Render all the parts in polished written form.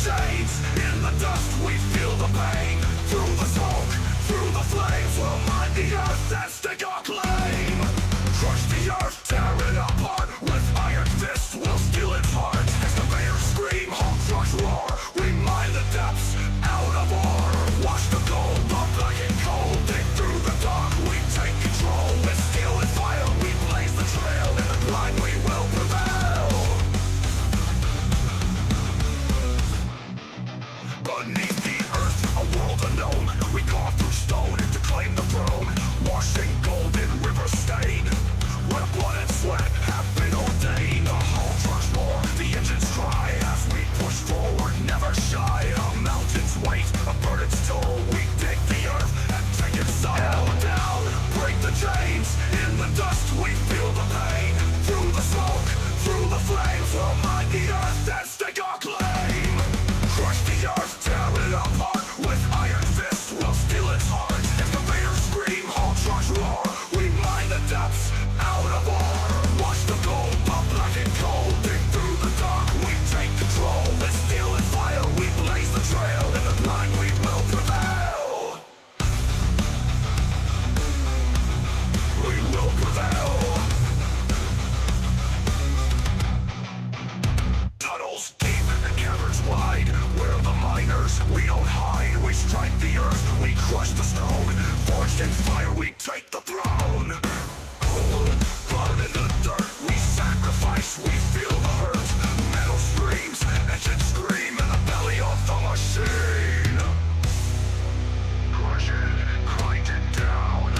chains, in the dust we feel the pain. Through the smoke, through the flames, we'll mine the earth and stake our claim. Crush the earth, tear it apart, with iron fists we'll steal its heart. Excavators scream, haul trucks roar, we mine the depths out of ore. Wash the gold, the black and cold, dig through the dark, we take control. With steel and fire we blaze the trail, in the blind we will prevail. Beneath the earth, a world unknown, we carve through stone to claim the throne. Washing golden river stain, where blood and sweat have been ordained. The hull trucks roar, the engines cry, as we push forward, never shy. A mountain's weight, a burden's toll, we dig the earth and take its soul. Hell down, break the chains, in the dust we feel the pain. Through the smoke, through the flames, we'll mine the earth and stake our claim. Crush the earth, tear it apart, with iron fists we'll steal its heart. Excavators scream, haul trucks roar, we mine the depths out of ore. Watch the gold, the black and cold, dig through the dark, we take control. With steel and fire we blaze the trail, in the blind we will prevail. We will prevail. Tunnels deep and caverns wide, we're the miners, we don't hide. We strike the earth, we crush the stone, forged in fire we take the throne. Cold blood in the dirt, we sacrifice, we feel the hurt. Metal screams, engines scream in the belly of the machine. Crush it, grind it down.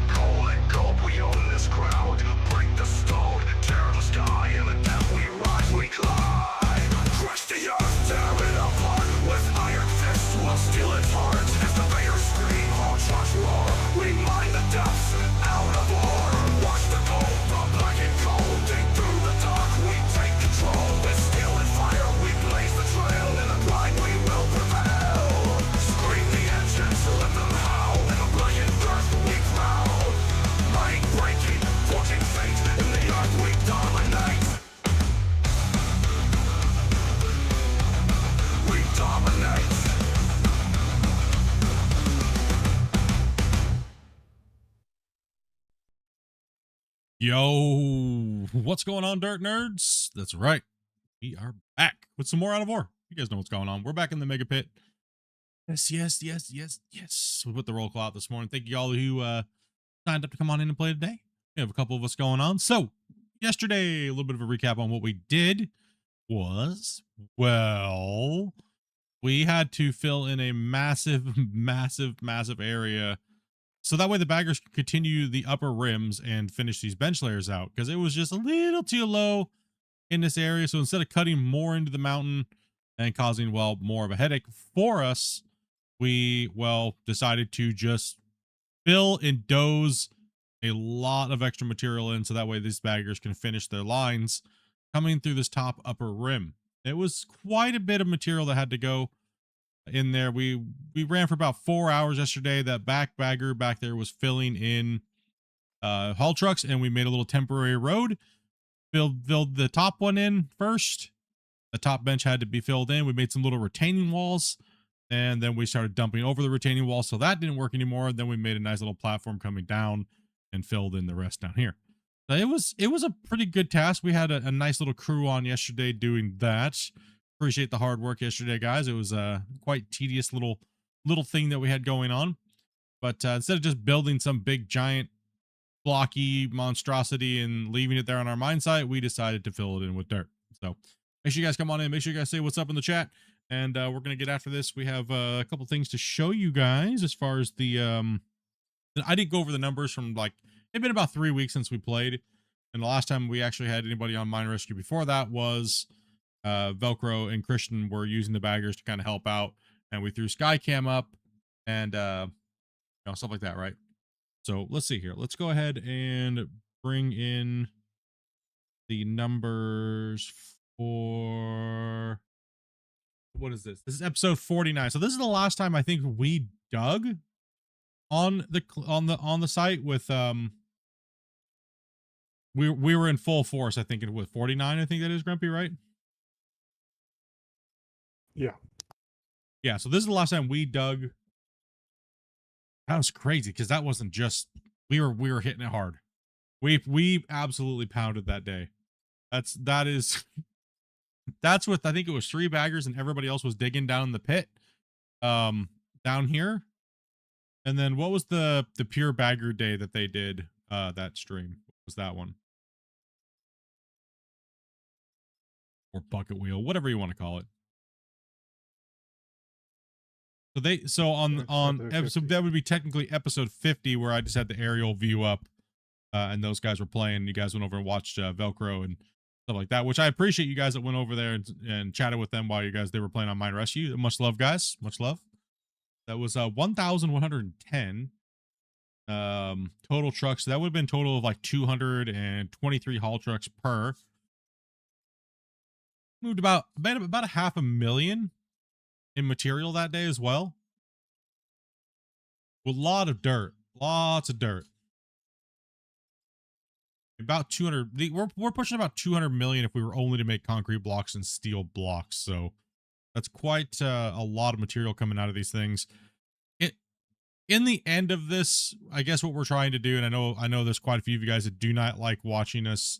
Coal and gold, we own this ground. Break the stone, tear the sky, in the depth we rise, we climb. Crush the earth, tear it apart, with iron fists we'll steal its heart. Excavators scream, haul trucks roar, we mine the depths out of ore. Watch the gold, the black and cold, dig through the dark, we take control. With steel and fire we blaze the trail, in the blind we will prevail. Scream the engines, let them howl, in the brilliant earth we prowl. Mind breaking, forging fate, in the earth we dominate. We dominate. Yo, what's going on, Dirt Nerds? That's right. We are back with some more Out of War. You guys know what's going on. We're back in the Mega Pit. Yes. We put the roll call out this morning. Thank you all who signed up to come on in and play today. We have a couple of us going on. So, yesterday, a little bit of a recap on what we did was, well, we had to fill in a massive area, so that way the baggers can continue the upper rims and finish these bench layers out, because it was just a little too low in this area. So instead of cutting more into the mountain and causing, well, more of a headache for us, we, well, decided to just fill and doze a lot of extra material in, so that way these baggers can finish their lines coming through this top upper rim. It was quite a bit of material that had to go in there. We ran for about 4 hours yesterday. That back bagger back there was filling in haul trucks, and we made a little temporary road. Filled the top one in first. The top bench had to be filled in. We made some little retaining walls, and then we started dumping over the retaining wall, so that didn't work anymore. Then we made a nice little platform coming down and filled in the rest down here. So it was a pretty good task. We had a nice little crew on yesterday doing that. Appreciate the hard work yesterday, guys. It was a quite tedious little thing that we had going on. But instead of just building some big giant blocky monstrosity and leaving it there on our mine site, we decided to fill it in with dirt. So make sure you guys come on in. Make sure you guys say what's up in the chat. And we're going to get after this. We have a couple things to show you guys as far as the I didn't go over the numbers from, like, it'd been about 3 weeks since we played. And the last time we actually had anybody on Mine Rescue before that was Velcro and Christian were using the baggers to kind of help out. And we threw Skycam up and, stuff like that, right? So let's see here. Let's go ahead and bring in the numbers for, what is this? This is episode 49. So this is the last time I think we dug on the site with we were in full force. I think it was 49. I think that is, Grumpy, right? Yeah. Yeah, so this is the last time we dug. That was crazy because that wasn't just we were hitting it hard. We absolutely pounded that day. That is that's with I think it was 3 baggers and everybody else was digging down in the pit, um, down here. And then what was the pure bagger day that they did that stream? What was that one? Or bucket wheel, whatever you want to call it. So on Episode episode 50. that would be technically episode 50 where I just had the aerial view up, and those guys were playing. You guys went over and watched Velcro and stuff like that, which I appreciate you guys that went over there and chatted with them while they were playing on Mine Rescue. Much love, guys. Much love. That was 1,110 total trucks. So that would have been total of like 223 haul trucks per. Moved about a half a million in material that day as well. With a lot of dirt. Lots of dirt. About 200. We're pushing about 200 million if we were only to make concrete blocks and steel blocks. So that's quite a lot of material coming out of these things. In the end of this, I guess what we're trying to do, and I know there's quite a few of you guys that do not like watching us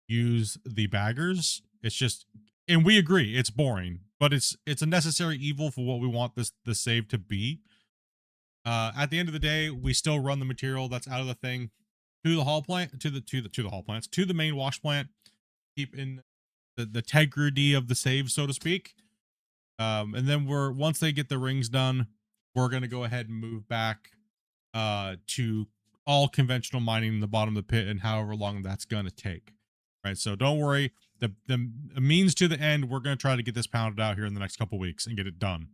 use the baggers. It's just, and we agree, it's boring, but it's a necessary evil for what we want the save to be. At the end of the day, we still run the material that's out of the thing to the haul plant, to the haul plants, to the main wash plant, keep in the integrity of the save, so to speak. And then once they get the rings done, we're going to go ahead and move back to all conventional mining in the bottom of the pit and however long that's going to take. Right. So don't worry. The means to the end, we're going to try to get this pounded out here in the next couple weeks and get it done.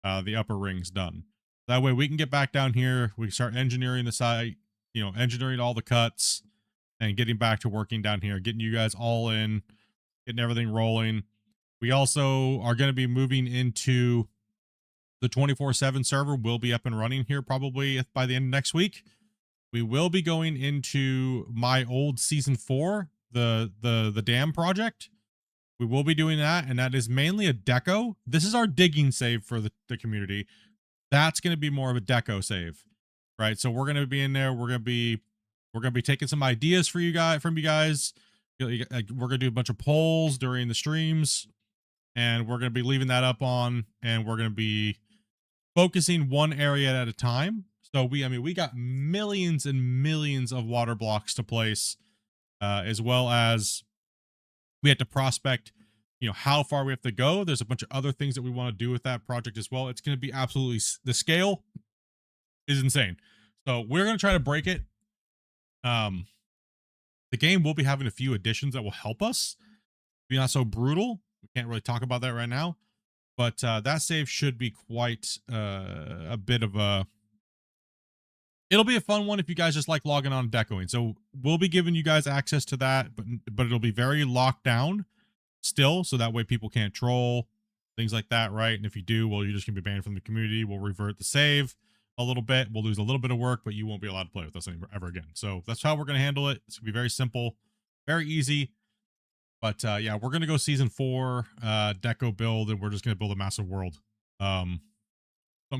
The upper rings done. That way we can get back down here. We can start engineering the site, engineering all the cuts and getting back to working down here, getting you guys all in, getting everything rolling. We also are going to be moving into the 24/7 server. Will be up and running here probably by the end of next week. We will be going into my old season 4, the dam project. We will be doing that, and that is mainly a deco. This is our digging save for the community. That's going to be more of a deco save, right? So we're going to be in there. We're going to be taking some ideas from you guys. We're going to do a bunch of polls during the streams, and we're going to be leaving that up on, and we're going to be focusing one area at a time. So we got millions and millions of water blocks to place, as well as we had to prospect, how far we have to go. There's a bunch of other things that we want to do with that project as well. It's going to be absolutely, the scale is insane. So we're going to try to break it. The game will be having a few additions that will help us be not so brutal. We can't really talk about that right now, but that save should be quite a bit of a, it'll be a fun one if you guys just like logging on and decoing. So we'll be giving you guys access to that, but it'll be very locked down still, so that way people can't troll, things like that, right? And if you do, well, you're just gonna be banned from the community. We'll revert the save a little bit. We'll lose a little bit of work, but you won't be allowed to play with us ever again. So that's how we're gonna handle it. It's gonna be very simple, very easy. But yeah, we're gonna go season 4 deco build, and we're just gonna build a massive world. Something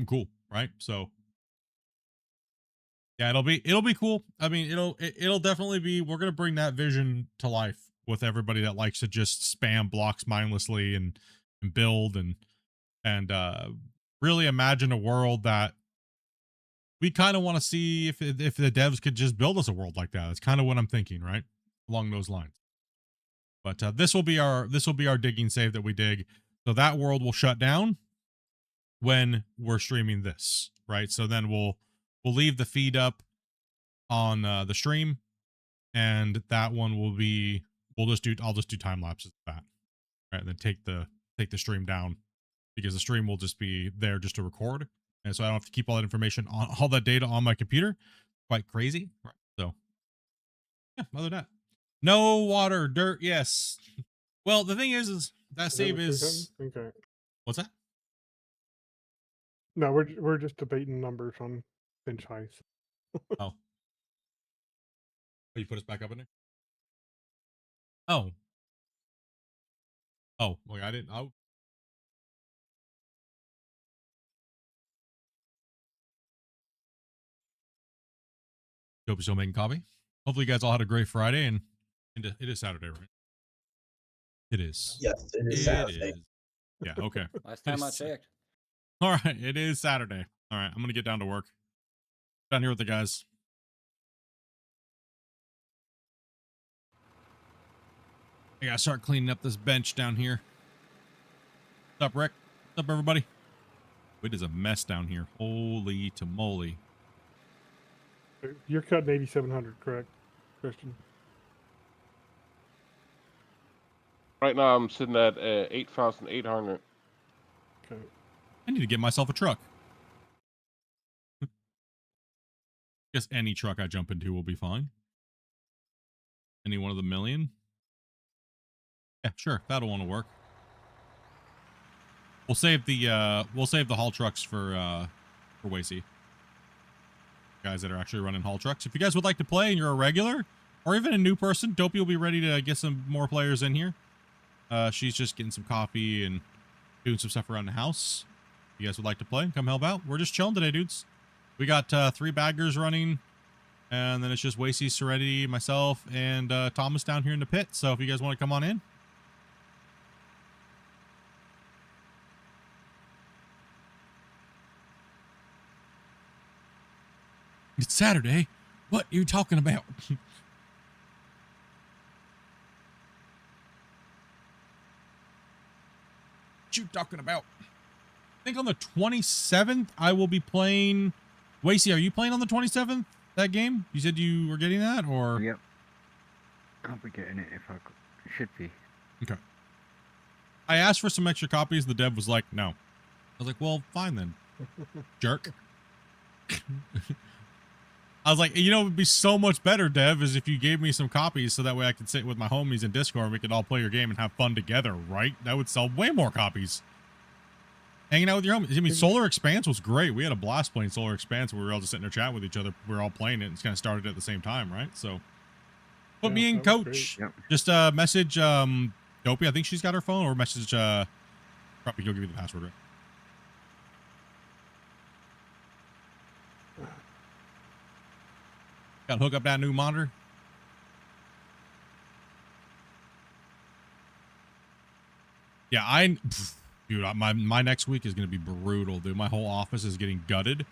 cool, right? So yeah, it'll be cool. I mean, it'll definitely be, we're gonna bring that vision to life with everybody that likes to just spam blocks mindlessly and build and really imagine a world that we kind of want to see if the devs could just build us a world like that. That's kind of what I'm thinking, right? Along those lines. But this will be our digging save that we dig. So that world will shut down when we're streaming this, right? So then we'll leave the feed up on the stream, and that one will be, I'll just do time lapses of that, right? And then take the stream down, because the stream will just be there just to record, and so I don't have to keep all that information on all that data on my computer. Quite crazy, right? So yeah, other than that, no water, dirt, yes. Well, the thing is that save is, okay. what's that? No, we're just debating numbers on bench height. Oh, you put us back up in there. Oh, well, I didn't. Hope you're still making coffee. Hopefully you guys all had a great Friday, and it is Saturday, right? It is. Yes, it is It Saturday. is. Yeah, okay. Last time I It's- checked. All right, it is Saturday. All right, I'm going to get down to work. Down here with the guys. I got to start cleaning up this bench down here. What's up, Rick? What's up, everybody? It is a mess down here. Holy tamale. You're cutting 8,700, correct, Christian? Right now, I'm sitting at 8,800. Okay. I need to get myself a truck. Guess any truck I jump into will be fine. Any one of the million? Yeah, sure. That'll want to work. We'll save the haul trucks for Wasey. Guys that are actually running haul trucks. If you guys would like to play and you're a regular or even a new person, Dopey will be ready to get some more players in here. She's just getting some coffee and doing some stuff around the house. If you guys would like to play, come help out. We're just chilling today, dudes. We got 3 baggers running, and then it's just Wasey, Serenity, myself, and Thomas down here in the pit. So if you guys want to come on in. It's Saturday. What are you talking about? What you talking about? I think on the 27th, I will be playing. Wasey, are you playing on the 27th? That game? You said you were getting that, or? Yep. I'll be getting it if I should be. Okay. I asked for some extra copies. The dev was like, no. I was like, well, fine then. Jerk. I was like, you know, it would be so much better, Dev, is if you gave me some copies so that way I could sit with my homies in Discord and we could all play your game and have fun together, right? That would sell way more copies. Hanging out with your homies. I mean, Solar Expanse was great. We had a blast playing Solar Expanse where we were all just sitting there chatting with each other. We were all playing it and it's kind of started at the same time, right? So, put Yeah, me in, that was coach. great. Yep. Just message Dopey. I think she's got her phone, or message probably he'll give you the password, right? Got to hook up that new monitor. Yeah, dude, my next week is going to be brutal, dude. My whole office is getting gutted.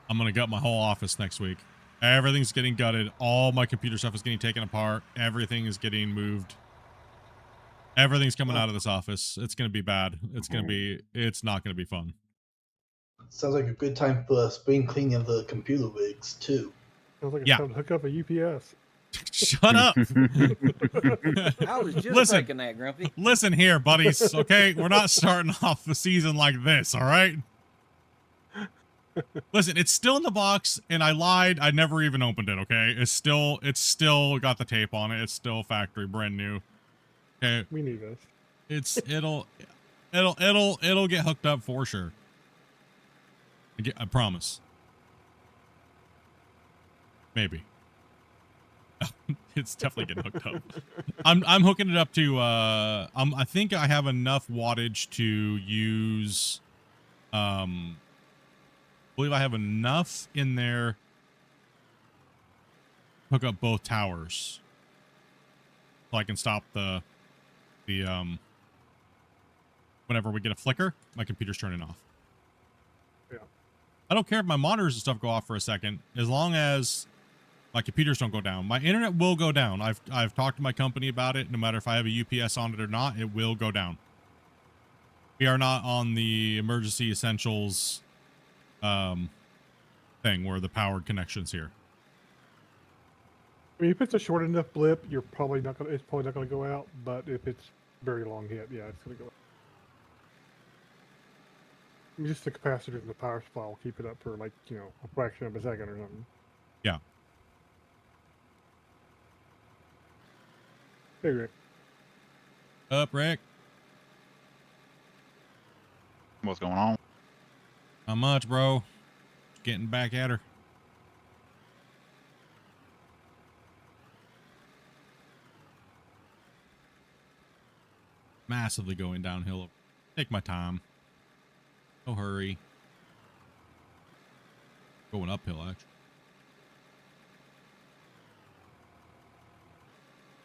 I'm going to gut my whole office next week. Everything's getting gutted. All my computer stuff is getting taken apart. Everything is getting moved. Everything's coming out of this office. It's going to be bad. It's not going to be fun. Sounds like a good time for spring cleaning of the computer rigs too. Sounds like it's Yeah. time to hook up a UPS. Shut up. I was just Listen. thinking that, Grumpy. Listen here, buddies. Okay, we're not starting off the season like this. All right. Listen, it's still in the box, and I lied. I never even opened it. Okay, it's still got the tape on it. It's still factory, brand new. Okay, We need this. it'll get hooked up for sure. I promise. Maybe. It's definitely getting hooked up. I'm hooking it up to I think I have enough wattage to use I believe I have enough in there to hook up both towers. So I can stop the whenever we get a flicker, my computer's turning off. Yeah. I don't care if my monitors and stuff go off for a second, as long as my computers don't go down. My internet will go down. I've talked to my company about it. No matter if I have a UPS on it or not, it will go down. We are not on the emergency essentials thing where the powered connections here. I mean, if it's a short enough blip, it's probably not gonna go out. But if it's very long hit, yeah, it's gonna go out. I mean, just the capacitor and the power supply will keep it up for like, a fraction of a second or something. Yeah. Hey, Rick. Up, Rick. What's going on? How much, bro? Getting back at her. Massively going downhill. Take my time. No hurry. Going uphill, actually.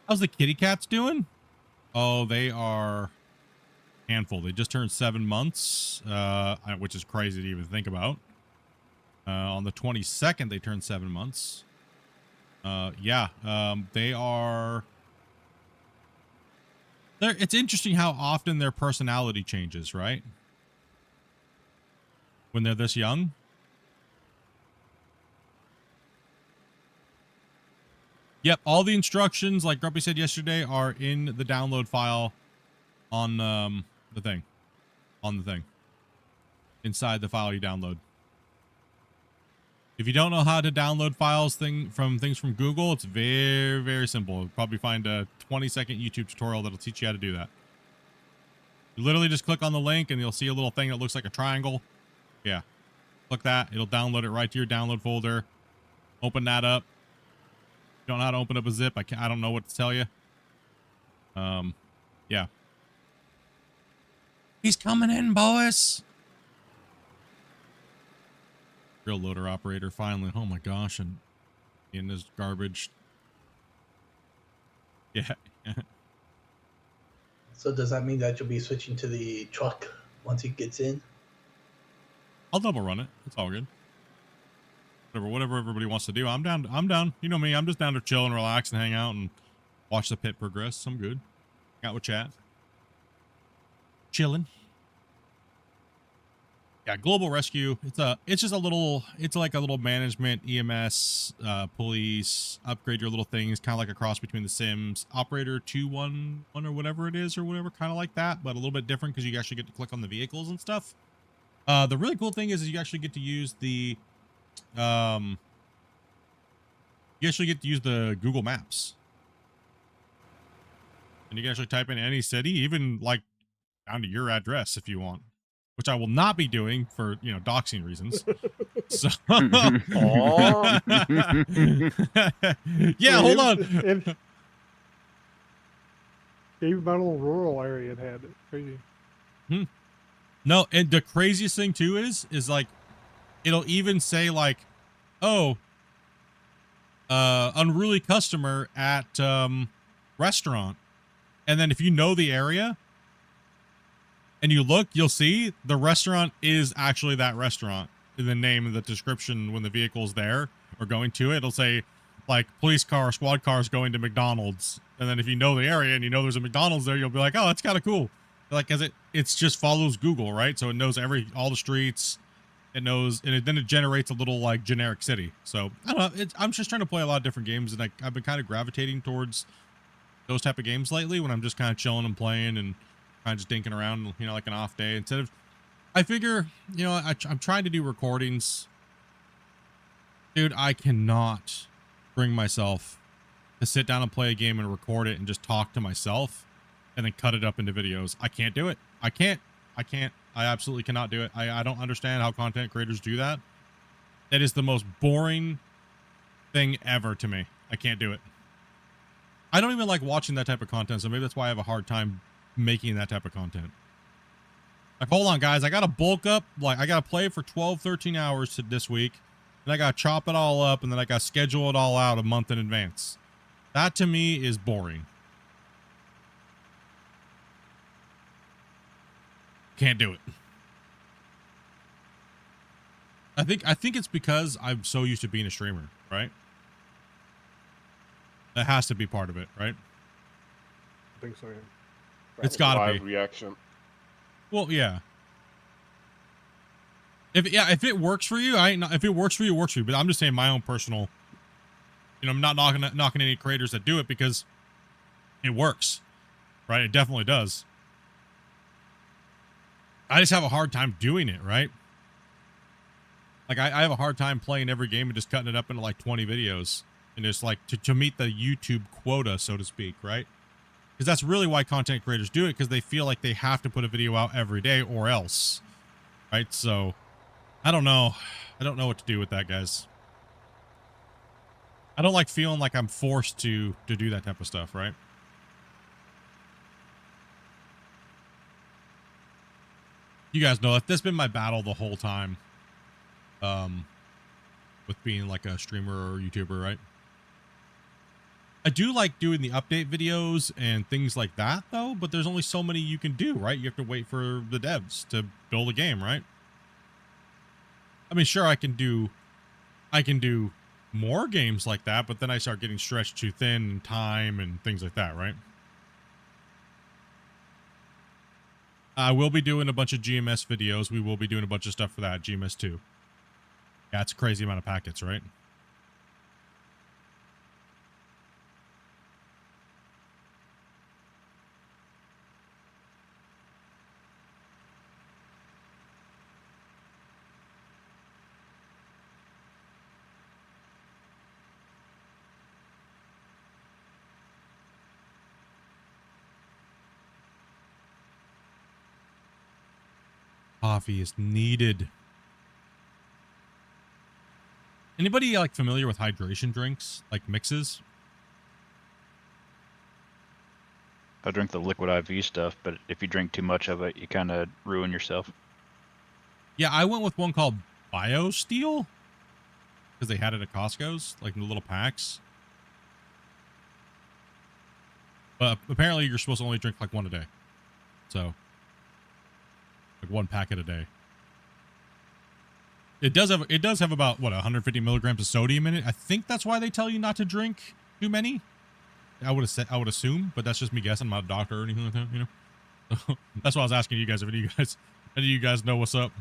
How's the kitty cats doing? Oh, they are handful. They just turned 7 months, which is crazy to even think about. On the 22nd, they turned 7 months. They are... It's interesting how often their personality changes, right? When they're this young. Yep, all the instructions, like Grumpy said yesterday, are in the download file on the thing. Inside the file you download. If you don't know how to download files things from Google, it's very, very simple. You'll probably find a 20-second YouTube tutorial that'll teach you how to do that. You literally just click on the link and you'll see a little thing that looks like a triangle. Yeah. Click that. It'll download it right to your download folder. Open that up. If you don't know how to open up a zip, I don't know what to tell you. Yeah. He's coming in, boys. Real loader operator finally. Oh my gosh, and in this garbage. Yeah. So does that mean that you'll be switching to the truck once he gets in? I'll double run it. It's all good. Whatever everybody wants to do. I'm down. You know me. I'm just down to chill and relax and hang out and watch the pit progress. I'm good. Got with chat. Chilling. Yeah, global rescue. It's like a little management, EMS, police, upgrade your little things, kind of like a cross between the Sims, Operator 211 or whatever it is, or whatever, kind of like that, but a little bit different because you actually get to click on the vehicles and stuff. The really cool thing is you actually get to use the Google Maps. And you can actually type in any city, even like down to your address if you want. Which I will not be doing for, doxing reasons. So, yeah, hold on. And even my little rural area had it. Crazy. No, and the craziest thing too is like, it'll even say like, oh, unruly customer at restaurant, and then if you know the area. And you look, you'll see the restaurant is actually that restaurant. In the name of the description, when the vehicle's there or going to it, it'll say like police car, squad cars going to McDonald's. And then if you know the area and you know there's a McDonald's there, you'll be like, oh, that's kind of cool. Like, cause it's just follows Google, right? So it knows all the streets. It knows, and then it generates a little like generic city. So I don't know. I'm just trying to play a lot of different games, and I've been kind of gravitating towards those type of games lately when I'm just kind of chilling and playing and kind of just dinking around, like an off day. Instead of, I figure, I'm trying to do recordings. Dude, I cannot bring myself to sit down and play a game and record it and just talk to myself and then cut it up into videos. I can't do it. I can't. I absolutely cannot do it. I don't understand how content creators do that. That is the most boring thing ever to me. I can't do it. I don't even like watching that type of content, so maybe that's why I have a hard time making that type of content. Like, hold on, guys. I got to bulk up. Like, I got to play for 12, 13 hours this week. Then I got to chop it all up, and then I got to schedule it all out a month in advance. That, to me, is boring. Can't do it. I think it's because I'm so used to being a streamer, right? That has to be part of it, right? I think so, yeah. It's gotta Live be. reaction. Well, yeah. If it works for you, if it works for you, it works for you. But I'm just saying my own personal. I'm not knocking any creators that do it because it works, right? It definitely does. I just have a hard time doing it, right? Like I have a hard time playing every game and just cutting it up into like 20 videos and just like to meet the YouTube quota, so to speak, right? Because that's really why content creators do it, because they feel like they have to put a video out every day or else, right? So I don't know. I don't know what to do with that, guys. I don't like feeling like I'm forced to do that type of stuff, right? You guys know that that's been my battle the whole time. with being like a streamer or YouTuber, right? I do like doing the update videos and things like that though, but there's only so many you can do, right? You have to wait for the devs to build a game, right? I mean, sure, I can do more games like that, but then I start getting stretched too thin in time and things like that, right? I will be doing a bunch of GMS videos. We will be doing a bunch of stuff for that, GMS 2. Yeah, it's a crazy amount of packets, right? Coffee is needed. Anybody like familiar with hydration drinks, like mixes? I drink the liquid IV stuff, but if you drink too much of it, you kind of ruin yourself. Yeah, I went with one called BioSteel because they had it at Costco's, like in the little packs. But apparently you're supposed to only drink like one a day. So, like one packet a day. It does have about, what, 150 milligrams of sodium in it. I think that's why they tell you not to drink too many. I would assume, but that's just me guessing. I'm not a doctor or anything like that, you know? That's why I was asking you guys if any of you guys know what's up.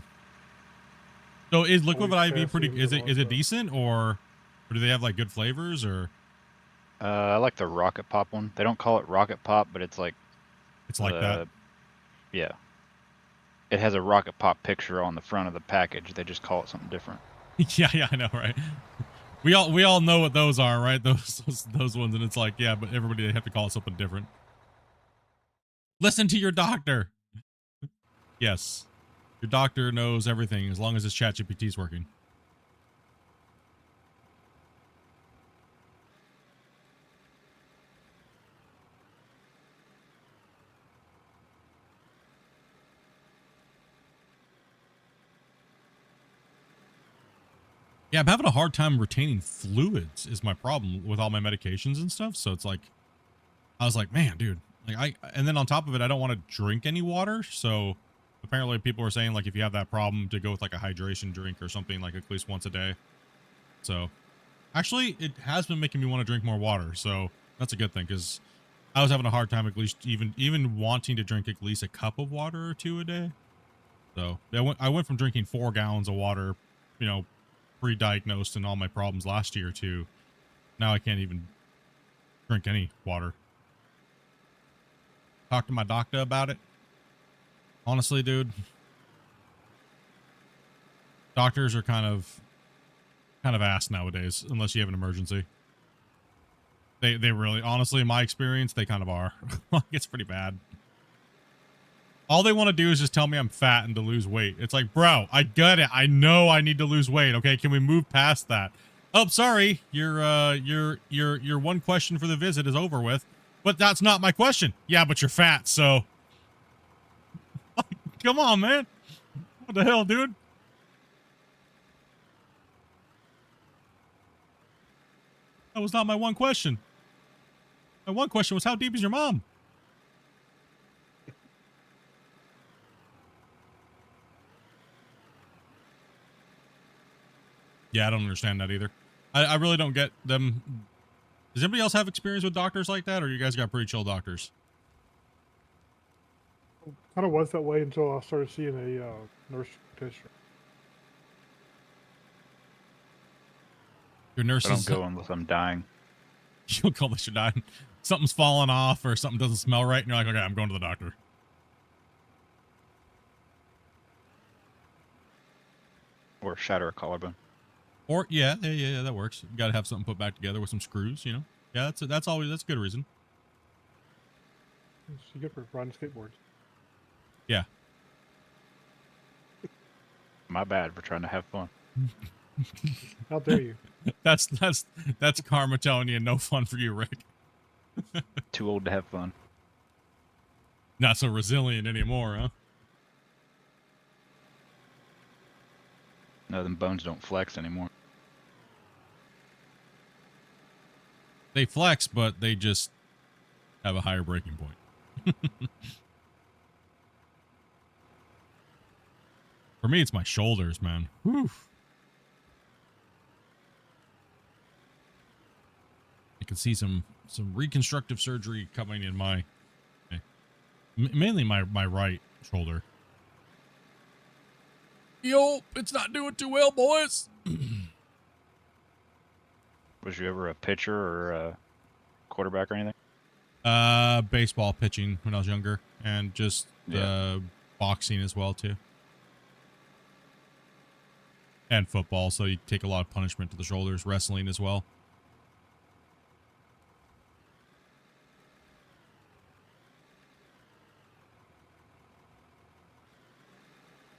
So is liquid IV pretty, is it decent, or do they have like good flavors, or? I like the Rocket Pop one. They don't call it Rocket Pop, but it's like that. Yeah. It has a Rocket Pop picture on the front of the package. They just call it something different. Yeah, I know, right? We all know what those are, right? Those ones, and it's like, yeah, but everybody, they have to call it something different. Listen to your doctor. Yes. Your doctor knows everything as long as his ChatGPT is working. Yeah, I'm having a hard time retaining fluids is my problem with all my medications and stuff. So it's like, I was like, man, dude, like and then on top of it, I don't want to drink any water. So apparently people are saying like, if you have that problem, to go with like a hydration drink or something, like at least once a day. So actually it has been making me want to drink more water. So that's a good thing, because I was having a hard time at least even wanting to drink at least a cup of water or two a day. So I went from drinking 4 gallons of water, you know, pre-diagnosed and all my problems last year to now I can't even drink any water. Talk to my doctor about it. Honestly, dude, doctors are kind of ass nowadays unless you have an emergency. They really, honestly, in my experience, they kind of are. It's pretty bad. All they want to do is just tell me I'm fat and to lose weight. It's like, bro, I get it. I know I need to lose weight. Okay, can we move past that? Oh, sorry. Your one question for the visit is over with. But that's not my question. Yeah, but you're fat, so. Come on, man. What the hell, dude? That was not my one question. My one question was, how deep is your mom? Yeah, I don't understand that either. I really don't get them. Does anybody else have experience with doctors like that, or you guys got pretty chill doctors? Kind of was that way until I started seeing a nurse practitioner. Your nurse I don't go unless I'm dying. You'll go unless you're dying. Something's falling off or something doesn't smell right, and you're like, okay, I'm going to the doctor. Or shatter a collarbone. Or yeah, that works. You got to have something put back together with some screws, you know. Yeah, that's a good reason. It's good for riding skateboards. Yeah. My bad for trying to have fun. How dare you? That's karma telling you no fun for you, Rick. Too old to have fun. Not so resilient anymore, huh? No, them bones don't flex anymore. They flex, but they just have a higher breaking point. For me, it's my shoulders, man. Whew. I can see some reconstructive surgery coming in my, mainly my right shoulder. Yo, it's not doing too well, boys. Was you ever a pitcher or a quarterback or anything? Baseball pitching when I was younger, and just boxing as well too, and football. So you take a lot of punishment to the shoulders. Wrestling as well.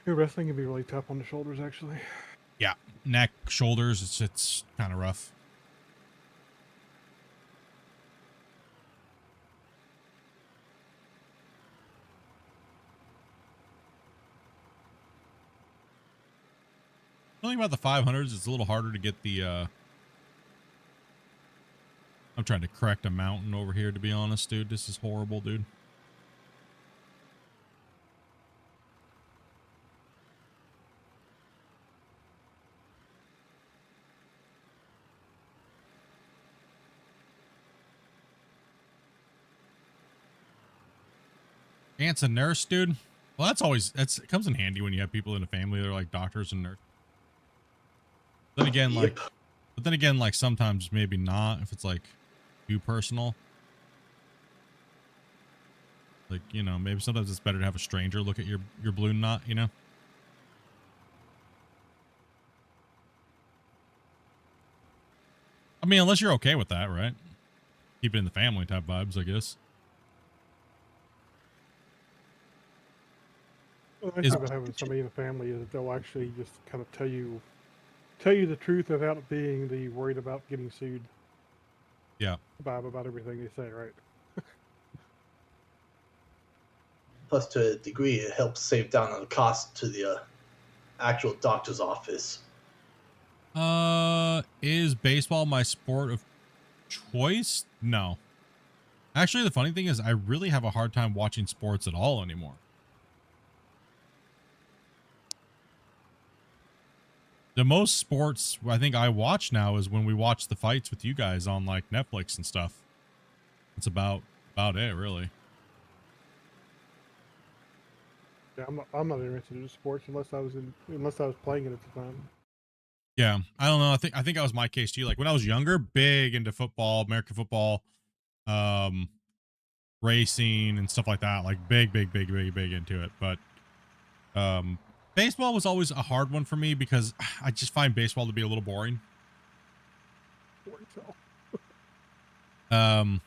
Yeah, wrestling can be really tough on the shoulders, actually. Yeah, neck, shoulders. It's kind of rough. The thing about the 500s, it's a little harder to get the, I'm trying to correct a mountain over here, to be honest, dude. This is horrible, dude. Aunt's a nurse, dude. Well, it comes in handy when you have people in a family that are like doctors and nurses. Then again, like sometimes maybe not if it's like too personal. Like, you know, maybe sometimes it's better to have a stranger look at your balloon knot, you know? I mean, unless you're okay with that, right? Keep it in the family type vibes, I guess. Well, the nice thing about having somebody in the family is that they'll actually just kind of tell you the truth without being the worried about getting sued. Yeah. About everything they say, right? Plus, to a degree, it helps save down on the cost to the actual doctor's office. Is baseball my sport of choice? No. Actually, the funny thing is I really have a hard time watching sports at all anymore. The most sports I think I watch now is when we watch the fights with you guys on like Netflix and stuff. That's about it, really. Yeah, I'm not interested in sports unless I was playing it at the time. Yeah, I don't know. I think that was my case too. Like when I was younger, big into football, American football, racing and stuff like that. Like big into it. But baseball was always a hard one for me because I just find baseball to be a little boring. For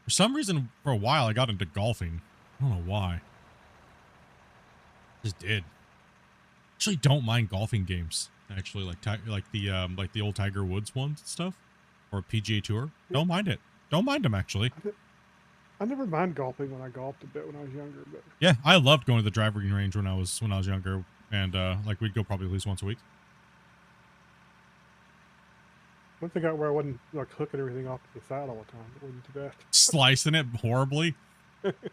some reason, for a while, I got into golfing. I don't know why. Just did. Actually, don't mind golfing games. Actually, like the old Tiger Woods ones and stuff, or PGA Tour. Don't mind it. Don't mind them actually. I never mind golfing when I golfed a bit when I was younger, but yeah, I loved going to the driving range when I was younger, and like we'd go probably at least once a week. once I got where I wasn't like hooking everything off to the side all the time, it wasn't too bad. Slicing it horribly.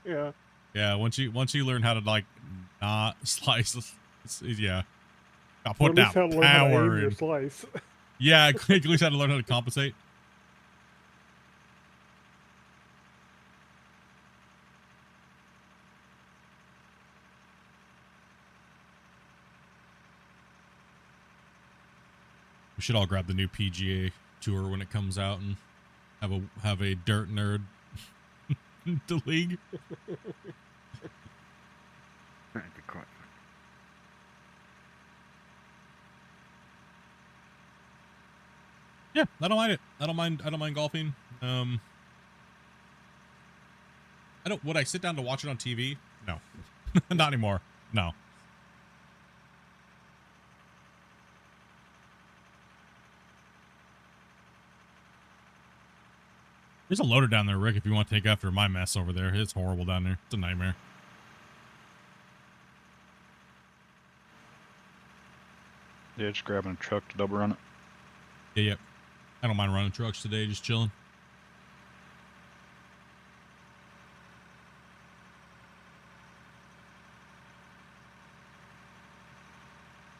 Yeah. Yeah, once you learn how to like not slice, yeah. I put that power in. Slice. Yeah, at least had to learn how to compensate. We should all grab the new PGA Tour when it comes out and have a dirt nerd the league. That'd be quite fun. Yeah, I don't mind it. I don't mind golfing. Would I sit down to watch it on TV? No. Not anymore. No. There's a loader down there, Rick, if you want to take after my mess over there. It's horrible down there. It's a nightmare. Yeah, just grabbing a truck to double run it. Yeah. I don't mind running trucks today, just chilling.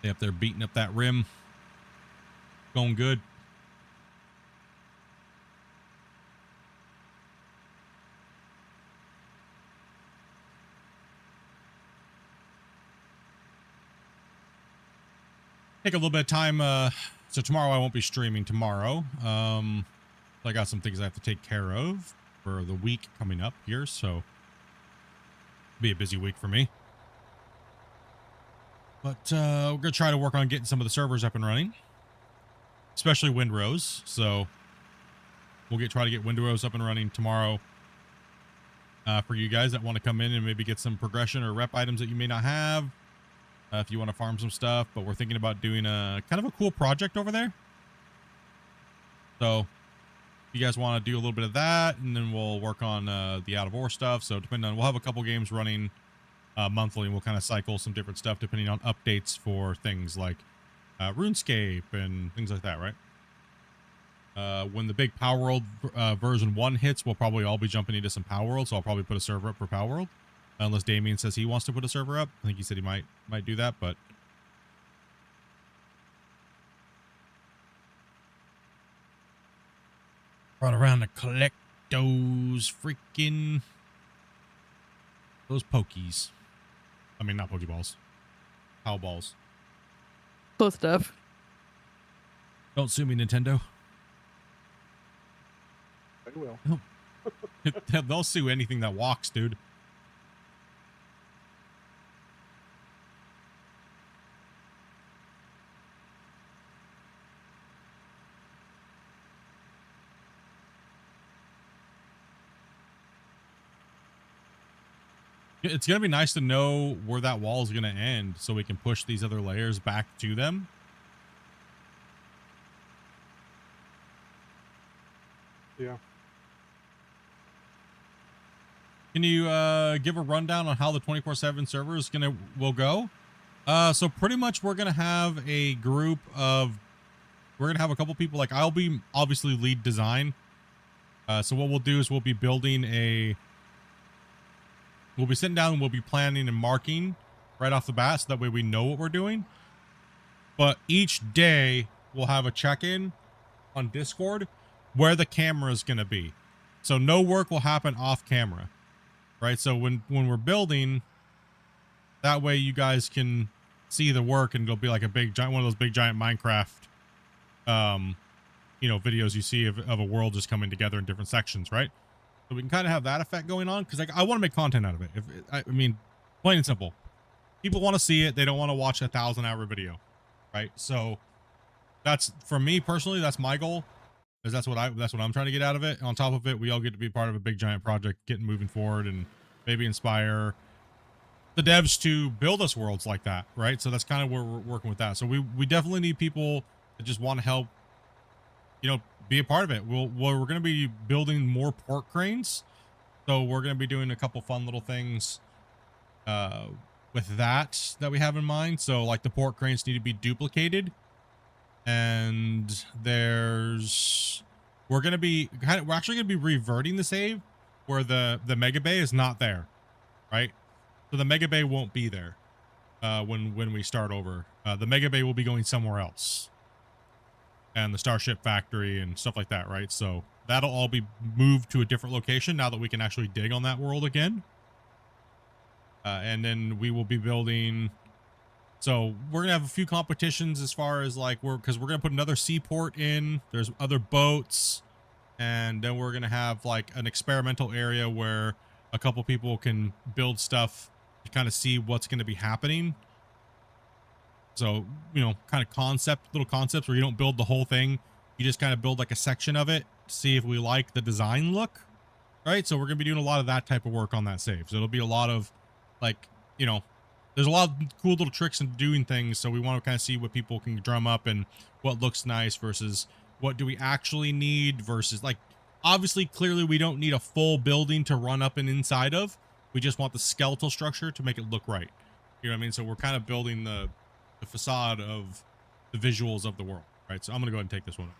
They up there beating up that rim. Going good. Take a little bit of time. So tomorrow I won't be streaming tomorrow. I got some things I have to take care of for the week coming up here. So be a busy week for me. But we're going to try to work on getting some of the servers up and running, especially Windrose. So we'll try to get Windrose up and running tomorrow for you guys that want to come in and maybe get some progression or rep items that you may not have. If you want to farm some stuff, but we're thinking about doing a kind of a cool project over there. So if you guys want to do a little bit of that, and then we'll work on the out of ore stuff. So depending on, we'll have a couple games running monthly, and we'll kind of cycle some different stuff depending on updates for things like RuneScape and things like that, right? When the big Power World version 1 hits, we'll probably all be jumping into some Power World, so I'll probably put a server up for Power World. Unless Damien says he wants to put a server up. I think he said he might do that, but run around to collect those freaking pokies. I mean, not pokeballs. Power balls. Close stuff. Don't sue me, Nintendo. They will. They'll sue anything that walks, dude. It's going to be nice to know where that wall is going to end so we can push these other layers back to them. Yeah. Can you give a rundown on how the 24/7 server is will go? So pretty much we're going to have a group of, we're going to have a couple people, like I'll be obviously lead design. So what we'll do is we'll be building we'll be sitting down and we'll be planning and marking right off the bat so that way we know what we're doing. But each day we'll have a check-in on Discord where the camera is going to be. So no work will happen off camera, right? So when we're building, that way you guys can see the work, and it'll be like a big giant, one of those big giant Minecraft, you know, videos you see of a world just coming together in different sections, right? So we can kind of have that effect going on, because like I want to make content out of it. I mean, plain and simple, people want to see it. They don't want to watch a 1,000-hour video, right? So that's, for me personally, that's my goal, because that's what I'm trying to get out of it. On top of it, we all get to be part of a big giant project, getting moving forward, and maybe inspire the devs to build us worlds like that, right? So that's kind of where we're working with that. So we definitely need people that just want to help, you know, be a part of it. We're going to be building more port cranes, so we're going to be doing a couple fun little things with that we have in mind. So like the port cranes need to be duplicated, and we're actually going to be reverting the save where the mega bay is not there, right? So the mega bay won't be there when we start over. The mega bay will be going somewhere else, and the Starship Factory and stuff like that, right? So that'll all be moved to a different location now that we can actually dig on that world again. And then we will be building, so we're gonna have a few competitions as far as like because we're gonna put another seaport in. There's other boats, and then we're gonna have like an experimental area where a couple people can build stuff to kind of see what's going to be happening. So, you know, kind of little concepts where you don't build the whole thing. You just kind of build like a section of it to see if we like the design look, right? So we're going to be doing a lot of that type of work on that save. So it'll be a lot of like, you know, there's a lot of cool little tricks in doing things. So we want to kind of see what people can drum up and what looks nice versus what do we actually need versus like, obviously, clearly we don't need a full building to run up and inside of. We just want the skeletal structure to make it look right. You know what I mean? So we're kind of building the facade of the visuals of the world, right? So I'm gonna go ahead and take this one.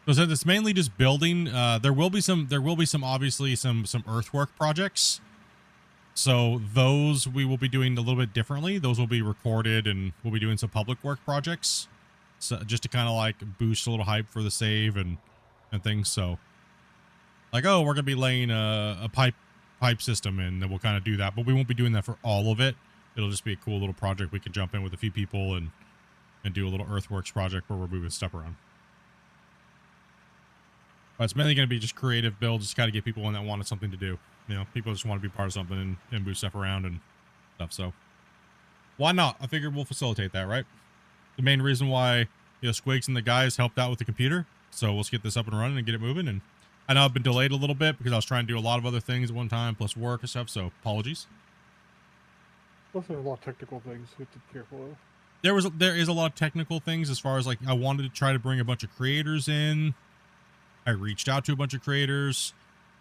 So since it's mainly just building, there will be some obviously some earthwork projects. So those we will be doing a little bit differently. Those will be recorded, and we'll be doing some public work projects. So just to kind of like boost a little hype for the save and things. So like, oh, we're gonna be laying a pipe system in, then we'll kind of do that, but we won't be doing that for all of it. It'll just be a cool little project we can jump in with a few people and do a little earthworks project where we're moving stuff around. But it's mainly going to be just creative builds, just kind of get people in that wanted something to do. You know, people just want to be part of something and move stuff around and stuff. So why not? I figured we'll facilitate that, right? The main reason why, you know, Squigs and the guys helped out with the computer. So let's get this up and running and get it moving. And I know I've been delayed a little bit because I was trying to do a lot of other things at one time, plus work and stuff. So apologies. Plus, there's a lot of technical things you have to be careful of. There is a lot of technical things as far as like, I wanted to try to bring a bunch of creators in. I reached out to a bunch of creators.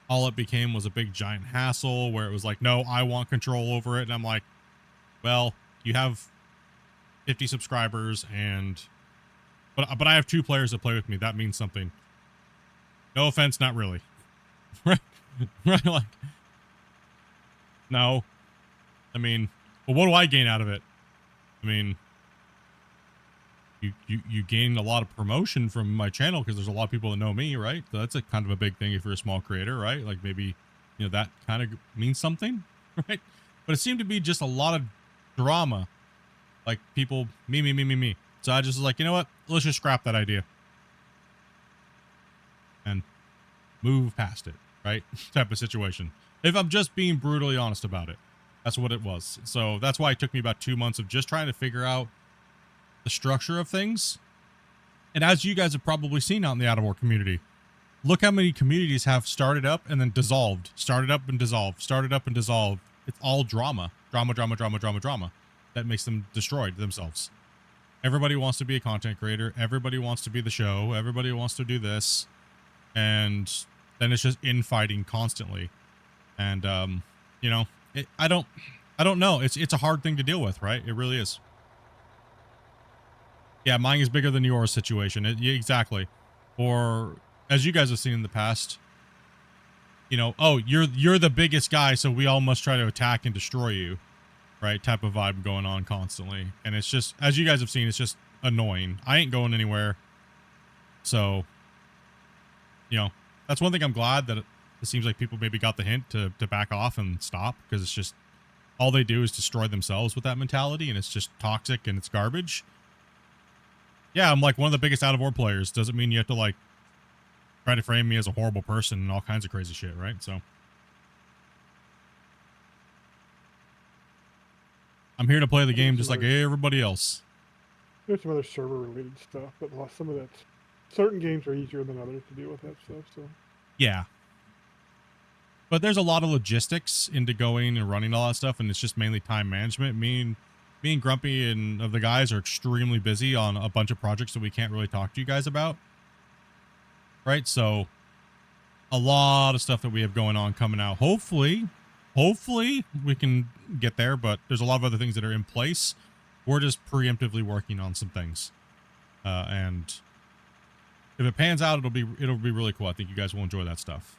All it became was a big giant hassle where it was like, no, I want control over it. And I'm like, well, you have 50 subscribers but I have 2 players that play with me. That means something. No offense, not really. Right? Like, no. I mean, well, what do I gain out of it? I mean, you gain a lot of promotion from my channel because there's a lot of people that know me, right? So that's a kind of a big thing if you're a small creator, right? Like maybe, you know, that kind of means something, right? But it seemed to be just a lot of drama. Like people, me. So I just was like, you know what? Let's just scrap that idea. And move past it, right? Type of situation. If I'm just being brutally honest about it. That's what it was. So that's why it took me about 2 months of just trying to figure out the structure of things. And as you guys have probably seen out in the Out of War community, look how many communities have started up and then dissolved, started up and dissolved, started up and dissolved. It's all drama that makes them destroyed themselves. Everybody wants to be a content creator. Everybody wants to be the show. Everybody wants to do this. And then it's just infighting constantly. And, you know, I don't know. It's a hard thing to deal with, right? It really is. Yeah, mine is bigger than yours situation. Yeah, exactly. Or as you guys have seen in the past, you know, oh, you're the biggest guy, so we all must try to attack and destroy you, right? Type of vibe going on constantly. And it's just, as you guys have seen, it's just annoying. I ain't going anywhere. So, you know, that's one thing I'm glad that it seems like people maybe got the hint to back off and stop, because it's just, all they do is destroy themselves with that mentality, and it's just toxic and it's garbage. Yeah, I'm like one of the biggest Out of War players. Doesn't mean you have to like try to frame me as a horrible person and all kinds of crazy shit, right? So I'm here to play the game just like everybody else. There's some other server related stuff, but some of that, certain games are easier than others to deal with that stuff. So yeah, but there's a lot of logistics into going and running all that stuff, and it's just mainly time management. Me and Grumpy and of the guys are extremely busy on a bunch of projects that we can't really talk to you guys about. Right? So a lot of stuff that we have going on coming out. Hopefully we can get there, but there's a lot of other things that are in place. We're just preemptively working on some things. And if it pans out, it'll be really cool. I think you guys will enjoy that stuff.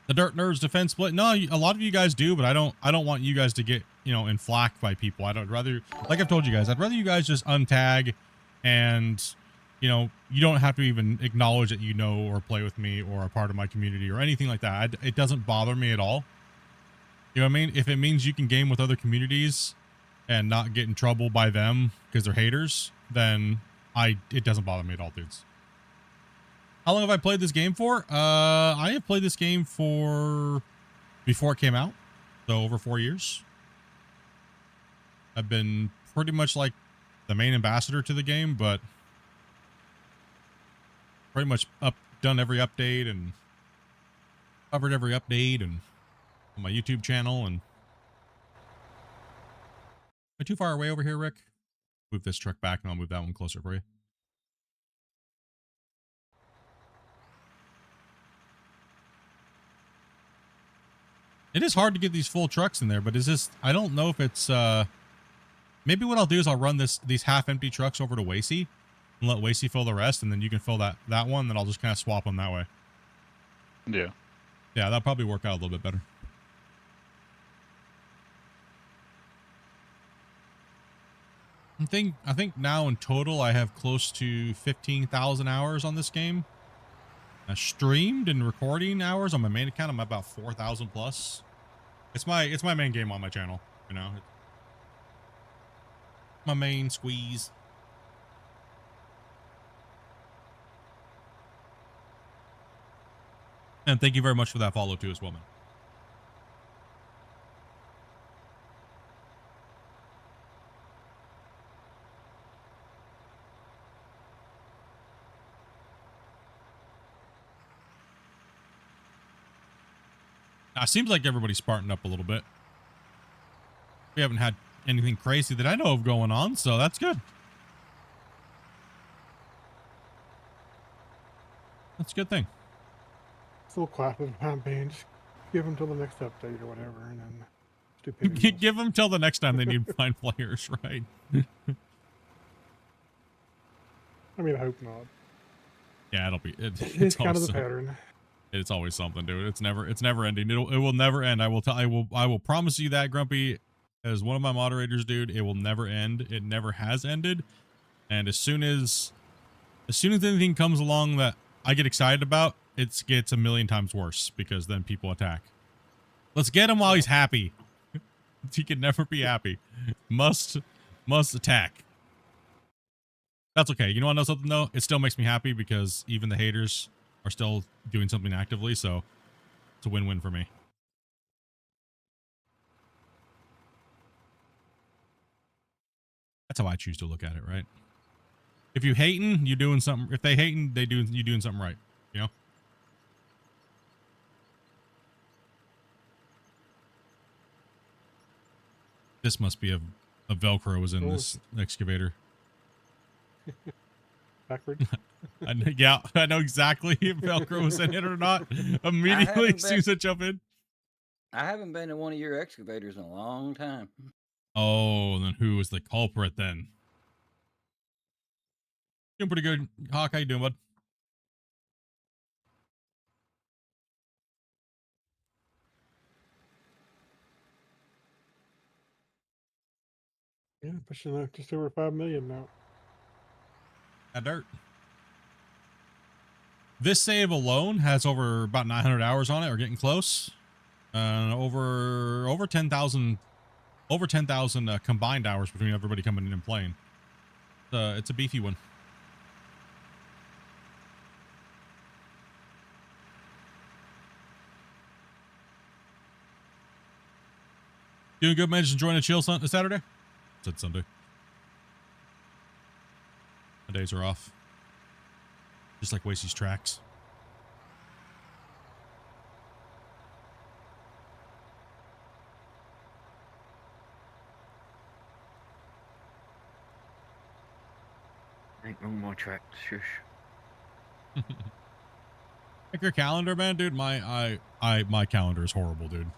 The Dirt Nerds defense split. No, a lot of you guys do, but I don't want you guys to get, you know, inflacked by people. I'd rather, like I've told you guys, I'd rather you guys just untag, and, you know, you don't have to even acknowledge that you know or play with me or are part of my community or anything like that. It doesn't bother me at all. You know what I mean? If it means you can game with other communities and not get in trouble by them because they're haters, then it doesn't bother me at all, dudes. How long have I played this game for? I have played this game for before it came out, so over 4 years. I've been pretty much like the main ambassador to the game, but pretty much done every update and covered every update and on my YouTube channel. And am I too far away over here, Rick? Move this truck back and I'll move that one closer for you. It is hard to get these full trucks in there, but is this, I don't know if it's, maybe what I'll do is I'll run these half-empty trucks over to Wacy and let Wacy fill the rest, and then you can fill that one, then I'll just kind of swap them that way. Yeah. Yeah, that'll probably work out a little bit better. I think now in total I have close to 15,000 hours on this game. Streamed and recording hours on my main account, I'm about 4,000 plus. It's my main game on my channel, you know. It's my main squeeze. And thank you very much for that follow too as well, man. Now, it seems like everybody's sparking up a little bit. We haven't had anything crazy that I know of going on, so that's good. That's a good thing. Still quiet for the time being. Just give them till the next update or whatever, and then stupidity. Give them till the next time they need to find players, right? I mean, I hope not. Yeah, it'll be. It's kind of the pattern. It's always something, dude. It's never ending. It will never end. I will promise you that, Grumpy, as one of my moderators, dude. It will never end. It never has ended. And as soon as anything comes along that I get excited about, it gets a million times worse because then people attack. Let's get him while he's happy. He can never be happy. Must attack. That's okay. You know what? I know something though. It still makes me happy because even the haters are still doing something actively, so it's a win-win for me. That's how I choose to look at it, right? If you hating, you doing something. If they hating, you doing something right, you know? This must be a Velcro was in this excavator. Backwards. Yeah, I know exactly if Velcro was in it or not. Immediately as soon as I jump in. I haven't been to one of your excavators in a long time. Oh, then who was the culprit then? Doing pretty good. Hawk, how you doing, bud? Yeah, pushing just over 5 million now. That dirt. This save alone has over about 900 hours on it, or getting close. Over 10,000 combined hours between everybody coming in and playing. It's a beefy one. Doing good, man. Just enjoying a chill Saturday. Said Sunday. My days are off. Just like Wasey's tracks. Ain't no more tracks, shush. Check your calendar, man, dude. My calendar is horrible, dude.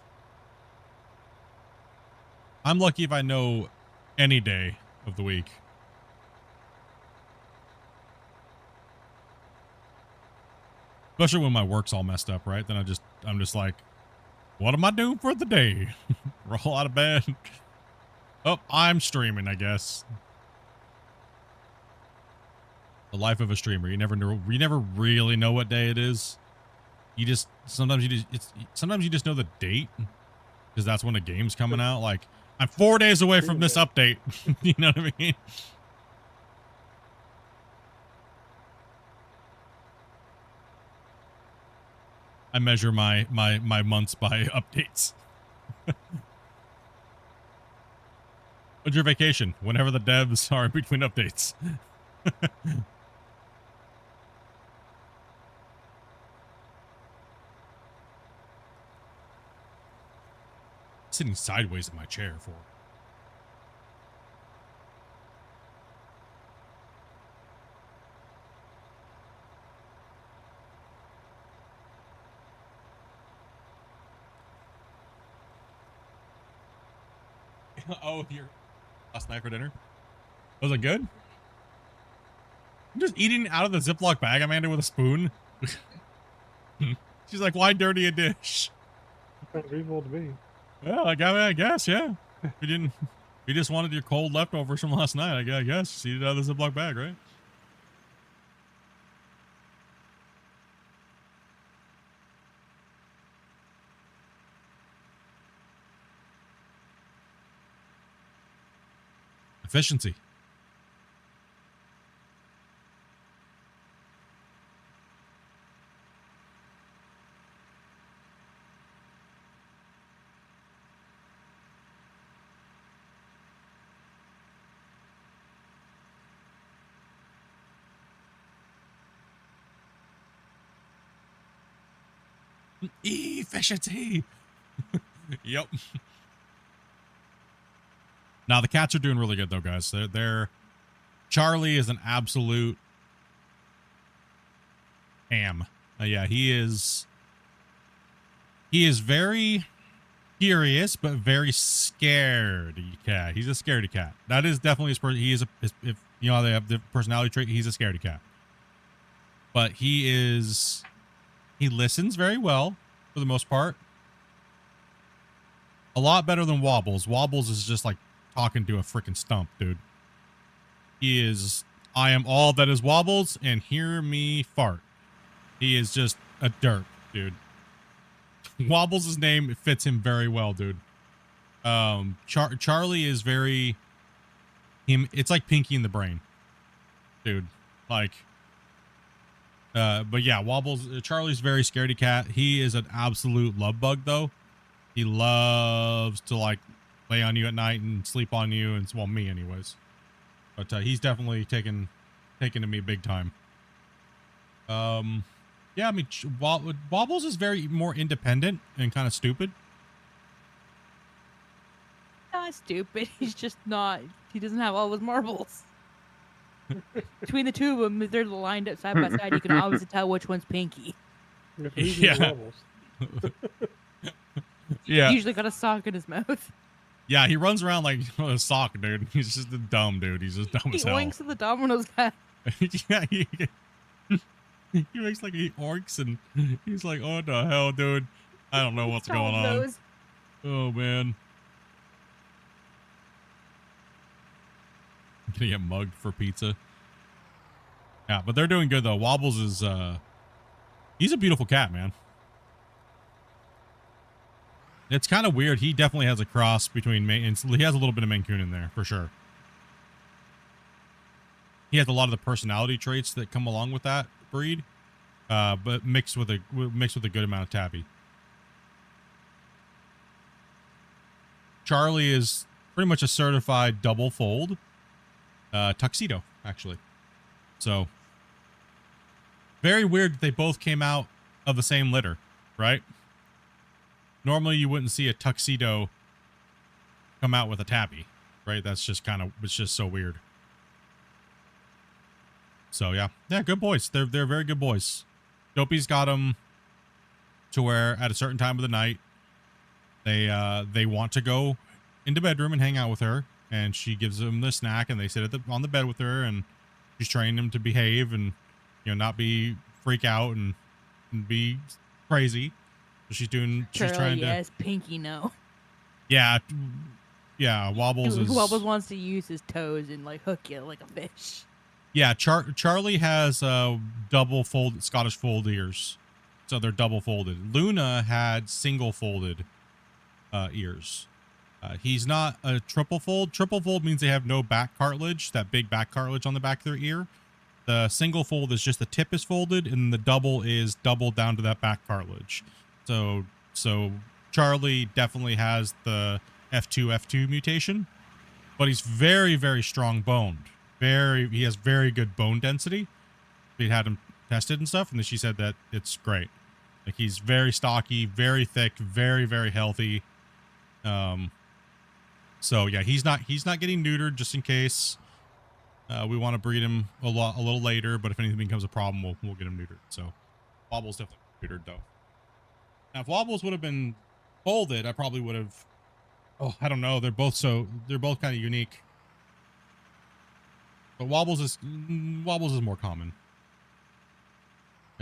I'm lucky if I know any day of the week. Especially when my work's all messed up, right? Then I'm just like, what am I doing for the day? Roll out of bed. Oh, I'm streaming, I guess. The life of a streamer. You never really know what day it is. Sometimes you just know the date because that's when the game's coming out. Like, I'm 4 days away from this update. You know what I mean? I measure my months by updates. When's your vacation? Whenever the devs are in between updates. Sitting sideways in my chair for. Oh, your last night for dinner? Was it good? I'm just eating out of the Ziploc bag, Amanda, with a spoon. She's like, why dirty a dish? Sounds reasonable to me. Well, I guess, yeah. We didn't. We just wanted your cold leftovers from last night. I guess. See it out of the Ziploc bag, right? Efficiency. Efficiency. Yep. Now the cats are doing really good though, guys. They're Charlie is an absolute ham. Yeah, he is very curious but very scaredy cat. He's a scaredy cat. That is definitely his person. He is if you know how they have the personality trait, he's a scaredy cat. But he listens very well for the most part. A lot better than Wobbles. Wobbles is just like talking to a freaking stump, dude. He is, I am all that is Wobbles, and hear me fart. He is just a derp, dude. Wobbles' name fits him very well, dude. Charlie is very it's like Pinky in the Brain, dude. Like, but yeah, Wobbles, Charlie's very scaredy cat. He is an absolute love bug though. He loves to like lay on you at night and sleep on you, and well, me anyways. But he's definitely taken to me big time. Yeah, I mean, Wobbles is very more independent and kind of stupid. Not stupid. He's just not. He doesn't have all his marbles. Between the two of them, if they're lined up side by side, you can obviously tell which one's Pinky. Yeah. Yeah. He's usually got a sock in his mouth. Yeah, he runs around like a sock, dude. He's just a dumb dude. He's just dumb He as hell. oinks at the Domino's guy. Yeah, he makes like he orcs and he's like, oh, what the hell, dude? I don't know what's going on. Oh, man. I'm gonna get mugged for pizza. Yeah, but they're doing good, though. Wobbles is, he's a beautiful cat, man. It's kind of weird. He definitely has a cross between he has a little bit of Maine Coon in there, for sure. He has a lot of the personality traits that come along with that breed, but mixed with a good amount of tabby. Charlie is pretty much a certified double fold tuxedo, actually. So very weird that they both came out of the same litter, right? Normally you wouldn't see a tuxedo come out with a tabby, right? That's just it's just so weird. So yeah, good boys. They're very good boys. Dopey's got them to where at a certain time of the night, they want to go into bedroom and hang out with her, and she gives them the snack, and they sit on the bed with her, and she's training them to behave and not freak out and be crazy. She's trying to. Yes, Pinky no. Yeah, Wobbles is. Wobbles wants to use his toes and like hook you like a fish. Yeah, Charlie has double fold Scottish fold ears, so they're double folded. Luna had single folded ears. He's not a triple fold. Triple fold means they have no back cartilage, that big back cartilage on the back of their ear. The single fold is just the tip is folded, and the double is doubled down to that back cartilage. So Charlie definitely has the F2 mutation, but he's very, very strong boned. He has very good bone density. We had him tested and stuff, and then she said that it's great. Like, he's very stocky, very thick, very, very healthy. So yeah, he's not getting neutered just in case. We want to breed him a little later, but if anything becomes a problem, we'll get him neutered. So Wobbles definitely neutered though. Now, if Wobbles would have been folded, I probably would have. Oh, I don't know. They're both kind of unique. But Wobbles is more common.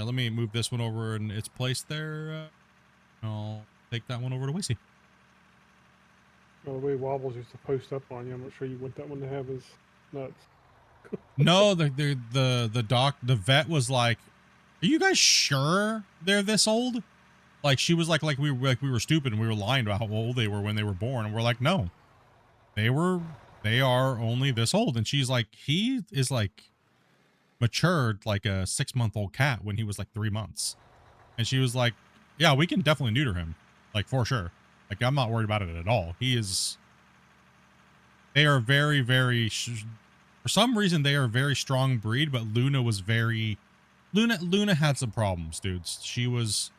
Yeah, let me move this one over in its place there. I'll take that one over to Wissy. Well, the way Wobbles used to post up on you, I'm not sure you want that one to have his nuts. No, the vet was like, "Are you guys sure they're this old?" Like she was like we were stupid and we were lying about how old they were when they were born, and we're like, "No, they are only this old." And she's like, "He is like matured like a 6-month-old cat when he was like 3 months." And she was like, "Yeah, we can definitely neuter him, like for sure. Like I'm not worried about it at all. He is." They are very, very. For some reason, they are a very strong breed, but Luna was very. Luna had some problems, dudes. She was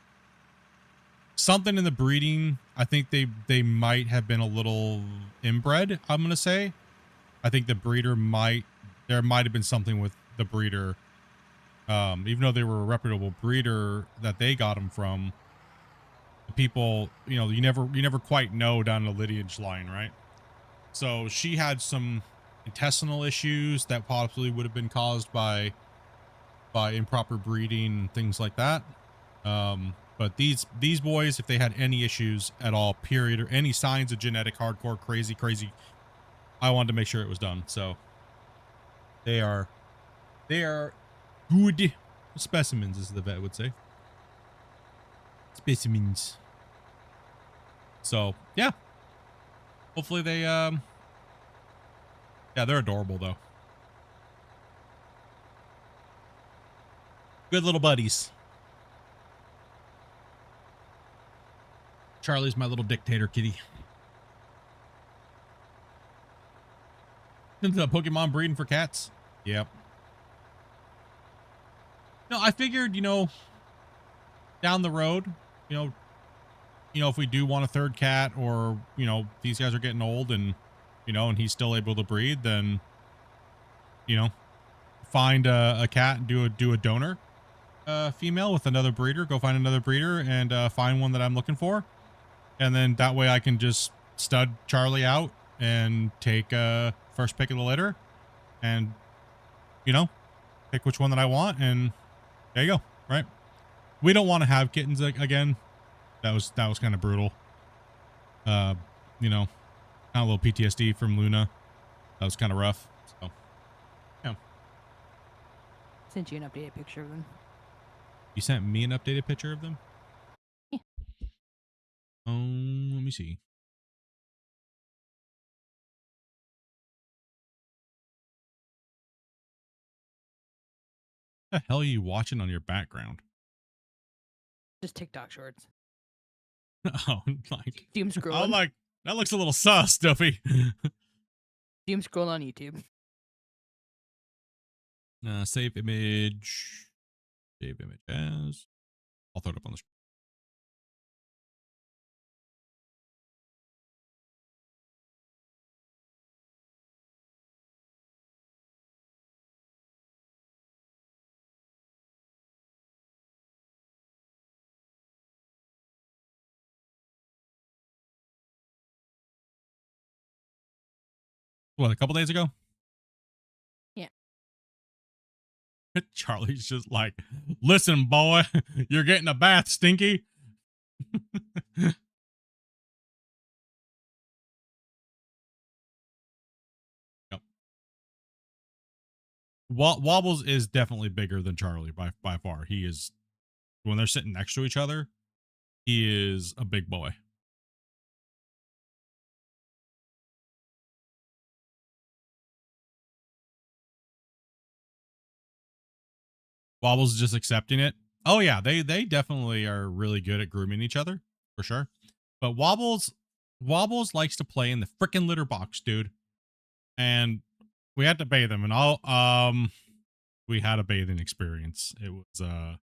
something in the breeding. I think they might have been a little inbred. I'm gonna say. I think the breeder there might have been something with the breeder. Even though they were a reputable breeder that they got them from, the people, you know, you never quite know down the lineage line, right? So she had some intestinal issues that possibly would have been caused by improper breeding and things like that. But these boys, if they had any issues at all, period, or any signs of genetic hardcore crazy, I wanted to make sure it was done. So they are good specimens, as the vet would say. Specimens. So yeah. Hopefully they, yeah, they're adorable though. Good little buddies. Charlie's my little dictator kitty. Into the Pokemon breeding for cats. Yep. No, I figured, you know, down the road, you know, if we do want a third cat, or, you know, these guys are getting old and, you know, and he's still able to breed, then, you know, find a cat and do a donor female with another breeder. Go find another breeder and find one that I'm looking for. And then that way I can just stud Charlie out and take first pick of the litter and, you know, pick which one that I want. And there you go. Right. We don't want to have kittens again. That was kind of brutal. You know, kind of a little PTSD from Luna. That was kind of rough. So, yeah. Sent you an updated picture of them. You sent me an updated picture of them? Yeah. Let me see. What the hell are you watching on your background? Just TikTok shorts. Oh, like Doom scrolling. I'm like, that looks a little sus, Duffy. Doom scroll on YouTube. Save image. Save image as. I'll throw it up on the screen. What, a couple days ago? Yeah. Charlie's just like, listen, boy, you're getting a bath, Stinky. Yep. Wobbles is definitely bigger than Charlie by far. He is, when they're sitting next to each other, he is a big boy. Wobbles is just accepting it. Oh yeah, they definitely are really good at grooming each other, for sure. But Wobbles likes to play in the freaking litter box, dude. And we had to bathe him, and we had a bathing experience. It was I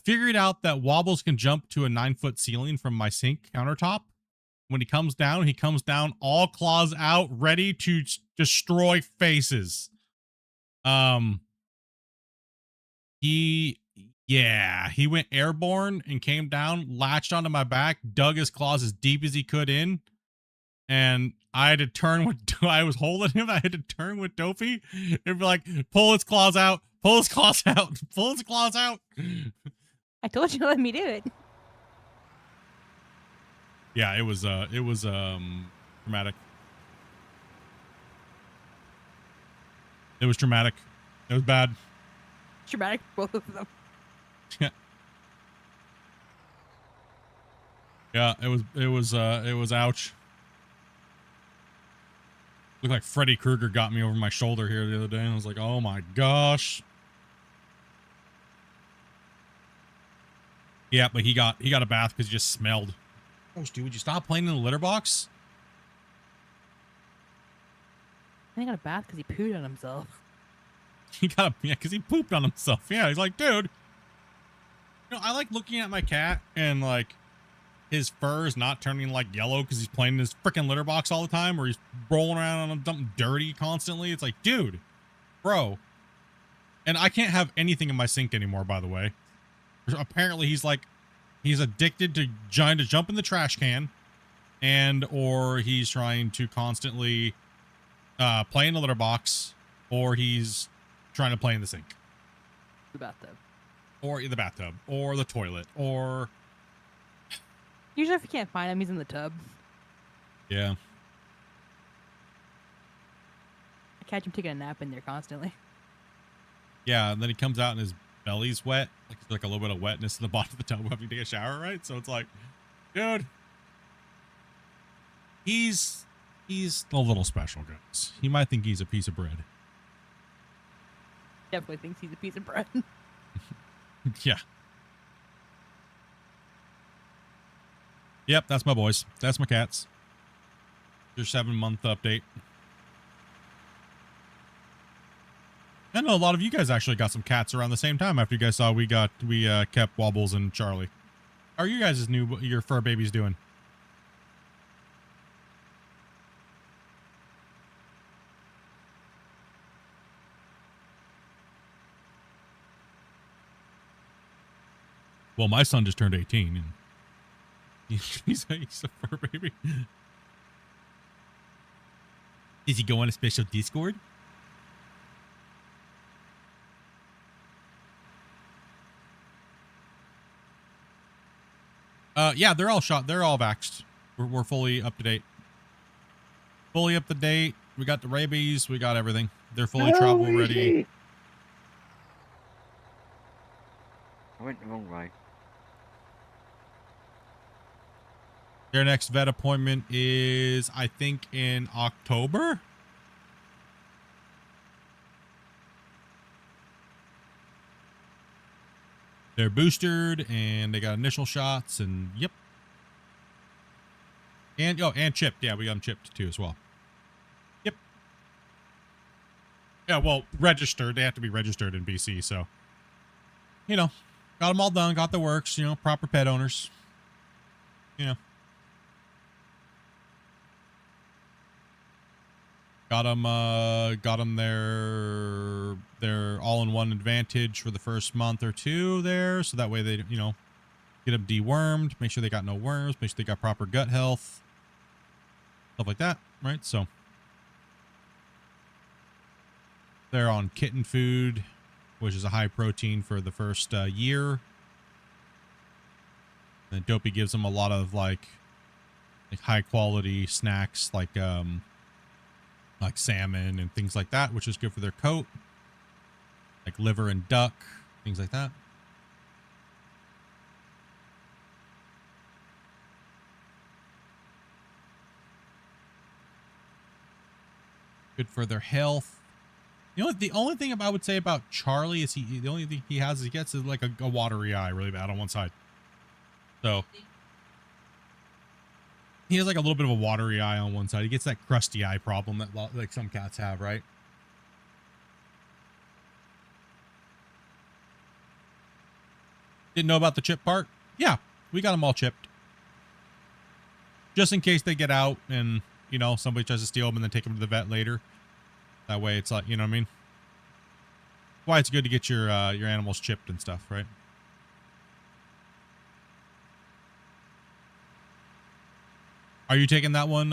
figured out that Wobbles can jump to a 9-foot ceiling from my sink countertop. When he comes down all claws out, ready to destroy faces. He went airborne and came down, latched onto my back, dug his claws as deep as he could in, and I had to turn with I was holding him. I had to turn with Dopey and be like, pull his claws out, pull his claws out, pull his claws out. I told you to let me do it. Yeah, it was traumatic. It was traumatic. It was bad. Traumatic, both of them. Yeah, it was ouch. Looked like Freddy Krueger got me over my shoulder here the other day, and I was like, oh my gosh. Yeah, but he got a bath because he just smelled. Oh, dude, would you stop playing in the litter box? I think he got a bath because he pooed on himself. He got because he pooped on himself. Yeah, he's like, dude. You know, I like looking at my cat and like his fur is not turning like yellow because he's playing in his freaking litter box all the time, or he's rolling around on something dirty constantly. It's like, dude, bro. And I can't have anything in my sink anymore, by the way. Apparently he's addicted to trying to jump in the trash can, and or he's trying to constantly play in the litter box, or he's trying to play in the sink. The bathtub. Or the bathtub, or the toilet, or... Usually if you can't find him, he's in the tub. Yeah. I catch him taking a nap in there constantly. Yeah, and then he comes out and his belly's wet. Like a little bit of wetness in the bottom of the tub after you take a shower, right? So it's like, dude, he's a little special, guys. He might think he's a piece of bread. Definitely thinks he's a piece of bread. Yeah. Yep, that's my boys. That's my cats. Your 7-month update. I know a lot of you guys actually got some cats around the same time after you guys saw we kept Wobbles and Charlie. How are you guys' your fur babies doing? Well, my son just turned 18 and he's a fur baby. Does he go on a special Discord? Yeah, they're all shot. They're all vaxxed. We're fully up to date. Fully up to date. We got the rabies. We got everything. They're fully travel ready. I went the wrong way. Their next vet appointment is, I think, in October. They're boosted and they got initial shots and yep. And and chipped. Yeah, we got them chipped too as well. Yep. Yeah, well, registered. They have to be registered in BC, so you know, got them all done, got the works, you know, proper pet owners. You know. Got them their all-in-one advantage for the first month or two there, so that way they, you know, get them dewormed, make sure they got no worms, make sure they got proper gut health, stuff like that, right? So they're on kitten food, which is a high protein for the first year. And Dopey gives them a lot of like high quality snacks like salmon and things like that, which is good for their coat, like liver and duck, things like that. Good for their health. You know, the only thing I would say about Charlie is the only thing he has is he gets like a watery eye really bad on one side. So he has like a little bit of a watery eye on one side. He gets that crusty eye problem that like some cats have, right? Didn't know about the chip part? Yeah, we got them all chipped. Just in case they get out and, you know, somebody tries to steal them and then take them to the vet later. That way it's like, you know what I mean? Why it's good to get your animals chipped and stuff, right? Are you taking that one,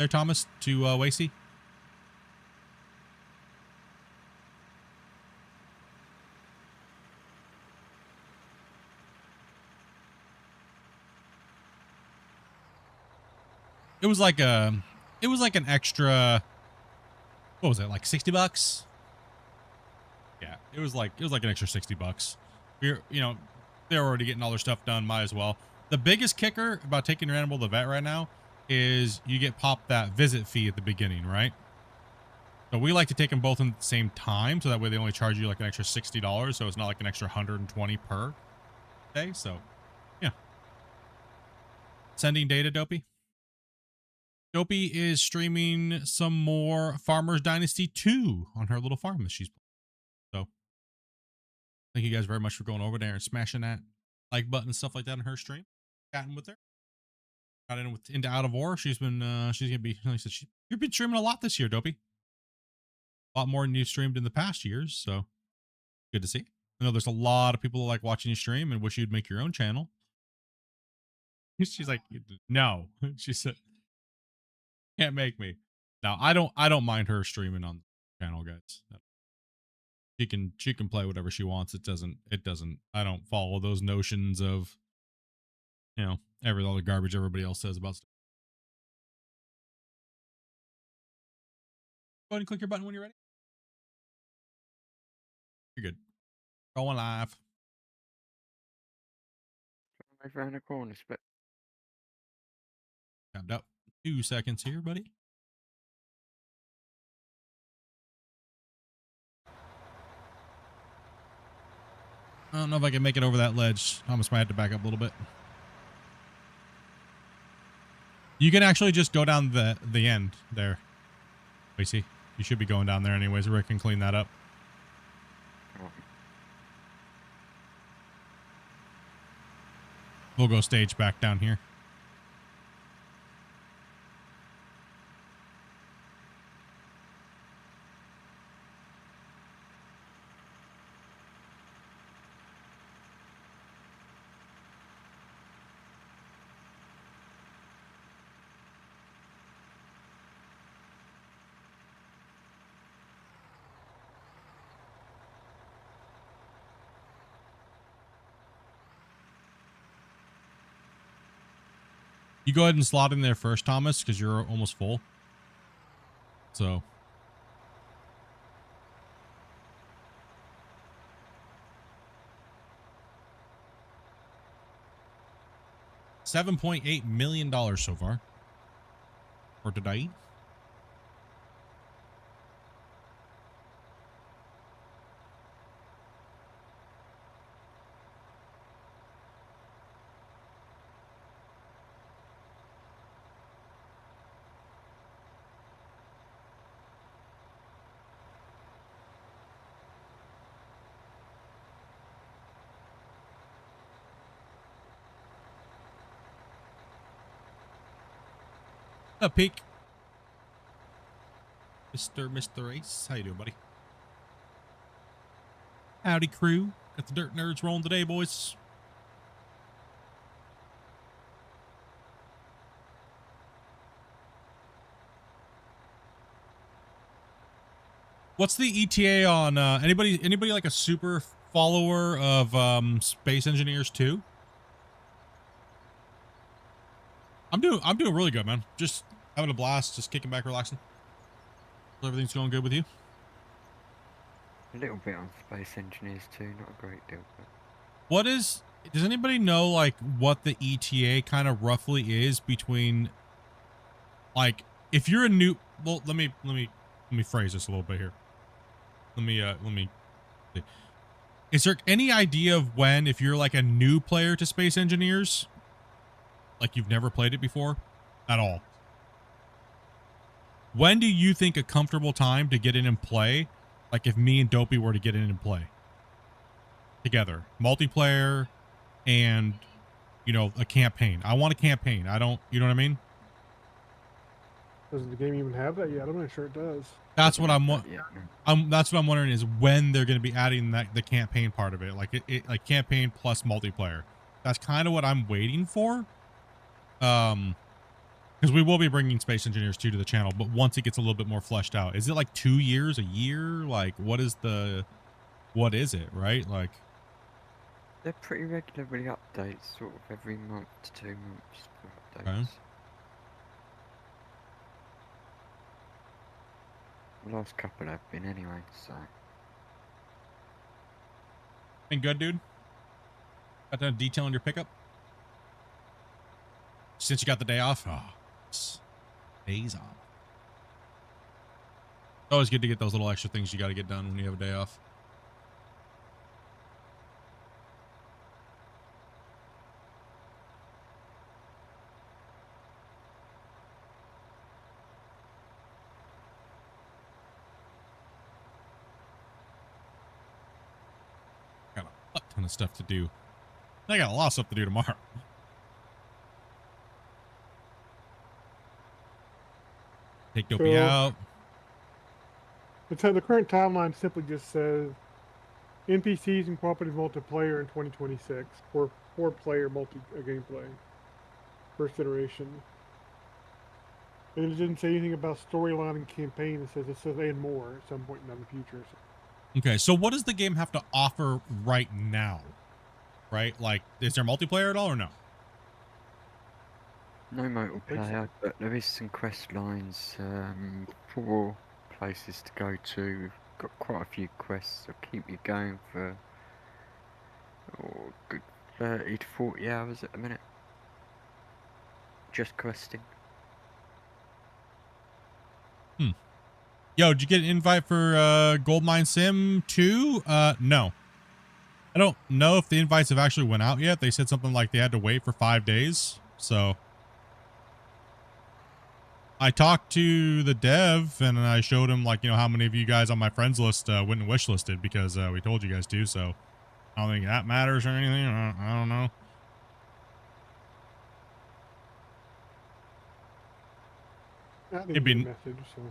there, Thomas, to Wasey? It was like an extra, what was it, like $60? Yeah, it was like an extra $60. They're already getting all their stuff done, might as well. The biggest kicker about taking your animal to the vet right now is you get popped that visit fee at the beginning, right? So we like to take them both at the same time, so that way they only charge you like an extra $60, so it's not like an extra $120 per day. So yeah. Sending data, Dopey. Dopey is streaming some more Farmer's Dynasty 2 on her little farm that she's playing. So thank you guys very much for going over there and smashing that like button and stuff like that in her stream. Chatting with her. Got into Out of War. She's been she's gonna be, like I said, you've been streaming a lot this year, Dopey. A lot more than you've streamed in the past years, so good to see. I know there's a lot of people that like watching you stream and wish you'd make your own channel. She's like, no. She said, can't make me. Now I don't mind her streaming on the channel, guys. She can play whatever she wants. It doesn't I don't follow those notions of, you know, all the garbage everybody else says about stuff. Go ahead and click your button when you're ready. You're good. Going live. Right around the corner, but Tapped up. 2 seconds here, buddy. I don't know if I can make it over that ledge. Thomas might have to back up a little bit. You can actually just go down the end there. We see. You should be going down there anyways. Rick can clean that up. We'll go stage back down here. You go ahead and slot in there first, Thomas, because you're almost full. So. $7.8 million so far for today. Up, Peak. Mr. Ace. How you doing, buddy? Howdy, crew. Got the Dirt Nerds rolling today, boys. What's the ETA on anybody like a super follower of Space Engineers 2? I'm doing really good, man. Just having a blast, just kicking back, relaxing. Everything's going good with you? a little bit on Space Engineers too, not a great deal. But does anybody know like what the ETA kind of roughly is between, like, if you're a new, well, let me phrase this a little bit here. Let me see. Is there any idea of when, if you're like a new player to Space Engineers, like you've never played it before at all, when do you think a comfortable time to get in and play? Like if me and Dopey were to get in and play together, multiplayer and, you know, a campaign. I want a campaign. I don't, you know what I mean? Does the game even have that yet? I'm not sure it does. That's what yeah, that's what I'm wondering is when they're going to be adding the campaign part of it, like it like campaign plus multiplayer. That's kind of what I'm waiting for. Because we will be bringing Space Engineers 2 to the channel, but once it gets a little bit more fleshed out. Is it like 2 years, a year? Like, what is it, right? Like, They're pretty regularly updates, sort of every month to 2 months for updates. Okay. The last couple have been anyway, so. been good, dude? Got done detailing your pickup? Since you got the day off? Oh, days off. It's always good to get those little extra things you got to get done when you have a day off. Got a butt ton of stuff to do. I got a lot of stuff to do tomorrow. Take Dopey out. The current timeline simply just says NPCs and cooperative multiplayer in 2026 for 4-player gameplay. First iteration. And it didn't say anything about storyline and campaign. It says and more at some point in the future. So. Okay, so what does the game have to offer right now? Right? Like, is there multiplayer at all or no? No multiplayer, but there is some quest lines, 4 places to go to. We've got quite a few quests that keep you going for good 30 to 40 hours at the minute. Just questing. Yo, did you get an invite for Goldmine Sim 2? No. I don't know if the invites have actually went out yet. They said something like they had to wait for 5 days. So I talked to the dev and I showed him, like, you know, how many of you guys on my friends list went and wishlisted because we told you guys to. So I don't think that matters or anything. I don't know. It'd be message, so.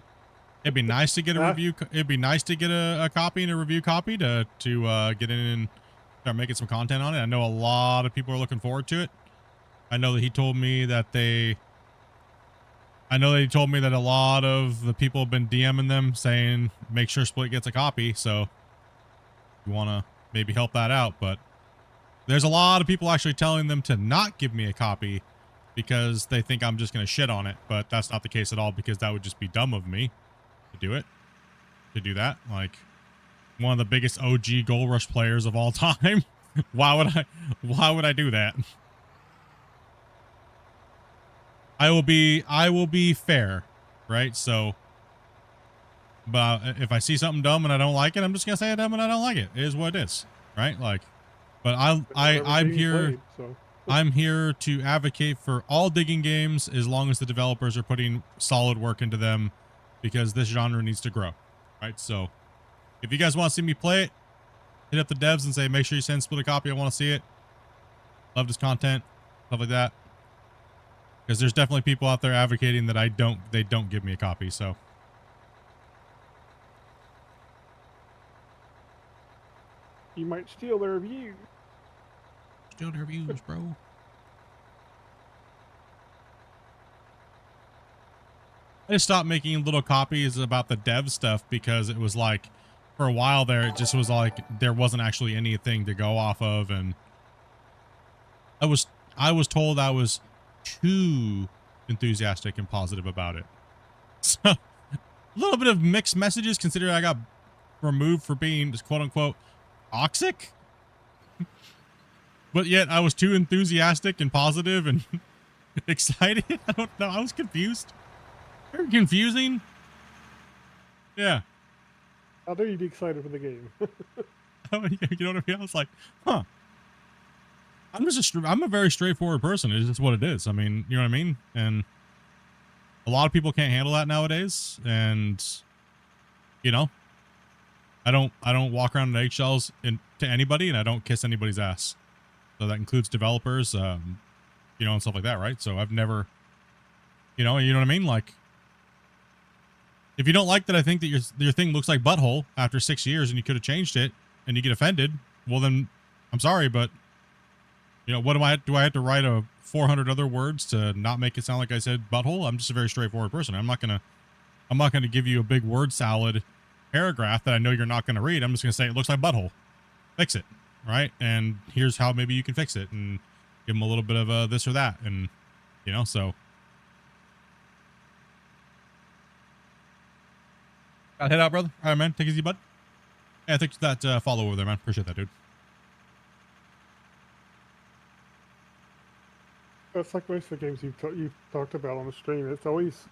It'd be nice to get a review. It'd be nice to get a copy and a review copy to get in and start making some content on it. I know a lot of people are looking forward to it. I know that he told me that a lot of the people have been DMing them saying, make sure Split gets a copy. So you want to maybe help that out. But there's a lot of people actually telling them to not give me a copy because they think I'm just going to shit on it. But that's not the case at all, because that would just be dumb of me to do that. Like, one of the biggest OG Gold Rush players of all time. Why would I do that? I will be fair, right? So, but if I see something dumb and I don't like it, I'm just gonna say it's dumb and I don't like it. It is what it is, right? Like, but I'm here. I'm here to advocate for all digging games as long as the developers are putting solid work into them, because this genre needs to grow, right? So if you guys want to see me play it, hit up the devs and say, make sure you send Split a copy. I want to see it. Love this content, stuff like that. Because there's definitely people out there advocating that they don't give me a copy. So you might steal their review. Steal their views, bro. I just stopped making little copies about the dev stuff because it was like, for a while there, it just was like there wasn't actually anything to go off of, and I was told I was too enthusiastic and positive about it. So a little bit of mixed messages, considering I got removed for being quote unquote toxic. But yet I was too enthusiastic and positive and excited. I don't know. I was confused. Very confusing. Yeah. How dare you be excited for the game? You know what I mean? I was like, huh. I'm a very straightforward person. It's just what it is. I mean, you know what I mean? And a lot of people can't handle that nowadays. And, you know, I don't walk around in eggshells to anybody, and I don't kiss anybody's ass. So that includes developers, you know, and stuff like that, right? So I've never, you know what I mean? Like, if you don't like that I think that your thing looks like butthole after 6 years and you could have changed it, and you get offended, well then I'm sorry, but you know, what do I have to write a 400 other words to not make it sound like I said butthole. I'm just a very straightforward person. I'm not gonna give you a big word salad paragraph that I know you're not gonna read. I'm just gonna say it looks like butthole. Fix it, right? And here's how maybe you can fix it, and give them a little bit of a this or that, and you know. So got head out, brother. All right, man. Take it easy, bud. Yeah, thanks for that follow over there, man. Appreciate that, dude. That's like most of the games you've talked about on the stream. It's always,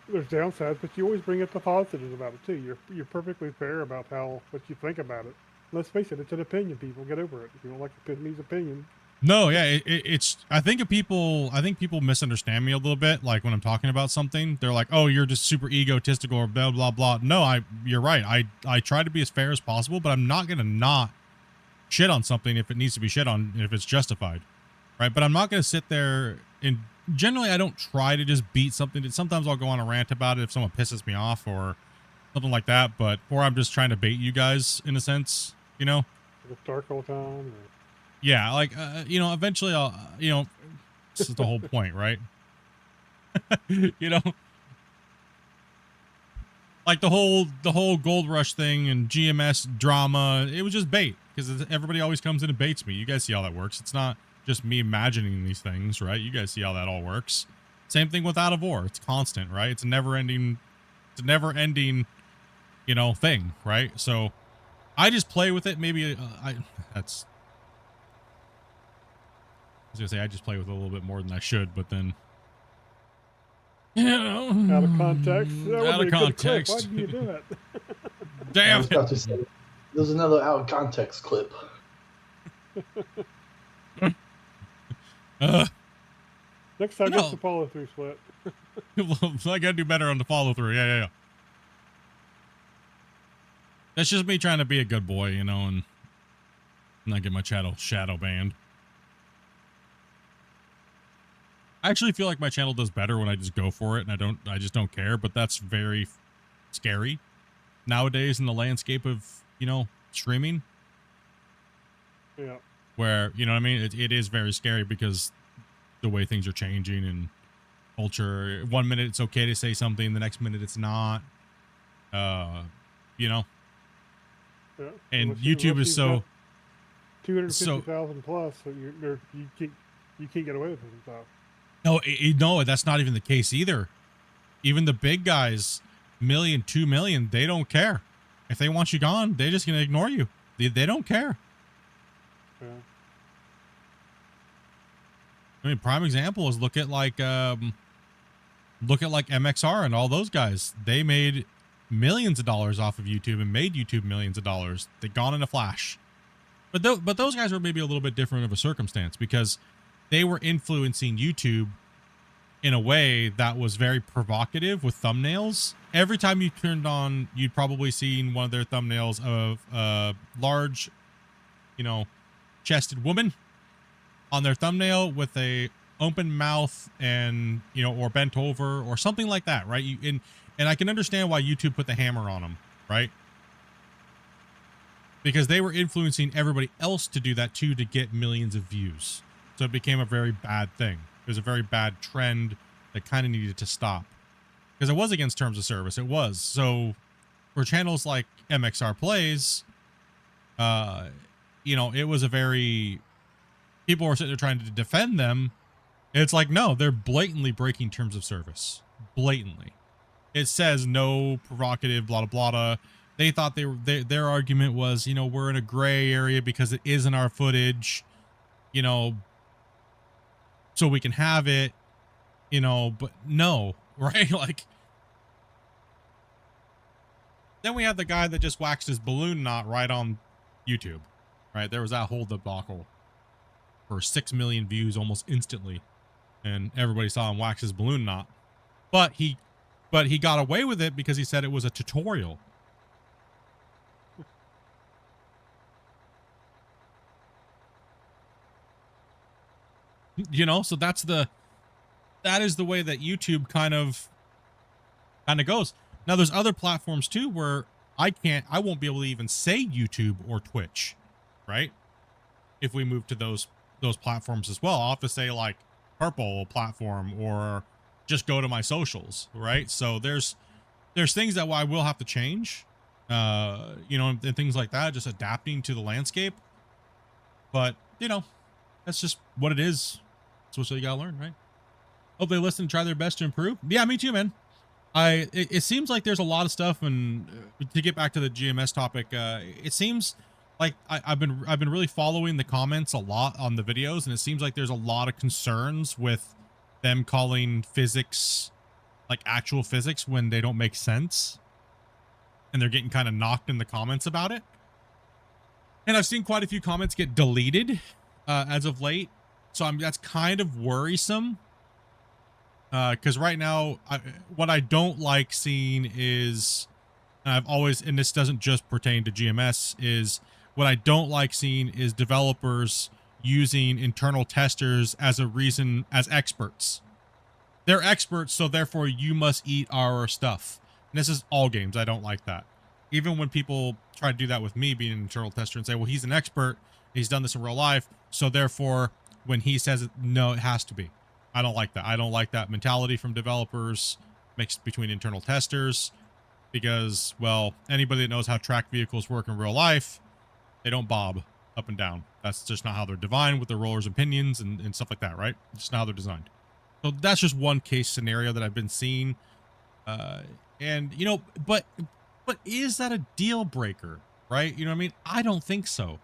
there's downsides, but you always bring up the positives about it too. You're perfectly fair about what you think about it. Let's face it, it's an opinion. People get over it. If you don't like Epitony's opinion. No, yeah, it's. I think people misunderstand me a little bit. Like when I'm talking about something, they're like, "Oh, you're just super egotistical," or blah blah blah. No, you're right. I try to be as fair as possible, but I'm not gonna not shit on something if it needs to be shit on, if it's justified, right? But I'm not gonna sit there and generally I don't try to just beat something. Sometimes I'll go on a rant about it if someone pisses me off or something like that. Or I'm just trying to bait you guys in a sense, you know. It's dark all the time. Or... Yeah, like, you know, eventually I'll, you know, this is the whole point, right? You know, like the whole Gold Rush thing and GMS drama, it was just bait because everybody always comes in and baits me. You guys see how that works. It's not just me imagining these things, right? You guys see how that all works. Same thing with Out of War. It's constant, right? It's a never ending, you know, thing, right? So I just play with it. Maybe I was gonna say I just play with it a little bit more than I should, but then, you know, out of context. Out of context. Why do you do that? Damn I was about to say, there's another out of context clip. Next time, No. get the follow through, Split. I gotta do better on the follow through. Yeah. That's just me trying to be a good boy, you know, and not get my shadow banned. I actually feel like my channel does better when I just go for it and I just don't care, but that's very scary nowadays in the landscape of, you know, streaming. Yeah. Where, you know what I mean? It is very scary because the way things are changing and culture. 1 minute it's okay to say something, the next minute it's not. You know? Yeah. And YouTube is so 250,000 plus, so you can't get away with it and stuff. No, no, that's not even the case either. Even the big guys, 1 million, 2 million, they don't care. If they want you gone, they're just gonna ignore you. They don't care. Yeah. I mean, prime example is look at like MXR and all those guys. They made millions of dollars off of YouTube and made YouTube millions of dollars. They gone in a flash. But those guys were maybe a little bit different of a circumstance because they were influencing YouTube in a way that was very provocative with thumbnails. Every time you turned on, you'd probably seen one of their thumbnails of a large, you know, chested woman on their thumbnail with a open mouth and, you know, or bent over or something like that, right? And I can understand why YouTube put the hammer on them, right? Because they were influencing everybody else to do that too, to get millions of views. So it became a very bad thing. It was a very bad trend that kind of needed to stop because it was against terms of service. It was. So for channels like MXR Plays, you know, it was a very, people were sitting there trying to defend them. It's like, no, they're blatantly breaking terms of service. Blatantly. It says no provocative, blah, blah, blah. They thought their argument was, you know, we're in a gray area because it isn't our footage, you know, so we can have it, you know, but no, right? Like, then we have the guy that just waxed his balloon knot right on YouTube, right? There was that whole debacle for 6 million views almost instantly, and everybody saw him wax his balloon knot, but he got away with it because he said it was a tutorial. You know, so that is the way that YouTube kind of goes. Now there's other platforms too where I won't be able to even say YouTube or Twitch, right? If we move to those platforms as well, I'll have to say like purple platform or just go to my socials, right? So there's things that I will have to change, you know, and things like that, just adapting to the landscape. But, you know, that's just what it is. That's what you gotta learn, right? Hope they listen and try their best to improve. Yeah, me too, man. It seems like there's a lot of stuff, and to get back to the GMS topic, it seems like I've been really following the comments a lot on the videos, and it seems like there's a lot of concerns with them calling physics like actual physics when they don't make sense, and they're getting kind of knocked in the comments about it. And I've seen quite a few comments get deleted as of late, so that's kind of worrisome. Because right now, what I don't like seeing is, and this doesn't just pertain to GMS, is what I don't like seeing is developers using internal testers as a reason, as experts. They're experts, so therefore you must eat our stuff. And this is all games. I don't like that. Even when people try to do that with me being an internal tester and say, well, he's an expert, he's done this in real life, so therefore when he says it, no, it has to be. I don't like that. I don't like that mentality from developers mixed between internal testers, because, well, anybody that knows how track vehicles work in real life, they don't bob up and down. That's just not how they're designed, with their rollers and pinions and stuff like that, right? Just not how they're designed. So that's just one case scenario that I've been seeing. And, you know, but is that a deal breaker, right? You know what I mean? I don't think so.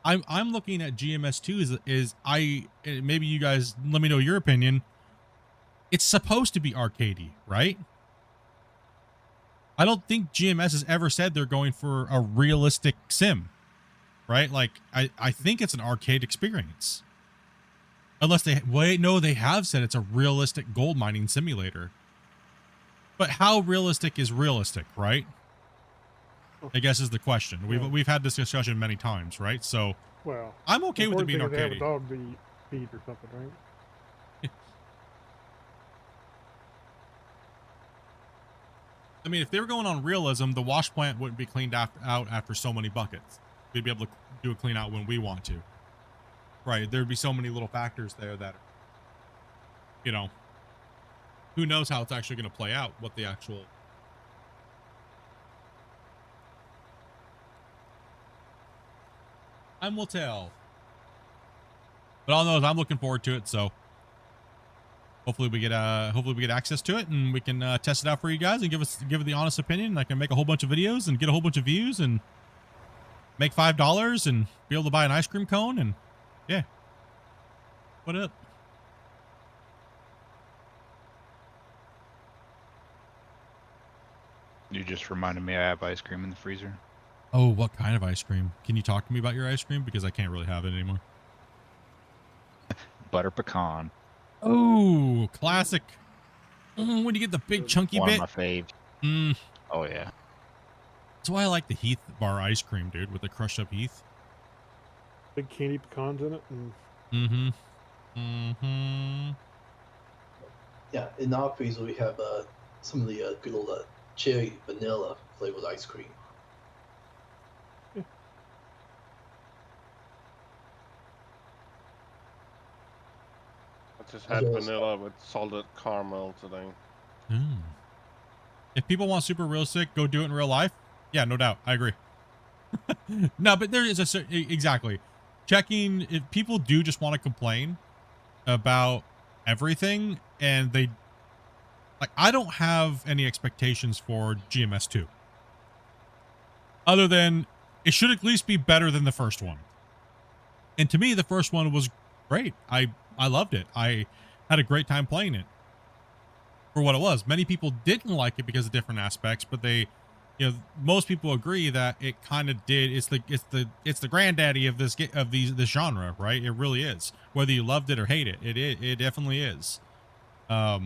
I'm looking at GMS2 maybe you guys let me know your opinion. It's supposed to be arcadey, right? I don't think GMS has ever said they're going for a realistic sim, right? Like, I think it's an arcade experience. Unless they have said it's a realistic gold mining simulator. But how realistic is realistic, right? I guess is the question. We've had this discussion many times, right? So, well, I'm okay with it being They have a arcadey. dog feed or something, right? I mean, if they were going on realism, the wash plant wouldn't be cleaned out after so many buckets. We'd be able to do a clean out when we want to. Right, there'd be so many little factors there that, you know, who knows how it's actually going to play out, what the actual... Time will tell. But all I know is I'm looking forward to it, so hopefully we get access to it, and we can test it out for you guys and give it the honest opinion. And I can make a whole bunch of videos and get a whole bunch of views and make $5 and be able to buy an ice cream cone, and yeah. What up? You just reminded me I have ice cream in the freezer. Oh, what kind of ice cream? Can you talk to me about your ice cream? Because I can't really have it anymore. Butter pecan. Oh, classic. When you get the big chunky One bit. of my faves. Oh, yeah. That's why I like the Heath bar ice cream, dude, with the crushed up Heath. Big candy pecans in it. Yeah, in our freezer we have some of the good old cherry vanilla flavored ice cream. I just had vanilla with salted caramel today. If people want super realistic, go do it in real life. Yeah, no doubt. I agree. No, but there is exactly. Checking, if people do just want to complain about everything, and they, like, I don't have any expectations for GMS2. Other than, it should at least be better than the first one. And to me, the first one was great. I loved it. I had a great time playing it for what it was. Many people didn't like it because of different aspects, but they, you know, most people agree that it kind of did. It's the granddaddy of this genre, right? It really is. Whether you loved it or hate it, it definitely is. But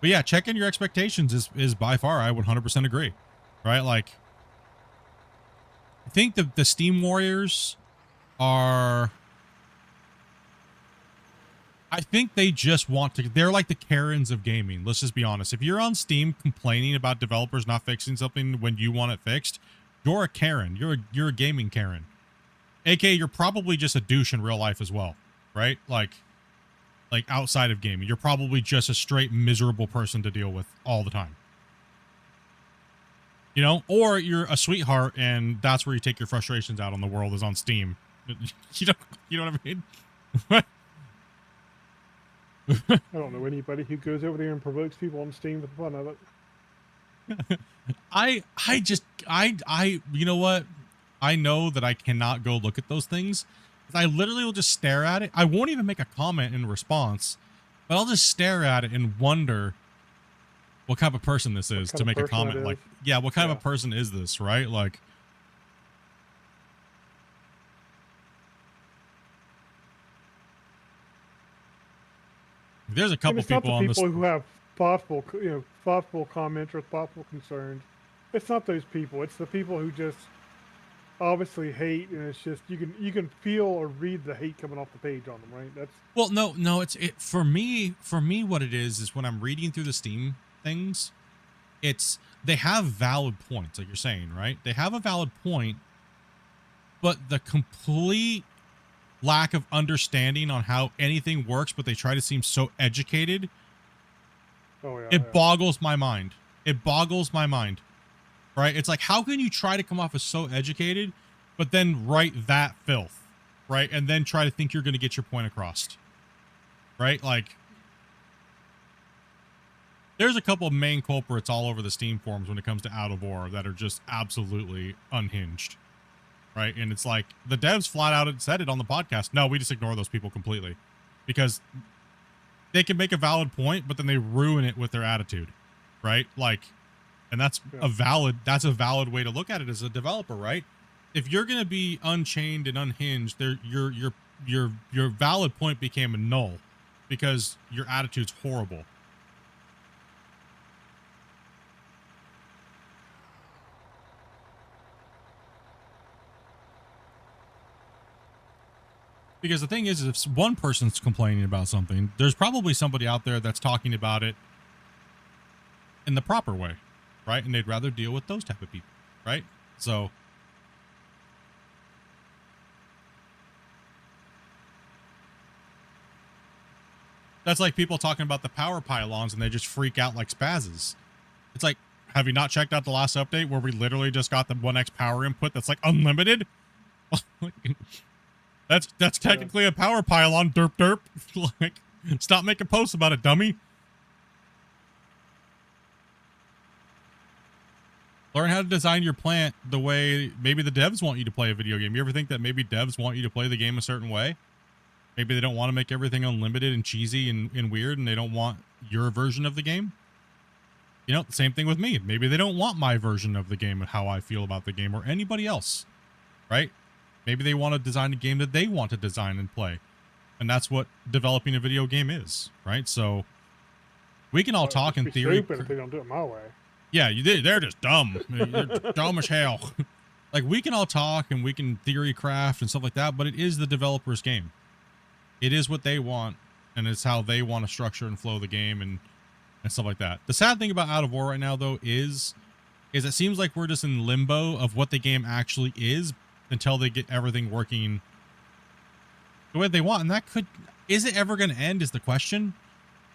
yeah, checking your expectations is by far, I 100% agree, right? Like, I think the Steam Warriors are, I think they just want to, they're like the Karens of gaming. Let's just be honest. If you're on Steam complaining about developers not fixing something when you want it fixed, you're a Karen. You're a gaming Karen. AKA, you're probably just a douche in real life as well, right? Like, like outside of gaming. You're probably just a straight miserable person to deal with all the time. You know, or you're a sweetheart and that's where you take your frustrations out on the world, is on Steam. You know what I mean? I don't know anybody who goes over there and provokes people on Steam for the fun of it. I you know what? I know that I cannot go look at those things. I literally will just stare at it. I won't even make a comment in response, but I'll just stare at it and wonder what kind of person this is to make a comment. Like, yeah, what kind of a person is this, right? Like, there's a couple people on this. People who have thoughtful, thoughtful comments or thoughtful concerns. It's not those people. It's the people who just obviously hate, and it's just you can feel or read the hate coming off the page on them, right? That's well, no, it's for me. What it is when I'm reading through the Steam things, they have valid points, like you're saying, right? They have a valid point, but the complete lack of understanding on how anything works, but they try to seem so educated. It boggles my mind. It boggles my mind. Right? It's like, how can you try to come off as so educated, but then write that filth, right? And then try to think you're going to get your point across, right? Like, there's a couple of main culprits all over the Steam forums when it comes to Out of War that are just absolutely unhinged, right? And it's like, the devs flat out said it on the podcast. No, we just ignore those people completely because they can make a valid point, but then they ruin it with their attitude, right? Like, and that's a valid way to look at it as a developer, right? If you're going to be unchained and unhinged, your valid point became a null because your attitude's horrible. Because the thing is if one person's complaining about something, there's probably somebody out there that's talking about it in the proper way. Right? And they'd rather deal with those type of people, right? So that's like people talking about the power pylons and they just freak out like spazzes. It's like, have you not checked out the last update where we literally just got the 1x power input that's like unlimited? That's technically a power pylon, derp. Like, stop making posts about it, dummy. Learn how to design your plant the way maybe the devs want you to play a video game. You ever think that maybe devs want you to play the game a certain way? Maybe they don't want to make everything unlimited and cheesy and weird, and they don't want your version of the game. You know, the same thing with me. Maybe they don't want my version of the game and how I feel about the game or anybody else, right? Maybe they want to design a game that they want to design and play. And that's what developing a video game is, right? So we can all talk in theory. Stupid if they don't do it my way. Yeah, they're just dumb. They're dumb as hell. Like, we can all talk and we can theory craft and stuff like that, but it is the developer's game. It is what they want, and it's how they want to structure and flow the game and stuff like that. The sad thing about Out of War right now, though, is it seems like we're just in limbo of what the game actually is until they get everything working the way they want. And is it ever going to end is the question.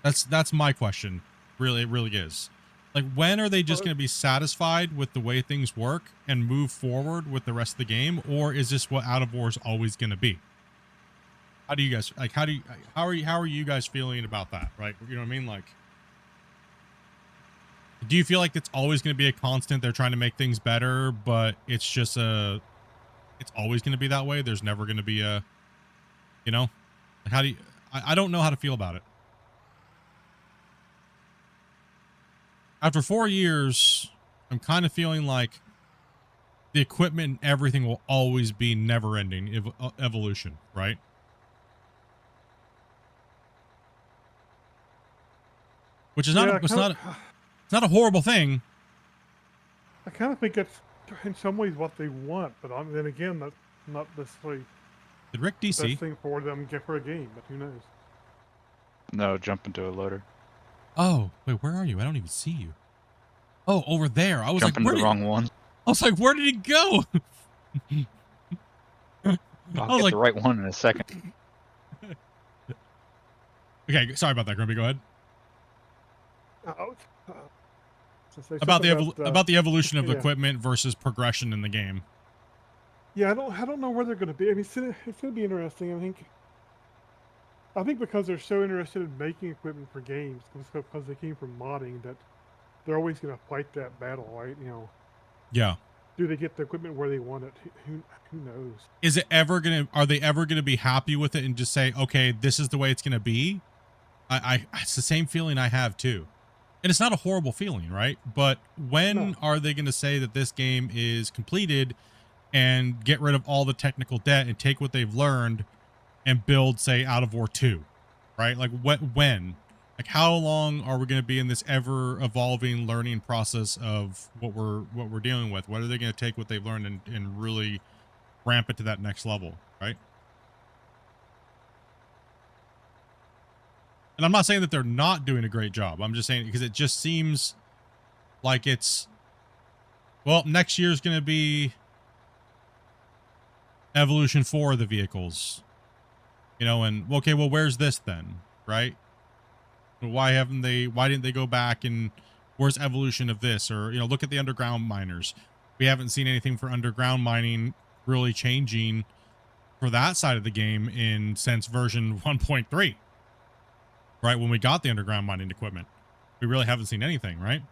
That's my question. Really, it really is. Like, when are they just going to be satisfied with the way things work and move forward with the rest of the game? Or is this what Out of War is always going to be? How do you guys, like, how are you guys feeling about that? Right. You know what I mean? Like, do you feel like it's always going to be a constant? They're trying to make things better, but it's just it's always going to be that way. There's never going to be a, you know, like, how do you, I don't know how to feel about it. After 4 years, I'm kind of feeling like the equipment and everything will always be never-ending evolution, right? Which is not, it's not a horrible thing. I kind of think that's in some ways what they want, but then again, that's not necessarily Did Rick DC? the best thing for them for a game, but who knows? No, jump into a loader. Oh, wait, where are you? I don't even see you. Oh, over there. I was Jump like, into the wrong one. I was like, where did he go? I'll get the right one in a second. Okay, sorry about that, Grumpy. Go ahead. So say About the something about the evolution of the yeah. equipment versus progression in the game. Yeah, I don't know where they're going to be. I mean, it's going to be interesting. I think because they're so interested in making equipment for games, because they came from modding, that they're always going to fight that battle, right? You know, Yeah. do they get the equipment where they want it? Who knows? Is it ever gonna? Are they ever gonna be happy with it and just say, okay, this is the way it's gonna be? It's the same feeling I have too, and it's not a horrible feeling, right? But when No. are they gonna say that this game is completed and get rid of all the technical debt and take what they've learned and build, say, Out of War 2, right? Like when? Like how long are we going to be in this ever evolving learning process of what we're dealing with? When are they going to take what they've learned and really ramp it to that next level, right? And I'm not saying that they're not doing a great job. I'm just saying because it just seems like it's, well, next year's going to be Evolution 4 of the vehicles, you know, and okay, well, where's this then, right? Why didn't they go back and where's evolution of this? Or, you know, look at the underground miners. We haven't seen anything for underground mining really changing for that side of the game since version 1.3, right? When we got the underground mining equipment, we really haven't seen anything, right?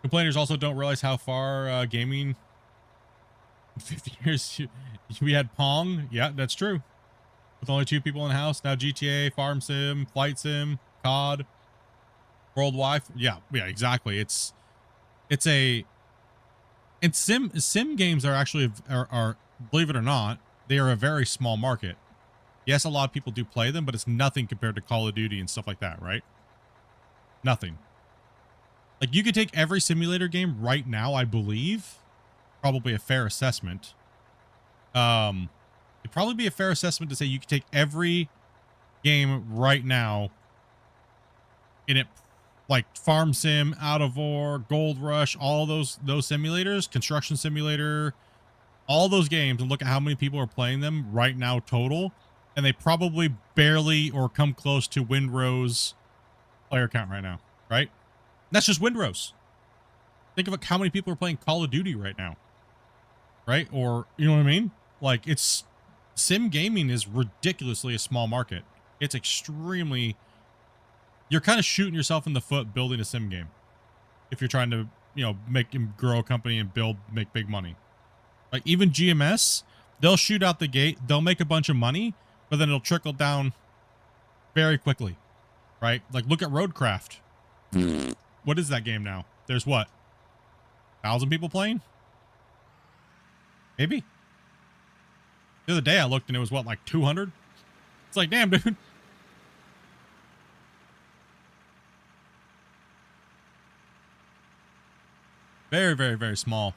Complainers also don't realize how far gaming in 50 years, we had Pong. Yeah, that's true. With only 2 people in the house. Now GTA, Farm Sim, Flight Sim, COD, Worldwide. Yeah, exactly. And sim games are actually, are, believe it or not, they are a very small market. Yes, a lot of people do play them, but it's nothing compared to Call of Duty and stuff like that, right? Nothing. Like you could take every simulator game right now, I believe, probably a fair assessment. It'd probably be a fair assessment to say you could take every game right now in it, like Farm Sim, Out of War, Gold Rush, all those simulators, Construction Simulator, all those games, and look at how many people are playing them right now total, and they probably barely or come close to Windrow's player count right now, right? That's just Windrow's. Think of how many people are playing Call of Duty right now, right? Or, you know what I mean? Like, sim gaming is ridiculously a small market. It's extremely, you're kind of shooting yourself in the foot building a sim game if you're trying to, you know, make him grow a company and make big money. Like even GMS, they'll shoot out the gate, they'll make a bunch of money, but then it'll trickle down very quickly, right? Like look at Roadcraft. What is that game now? There's what? 1,000 people playing? Maybe. The other day I looked and it was what, like 200? It's like, damn, dude. Very, very, very small.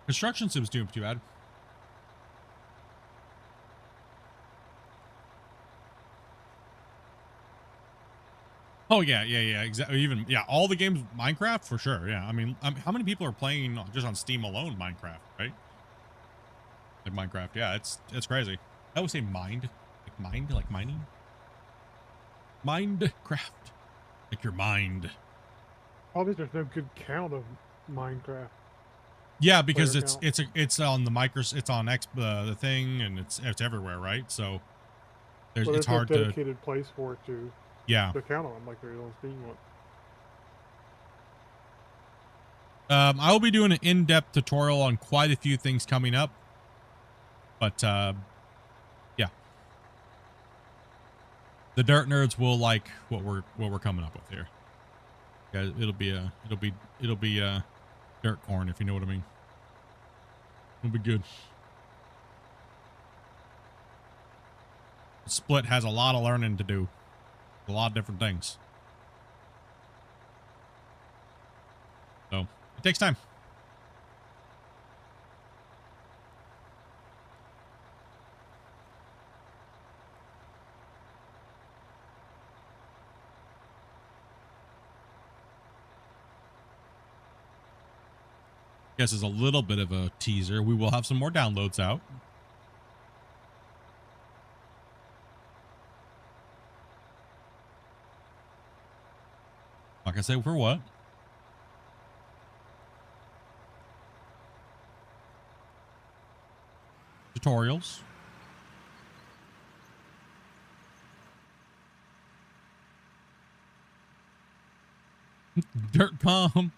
Construction Sim's doing too bad. Oh yeah, exactly. Even all the games, Minecraft for sure. Yeah, I mean, how many people are playing just on Steam alone Minecraft, right? Like Minecraft, yeah, it's crazy. I always say mind, like mining. Minecraft, like your mind. Probably there's no good count of Minecraft. Yeah, because player count. it's on the it's on the thing, and it's everywhere, right? So it's No hard to, dedicated place for it to count on like there is on Steam one. I will be doing an in-depth tutorial on quite a few things coming up, but yeah, the dirt nerds will like what we're coming up with here. Guys, it'll be dirt corn, if you know what I mean. It'll be good. Split has a lot of learning to do. A lot of different things. So it takes time. Guess as a little bit of a teaser, we will have some more downloads out. Like I say, for what? Tutorials. Dirt palm.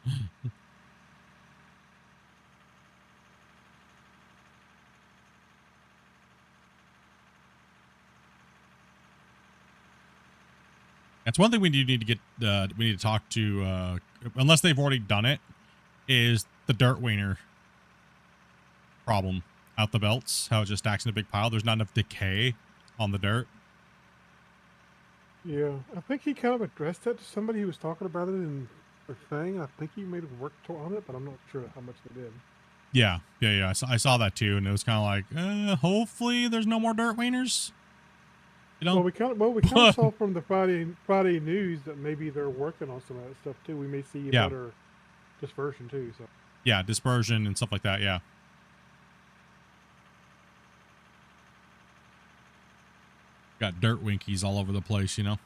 That's one thing we need to get. We need to talk to, unless they've already done it, is the dirt wiener problem out the belts. How it just stacks in a big pile. There's not enough decay on the dirt. Yeah, I think he kind of addressed that to somebody who was talking about it in a thing. I think he made a work on it, but I'm not sure how much they did. Yeah. I saw that too, and it was kind of like, hopefully there's no more dirt wieners. You know? Well, we kind of saw from the Friday news that maybe they're working on some of that stuff too. We may see better dispersion too. So yeah, dispersion and stuff like that. Yeah. Got dirt winkies all over the place, you know.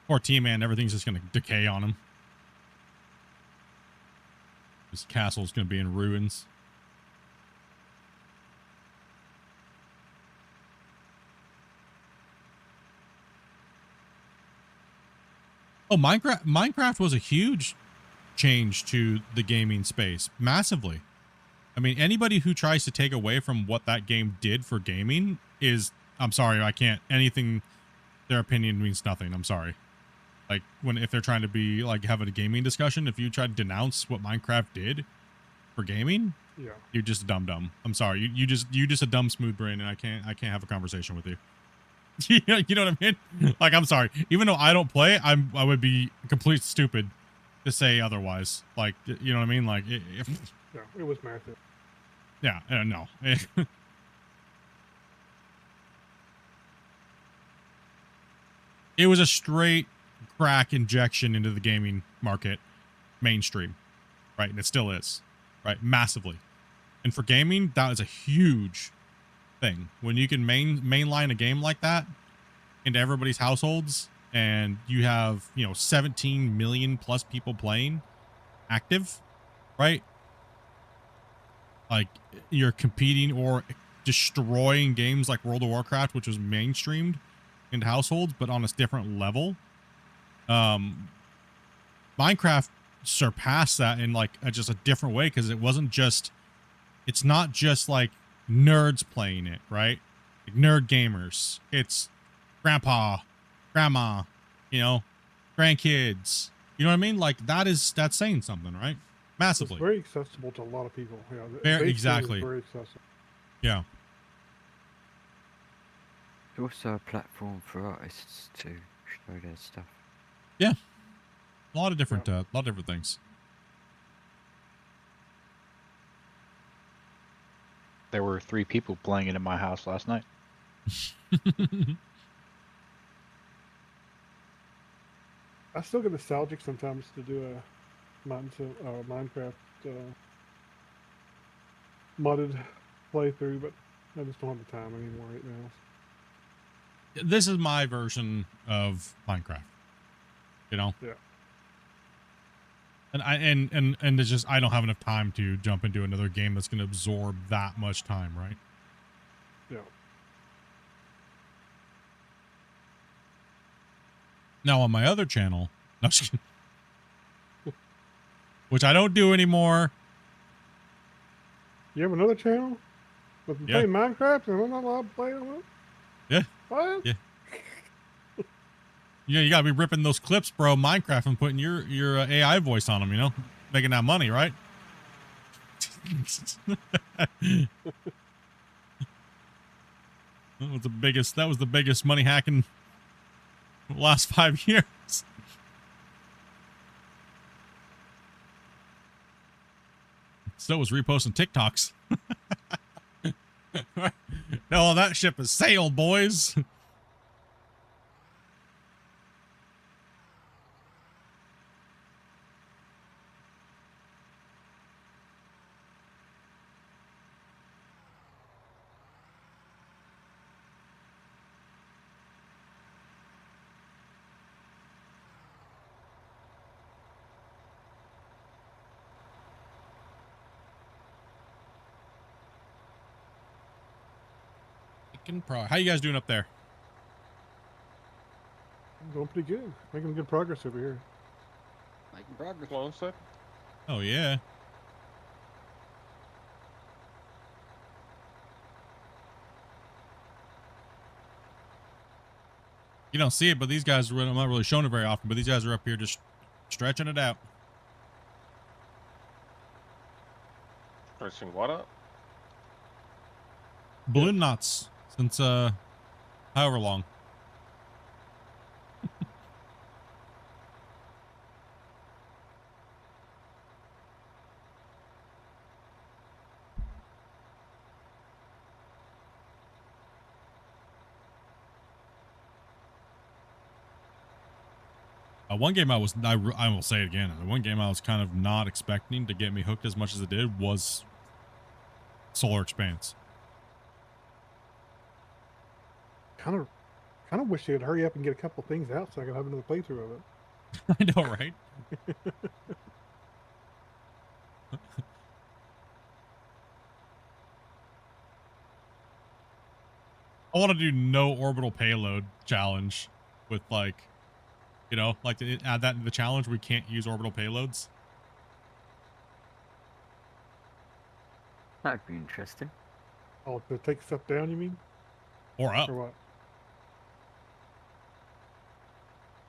Poor T-Man, everything's just gonna decay on him. This castle's gonna be in ruins. Oh, Minecraft was a huge change to the gaming space, massively. I mean, anybody who tries to take away from what that game did for gaming is, I'm sorry, I can't, anything, their opinion means nothing. I'm sorry. Like, if they're trying to be, like, having a gaming discussion, if you try to denounce what Minecraft did for gaming, yeah, you're just a dumb. I'm sorry. You just a dumb smooth brain, and I can't have a conversation with you. You know what I mean? Like, I'm sorry. Even though I don't play, I would be complete stupid to say otherwise. Like, you know what I mean? Like, if yeah, it was massive. Yeah, no. It was a straight crack injection into the gaming market, mainstream, right? And it still is, right? Massively. And for gaming, that is a huge thing. When you can mainline a game like that into everybody's households, and you have, 17 million plus people playing active, right? Like, you're competing or destroying games like World of Warcraft, which was mainstreamed into households, but on a different level. Minecraft surpassed that in like just a different way, because it's not just like nerds playing it, right? Like nerd gamers. It's grandpa, grandma, grandkids. You know what I mean? Like that's saying something, right? Massively. It's very accessible to a lot of people. Yeah, Very, exactly. Very accessible. Yeah. It's also a platform for artists to show their stuff. Yeah. A lot of different things. There were 3 people playing it in my house last night. I still get nostalgic sometimes to do a Minecraft modded playthrough, but I just don't have the time anymore right now. This is my version of Minecraft. Yeah. And it's just, I don't have enough time to jump into another game that's going to absorb that much time, right? Yeah. Now on my other channel, no, just kidding. Which I don't do anymore. You have another channel? But you Yeah. play Minecraft and I'm not allowed to play on it? Yeah. What? Yeah. You gotta be ripping those clips, bro, Minecraft, and putting your AI voice on them, making that money, right? That was the biggest money hacking the last 5 years. So was reposting TikToks. No, that ship has sailed, boys. Making progress. How you guys doing up there? I'm going pretty good. Making good progress over here. Making progress. Clone set. Oh yeah. You don't see it, but these guys, I'm not really showing it very often, but these guys are up here just stretching it out. Stretching what up? Balloon knots since, however long. One game I will say it again. The one game I was kind of not expecting to get me hooked as much as it did was Solar Expanse. Kind of wish they'd hurry up and get a couple things out so I could have another playthrough of it. I know, right? I want to do no orbital payload challenge with, like, you know, like to add that in the challenge. We can't use orbital payloads. That'd be interesting. Oh, to take stuff down, you mean? Or up. Or what?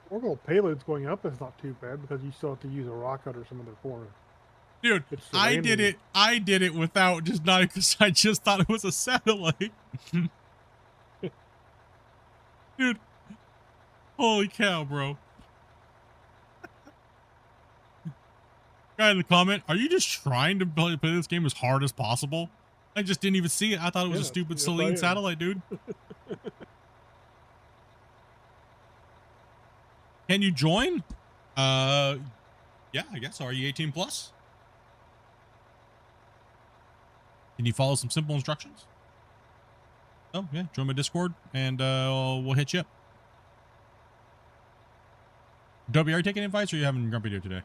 Orbital payloads going up is not too bad because you still have to use a rocket or some other form. Dude, It's the I did landing. it. I did it without just not, because I just thought it was a satellite. Dude, holy cow, bro. Guy in the comment, are you just trying to play this game as hard as possible? I just didn't even see it. I thought it was a Yeah, stupid yes, I Selene am. satellite, dude. Can you join? Yeah, I guess. Are you 18 plus? Can you follow some simple instructions? Oh, yeah. Join my Discord and we'll hit you up. Dobby, are you taking invites or are you having Grumpy do today?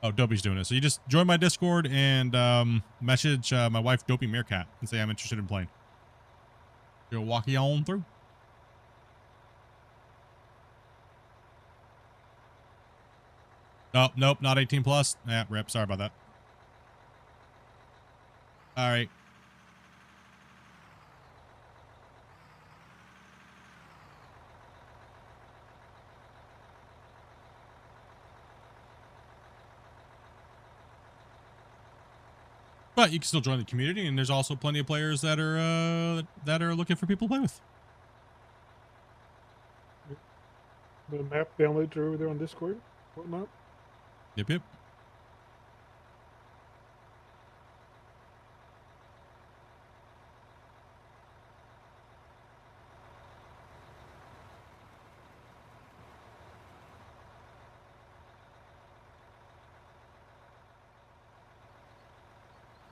Oh, Dobby's doing it. So you just join my Discord and message my wife, Dopey Meerkat, and say I'm interested in playing. You'll walk you on through. Oh, nope, not 18 plus. Yeah, rip. Sorry about that. All right. But you can still join the community, and there's also plenty of players that are looking for people to play with. The map downloads are over there on Discord, whatnot. Yep, yep.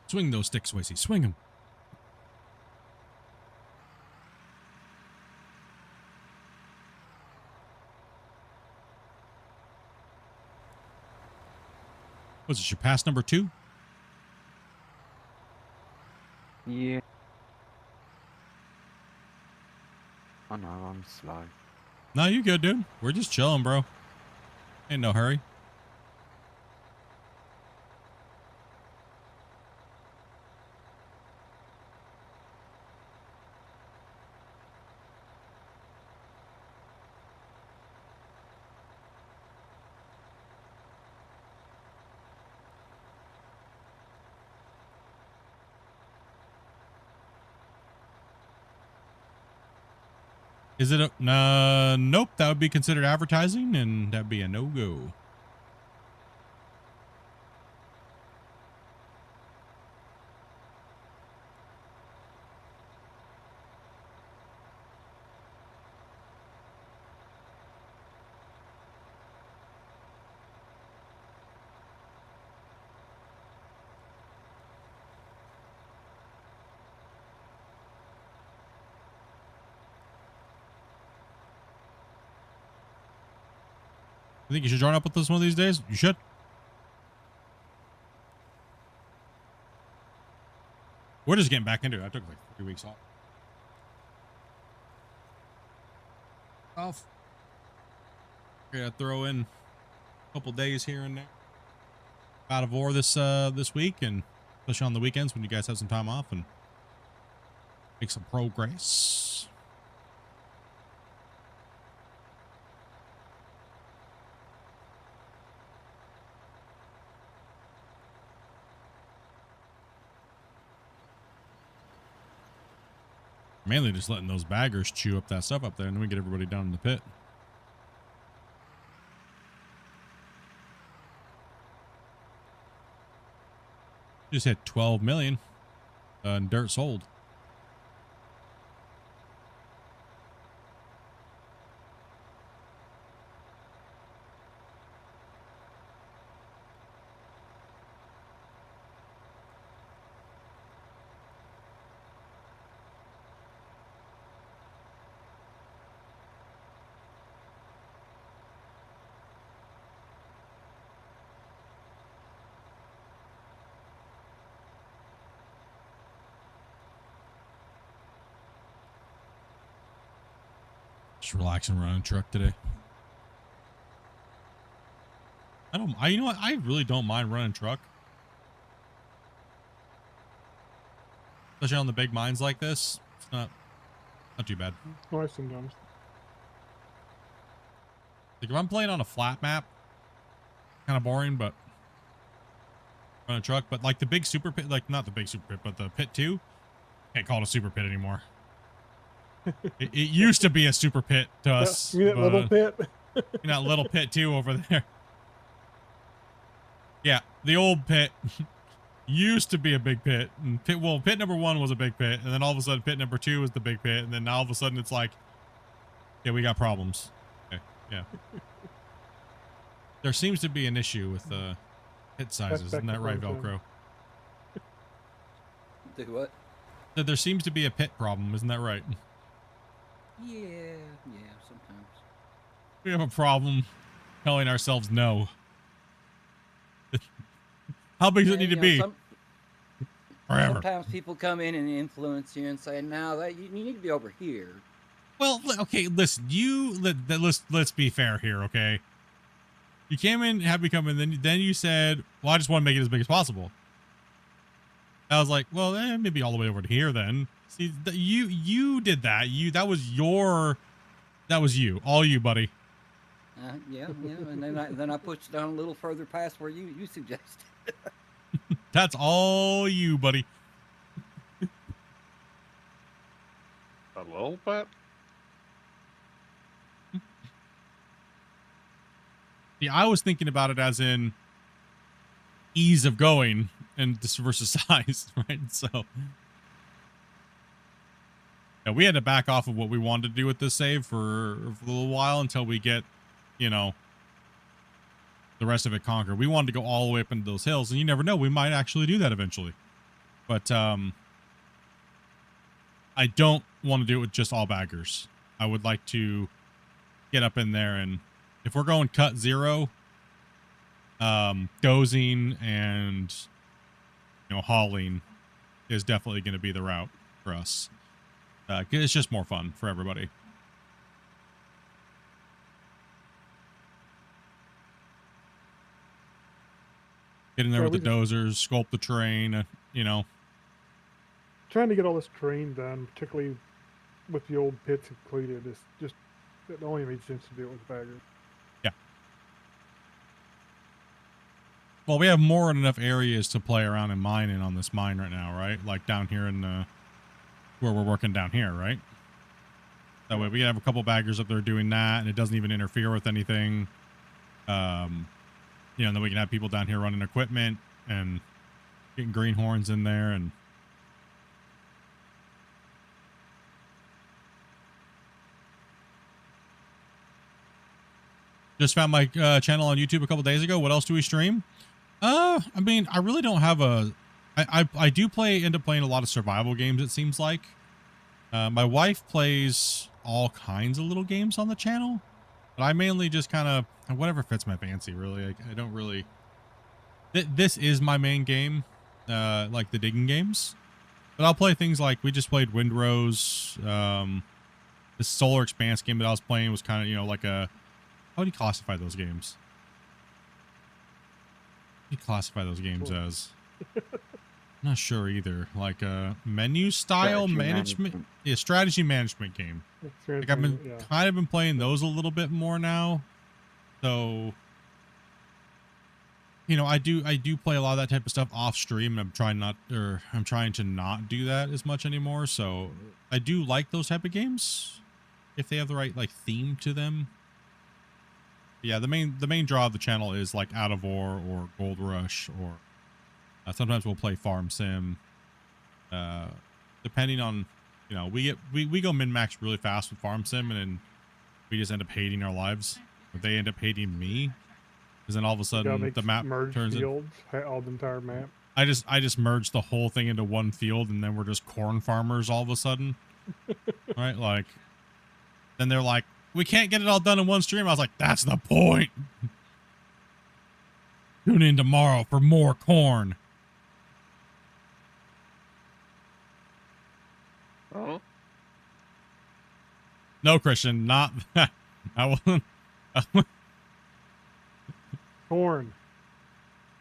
Swing those sticks, Swayze. Swing them. Was this your pass number 2? Yeah. I know, I'm slow. No, you good, dude. We're just chilling, bro. Ain't no hurry. Is it a nope, that would be considered advertising and that'd be a no-go. You think you should join up with us one of these days? You should. We're just getting back into it. I took like 3 weeks off. off. We're gonna throw in a couple days here and there out of ore this week, and especially on the weekends when you guys have some time off, and make some progress. Mainly just letting those baggers chew up that stuff up there, and then we get everybody down in the pit. Just hit 12 million in dirt sold. Just relaxing running a truck today. You know what? I really don't mind running truck. Especially on the big mines like this. It's not too bad. Nice sometimes. Like if I'm playing on a flat map, kind of boring, but run a truck. But like the big super pit, like not the big super pit, but the pit 2, can't call it a super pit anymore. It used to be a super pit to us. You mean that little pit? That little pit 2 over there. Yeah, the old pit used to be a big pit. And pit number 1 was a big pit, and then all of a sudden pit number 2 was the big pit, and then now all of a sudden it's like, yeah, we got problems. Okay, yeah. There seems to be an issue with pit sizes, isn't that right, Velcro? Do what? That there seems to be a pit problem, isn't that right? Yeah, sometimes. We have a problem telling ourselves no. How big does it need to be? Forever. Sometimes people come in and influence you and say, "No, that you need to be over here." Well, okay, listen. Let's be fair here, okay? You came in, had me come in, then you said, "Well, I just want to make it as big as possible." I was like, "Well, maybe all the way over to here then." See, you did that. That was you, all you, buddy. Yeah, and then I pushed down a little further past where you suggested. That's all you, buddy. A little bit. Yeah, I was thinking about it as in ease of going and just versus size, right? So yeah, we had to back off of what we wanted to do with this save for a little while until we get, the rest of it conquered. We wanted to go all the way up into those hills, and you never know, we might actually do that eventually. But I don't want to do it with just all baggers. I would like to get up in there, and if we're going cut 0, dozing and hauling is definitely going to be the route for us. It's just more fun for everybody. Get in there with the dozers, sculpt the terrain, Trying to get all this terrain done, particularly with the old pits included, is just, it only made sense to do it with baggers. Yeah. Well, we have more than enough areas to play around and mine in on this mine right now, right? Like down here in where we're working down here, right? That way we can have a couple baggers up there doing that, and it doesn't even interfere with anything. And then we can have people down here running equipment and getting greenhorns in there. And just found my channel on YouTube a couple days ago. What else do we stream? I mean, I really don't have I do end up playing a lot of survival games, it seems like. My wife plays all kinds of little games on the channel, but I mainly just kind of whatever fits my fancy, really. I don't really. This is my main game, like the digging games, but I'll play things like we just played Windrose. the Solar Expanse game that I was playing was kind of, you know, like a, how do you classify those games? What do you classify those games as? I'm not sure either. Like a menu style management. Yeah, strategy management game. Like I've been kind of been playing those a little bit more now. So, you know, I do play a lot of that type of stuff off stream. I'm trying to not do that as much anymore. So I do like those type of games if they have the right like theme to them. Yeah, the main draw of the channel is like Out of War or Gold Rush, or sometimes we'll play Farm Sim. Depending on, you know, we go min-max really fast with Farm Sim, and then we just end up hating our lives. Or they end up hating me, because then all of a sudden the map turns fields, all the entire map. I just merged the whole thing into one field, and then we're just corn farmers all of a sudden. Right? Like, then they're like, we can't get it all done in one stream. I was like, that's the point. Tune in tomorrow for more corn. Oh. No, Christian, not that. I won't. Corn.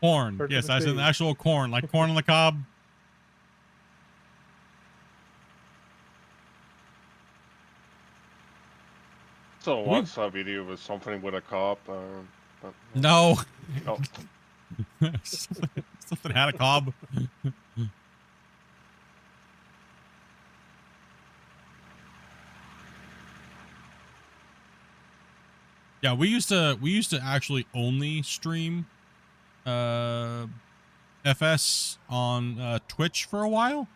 Corn. Yes, I said the actual corn, like corn on the cob. So what's that video with something with a cop? No. Oh. Something had a cob. Yeah, we used to actually only stream FS on Twitch for a while.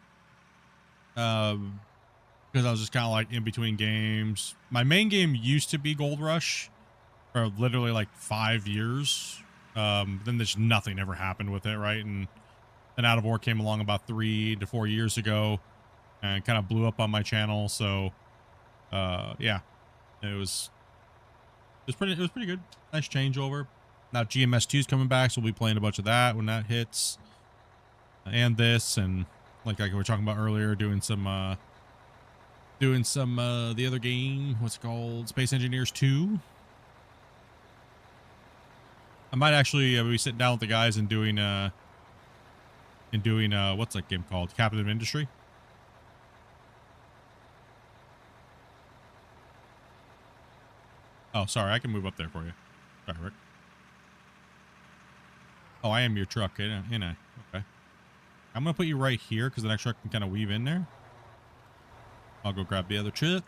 Because I was just kind of like in between games. My main game used to be Gold Rush for literally like 5 years. Then there's nothing ever happened with it, right? And then Out of War came along about 3 to 4 years ago and kind of blew up on my channel. So yeah, it was pretty good. Nice changeover. Now GMS2 is coming back, so we'll be playing a bunch of that when that hits. And this, and like we were talking about earlier, doing some the other game, what's it called? Space Engineers 2. I might actually be sitting down with the guys and doing what's that game called? Captain Industry. Oh, sorry, I can move up there for you. Sorry, Rick. Oh, I am your truck, ain't I? Okay. I'm gonna put you right here because the next truck can kind of weave in there. I'll go grab the other truck.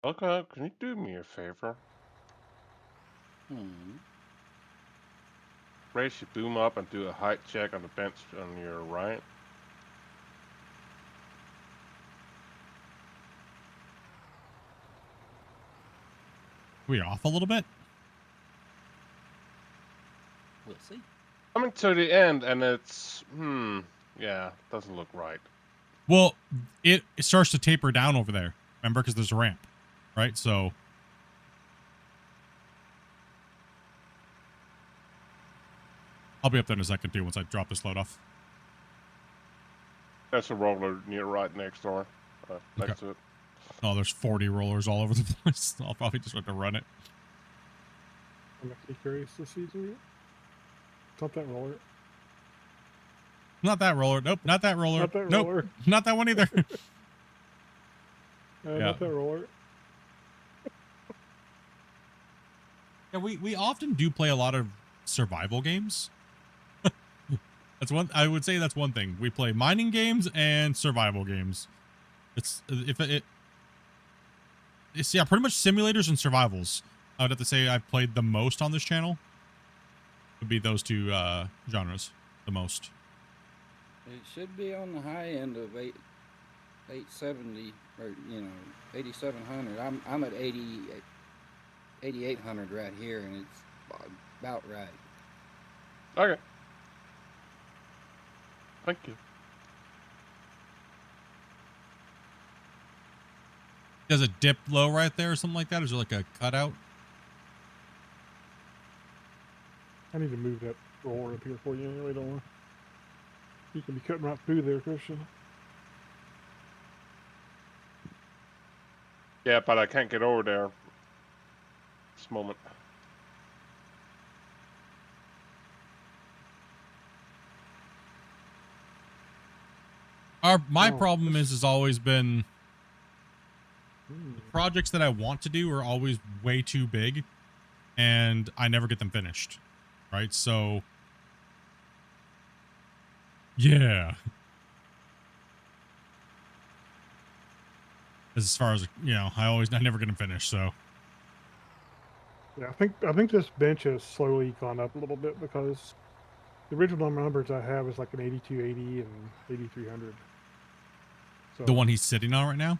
Okay, can you do me a favor? Raise your boom up and do a height check on the bench on your right. We off a little bit. We'll see. Coming to the end, and it's yeah, doesn't look right. Well, it starts to taper down over there. Remember, because there's a ramp, right? So I'll be up there in a second too once I drop this load off. That's a roller near right next door, next to it. Oh, there's 40 rollers all over the place. I'll probably just have to run it. I'm actually curious to see it. It's not that roller. Not that roller. Nope, not that roller. Not that nope, roller. not that one either. Yeah. Not that roller. Yeah, we often do play a lot of survival games. That's one. I would say that's one thing. We play mining games and survival games. It's yeah, pretty much simulators and survivals. I would have to say I've played the most on this channel. Would be those two genres the most. It should be on the high end of 870 or 8700. I'm at 8800 right here, and it's about right. Okay. Thank you. Does it dip low right there or something like that? Is there like a cutout? I need to move that roller up here for you anyway, don't I? You can be cutting right through there, Christian. Yeah, but I can't get over there this moment. My Oh, problem this- has always been Hmm. the projects that I want to do are always way too big, and I never get them finished. Right, so yeah. As far as I never get them finished. So Yeah, I think this bench has slowly gone up a little bit because the original numbers I have is like an 8280 and 8300. So the one he's sitting on right now.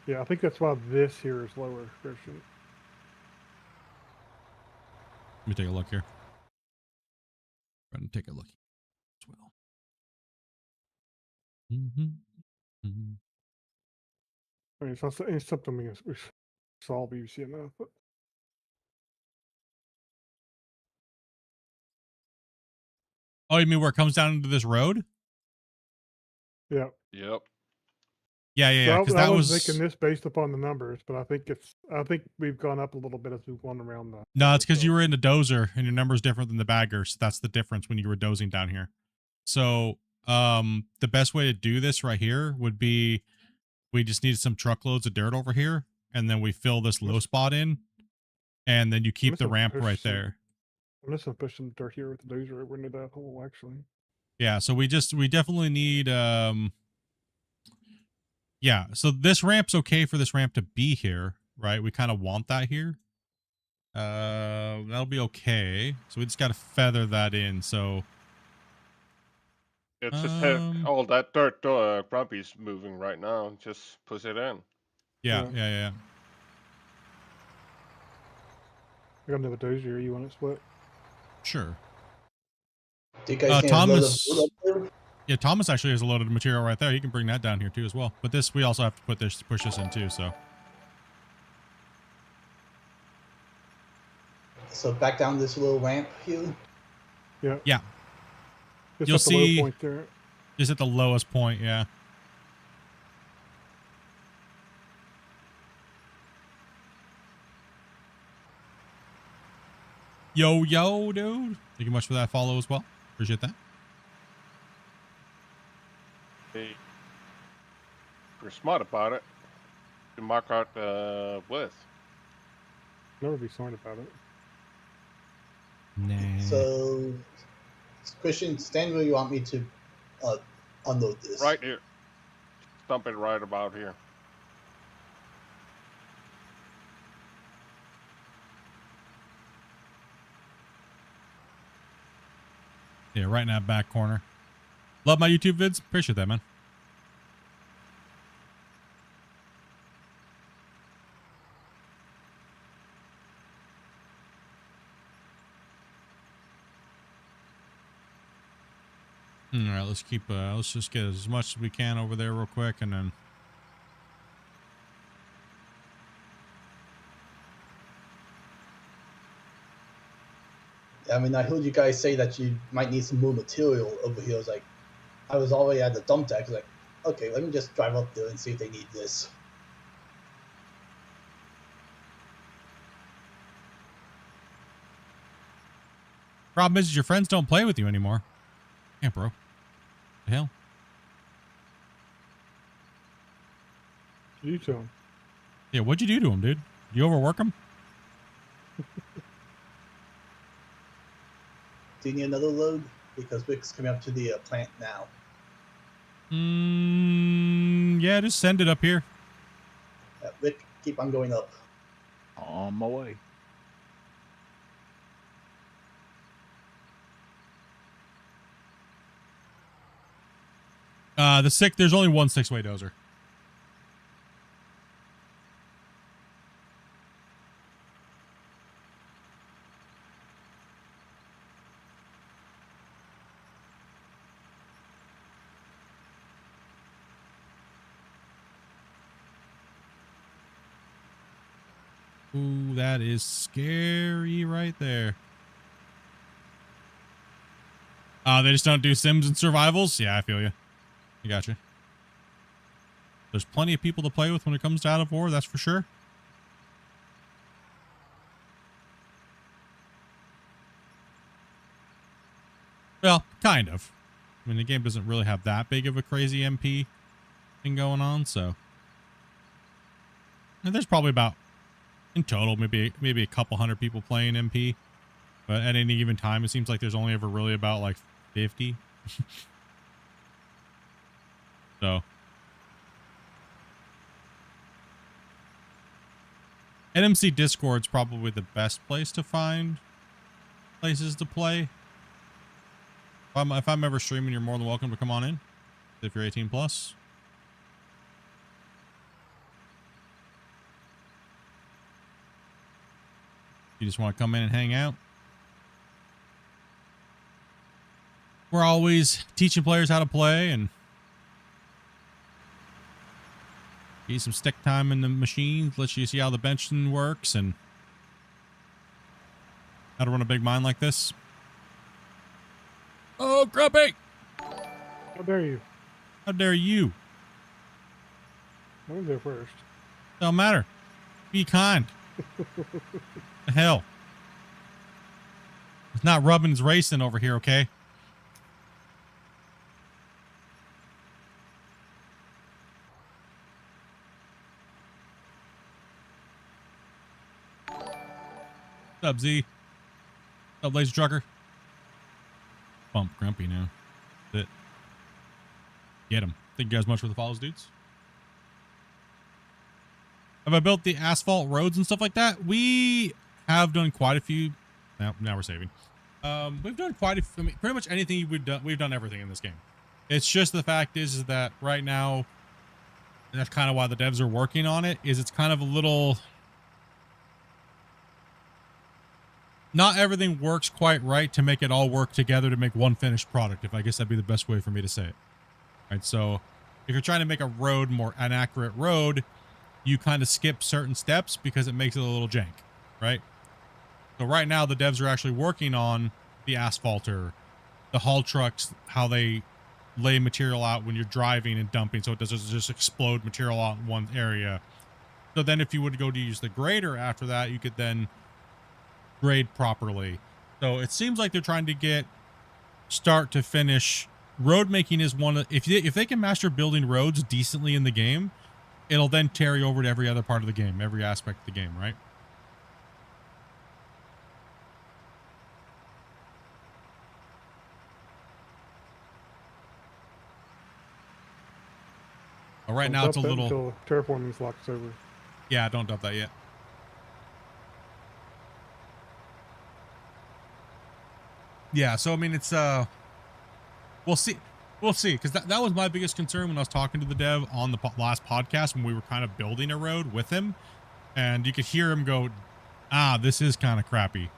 yeah, I think that's why this here is lower, Christian. Let me take a look here. Go ahead and take a look as well. I mean, it's something we solve easy enough. But Oh, you mean where it comes down into this road? yeah, Yep. Yeah. Because that I was was making this based upon the numbers, but I think we've gone up a little bit as we've gone around the. no. It's because so- you were in the dozer and your number's different than the bagger. So that's the difference when you were dozing down here. So the best way to do this right here would be we just need some truckloads of dirt over here, and then we fill this low spot in, and then you keep the gonna ramp push right some- there. I'm just gonna push some dirt here with the dozer over into that hole, actually. Yeah, so we definitely need yeah, so this ramp's okay for this ramp to be here, right? We kind of want that here. That'll be okay. So we just got to feather that in. So It's just all that dirt Grumpy's moving right now. Just push it in. yeah. I got another dozer here. You want it split? Sure. Do you guys need a load of Thomas. wood up there? Yeah, Thomas actually has a loaded material right there. He can bring that down here too as well. But this, we also have to push this in too. So So back down this little ramp, Hugh. Yeah. yeah, Just You'll at the low see- point there. just at the lowest point. Yeah. Yo, dude. Thank you much for that follow as well. Appreciate that. Hey, you're smart about it. You mark out the width. Never be sorry about it. Nah. So, Christian, stand where you want me to unload this. Right here. Dump it right about here. Yeah, right in that back corner. Love my YouTube vids. Appreciate that, man. All right, let's just get as much as we can over there real quick, and then I mean, I heard you guys say that you might need some more material over here. I was already at the dump deck. Like, okay, let me just drive up there and see if they need this. problem is your friends don't play with you anymore. Yeah, bro. The hell? You to him. Yeah, what'd you do to him, dude? You overwork him? Do you need another load? Because Rick's coming up to the plant now. Yeah, just send it up here. Rick, keep on going up. On my way. There's only one 6-way dozer. Ooh, that is scary right there. They just don't do sims and survivals. Yeah, I feel you. I got you. There's plenty of people to play with when it comes to Out of War, that's for sure. Well, kind of. I mean, the game doesn't really have that big of a crazy MP thing going on, so. And there's probably about, in total, maybe a couple hundred people playing MP. But at any given time, it seems like there's only ever really about like 50. So. NMC Discord's probably the best place to find places to play. If I'm ever streaming, you're more than welcome to come on in if you're 18 plus. You just want to come in and hang out. We're always teaching players how to play and get some stick time in the machines, let you see how the benching works and how to run a big mine like this. Oh, Grumpy! How dare you? How dare you? I was there first. Don't matter. Be kind. The hell? It's not Rubbin's racing over here, okay? What's up, Z? What's up, Laser Trucker? Bump Grumpy now. That's it. Get him. Thank you guys much for the follows, dudes. Have I built the asphalt roads and stuff like that? We have done quite a few. Now we're saving. We've done quite a few. I mean, pretty much anything we've done everything in this game. It's just the fact is that right now, and that's kind of why the devs are working on it, is it's kind of a little... Not everything works quite right to make it all work together to make one finished product, if I guess that'd be the best way for me to say it. All right, so if you're trying to make a road an accurate road, you kind of skip certain steps because it makes it a little jank, right? So right now the devs are actually working on the asphalter, the haul trucks, how they lay material out when you're driving and dumping so it doesn't just explode material out in one area. So then if you would go to use the grader after that, you could then grade properly. So it seems like they're trying to get start to finish. Road making is one. If they can master building roads decently in the game, it'll then carry over to every other part of the game, every aspect of the game, right? Well, right now it's a little. Until terraforming's locked over. Yeah, don't dump that yet. Yeah, so I mean, it's we'll see, because that was my biggest concern when I was talking to the dev on the last podcast when we were kind of building a road with him, and you could hear him go, this is kind of crappy.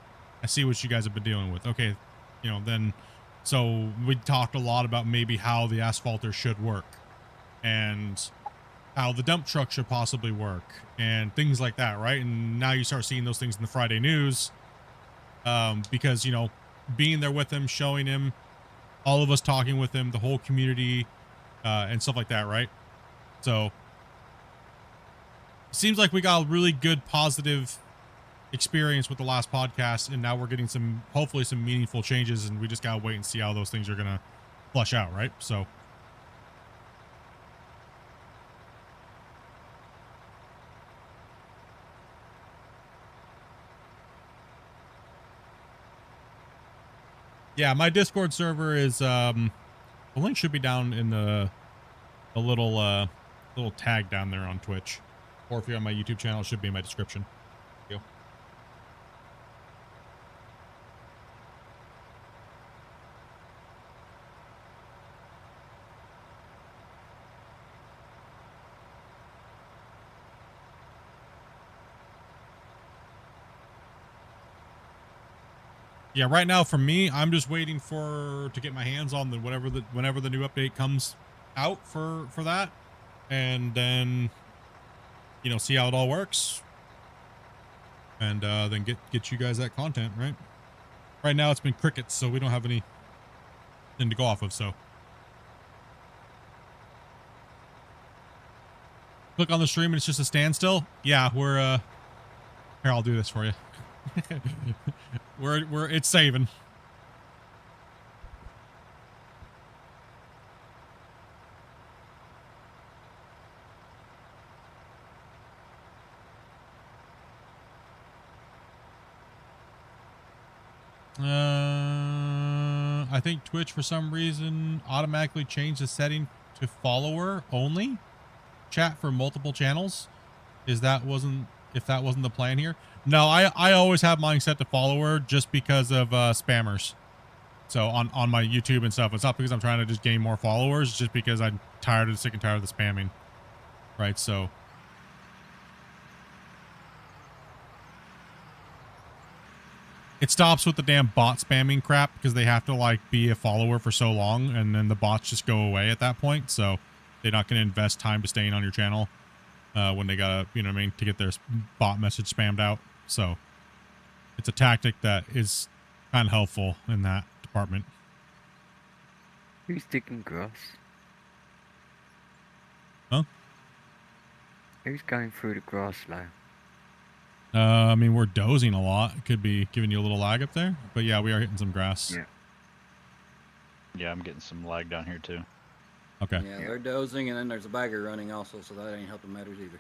I see what you guys have been dealing with. Okay, then, so we talked a lot about maybe how the asphalter should work, and how the dump truck should possibly work, and things like that, right? And now you start seeing those things in the Friday news, because being there with him, showing him, all of us talking with him, the whole community, and stuff like that, right? So, it seems like we got a really good, positive experience with the last podcast, and now we're getting hopefully some meaningful changes, and we just gotta wait and see how those things are gonna flush out, right? So, yeah, my Discord server is the link should be down in the little tag down there on Twitch, or if you're on my YouTube channel, it should be in my description. Thank you. Yeah, right now for me, I'm just waiting to get my hands on whenever the new update comes out for that, and then see how it all works, and then get you guys that content, right? Right now it's been crickets, so we don't have any thing to go off of. So click on the stream and it's just a standstill. Yeah, we're here. I'll do this for you. It's saving. I think Twitch for some reason automatically changed the setting to follower only chat for multiple channels. If that wasn't the plan here? No, I always have mine set to follower just because of spammers. So on my YouTube and stuff, it's not because I'm trying to just gain more followers, it's just because I'm sick and tired of the spamming. Right, so it stops with the damn bot spamming crap because they have to like be a follower for so long and then the bots just go away at that point. So they're not going to invest time to staying on your channel when they gotta, you know what I mean, to get their bot message spammed out. So it's a tactic that is kind of helpful in that department. Who's digging grass? Huh? Who's going through the grass now? I mean, we're dozing a lot. It could be giving you a little lag up there, but yeah, we are hitting some grass. Yeah. Yeah, I'm getting some lag down here too. Okay. Yeah, they're dozing, and then there's a bagger running also, so that ain't helping matters either.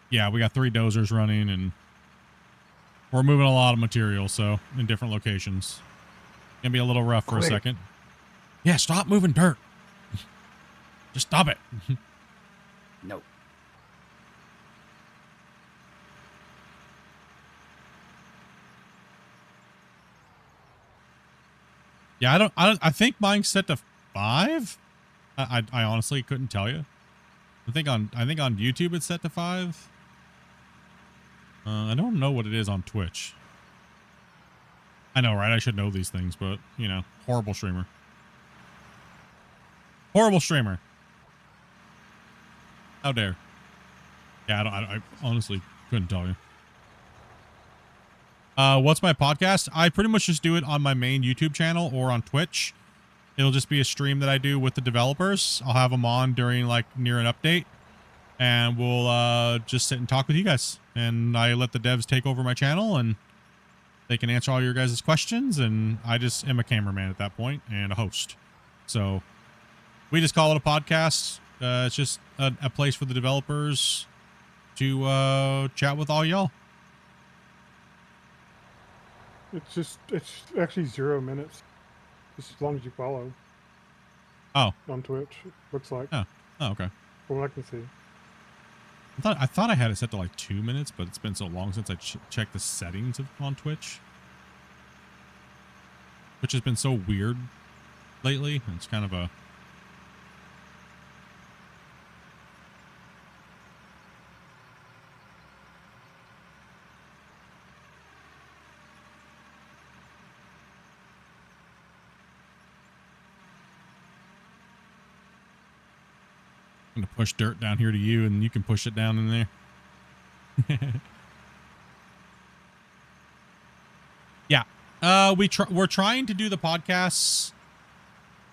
Yeah, we got 3 dozers running, and we're moving a lot of material, so in different locations. Gonna be a little rough for a second. Yeah, stop moving dirt. Just stop it. Nope. Yeah, I think mine's set to 5. I honestly couldn't tell you. I think on YouTube it's set to 5. I don't know what it is on Twitch. I know, right? I should know these things, but you know, horrible streamer. Horrible streamer. How dare? Yeah, I honestly couldn't tell you. What's my podcast? I pretty much just do it on my main YouTube channel or on Twitch. It'll just be a stream that I do with the developers. I'll have them on during like near an update, and we'll just sit and talk with you guys. And I let the devs take over my channel, and they can answer all your guys' questions. And I just am a cameraman at that point and a host. So we just call it a podcast. It's just a place for the developers to chat with all y'all. It's actually 0 minutes. Just as long as you follow. Oh. On Twitch, looks like. Oh, okay. From what I can see. I thought I had it set to like 2 minutes, but it's been so long since I checked the settings on Twitch. Which has been so weird lately. It's kind of a... I'm gonna push dirt down here to you, and you can push it down in there. Yeah, we're trying to do the podcasts.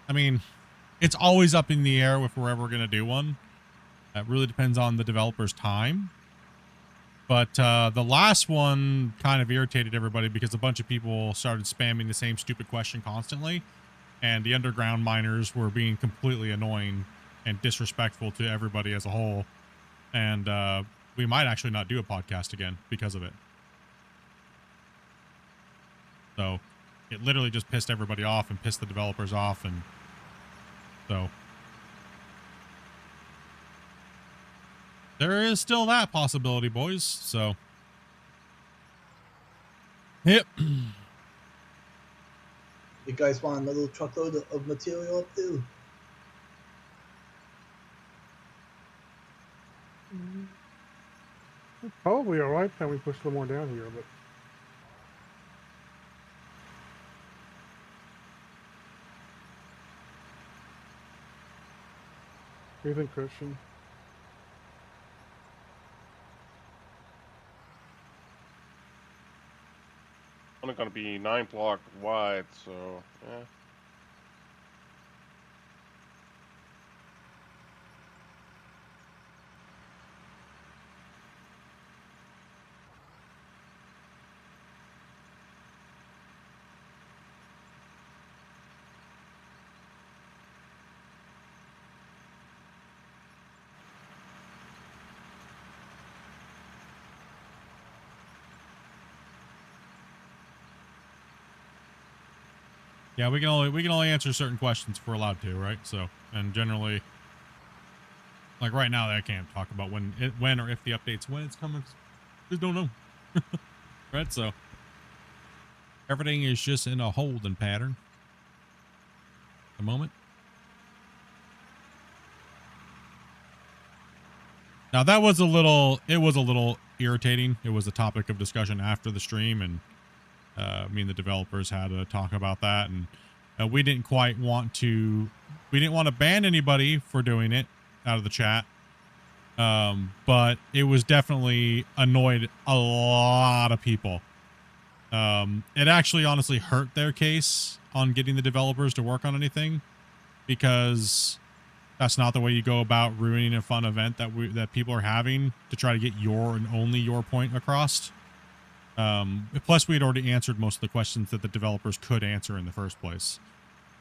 I mean, it's always up in the air if we're ever gonna do one. It really depends on the developer's time. But the last one kind of irritated everybody because a bunch of people started spamming the same stupid question constantly, and the underground miners were being completely annoying and disrespectful to everybody as a whole. And we might actually not do a podcast again because of it. So it literally just pissed everybody off and pissed the developers off. And so there is still that possibility, boys. So yep. You guys want another truckload of material up too? Probably all right. Time we push a little more down here, but what do you think, Christian? Only going to be 9 block wide, so yeah. Yeah, we can only answer certain questions if we're allowed to, right? So, and generally, like right now, I can't talk about when or if the update's when it's coming. Just don't know, right? So everything is just in a holding pattern at the moment. Now that was a little irritating. It was a topic of discussion after the stream, and me and the developers had to talk about that, and we didn't want to ban anybody for doing it out of the chat, but it was definitely annoyed a lot of people. It actually honestly hurt their case on getting the developers to work on anything, because that's not the way you go about ruining a fun event that people are having to try to get your and only your point across. Plus we had already answered most of the questions that the developers could answer in the first place.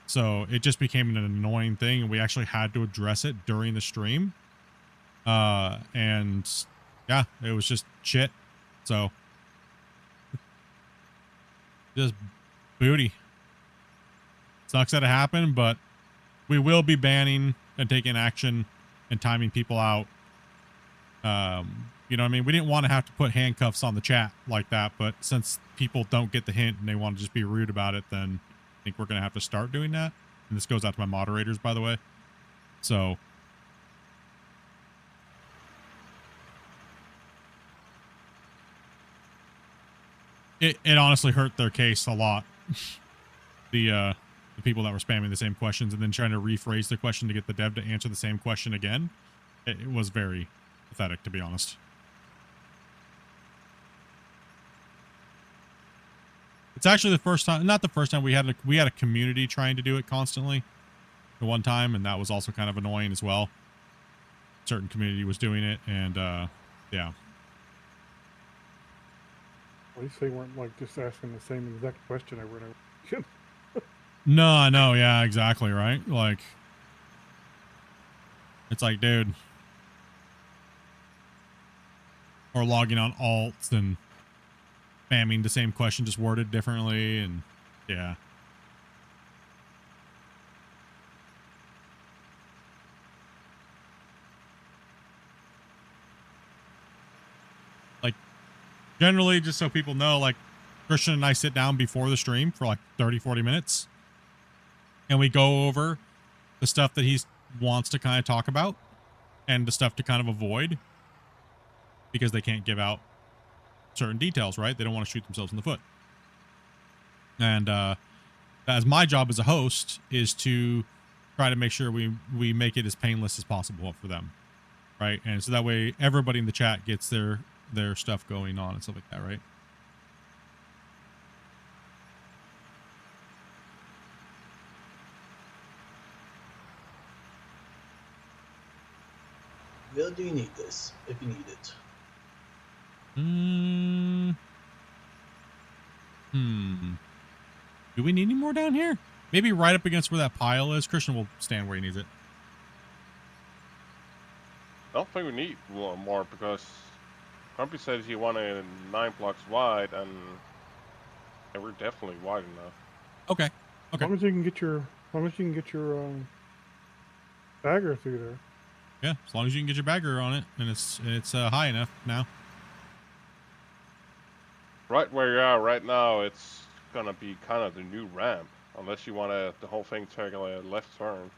So it just became an annoying thing, and we actually had to address it during the stream. And yeah, it was just shit. So just booty. Sucks that it happened, but we will be banning and taking action and timing people out. You know what I mean? We didn't want to have to put handcuffs on the chat like that, but since people don't get the hint and they want to just be rude about it, then I think we're going to have to start doing that. And this goes out to my moderators, by the way. So it honestly hurt their case a lot. The people that were spamming the same questions and then trying to rephrase the question to get the dev to answer the same question again. It was very pathetic, to be honest. It's actually the first time, not the first time, we had a community trying to do it constantly the one time, and that was also kind of annoying as well. Certain community was doing it, and yeah. At least they weren't like just asking the same exact question over and over. No, I know, yeah, exactly, right? Like, it's like, dude. Or logging on alts and spamming the same question just worded differently, and yeah. Like, generally, just so people know, like, Christian and I sit down before the stream for like 30-40 minutes, and we go over the stuff that he wants to kind of talk about and the stuff to kind of avoid, because they can't give out certain details, right? They don't want to shoot themselves in the foot. And as my job as a host is to try to make sure we make it as painless as possible for them, right? And so that way everybody in the chat gets their stuff going on and stuff like that, right? Will, do you need this? If you need it. Do we need any more down here? Maybe right up against where that pile is. Christian will stand where he needs it. I don't think we need one more, because Grumpy says you want a 9 blocks wide, and yeah, we're definitely wide enough. Okay. As long as you can get your bagger through there. Yeah, as long as you can get your bagger on it, and it's high enough now. Right where you are right now, it's gonna be kind of the new ramp, unless you want the whole thing take a left turn.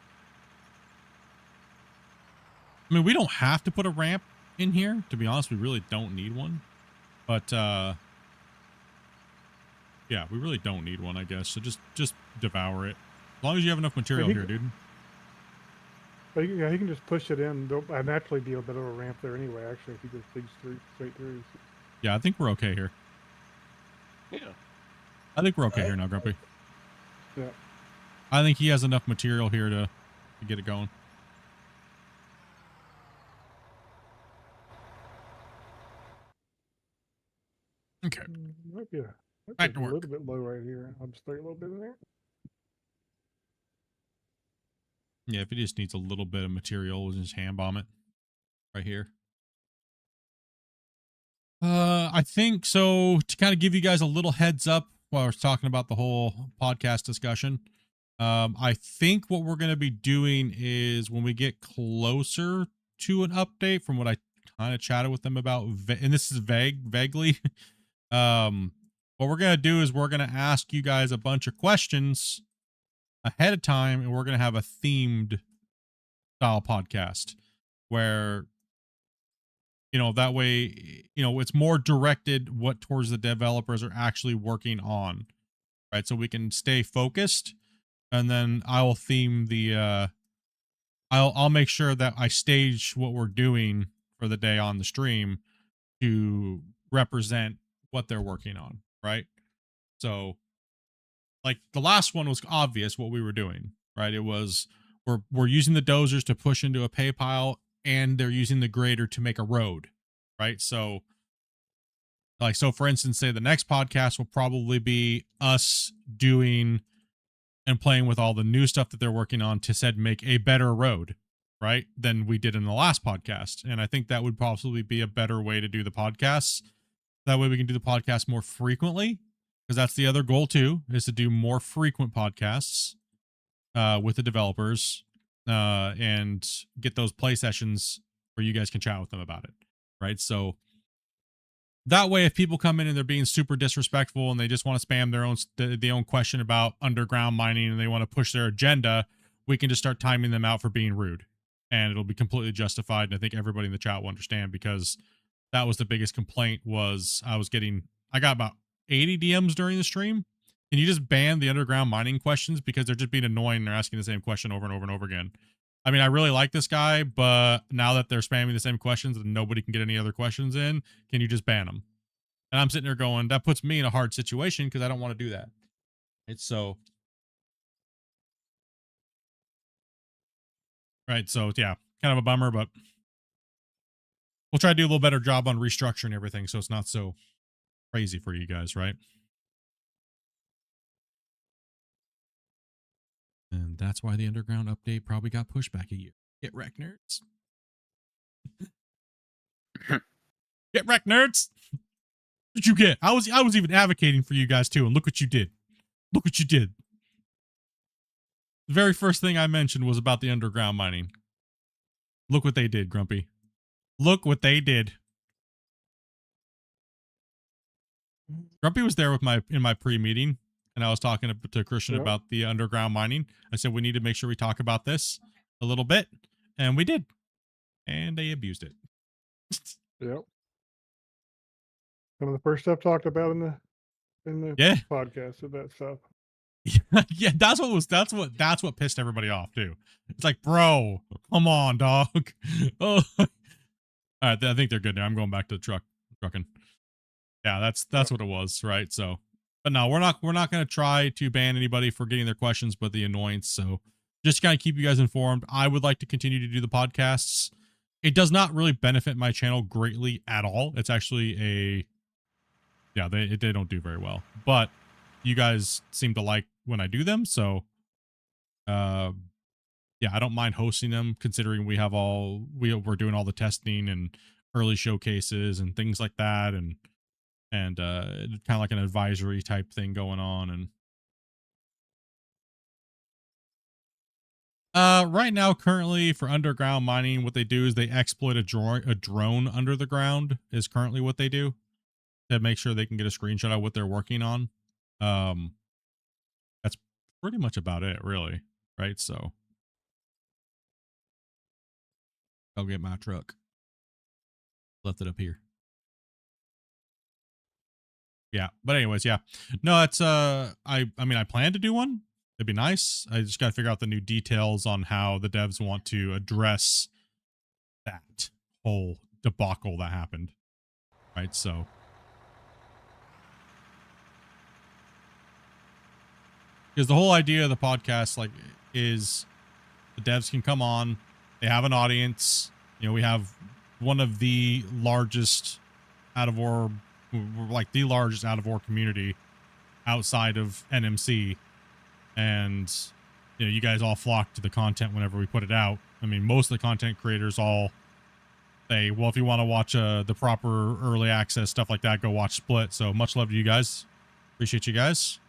I mean, we don't have to put a ramp in here. To be honest, we really don't need one. But yeah, we really don't need one, I guess. So just devour it. As long as you have enough material here, dude. But yeah, he can just push it in. There'll naturally be a bit of a ramp there anyway, actually, if he just digs straight through. Yeah, I think we're okay here. Yeah. I think we're okay here now, Grumpy. Yeah. I think he has enough material here to get it going. Okay. Might be Back to a work. little bit low right here. I'll just throw a little bit in there. Yeah, if it just needs a little bit of material, we'll just hand bomb it right here. I think so. To kind of give you guys a little heads up, while I was talking about the whole podcast discussion. I think what we're going to be doing is when we get closer to an update from what I kind of chatted with them about, and this is vaguely, what we're going to do is we're going to ask you guys a bunch of questions ahead of time, and we're going to have a themed style podcast where, you know, that way, you know, it's more directed what towards the developers are actually working on, right? So we can stay focused, and then I will theme the, I'll make sure that I stage what we're doing for the day on the stream to represent what they're working on, right? So like the last one was obvious what we were doing, right? It was we're using the dozers to push into a pay pile, and they're using the grader to make a road, right? So like, so for instance, say the next podcast will probably be us doing and playing with all the new stuff that they're working on to said make a better road, right, than we did in the last podcast. And I think that would possibly be a better way to do the podcasts. That way we can do the podcast more frequently, because that's the other goal too, is to do more frequent podcasts with the developers and get those play sessions where you guys can chat with them about it, right? So that way, if people come in and they're being super disrespectful and they just want to spam their own question about underground mining and they want to push their agenda, we can just start timing them out for being rude, and it'll be completely justified. And I think everybody in the chat will understand, because that was the biggest complaint. Was I got about 80 DMs during the stream. Can you just ban the underground mining questions, because they're just being annoying and they're asking the same question over and over and over again. I mean, I really like this guy, but now that they're spamming the same questions and nobody can get any other questions in, can you just ban them? And I'm sitting there going, that puts me in a hard situation, because I don't want to do that. It's so. Right. So, yeah, kind of a bummer, but we'll try to do a little better job on restructuring everything so it's not so crazy for you guys, right? And that's why the underground update probably got pushed back a year. Get wrecked, nerds. Get wrecked, nerds. What you get? I was even advocating for you guys too, and look what you did. Look what you did. The very first thing I mentioned was about the underground mining. Look what they did, Grumpy. Look what they did. Grumpy was there with in my pre-meeting, and I was talking to Christian about the underground mining. I said we need to make sure we talk about this a little bit, and we did, and they abused it. Yep. Some of the first stuff talked about in the podcast of that stuff. Yeah, that's what pissed everybody off too. It's like, bro, come on, dog. Oh, all right, I think they're good now. I'm going back to the trucking. Yeah, that's what it was, right? So, but no, we're not going to try to ban anybody for getting their questions, but the annoyance. So, just kind of keep you guys informed. I would like to continue to do the podcasts. It does not really benefit my channel greatly at all. It's actually they don't do very well, but you guys seem to like when I do them. So, yeah, I don't mind hosting them, considering we're doing all the testing and early showcases and things like that. And kind of like an advisory type thing going on. And right now, currently for underground mining, what they do is they exploit a drone under the ground is currently what they do to make sure they can get a screenshot of what they're working on. That's pretty much about it, really. Right. So I'll get my truck. Left it up here. Yeah, but anyways, yeah, no, it's I mean, I plan to do one. It'd be nice. I just got to figure out the new details on how the devs want to address that whole debacle that happened, right? So, because the whole idea of the podcast, like, is the devs can come on, they have an audience. You know, we have one of the largest out of war. We're like the largest out of war community outside of NMC, and you know, you guys all flock to the content whenever we put it out. I mean, most of the content creators all say, well, if you want to watch the proper early access stuff like that, go watch Split. So much love to you guys. Appreciate you guys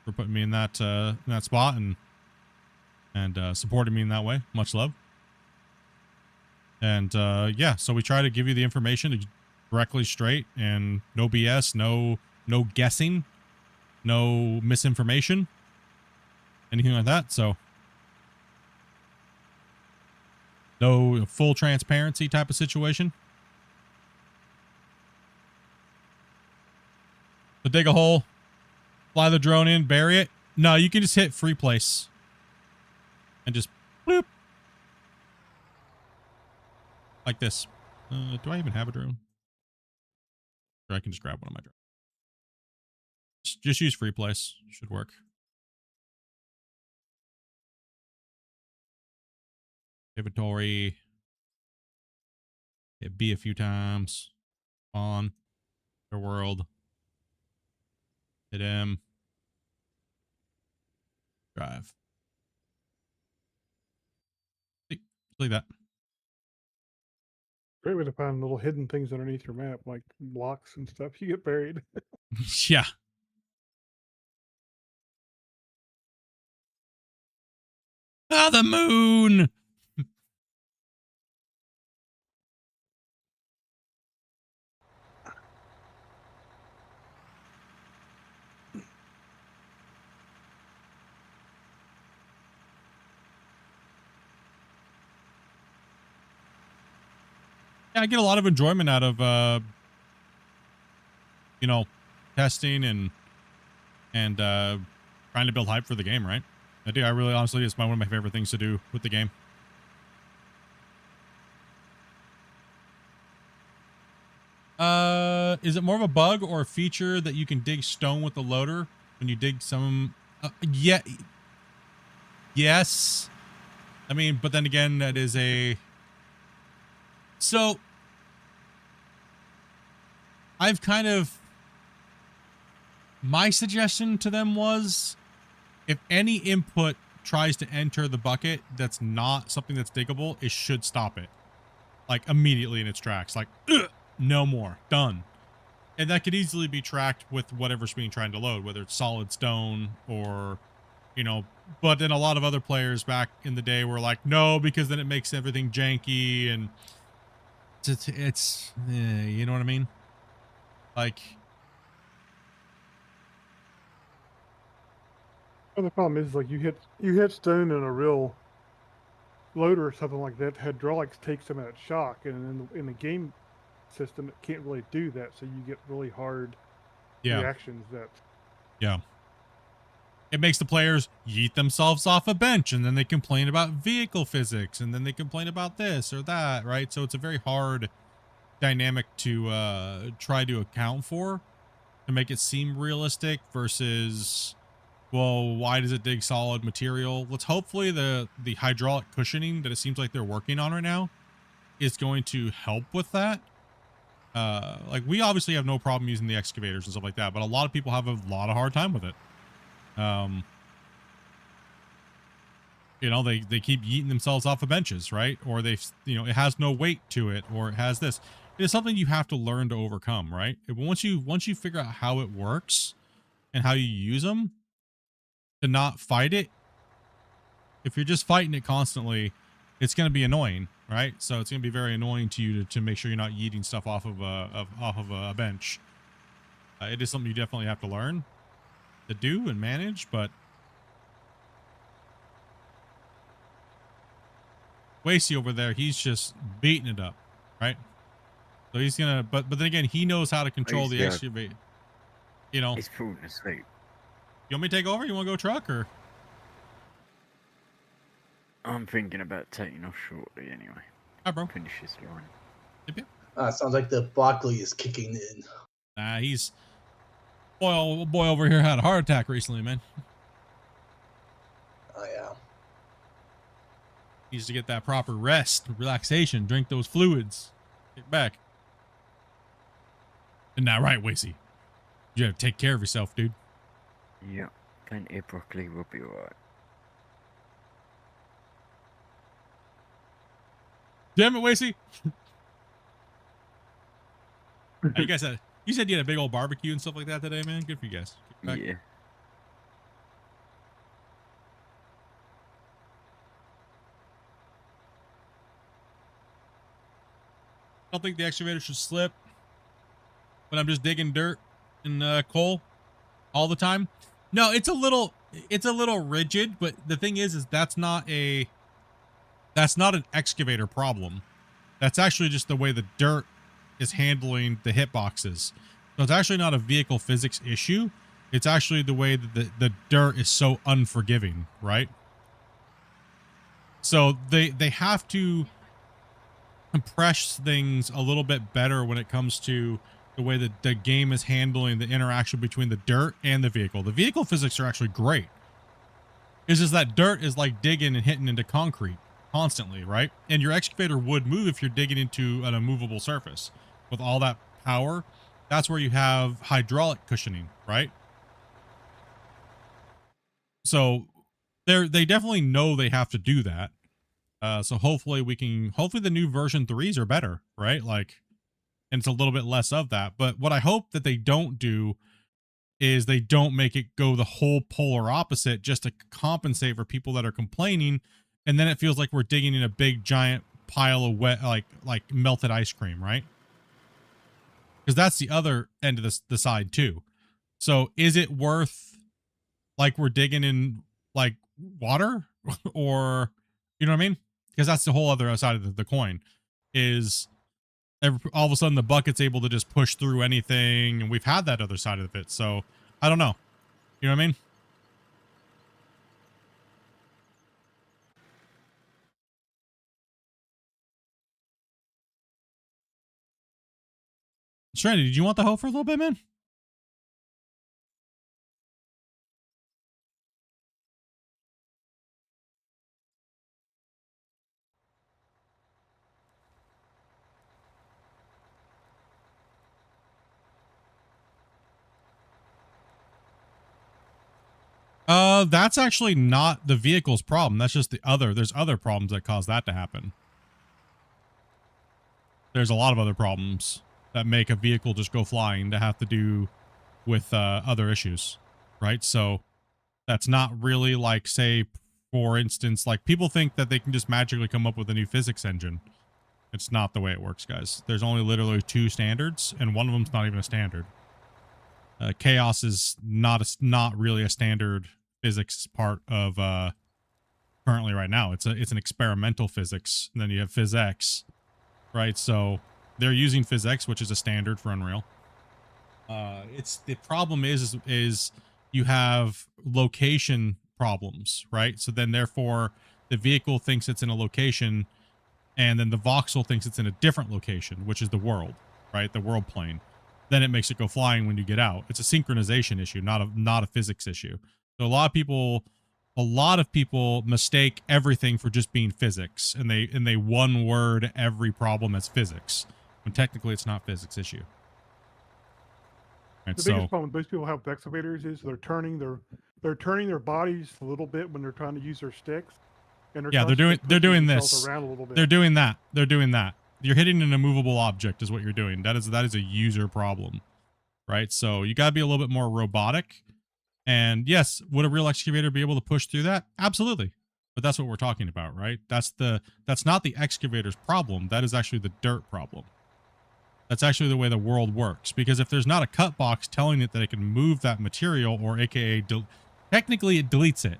for putting me in that spot and supporting me in that way. Much love. And yeah, so we try to give you the information directly straight and no BS, no guessing, no misinformation, anything like that. So no full transparency type of situation. So dig a hole, fly the drone in, bury it. No, you can just hit free place and just bloop. Like this. Do I even have a drone? Or I can just grab one of my drones. Just use free place. Should work. Inventory. Hit B a few times. On. The world. Hit M. Drive. See, like that. Great way to find little hidden things underneath your map, like blocks and stuff. You get buried. Yeah. Ah, the moon. Yeah, I get a lot of enjoyment out of you know, testing and trying to build hype for the game, right? I do. I really honestly, it's one of my favorite things to do with the game. Is it more of a bug or a feature that you can dig stone with the loader when you dig some? Yeah. Yes. I mean, but then again, that is a. So I've kind of. My suggestion to them was, if any input tries to enter the bucket that's not something that's diggable, it should stop it. Like immediately in its tracks. Like, no more. Done. And that could easily be tracked with whatever's being trying to load, whether it's solid stone or, you know, but then a lot of other players back in the day were like, no, because then it makes everything janky and it's you know what I mean? Like, Well, the problem is, like, you hit stone in a real loader or something like that. Hydraulics take some of that shock, and in the game system, it can't really do that. So you get really hard reactions. Yeah. It makes the players yeet themselves off a bench, and then they complain about vehicle physics, and then they complain about this or that, right? So it's a very hard dynamic to try to account for to make it seem realistic versus, well, why does it dig solid material? Let's hopefully the hydraulic cushioning that it seems like they're working on right now is going to help with that. Like, we obviously have no problem using the excavators and stuff like that, but a lot of people have a lot of hard time with it. You know, they keep yeeting themselves off of benches, right? Or they, you know, it has no weight to it, or it has this. It's something you have to learn to overcome, right? Once you figure out how it works and how you use them, to not fight it. If you're just fighting it constantly, it's going to be annoying, right? So it's going to be very annoying to you to make sure you're not yeeting stuff off of a bench. It is something you definitely have to learn to do and manage, but Wasey over there, he's just beating it up, right? So he's gonna, but then again, he knows how to control the excavate. You know, He's falling asleep. You want me to take over? You want to go truck or? I'm thinking about taking off shortly anyway. Hi, bro. Finish this line. Yep, yep. Sounds like the broccoli is kicking in. Nah, he's boy over here had a heart attack recently, man. Oh yeah. Needs to get that proper rest, relaxation, drink those fluids, get back. Isn't that right, Wasey? You have to take care of yourself, dude. Yeah, plenty of broccoli will be alright. Damn it, Wasey. You guys You said you had a big old barbecue and stuff like that today, man. Good for you guys. Get back. Yeah. I don't think the excavator should slip when I'm just digging dirt and coal all the time. No, it's a little rigid, but the thing is that's not an excavator problem. That's actually just the way the dirt is handling the hitboxes. So it's actually not a vehicle physics issue. It's actually the way that the dirt is so unforgiving, right? So they have to compress things a little bit better when it comes to the way that the game is handling the interaction between the dirt and the vehicle. The vehicle physics are actually great. It's just that dirt is like digging and hitting into concrete constantly, right? And your excavator would move if you're digging into an immovable surface. With all that power, that's where you have hydraulic cushioning, right? So they definitely know they have to do that. So hopefully the new version 3s are better, right? Like, and it's a little bit less of that. But what I hope that they don't do is they don't make it go the whole polar opposite just to compensate for people that are complaining. And then it feels like we're digging in a big giant pile of wet, like melted ice cream, right? Because that's the other end of the side too. So is it worth, like, we're digging in like water or, you know what I mean? Because that's the whole other side of the coin is all of a sudden the bucket's able to just push through anything. And we've had that other side of it. So I don't know. You know what I mean? Strandy, did you want the hoe for a little bit, man? That's actually not the vehicle's problem. That's just there's other problems that cause that to happen. There's a lot of other problems that make a vehicle just go flying that have to do with other issues, right? So that's not really like, say, for instance, like people think that they can just magically come up with a new physics engine. It's not the way it works, guys. There's only literally 2 standards, and one of them's not even a standard. Chaos is not really a standard physics part of currently right now. It's an experimental physics, and then you have PhysX, right? So they're using PhysX, which is a standard for Unreal. It's the problem is you have location problems, right? So then therefore the vehicle thinks it's in a location, and then the voxel thinks it's in a different location, which is the world, right? The world plane. Then it makes it go flying when you get out. It's a synchronization issue, not a physics issue. So a lot of people mistake everything for just being physics, and they one word every problem as physics, when technically it's not physics issue. Right, The biggest problem most people have with excavators is they're turning their bodies a little bit when they're trying to use their sticks. And they're doing this. Around a little bit. They're doing that. You're hitting an immovable object is what you're doing. That is a user problem, right? So you got to be a little bit more robotic. And yes, would a real excavator be able to push through that? Absolutely. But that's what we're talking about, right? That's not the excavator's problem. That is actually the dirt problem. That's actually the way the world works. Because if there's not a cut box telling it that it can move that material, or AKA, technically it deletes it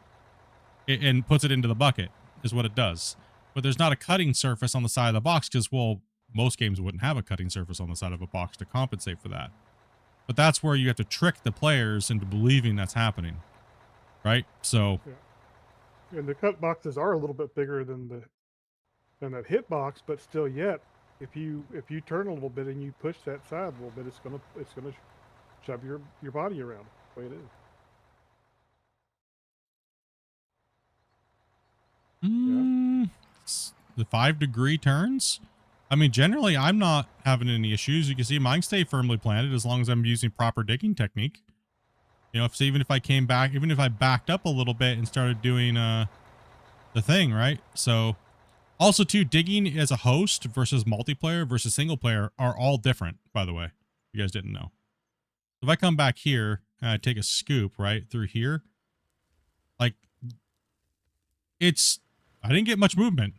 and puts it into the bucket, is what it does. But there's not a cutting surface on the side of the box because, well, most games wouldn't have a cutting surface on the side of a box to compensate for that. But that's where you have to trick the players into believing that's happening, right? So, yeah. And the cut boxes are a little bit bigger than that hit box, but still, yet if you turn a little bit and you push that side a little bit, it's gonna shove your body around. That's the way it is. The 5-degree turns. I mean, generally, I'm not having any issues. You can see mine stay firmly planted as long as I'm using proper digging technique. You know, even if I backed up a little bit and started doing the thing, right? So, also too, digging as a host versus multiplayer versus single player are all different, by the way. You guys didn't know. If I come back here and I take a scoop right through here, like I didn't get much movement.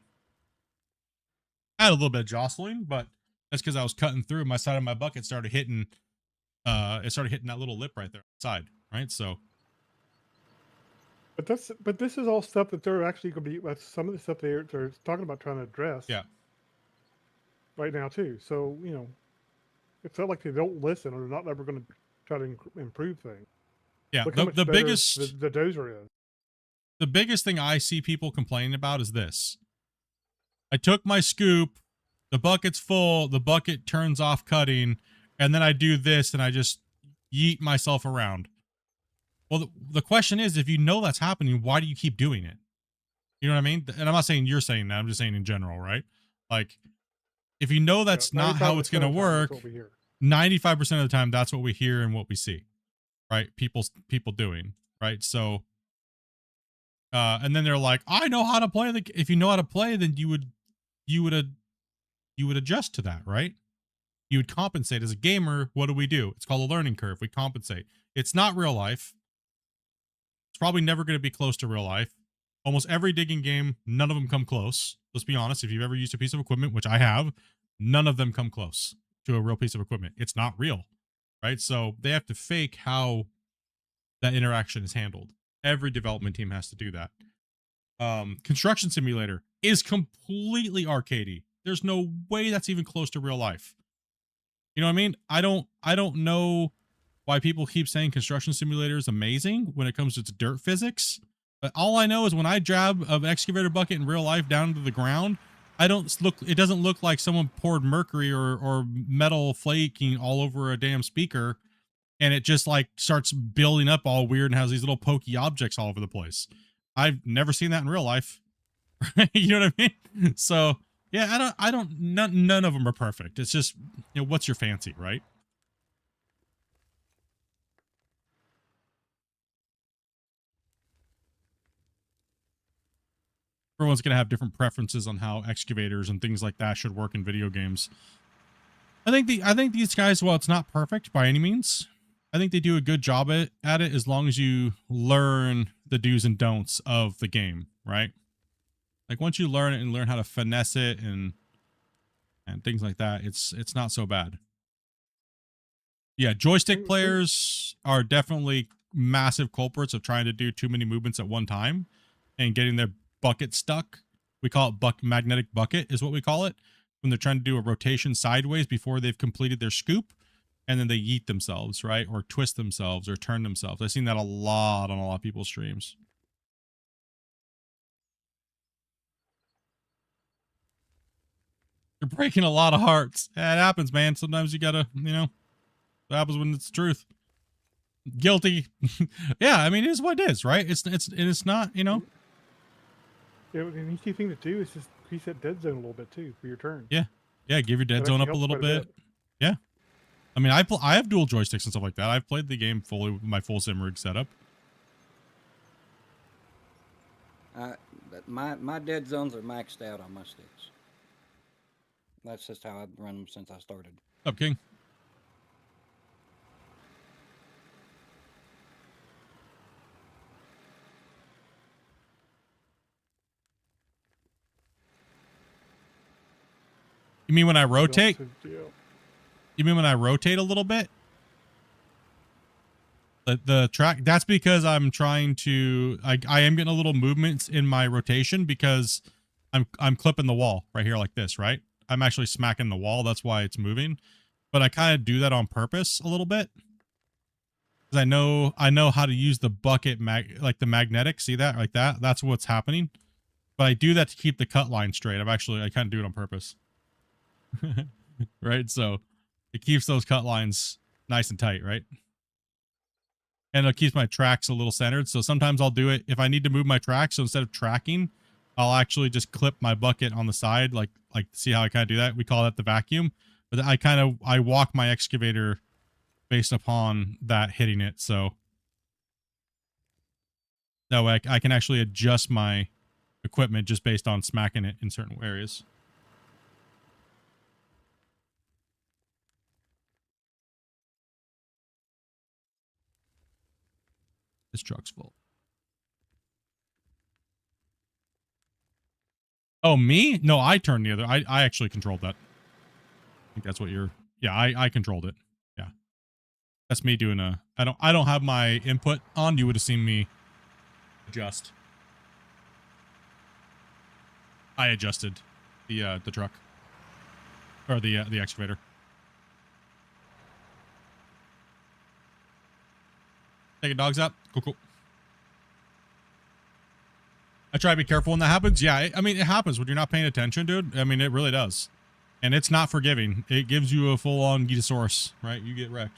I had a little bit of jostling, but that's because I was cutting through. My side of my bucket started hitting, it started hitting that little lip right there side, right? So, but this is all stuff that they're actually going to be. That's some of the stuff they're talking about trying to address. yeah. Right now too. So it's not like they don't listen or they're not ever going to try to improve things. Yeah, Look how much the better biggest the dozer is. the biggest thing I see people complaining about is this. I took my scoop, the bucket's full, the bucket turns off cutting, and then I do this and I just yeet myself around. Well, the question is, if you know that's happening, why do you keep doing it? You know what I mean? And I'm not saying you're saying that, I'm just saying in general, right? Like, if you know that's not how it's going to work, 95% of the time, that's what we hear and what we see, right? People doing, right? So, and then they're like, I know how to play if you know how to play, then you would adjust to that, right? You would compensate as a gamer. What do? It's called a learning curve. We compensate. It's not real life. It's probably never going to be close to real life. Almost every digging game, none of them come close. Let's be honest. If you've ever used a piece of equipment, which I have, none of them come close to a real piece of equipment. It's not real, right? So they have to fake how that interaction is handled. Every development team has to do that. Construction Simulator is completely arcadey. There's no way that's even close to real life. You know what I mean? I don't know why people keep saying Construction Simulator is amazing when it comes to its dirt physics. But all I know is when I drag an excavator bucket in real life down to the ground, it doesn't look like someone poured mercury or metal flaking all over a damn speaker, and it just like starts building up all weird and has these little pokey objects all over the place. I've never seen that in real life. You know what I mean? So yeah, none of them are perfect. It's just, what's your fancy, right? Everyone's going to have different preferences on how excavators and things like that should work in video games. I think these guys, while it's not perfect by any means, I think they do a good job at it as long as you learn the do's and don'ts of the game, right? Like once you learn it and learn how to finesse it and things like that, it's not so bad. Yeah, joystick players are definitely massive culprits of trying to do too many movements at one time and getting their bucket stuck. We call it magnetic bucket is what we call it, when they're trying to do a rotation sideways before they've completed their scoop, and then they yeet themselves, right? Or twist themselves or turn themselves. I've seen that a lot on a lot of people's streams. You're breaking a lot of hearts. Yeah, it happens, man. Sometimes you gotta, it happens when it's the truth. Guilty. Yeah, I mean, it is what it is, right? It's not, Yeah, an easy thing to do is just increase that dead zone a little bit too for your turn. Yeah, give your dead zone up a little bit. Yeah, I mean, I have dual joysticks and stuff like that. I've played the game fully with my full sim rig setup. My dead zones are maxed out on my sticks. That's just how I've run them since I started. Up, King. You mean when I rotate? You mean when I rotate a little bit? The track, that's because I'm trying to, I am getting a little movements in my rotation because I'm clipping the wall right here like this, right? I'm actually smacking the wall. That's why it's moving. But I kind of do that on purpose a little bit. Because I know how to use the bucket, like the magnetic, see that? Like that? That's what's happening. But I do that to keep the cut line straight. I kind of do it on purpose. Right? So it keeps those cut lines nice and tight, right? And it keeps my tracks a little centered. So sometimes I'll do it if I need to move my tracks. So instead of tracking, I'll actually just clip my bucket on the side. Like see how I kind of do that? We call that the vacuum. But I walk my excavator based upon that hitting it. So that way I can actually adjust my equipment just based on smacking it in certain areas. This truck's full. Oh, me? No, I turned the other. I actually controlled that. I think that's what you're. Yeah, I controlled it. Yeah, that's me doing a. I don't have my input on. You would have seen me adjust. I adjusted the truck or the excavator. Taking dogs out. Cool. I try to be careful when that happens. Yeah, I mean, it happens when you're not paying attention, dude. I mean, it really does. And it's not forgiving. It gives you a full-on Getasaurus, right? You get wrecked.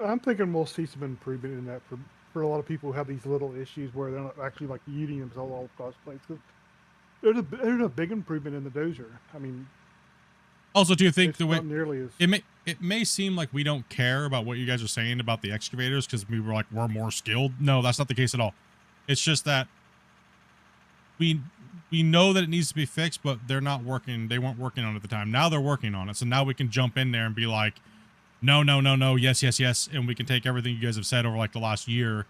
I'm thinking we'll see some improvement in that for a lot of people who have these little issues where they're not actually like eating themselves all across place. There's a big improvement in the dozer. I mean, also, do you think it's the way not nearly as it may seem like we don't care about what you guys are saying about the excavators because we were like we're more skilled? No, that's not the case at all. It's just that we know that it needs to be fixed, but they're not working. They weren't working on it at the time. Now they're working on it, so now we can jump in there and be like, no, yes, and we can take everything you guys have said over like the last year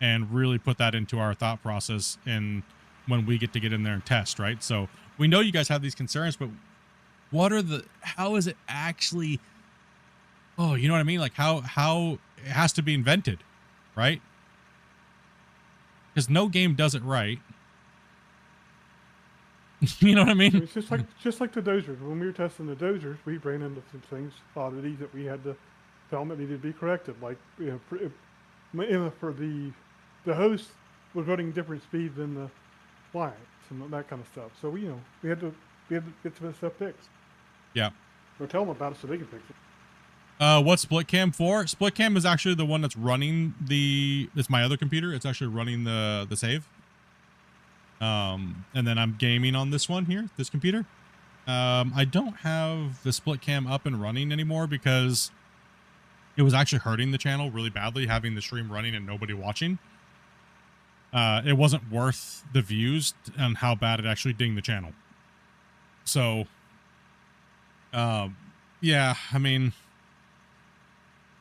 and really put that into our thought process and when we get in there and test, right? So we know you guys have these concerns, but how is it actually, oh, you know what I mean? Like how it has to be invented, right? Because no game does it right. You know what I mean? It's just like the dozers. When we were testing the dozers, we ran into some things, oddities that we had to tell them that needed to be corrected. Like, you know, for the host was running different speeds than the clients and that kind of stuff. So we had to get some of this stuff fixed. Yeah. Or tell them about it so they can fix it. What's SplitCam for? SplitCam is actually the one that's running it's my other computer. It's actually running the save. And then I'm gaming on this one here, this computer. I don't have the SplitCam up and running anymore because it was actually hurting the channel really badly, having the stream running and nobody watching. It wasn't worth the views and how bad it actually dinged the channel. So, yeah, I mean,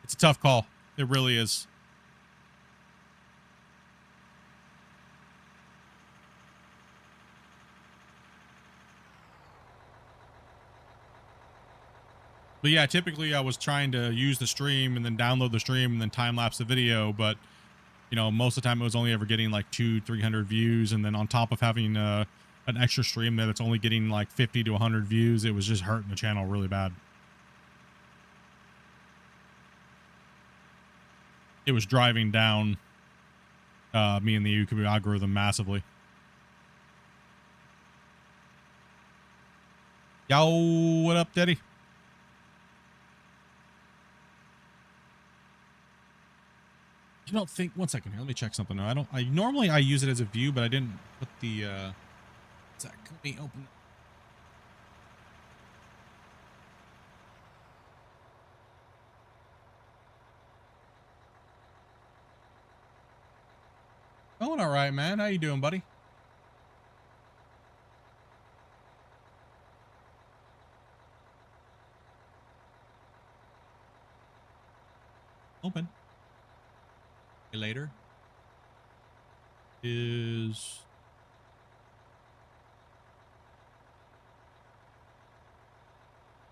it's a tough call. It really is. But yeah, typically I was trying to use the stream and then download the stream and then time lapse the video. But, you know, most of the time it was only ever getting like 200-300 views. And then on top of having an extra stream there that's only getting like 50 to 100 views, it was just hurting the channel really bad. It was driving down me and the YouTube algorithm massively. Yo, what up, Daddy? You don't think, one second here, let me check something. I normally use it as a view, but I didn't put the let me open it. Going all right, man. How you doing, buddy? Open. Later is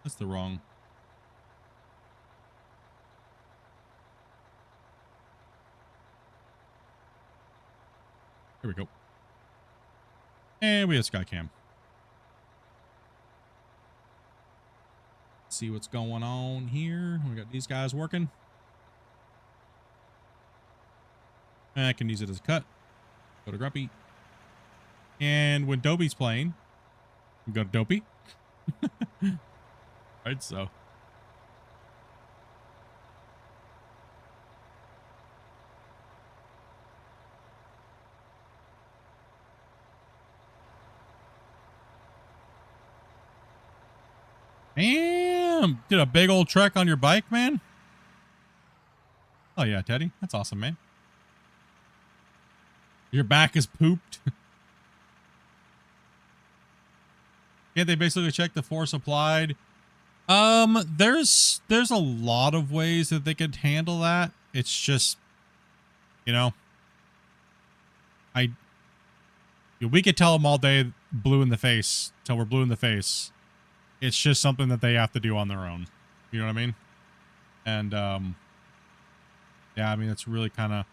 that's the wrong. Here we go. And we have Skycam. See what's going on here. We got these guys working. I can use it as a cut. Go to Grumpy. And when Dopey's playing, we go to Dopey. Right, so. Damn! Did a big old trek on your bike, man? Oh yeah, Teddy. That's awesome, man. Your back is pooped. Yeah, they basically check the force applied There's a lot of ways that they could handle that. It's just, you know, we could tell them all day blue in the face till we're blue in the face. It's just something that they have to do on their own. You know what I mean? And yeah, I mean it's really kind of.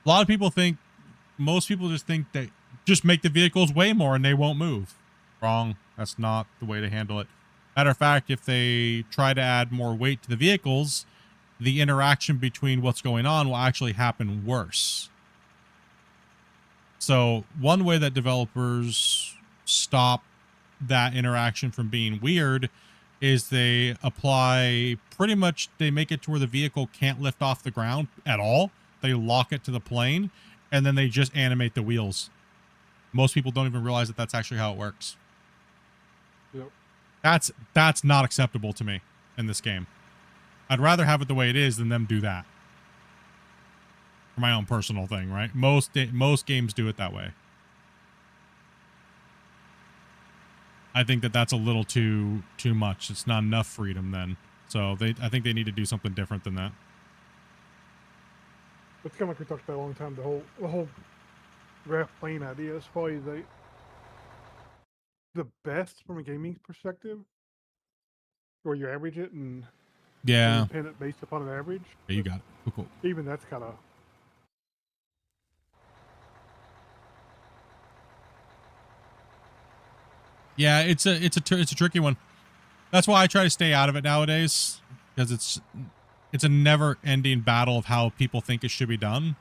A lot of people think, most people just think that just make the vehicles weigh more and they won't move. Wrong. That's not the way to handle it. Matter of fact, if they try to add more weight to the vehicles, the interaction between what's going on will actually happen worse. So one way that developers stop that interaction from being weird is they apply pretty much, they make it to where the vehicle can't lift off the ground at all. They lock it to the plane and then they just animate the wheels. Most people don't even realize that that's actually how it works. Yep. That's not acceptable to me in this game. I'd rather have it the way it is than them do that. For my own personal thing, right? Most games do it that way. I think that that's a little too much. It's not enough freedom then. So I think they need to do something different than that. It's kind of like we talked about a long time. The whole graph plane idea is probably the best from a gaming perspective, where you average it and Yeah. pin it based upon an average. Yeah, you got it. Cool, cool. Even that's kind of. Yeah, it's a tricky one. That's why I try to stay out of it nowadays, because it's a never-ending battle of how people think it should be done,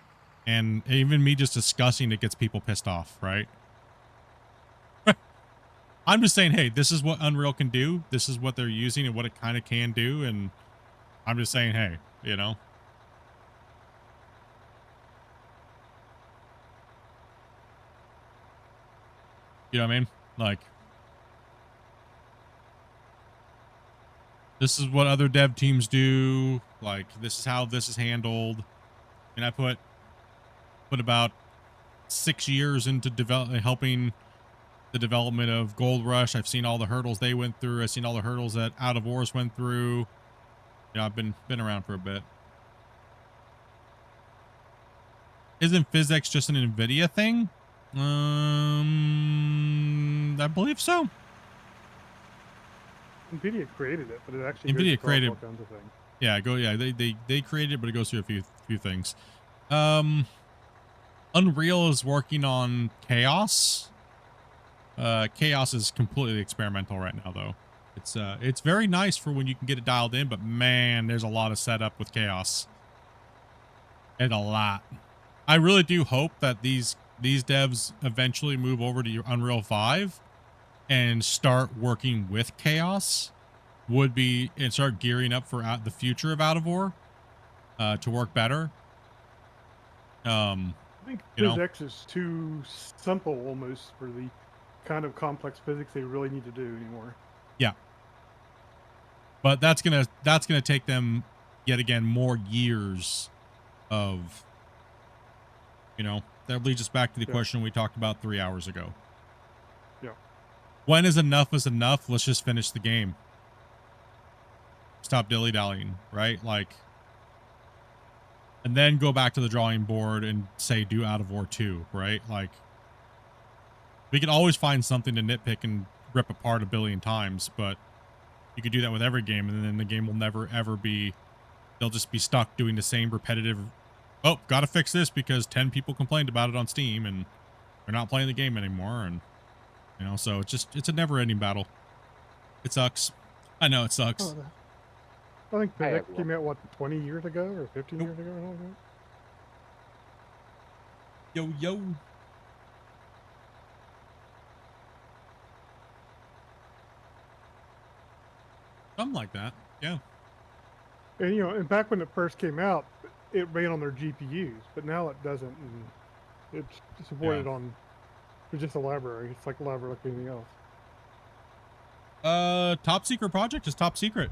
and even me just discussing it gets people pissed off, right? I'm just saying, hey, this is what Unreal can do. This is what they're using and what it kind of can do, and I'm just saying, hey, you know. You know what I mean? Like, this is what other dev teams do. Like, this is how this is handled. And I put about 6 years into helping the development of Gold Rush. I've seen all the hurdles they went through. I've seen all the hurdles that Out of Wars went through. You know, I've been around for a bit. Isn't physics just an NVIDIA thing? I believe so. NVIDIA created it, but it actually NVIDIA goes created all kinds of things. Yeah, they created it, but it goes through a few things. Unreal is working on Chaos. Chaos is completely experimental right now, though. It's very nice for when you can get it dialed in, but man, there's a lot of setup with Chaos. And a lot. I really do hope that these devs eventually move over to Unreal 5 and start working with Chaos. And start gearing up for the future of Out of War to work better. I think physics is too simple almost for the kind of complex physics they really need to do anymore. Yeah. But that's gonna take them yet again more years of, you know, that leads us back to the question we talked about 3 hours ago. Yeah. When is enough? Let's just finish the game. Stop dilly-dallying, right? Like, and then go back to the drawing board and say do Out of War 2, right? Like, we can always find something to nitpick and rip apart a billion times, but you could do that with every game, and then the game will never ever be, they'll just be stuck doing the same repetitive, oh, gotta fix this because 10 people complained about it on Steam and they're not playing the game anymore, and, you know, so it's a never-ending battle. It sucks. I know it sucks. Oh, I think that came out, what, 20 years ago or 15 years ago? Or something? Yo. Something like that, yeah. And, you know, and back when it first came out, it ran on their GPUs, but now it doesn't. And it's supported on, it's just a library. It's like a library like anything else. Top secret project is top secret.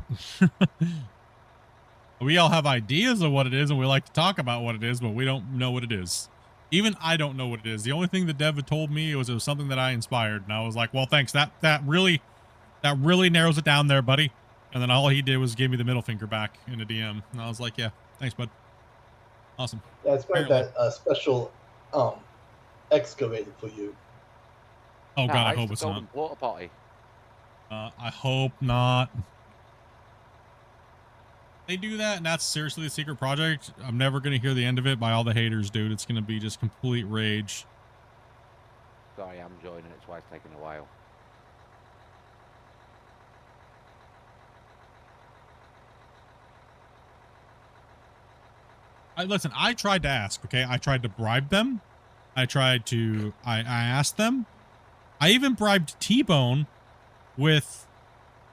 We all have ideas of what it is and we like to talk about what it is, but we don't know what it is. Even I don't know what it is. The only thing the dev had told me was it was something that I inspired, and I was like, well, thanks. That really That really narrows it down there, buddy. And then all he did was give me the middle finger back in a DM. And I was like, yeah, thanks, bud. Awesome. Yeah, it's got Apparently. that special excavator for you. Oh, No, God, I it's hope the it's not. golden water potty. I hope not. They do that, and that's seriously a secret project. I'm never going to hear the end of it by all the haters, dude. It's going to be just complete rage. Sorry, I'm joining. It's why it's taking a while. Listen, I tried to ask, okay? I tried to bribe them. I asked them. I even bribed T-Bone with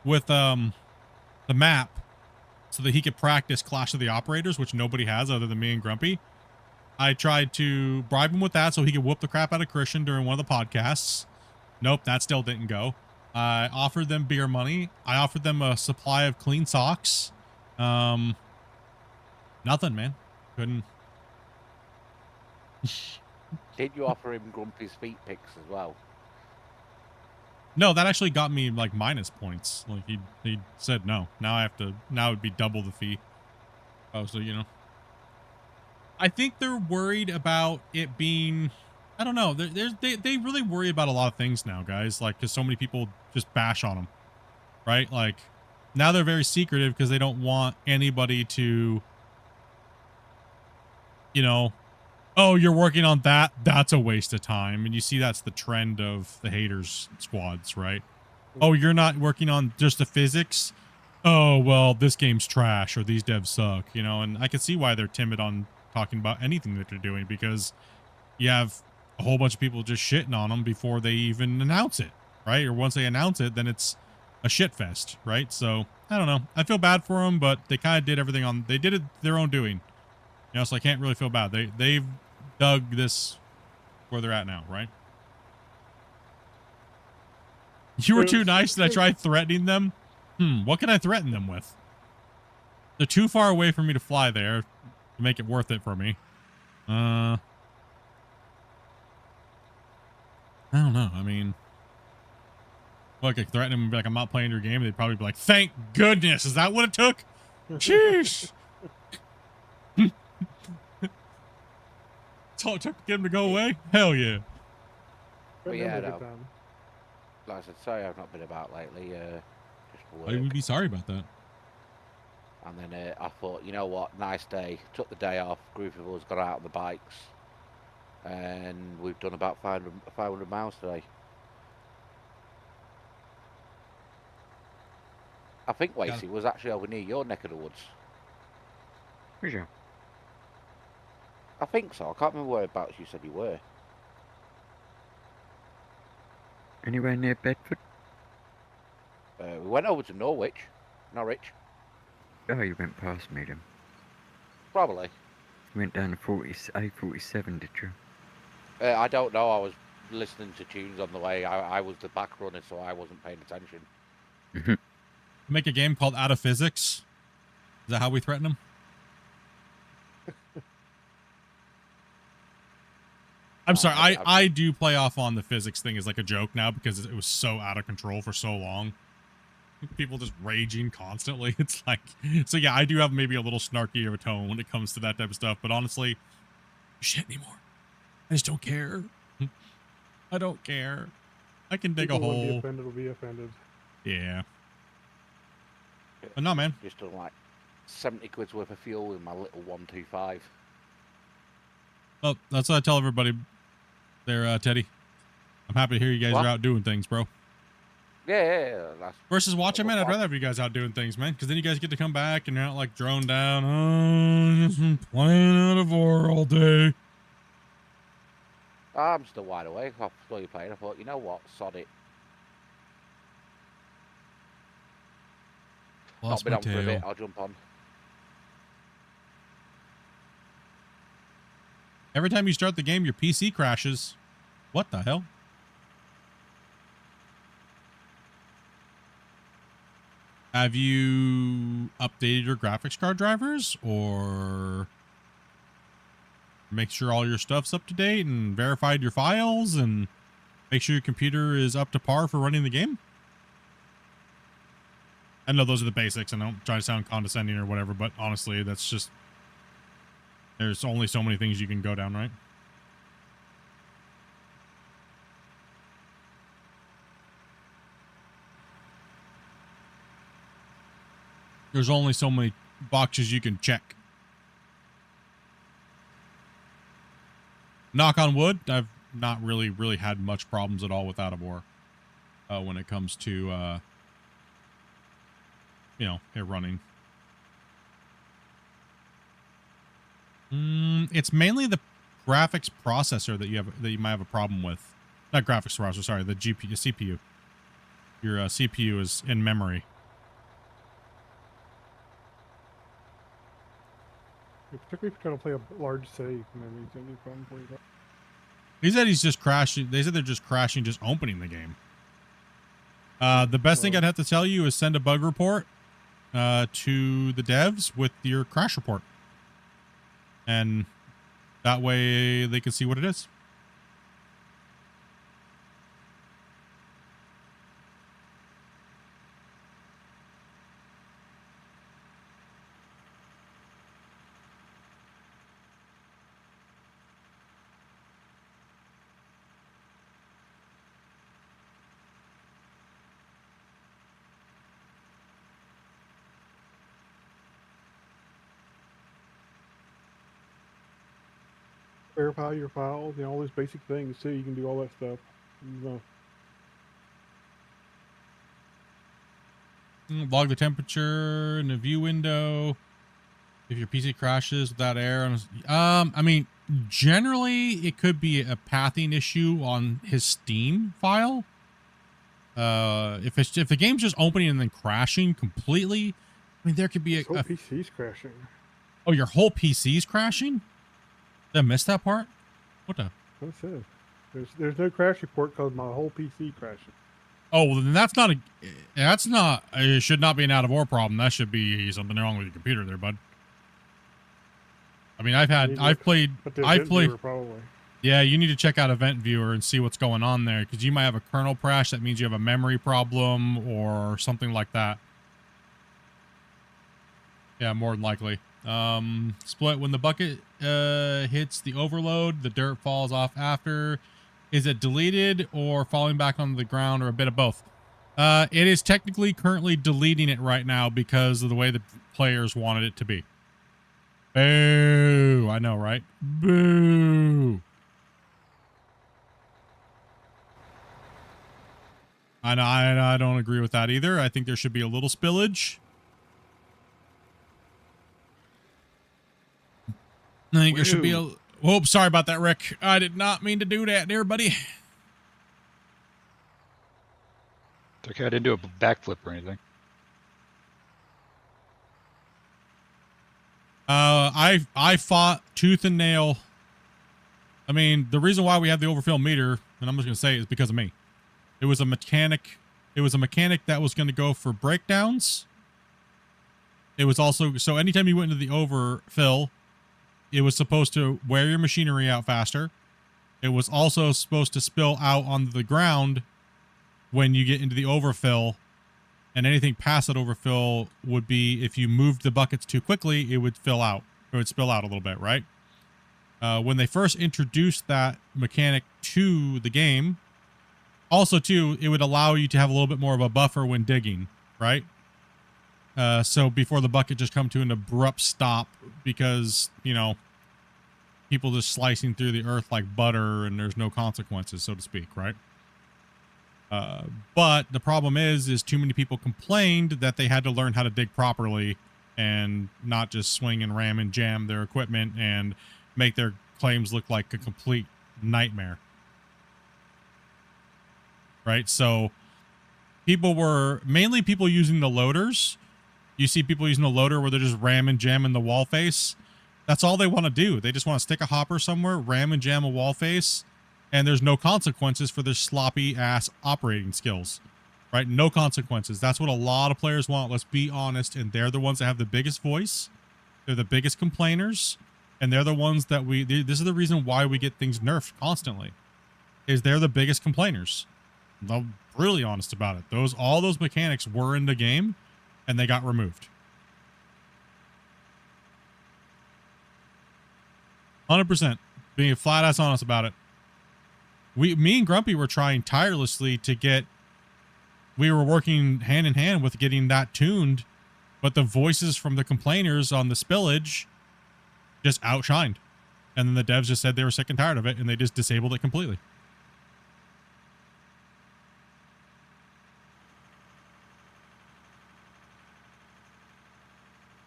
the map so that he could practice Clash of the Operators, which nobody has other than me and Grumpy. I tried to bribe him with that so he could whoop the crap out of Christian during one of the podcasts. Nope, that still didn't go. I offered them beer money. I offered them a supply of clean socks. Nothing, man. Couldn't. Did you offer him Grumpy's feet pics as well? No, that actually got me like minus points. Like he said no. Now it'd be double the fee. Oh, so you know. I think they're worried about it being, I don't know. They really worry about a lot of things now, guys. Like, because so many people just bash on them, right? Like, now they're very secretive because they don't want anybody to, you know, oh, you're working on that. That's a waste of time. And you see that's the trend of the haters squads, right? Oh, you're not working on just the physics. Oh, well, this game's trash or these devs suck, you know, and I can see why they're timid on talking about anything that they're doing because you have a whole bunch of people just shitting on them before they even announce it, right? Or once they announce it, then it's a shit fest, right? So I don't know. I feel bad for them, but they kind of did everything they did it their own doing, you know, so I can't really feel bad. They've dug this where they're at now, right? You were too nice that I tried threatening them. What can I threaten them with? They're too far away for me to fly there to make it worth it for me. I don't know. I mean, look, I threaten them and be like, I'm not playing your game. They'd probably be like, thank goodness. Is that what it took? Sheesh. That's all it took to get him to go away? Hell yeah. But yeah, no. Like I said, sorry I've not been about lately. Just for work. I would be sorry about that. And then I thought, you know what, nice day. Took the day off. Group of us got out on the bikes. And we've done about 500 miles today. I think Wasey was actually over near your neck of the woods. Was you? I think so. I can't remember whereabouts you said you were. Anywhere near Bedford? We went over to Norwich. Oh, you went past me then. Probably. You went down the A47, did you? I don't know. I was listening to tunes on the way. I was the back runner, so I wasn't paying attention. Make a game called Out of Physics. Is that how we threaten them? I'm sorry. I do play off on the physics thing as like a joke now because it was so out of control for so long. People just raging constantly. It's like, so yeah, I do have maybe a little snarky of a tone when it comes to that type of stuff. But honestly, shit anymore. I just don't care. I don't care. I can dig a hole. Be offended will be offended. Yeah. But no, man. Just done like 70 quid's worth of fuel with my little 125. Well, that's what I tell everybody there, Teddy. I'm happy to hear you guys are out doing things, bro. Yeah. Versus watching, man, I'd rather have you guys out doing things, man, because then you guys get to come back and you're not like droned down. Oh, just been playing out of war all day. I'm still wide awake. I saw you playing. I thought, you know what? Sod it. Lost Not been my on for a bit. tail. I'll jump on. Every time you start the game, your PC crashes. What the hell? Have you updated your graphics card drivers or make sure all your stuff's up to date and verified your files and make sure your computer is up to par for running the game? I know those are the basics, and I don't try to sound condescending or whatever, but honestly, that's just, there's only so many things you can go down, right? There's only so many boxes you can check. Knock on wood, I've not really had much problems at all with out of war when it comes to you know, it running. It's mainly the graphics processor that you might have a problem with. Not graphics processor, sorry, the GPU, CPU. Your CPU is in memory. Particularly if you're trying to play a large save and everything, you probably. He said he's just crashing. They said they're just crashing, just opening the game. The best thing I'd have to tell you is send a bug report to the devs with your crash report. And that way they can see what it is. Verify your files, you know, all those basic things too. You can do all that stuff. Log the temperature in the view window. If your PC crashes without air. I mean, generally it could be a pathing issue on his Steam file. If the game's just opening and then crashing completely, I mean, there could be His whole PC's crashing. Oh, your whole PC's crashing? Did I miss that part? What the? That's it. There's no crash report because my whole PC crashing. Oh, well, then it should not be an out of war problem. That should be something wrong with your computer there, bud. I mean, I've played. Probably. Yeah, you need to check out Event Viewer and see what's going on there, because you might have a kernel crash. That means you have a memory problem or something like that. Yeah, more than likely. Split, when the bucket hits the overload, the dirt falls off after. Is it deleted or falling back onto the ground, or a bit of both? It is technically currently deleting it right now because of the way the players wanted it to be. Boo! I know, right? Boo! I don't agree with that either. I think there should be a little spillage. I think there should be a... Whoa, sorry about that, Rick. I did not mean to do that there, buddy. It's okay, I didn't do a backflip or anything. I fought tooth and nail. I mean, the reason why we have the overfill meter, and I'm just going to say it, is because of me. It was a mechanic that was going to go for breakdowns. It was also... So anytime you went into the overfill... It was supposed to wear your machinery out faster. It was also supposed to spill out onto the ground when you get into the overfill. And anything past that overfill would be, if you moved the buckets too quickly, it would fill out. It would spill out a little bit, right? When they first introduced that mechanic to the game, also too, it would allow you to have a little bit more of a buffer when digging, right? So before the bucket just come to an abrupt stop because, you know, people just slicing through the earth like butter and there's no consequences, so to speak, right? But the problem is too many people complained that they had to learn how to dig properly and not just swing and ram and jam their equipment and make their claims look like a complete nightmare. Right? So mainly people using the loaders. You see people using the loader where they're just ram and jamming the wall face. That's all they want to do. They just want to stick a hopper somewhere, ram and jam a wall face, and there's no consequences for their sloppy ass operating skills, right? No consequences. That's what a lot of players want. Let's be honest. And they're the ones that have the biggest voice. They're the biggest complainers. And they're the ones that this is the reason why we get things nerfed constantly, is they're the biggest complainers. I'm really honest about it. All those mechanics were in the game and they got removed. 100%. Being flat ass honest about it. Me and Grumpy were trying tirelessly to get. We were working hand in hand with getting that tuned, but the voices from the complainers on the spillage just outshined. And then the devs just said they were sick and tired of it, and they just disabled it completely.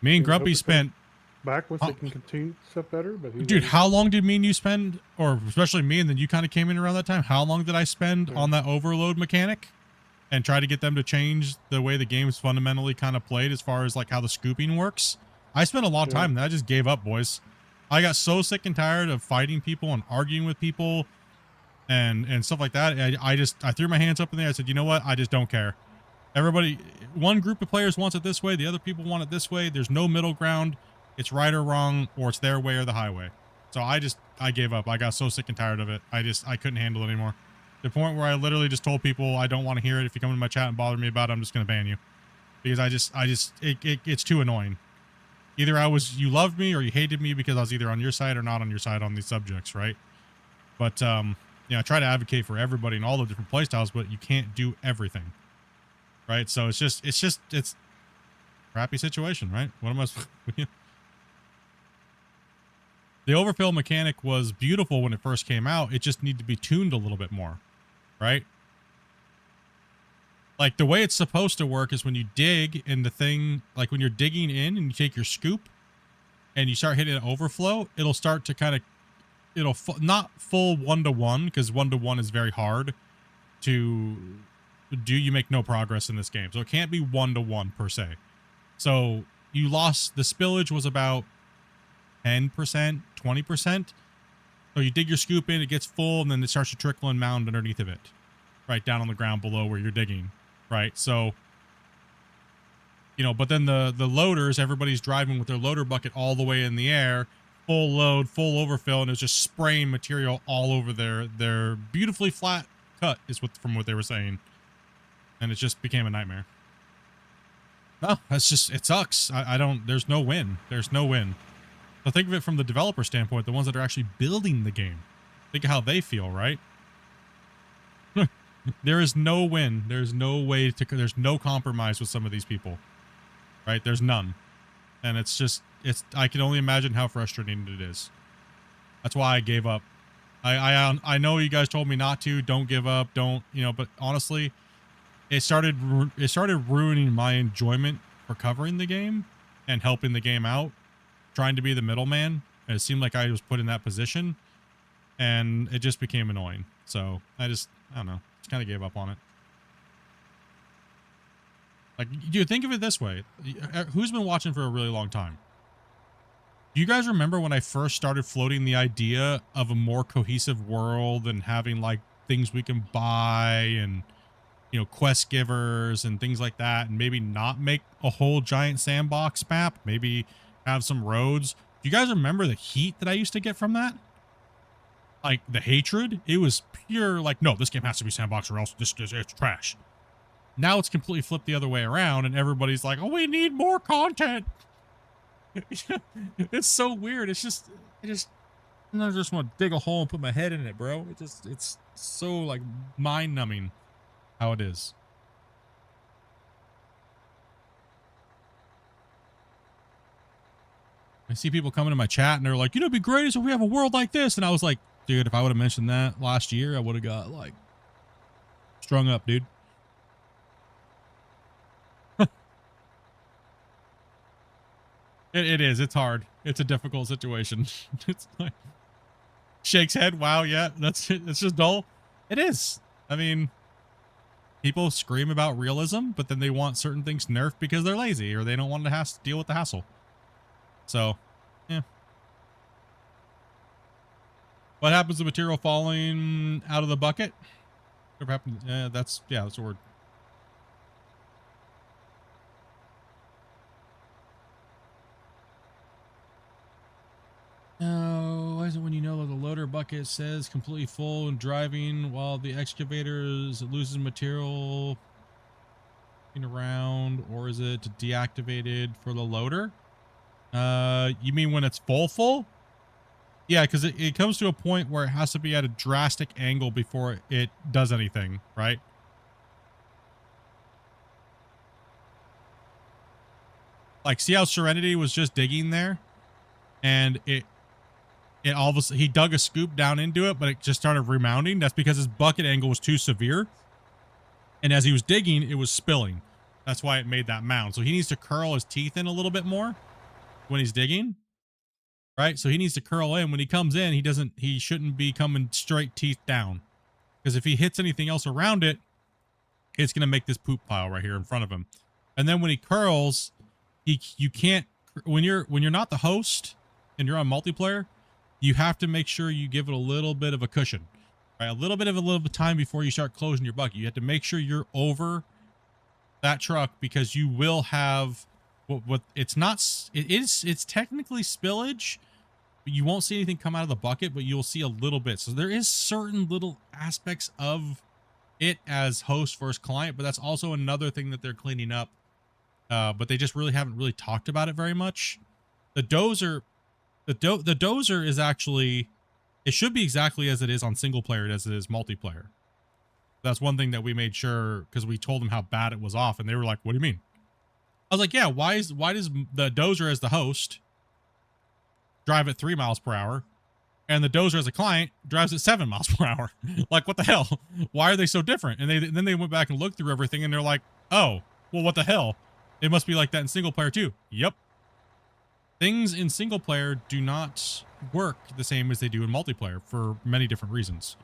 Me and Grumpy spent back once they can continue stuff better. But dude, how long did me and you spend, or especially me, and then you kind of came in around that time? How long did I spend on that overload mechanic and try to get them to change the way the game's fundamentally kind of played as far as like how the scooping works? I spent a lot of time and I just gave up, boys. I got so sick and tired of fighting people and arguing with people and stuff like that. I threw my hands up in there. I said, you know what? I just don't care. Everybody, one group of players wants it this way. The other people want it this way. There's no middle ground. It's right or wrong, or it's their way or the highway. So I gave up. I got so sick and tired of it. I couldn't handle it anymore. To the point where I literally just told people, I don't want to hear it. If you come into my chat and bother me about it, I'm just going to ban you. Because it's too annoying. Either you loved me or you hated me because I was either on your side or not on your side on these subjects, right? But, I try to advocate for everybody in all the different playstyles, but you can't do everything. Right? So it's a crappy situation, right? What am I supposed to... The overfill mechanic was beautiful when it first came out. It just needed to be tuned a little bit more, right? Like the way it's supposed to work is when you dig in the thing, like when you're digging in and you take your scoop and you start hitting an overflow, it'll start to kind of, not full 1-to-1 because 1-to-1 is very hard to do. You make no progress in this game. So it can't be 1-to-1 per se. So you lost, the spillage was about 10%, 20%. So you dig your scoop in, it gets full, and then it starts to trickle and mound underneath of it, right down on the ground below where you're digging, right? So, but then the loaders, everybody's driving with their loader bucket all the way in the air, full load, full overfill, and it's just spraying material all over their beautifully flat cut from what they were saying. And it just became a nightmare. No, that's just, it sucks. There's no win. There's no win. So think of it from the developer standpoint, the ones that are actually building the game. Think of how they feel, right? There is no win. There's no way there's no compromise with some of these people, right? There's none. And I can only imagine how frustrating it is. That's why I gave up. I know you guys told me not to, don't give up, but honestly, it started ruining my enjoyment for covering the game and helping the game out. Trying to be the middleman. It seemed like I was put in that position and it just became annoying. So I don't know, just kind of gave up on it. Like, you think of it this way. Who's been watching for a really long time? Do you guys remember when I first started floating the idea of a more cohesive world and having like things we can buy and, quest givers and things like that, and maybe not make a whole giant sandbox map, maybe have some roads? Do you guys remember the heat that I used to get from that? Like the hatred? It was pure like, no, this game has to be sandbox or else it's trash. Now it's completely flipped the other way around and everybody's like, oh, we need more content. It's so weird. I just want to dig a hole and put my head in it, bro. It's so like mind numbing how it is. I see people coming to my chat and they're like, it'd be great if we have a world like this. And I was like, dude, if I would have mentioned that last year, I would have got like strung up, dude. It is. It's hard. It's a difficult situation. It's like shakes head. Wow. Yeah, that's it. It's just dull. It is. I mean, people scream about realism, but then they want certain things nerfed because they're lazy or they don't want to have to deal with the hassle. So, yeah. What happens to material falling out of the bucket? What happened? That's a word. Why is it when the loader bucket says completely full and driving while the excavator loses material? walking around, or is it deactivated for the loader? You mean when it's full? Yeah, because it comes to a point where it has to be at a drastic angle before it does anything, right? Like, see how Serenity was just digging there? And it all of a sudden, he dug a scoop down into it, but it just started remounting. That's because his bucket angle was too severe. And as he was digging, it was spilling. That's why it made that mound. So he needs to curl his teeth in a little bit more when he's digging. Right? So he needs to curl in. When he comes in, he shouldn't be coming straight teeth down. Because if he hits anything else around it, it's going to make this poop pile right here in front of him. And then when he curls, you can't, when you're not the host and you're on multiplayer, you have to make sure you give it a little bit of a cushion, right? A little bit of time before you start closing your bucket. You have to make sure you're over that truck, because you will have it's technically spillage, but you won't see anything come out of the bucket, but you'll see a little bit. So there is certain little aspects of it as host versus client, but that's also another thing that they're cleaning up. But they just haven't really talked about it very much. The dozer is actually, it should be exactly as it is on single player as it is multiplayer. That's one thing that we made sure, because we told them how bad it was off, and they were like, what do you mean? I was like, yeah, why does the dozer as the host drive at 3 miles per hour, and the dozer as a client drives at 7 miles per hour? Like, what the hell? Why are they so different? And then they went back and looked through everything, and they're like, oh, well, what the hell? It must be like that in single player too. Yep. Things in single player do not work the same as they do in multiplayer for many different reasons.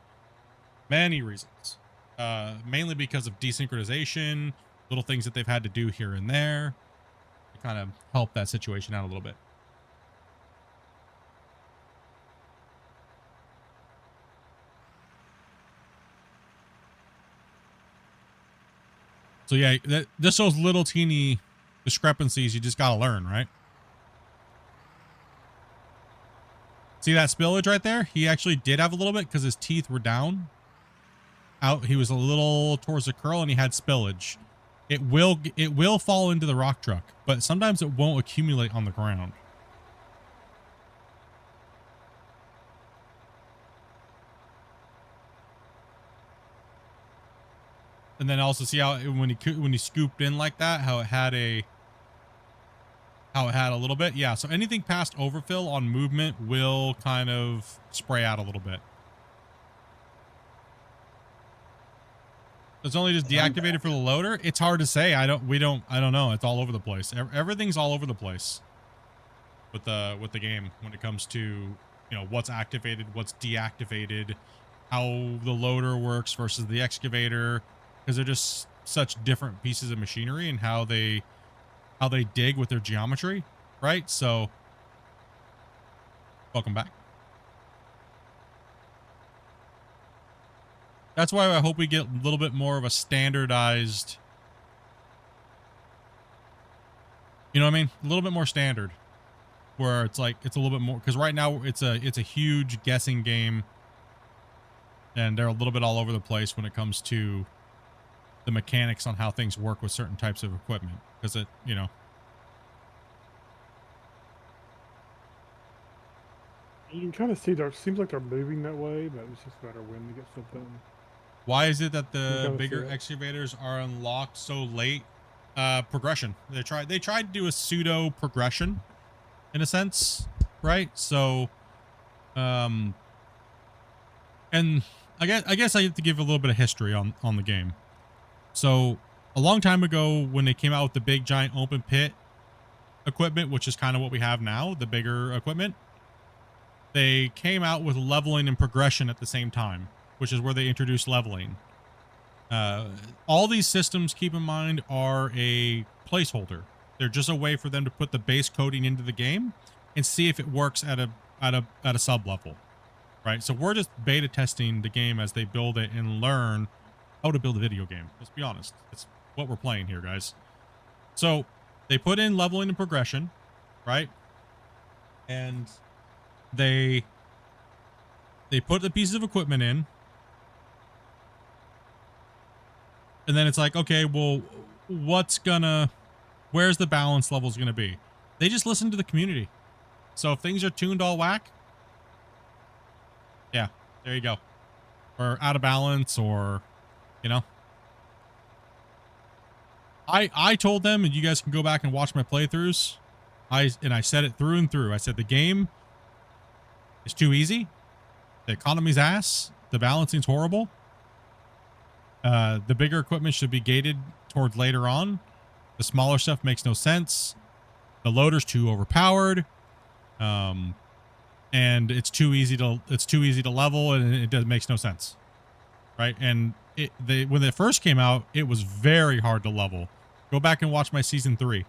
Many reasons. Mainly because of desynchronization, little things that they've had to do here and there to kind of help that situation out a little bit. So yeah, just those little teeny discrepancies you just gotta learn, right? See that spillage right there? He actually did have a little bit because his teeth were down. He was a little towards the curl and he had spillage. It will fall into the rock truck, but sometimes it won't accumulate on the ground. And then also see how when he scooped in like that, how it had a little bit. Yeah, so anything past overfill on movement will kind of spray out a little bit. It's only just deactivated for the loader. It's hard to say. I don't know. It's all over the place. Everything's all over the place with the game when it comes to, you know, what's activated, what's deactivated, how the loader works versus the excavator, because they're just such different pieces of machinery and how they dig with their geometry, right? So welcome back. That's why I hope we get a little bit more of a standardized, you know what I mean? A little bit more standard, where it's like, it's a little bit more, because right now it's a huge guessing game and they're a little bit all over the place when it comes to the mechanics on how things work with certain types of equipment, because it, you know. You can kind of see it seems like they're moving that way, but it's just a matter of when to get stuff done. Why is it that the kinda bigger see it. excavators are unlocked so late? Progression. They tried to do a pseudo progression in a sense, right? So, and I guess I have to give a little bit of history on the game. So a long time ago, when they came out with the big giant open pit equipment, which is kind of what we have now, the bigger equipment, they came out with leveling and progression at the same time, which is where they introduced leveling. All these systems, keep in mind, are a placeholder. They're just a way for them to put the base coding into the game and see if it works at a sub level, right? So we're just beta testing the game as they build it and learn how to build a video game. Let's be honest. It's what we're playing here, guys. So they put in leveling and progression, right? And they put the pieces of equipment in. And then it's like, okay, well, where's the balance levels gonna be? They just listen to the community. So if things are tuned all whack, yeah, there you go. Or out of balance, or, you know. I told them, and you guys can go back and watch my playthroughs. I said it through and through. I said the game is too easy. The economy's ass. The balancing's horrible. The bigger equipment should be gated towards later on. The smaller stuff makes no sense. The loader's too overpowered. And it's too easy to level, and it makes no sense. Right? And when it first came out, it was very hard to level. Go back and watch my season 3.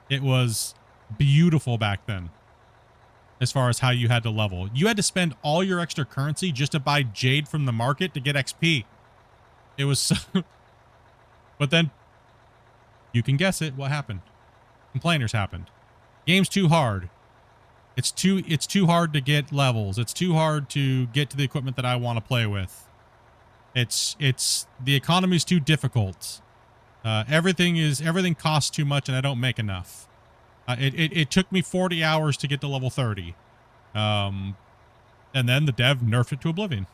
It was beautiful back then. As far as how you had to level. You had to spend all your extra currency just to buy jade from the market to get XP. It was so... But then, you can guess it, what happened. Complainers happened. Game's too hard. It's too hard to get levels. It's too hard to get to the equipment that I want to play with. The economy's too difficult. Everything costs too much, and I don't make enough. It took me 40 hours to get to level 30. And then the dev nerfed it to oblivion.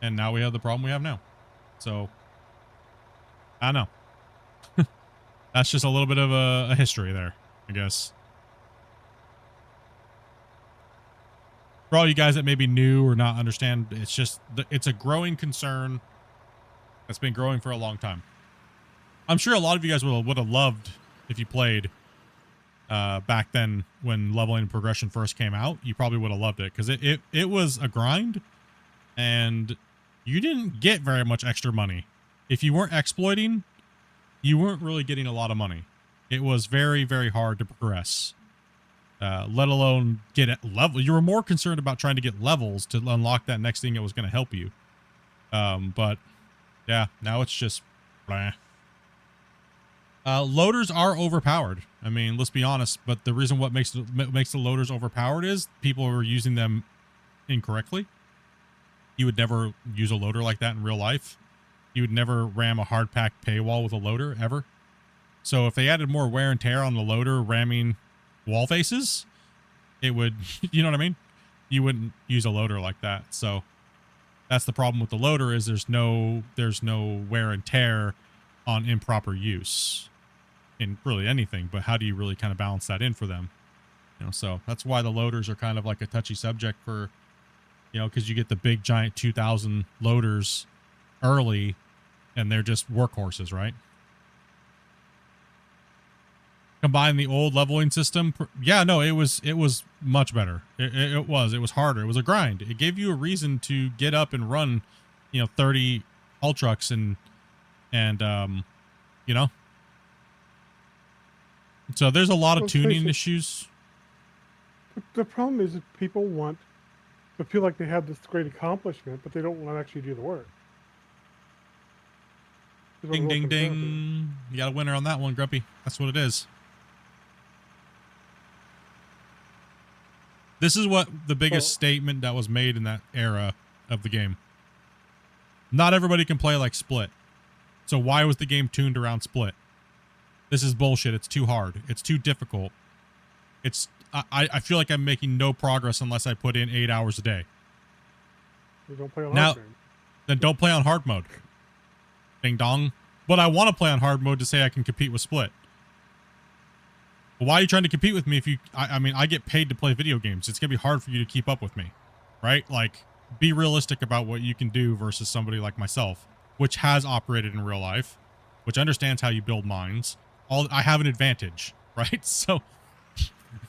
And now we have the problem we have now. So, I don't know. That's just a little bit of a history there, I guess. For all you guys that may be new or not understand, it's a growing concern that's been growing for a long time. I'm sure a lot of you guys would have loved if you played back then when leveling and progression first came out. You probably would have loved it because it was a grind, and you didn't get very much extra money. If you weren't exploiting, you weren't really getting a lot of money. It was very, very hard to progress. Let alone get at level. You were more concerned about trying to get levels to unlock that next thing that was going to help you. But yeah, now it's just blah. Loaders are overpowered. I mean, let's be honest, but the reason what makes the loaders overpowered is people are using them incorrectly. You would never use a loader like that in real life. You would never ram a hard pack paywall with a loader ever. So if they added more wear and tear on the loader ramming wall faces, it would, you know what I mean? You wouldn't use a loader like that. So that's the problem with the loader, is there's no wear and tear on improper use in really anything. But how do you really kind of balance that in for them? You know, so that's why the loaders are kind of like a touchy subject for, you know, because you get the big giant 2000 loaders early and they're just workhorses, right? Combine the old leveling system. Yeah, no, it was much better. It was harder. It was a grind. It gave you a reason to get up and run, you know, 30 haul trucks and you know. So there's a lot of tuning issues. The problem is that people feel like they have this great accomplishment, but they don't want to actually do the work. Ding, ding, ding. You got a winner on that one, Grumpy. That's what it is. This is what the biggest statement that was made in that era of the game. Not everybody can play like Split. So why was the game tuned around Split? This is bullshit. It's too hard. It's too difficult. I feel like I'm making no progress unless I put in 8 hours a day. You don't play on hard mode. Then don't play on hard mode. Ding dong. But I want to play on hard mode to say I can compete with Split. Well, why are you trying to compete with me if you... I mean, I get paid to play video games. It's going to be hard for you to keep up with me. Right? Like, be realistic about what you can do versus somebody like myself, which has operated in real life, which understands how you build mines. I have an advantage, right? So,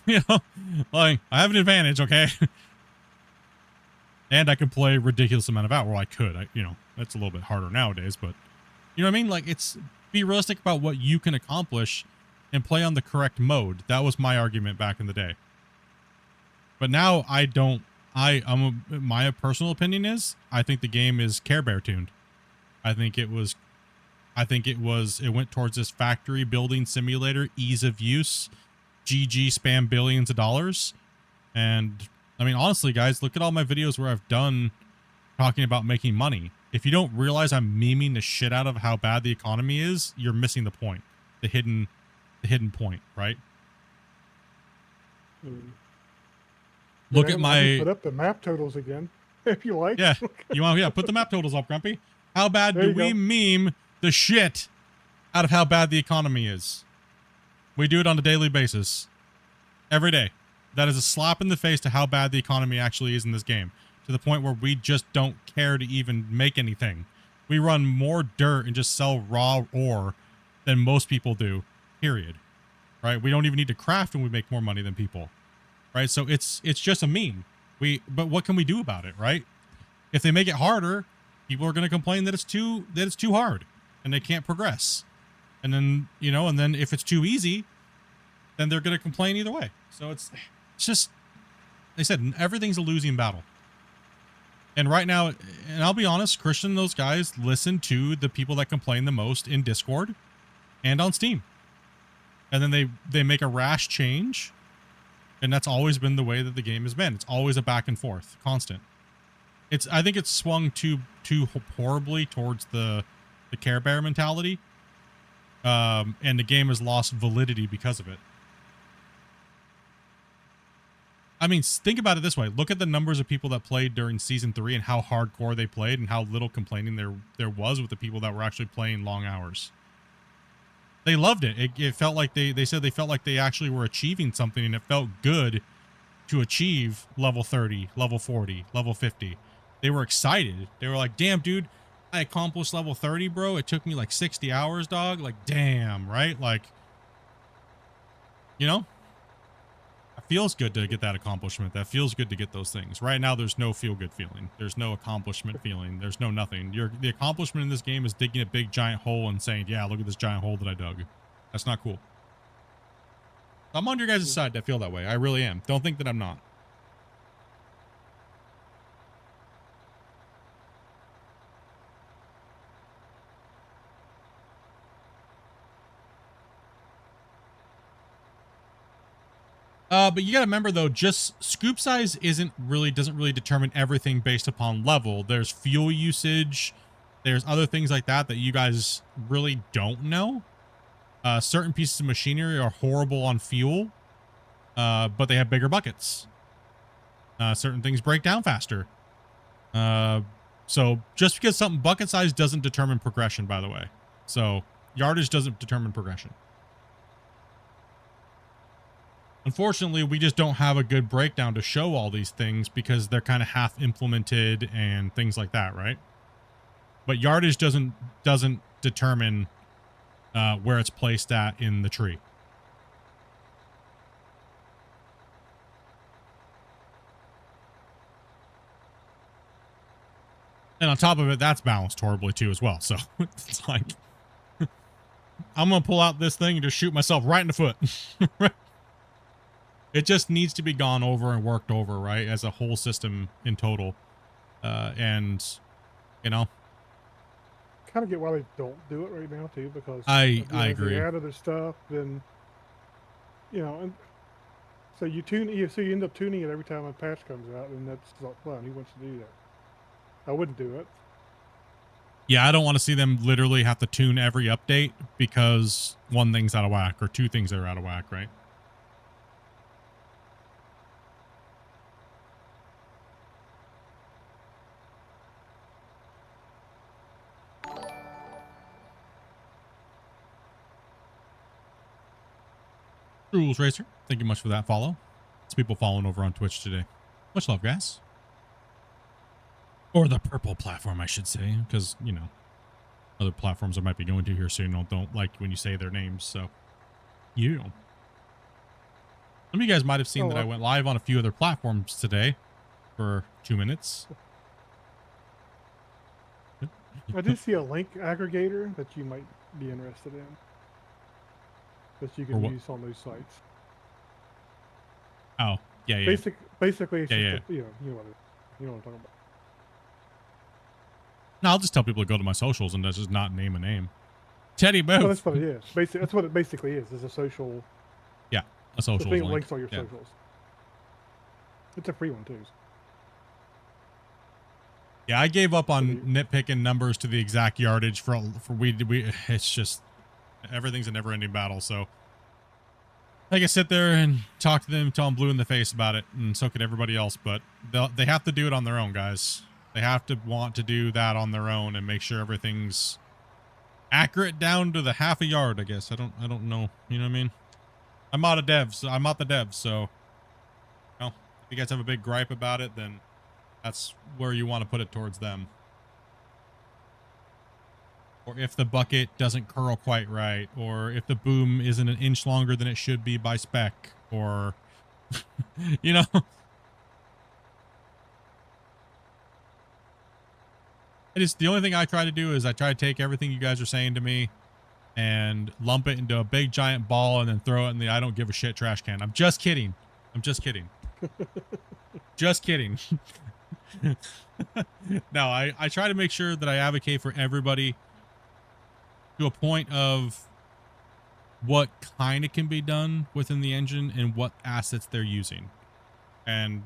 you know, like, I have an advantage, okay? And I can play a ridiculous amount of hours. Well, I could. You know, that's a little bit harder nowadays, but... You know what I mean? Like, be realistic about what you can accomplish and play on the correct mode. That was my argument back in the day. But now I don't. My personal opinion is I think the game is Care Bear tuned. It went towards this factory building simulator, ease of use, GG spam billions of dollars. And I mean, honestly, guys, look at all my videos where I've done talking about making money. If you don't realize I'm memeing the shit out of how bad the economy is, you're missing the point. The hidden point, right? Look at I my can put up the map totals again if you like. Yeah. You want put the map totals up, Grumpy. How bad There do you we meme the shit out of how bad the economy is? We do it on a daily basis. Every day. That is a slap in the face to how bad the economy actually is in this game. To the point where we just don't care to even make anything. We run more dirt and just sell raw ore than most people do. Period. Right? We don't even need to craft and we make more money than people. Right? So it's just a meme. But what can we do about it, right? If they make it harder, people are going to complain that it's too hard and they can't progress. And then, and then if it's too easy, then they're going to complain either way. So it's just, they said, everything's a losing battle. And right now, and I'll be honest, Christian and those guys listen to the people that complain the most in Discord and on Steam. And then they make a rash change. And that's always been the way that the game has been. It's always a back and forth, constant. I think it's swung too horribly towards the Care Bear mentality. And the game has lost validity because of it. I mean, think about it this way. Look at the numbers of people that played during Season 3 and how hardcore they played and how little complaining there was with the people that were actually playing long hours. They loved it. It felt like they said they felt like they actually were achieving something, and it felt good to achieve level 30, level 40, level 50. They were excited. They were like, damn, dude, I accomplished level 30, bro. It took me like 60 hours, dog. Like, damn, right? Like, it feels good to get that accomplishment. That feels good to get those things. Right now, there's no feel-good feeling. There's no accomplishment feeling. There's no nothing. The accomplishment in this game is digging a big giant hole and saying, yeah, look at this giant hole that I dug. That's not cool. I'm on your guys' side that feel that way. I really am. Don't think that I'm not. But you gotta remember though, just scoop size doesn't really determine everything based upon level. There's fuel usage, there's other things like that you guys really don't know. Certain pieces of machinery are horrible on fuel, but they have bigger buckets. Certain things break down faster. So just because something bucket size doesn't determine progression, by the way. So yardage doesn't determine progression. Unfortunately, we just don't have a good breakdown to show all these things because they're kind of half implemented and things like that, right? But yardage doesn't determine where it's placed at in the tree. And on top of it, that's balanced horribly too as well. So it's like, I'm going to pull out this thing and just shoot myself right in the foot. It just needs to be gone over and worked over, right? As a whole system in total. And, kind of get why they don't do it right now too, because I agree. They add other stuff, then, and so you end up tuning it every time a patch comes out, and that's not fun. Who wants to do that? I wouldn't do it. Yeah, I don't want to see them literally have to tune every update because one thing's out of whack or two things that are out of whack, right? Rules Racer, thank you much for that follow. It's people following over on Twitch today. Much love, guys. Or the purple platform, I should say, because, other platforms I might be going to here soon don't like when you say their names, so. Some of you guys might have seen that I went live on a few other platforms today for 2 minutes. I did see a link aggregator that you might be interested in. That you can use on those sites. Oh, yeah. Basically, it's yeah. you know what I'm talking about. No, I'll just tell people to go to my socials and just not name a name. Teddy Boo. Well, that's what it is. That's what it basically is. It's a social. Yeah, a social link. link. Links all your socials. It's a free one too. Yeah, I gave up on nitpicking numbers to the exact yardage for we. It's just everything's a never-ending battle. So I can sit there and talk to them, tell them blue in the face about it, and so could everybody else. But they have to do it on their own, guys. They have to want to do that on their own and make sure everything's accurate down to the half a yard. I guess I don't know. You know what I mean? I'm not the dev, so if you guys have a big gripe about it, then that's where you want to put it towards them. Or if the bucket doesn't curl quite right, or if the boom isn't an inch longer than it should be by spec, or you know. The only thing I try to do is I try to take everything you guys are saying to me and lump it into a big giant ball and then throw it in the I don't give a shit trash can. I'm just kidding. Just kidding. No, I try to make sure that I advocate for everybody to a point of what kind of can be done within the engine and what assets they're using. And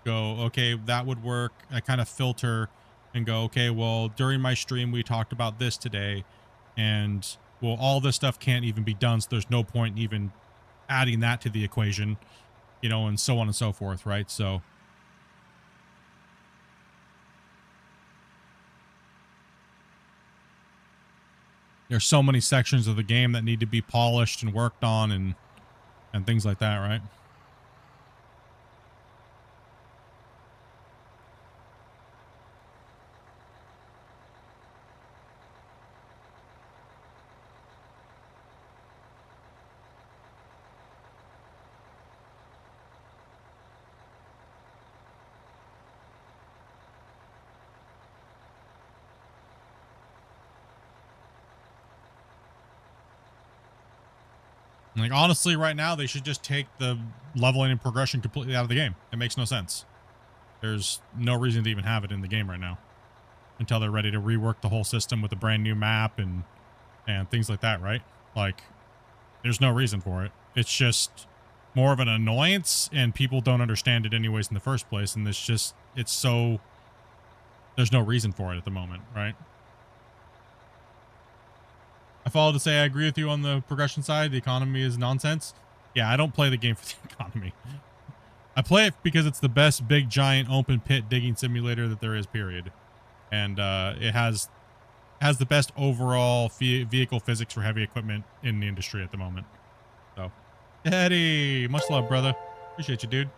go, okay, that would work. I kind of filter and go, okay, well, during my stream, we talked about this today. And, well, all this stuff can't even be done, so there's no point in even adding that to the equation, you know, and so on and so forth, right? So there's so many sections of the game that need to be polished and worked on and things like that, right? Like, honestly, right now, they should just take the leveling and progression completely out of the game. It makes no sense. There's no reason to even have it in the game right now until they're ready to rework the whole system with a brand new map and things like that, right? Like, there's no reason for it. It's just more of an annoyance, and people don't understand it anyways in the first place, and there's no reason for it at the moment, right? I followed to say I agree with you on the progression side. The economy is nonsense. Yeah, I don't play the game for the economy. I play it because it's the best big giant open pit digging simulator that there is, period. And it has the best overall vehicle physics for heavy equipment in the industry at the moment. So, Eddie, much love, brother. Appreciate you, dude.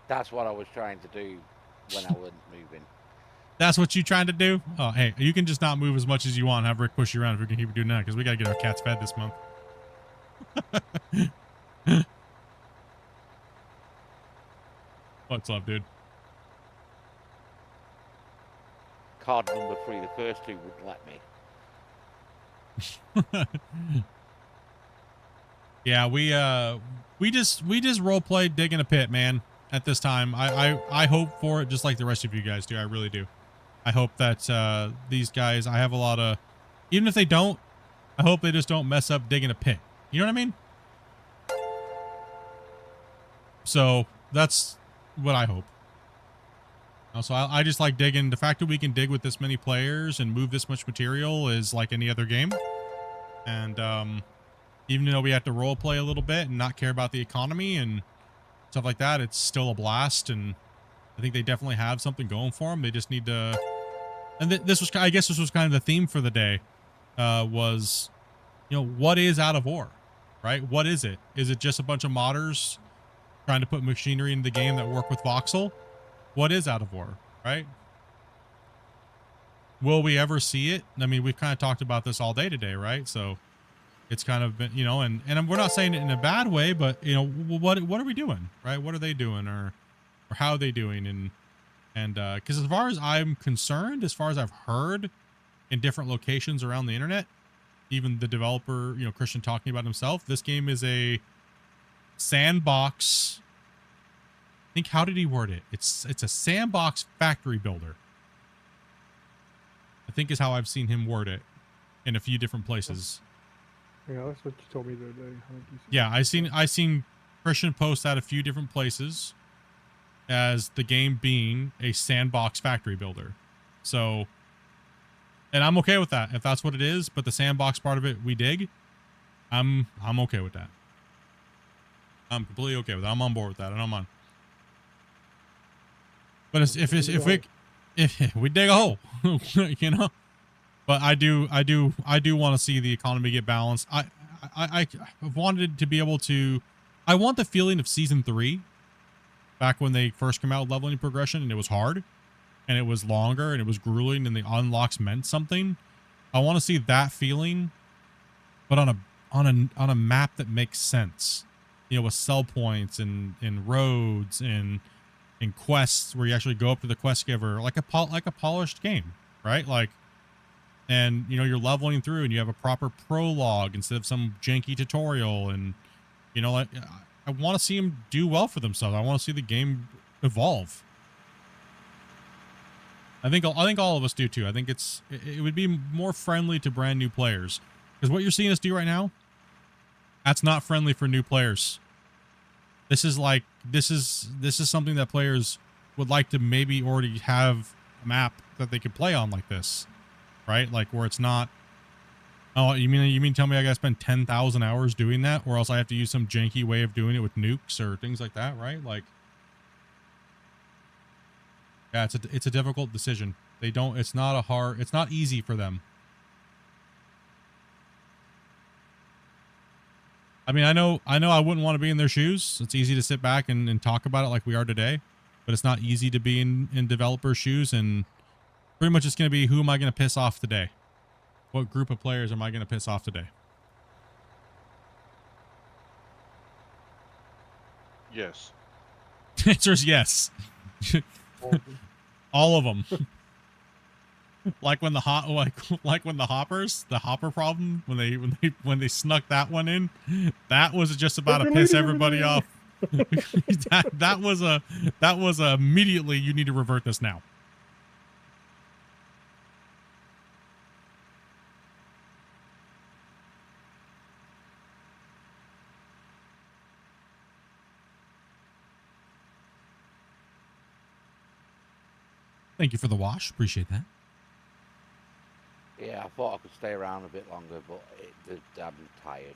That's what I was trying to do when I wasn't moving. That's what you trying to do? Oh, hey, you can just not move as much as you want and have Rick push you around if we can keep doing that, because we got to get our cats fed this month. What's up, dude? Card number 3, the first two wouldn't let me. Yeah, we just role played digging a pit, man. At this time, I hope for it, just like the rest of you guys do. I really do. I hope that these guys, I have a lot of, even if they don't, I hope they just don't mess up digging a pit. You know what I mean? So that's what I hope. Also, I just like digging. The fact that we can dig with this many players and move this much material is like any other game. And even though we have to role play a little bit and not care about the economy and stuff like that, it's still a blast. And I think they definitely have something going for them. They just need to. And I guess this was kind of the theme for the day. Was, you know, what is Out of War, right? What is it? Is it just a bunch of modders trying to put machinery in the game that work with voxel? What is Out of War, right? Will we ever see it? I mean, we've kind of talked about this all day today, right? So it's kind of been, you know, and we're not saying it in a bad way, but, you know, what are we doing, right? What are they doing, or how are they doing? And because as far as I'm concerned, as far as I've heard in different locations around the internet, even the developer, you know, Christian talking about himself, this game is a sandbox. I think, how did he word it? It's a sandbox factory builder, I think, is how I've seen him word it in a few different places. Yeah, that's what you told me the other day. Yeah, I seen Christian post that a few different places. as the game being a sandbox factory builder. So, and I'm okay with that if that's what it is, but the sandbox part of it we dig. I'm okay with that. I'm completely okay with that. I'm on board with that. And I'm on. But if we dig a hole, you know. But I do want to see the economy get balanced. I've wanted to be able to. I want the feeling of season 3, back when they first came out with leveling progression, and it was hard, and it was longer, and it was grueling, and the unlocks meant something. I want to see that feeling, but on a map that makes sense. You know, with sell points and roads and quests where you actually go up to the quest giver, like a polished game, right? Like, and you know, you're leveling through and you have a proper prologue instead of some janky tutorial. And you know, like, I want to see them do well for themselves. I want to see the game evolve. I think all of us do too. I think it would be more friendly to brand new players, because what you're seeing us do right now, that's not friendly for new players. This is something that players would like to maybe already have a map that they could play on like this, right? Like where it's not. Oh, you mean tell me I gotta spend 10,000 hours doing that, or else I have to use some janky way of doing it with nukes or things like that, right? Like, yeah, it's a difficult decision. It's not easy for them. I mean, I know I wouldn't want to be in their shoes. It's easy to sit back and talk about it like we are today, but it's not easy to be in developers' shoes. And pretty much it's going to be, who am I going to piss off today? What group of players am I going to piss off today? Yes. The answer is yes. All of them. Like when the hoppers, the hopper problem, when they snuck that one in, that was just about to piss everybody off. that was immediately, you need to revert this now. Thank you for the wash. Appreciate that. Yeah, I thought I could stay around a bit longer, but I'm tired.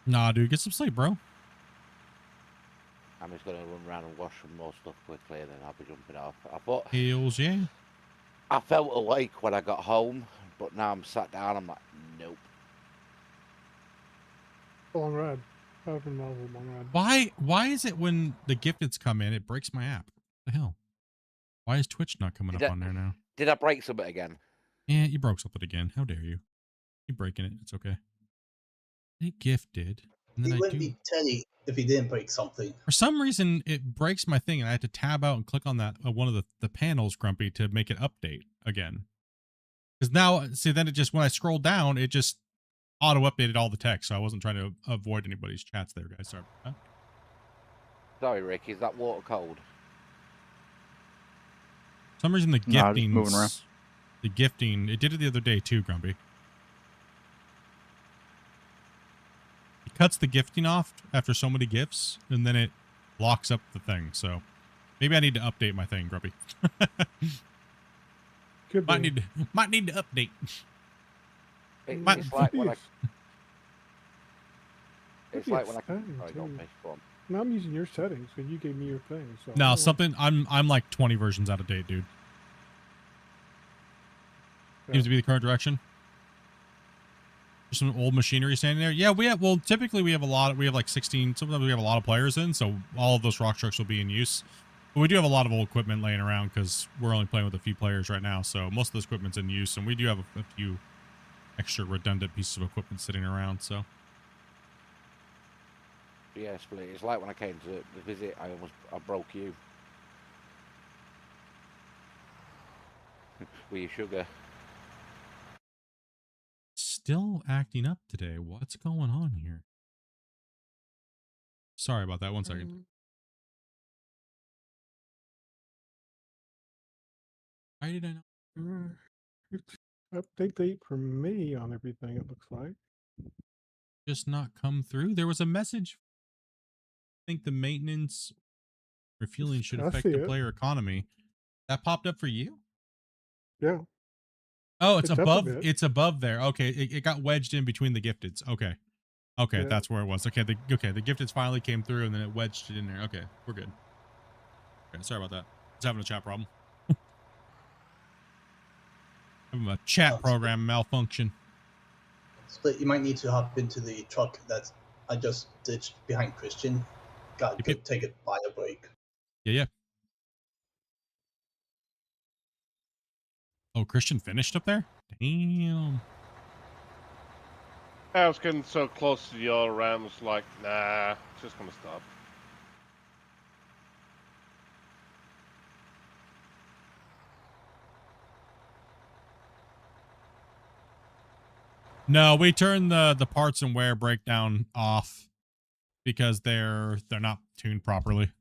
Nah, dude, get some sleep, bro. I'm just gonna run around and wash some more stuff quickly, and then I'll be jumping off. I thought. Hells yeah. I felt awake when I got home, but now I'm sat down. I'm like, nope. Long ride. 5 miles of long ride. Why is it when the gifteds come in, it breaks my app? What the hell? Why is Twitch not coming up on there now? Did I break something again? Yeah, you broke something again. How dare you? Keep breaking it. It's okay. It gifted. And then He wouldn't be Teddy if he didn't break something. For some reason, it breaks my thing, and I had to tab out and click on that one of the panels, Grumpy, to make it update again. Because now, see, then it just, when I scrolled down, it just auto-updated all the text, so I wasn't trying to avoid anybody's chats there, guys. Sorry about that. Sorry, Rick. Is that water cold? For some reason, the gifting, moving around. It did it the other day too, Grumpy. It cuts the gifting off after so many gifts, and then it locks up the thing. So maybe I need to update my thing, Grumpy. Might need to update. It's like when I. It's like when I. Sorry, don't piss, go on. No, I'm using your settings, so you gave me your thing. So No, something. I'm like 20 versions out of date, dude. Seems to be the current direction. There's some old machinery standing there. Yeah, we have. Well, typically we have a lot. We have like 16. Sometimes we have a lot of players in, so all of those rock trucks will be in use. But we do have a lot of old equipment laying around because we're only playing with a few players right now. So most of this equipment's in use, and we do have a few extra redundant pieces of equipment sitting around. So. Yeah, Split. It's like when I came to visit, I broke you. With your sugar. Still acting up today. What's going on here? Sorry about that. 1 second. Why did I not? It's update date for me on everything, it looks like. Just not come through? There was a message. I think the maintenance Refueling should I affect see the it. player economy. That popped up for you? Yeah. Oh, it's It's up a above. bit. It's above there. Okay, it got wedged in between the gifteds. Okay, okay, Yeah. that's where it was. Okay, the gifteds finally came through, and then it wedged it in there. Okay, we're good. Okay, sorry about that. I was having a chat problem. Having a chat program malfunction. Split, you might need to hop into the truck that's I just ditched behind Christian. Gotta Yep, go yep. take a bio break. Yeah, yeah. Oh, Christian finished up there? Damn. I was getting so close to the other Rams, like, nah, just gonna stop. No, we turned the parts and wear breakdown off because they're not tuned properly,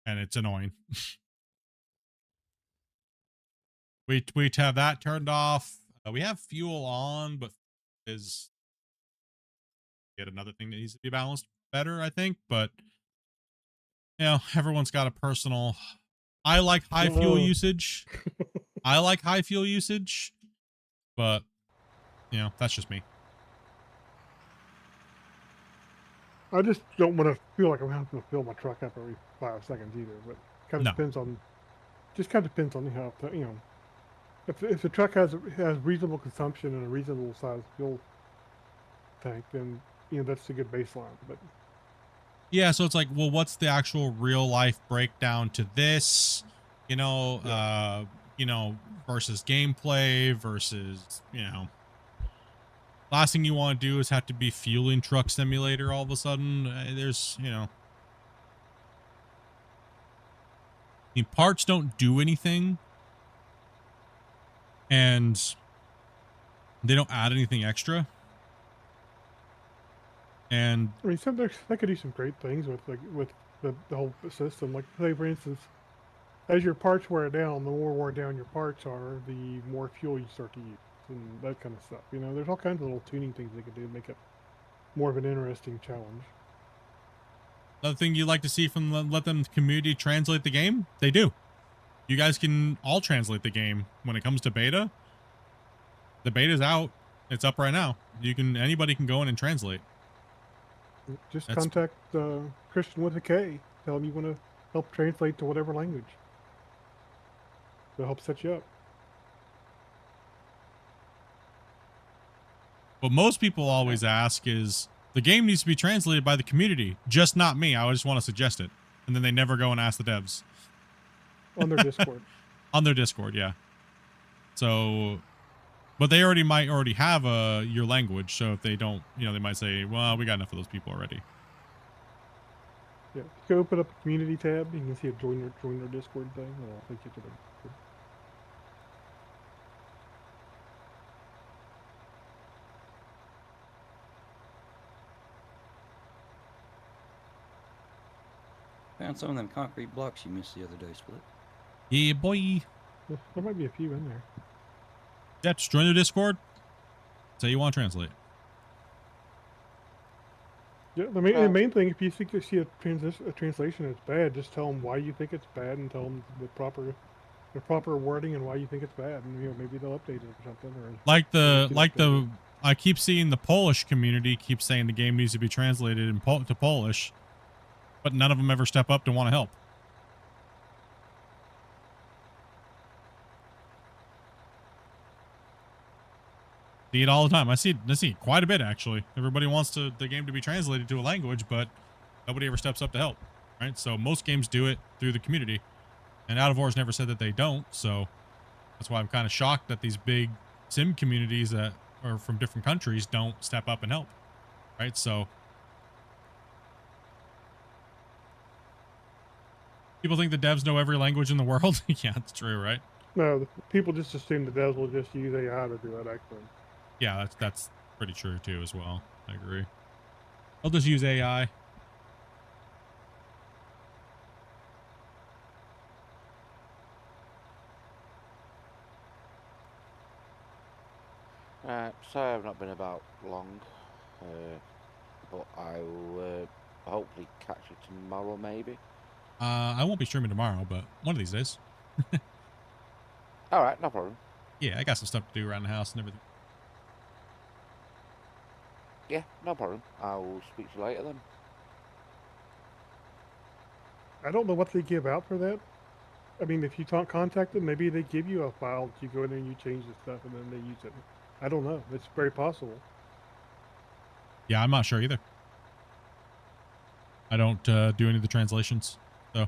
and it's annoying. we have that turned off. We have fuel on, but is yet another thing that needs to be balanced better, I think. But you know, everyone's got a personal. I like high fuel usage. I like high fuel usage, but you know, that's just me. I just don't want to feel like I'm having to fill my truck up every 5 seconds either. But kind of No. depends on, just kind of depends on how you know, if the truck has reasonable consumption and a reasonable size fuel tank, then you know that's a good baseline. But Yeah, so it's like, well, what's the actual real life breakdown to this? You know, versus gameplay versus, you know, last thing you want to do is have to be fueling truck simulator all of a sudden. There's, you know, I mean, parts don't do anything, and they don't add anything extra. And I mean, sometimes they could do some great things with the whole system. Like, say for instance, as your parts wear down, the more worn down your parts are, the more fuel you start to use, and that kind of stuff. You know, there's all kinds of little tuning things they could do to make it more of an interesting challenge. another thing you like to see from let them community translate the game, they do. You guys can all translate the game when it comes to beta. The beta's out. It's up right now. Anybody can go in and translate. Just That's- contact Christian with a K. Tell him you want to help translate to whatever language. They'll help set you up. What most people always ask is, the game needs to be translated by the community, just not me. I just want to suggest it. And then they never go and ask the devs. On their Discord. On their Discord, yeah. So, but they might already have your language. So if they don't, you know, they might say, well, we got enough of those people already. Yeah, if you open up a community tab, you can see a join our Discord thing, and I'll link you to the. Found some of them concrete blocks you missed the other day, Split. Yeah, boy. Yeah, there might be a few in there. Yeah, just join the Discord. Say you want to translate. Yeah, the main thing, if you think you see a translation that's bad, just tell them why you think it's bad, and tell them the proper wording and why you think it's bad, and you know maybe they'll update it or something. Or I keep seeing the Polish community keep saying the game needs to be translated to Polish, but none of them ever step up to want to help. See it all the time. I see it quite a bit, actually. Everybody wants the game to be translated to a language, but nobody ever steps up to help, right? So most games do it through the community, and Out of War's never said that they don't, so that's why I'm kind of shocked that these big sim communities that are from different countries don't step up and help, right? So people think the devs know every language in the world. Yeah, it's true, right? no, people just assume the devs will just use AI to do that. Actually, Yeah, that's pretty true too as well. I agree. I'll just use AI. Sorry I've not been about long, but I'll hopefully catch you tomorrow maybe. I won't be streaming tomorrow, but one of these days. All right, no problem. Yeah, I got some stuff to do around the house and everything. Yeah, no problem. I will speak to you later then. I don't know what they give out for that. I mean, if you contact them, maybe they give you a file that you go in there and you change the stuff and then they use it. I don't know. It's very possible. Yeah, I'm not sure either. I don't do any of the translations, so.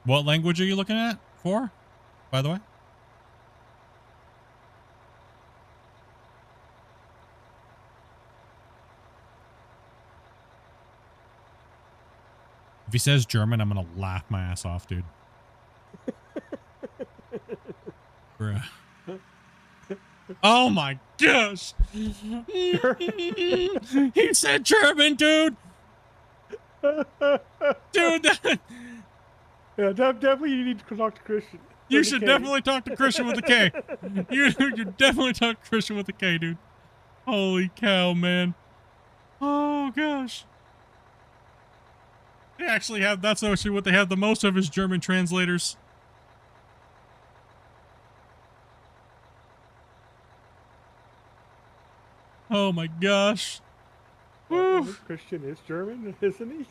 What language are you looking at for, by the way? If he says German, I'm going to laugh my ass off, dude. Bruh. Oh my gosh. He said German, dude. Dude, that... Yeah, definitely you need to talk to Christian. You should definitely talk to Christian with a K. You definitely talk to Christian with a K, dude. Holy cow, man. Oh gosh. They actually have, that's actually what they have the most of is German translators. Oh my gosh. Well, Christian is German, isn't he?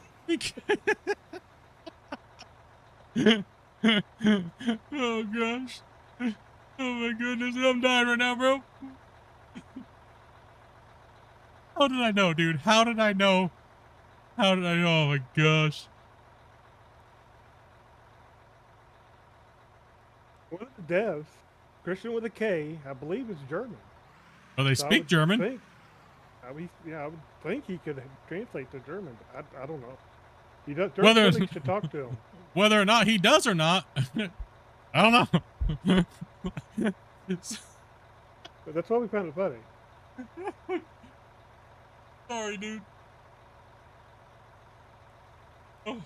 Oh gosh. Oh my goodness, I'm dying right now, bro. How did I know, dude? How did I know? How did I know? Oh my gosh. One of the devs, Christian with a K, I believe is German. Oh, they So I speak would German? think- I would think he could translate to German, but I don't know. He does. Whether- There's to talk to him. Whether or not he does or not, I don't know. But that's why we found it funny. Sorry, dude. Oh.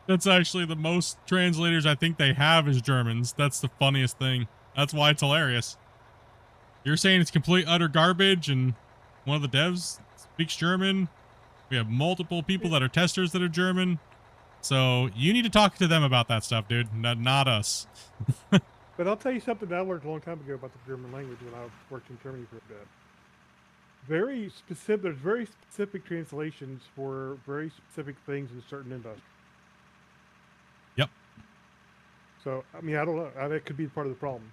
That's actually the most translators I think they have is Germans. That's the funniest thing. That's why it's hilarious. You're saying it's complete utter garbage and one of the devs speaks German. We have multiple people that are testers that are German. So you need to talk to them about that stuff, dude. Not us. But I'll tell you something that I learned a long time ago about the German language when I worked in Germany for a bit. Very specific. There's very specific translations for very specific things in certain industries. Yep. So I mean, I don't know. That could be part of the problem.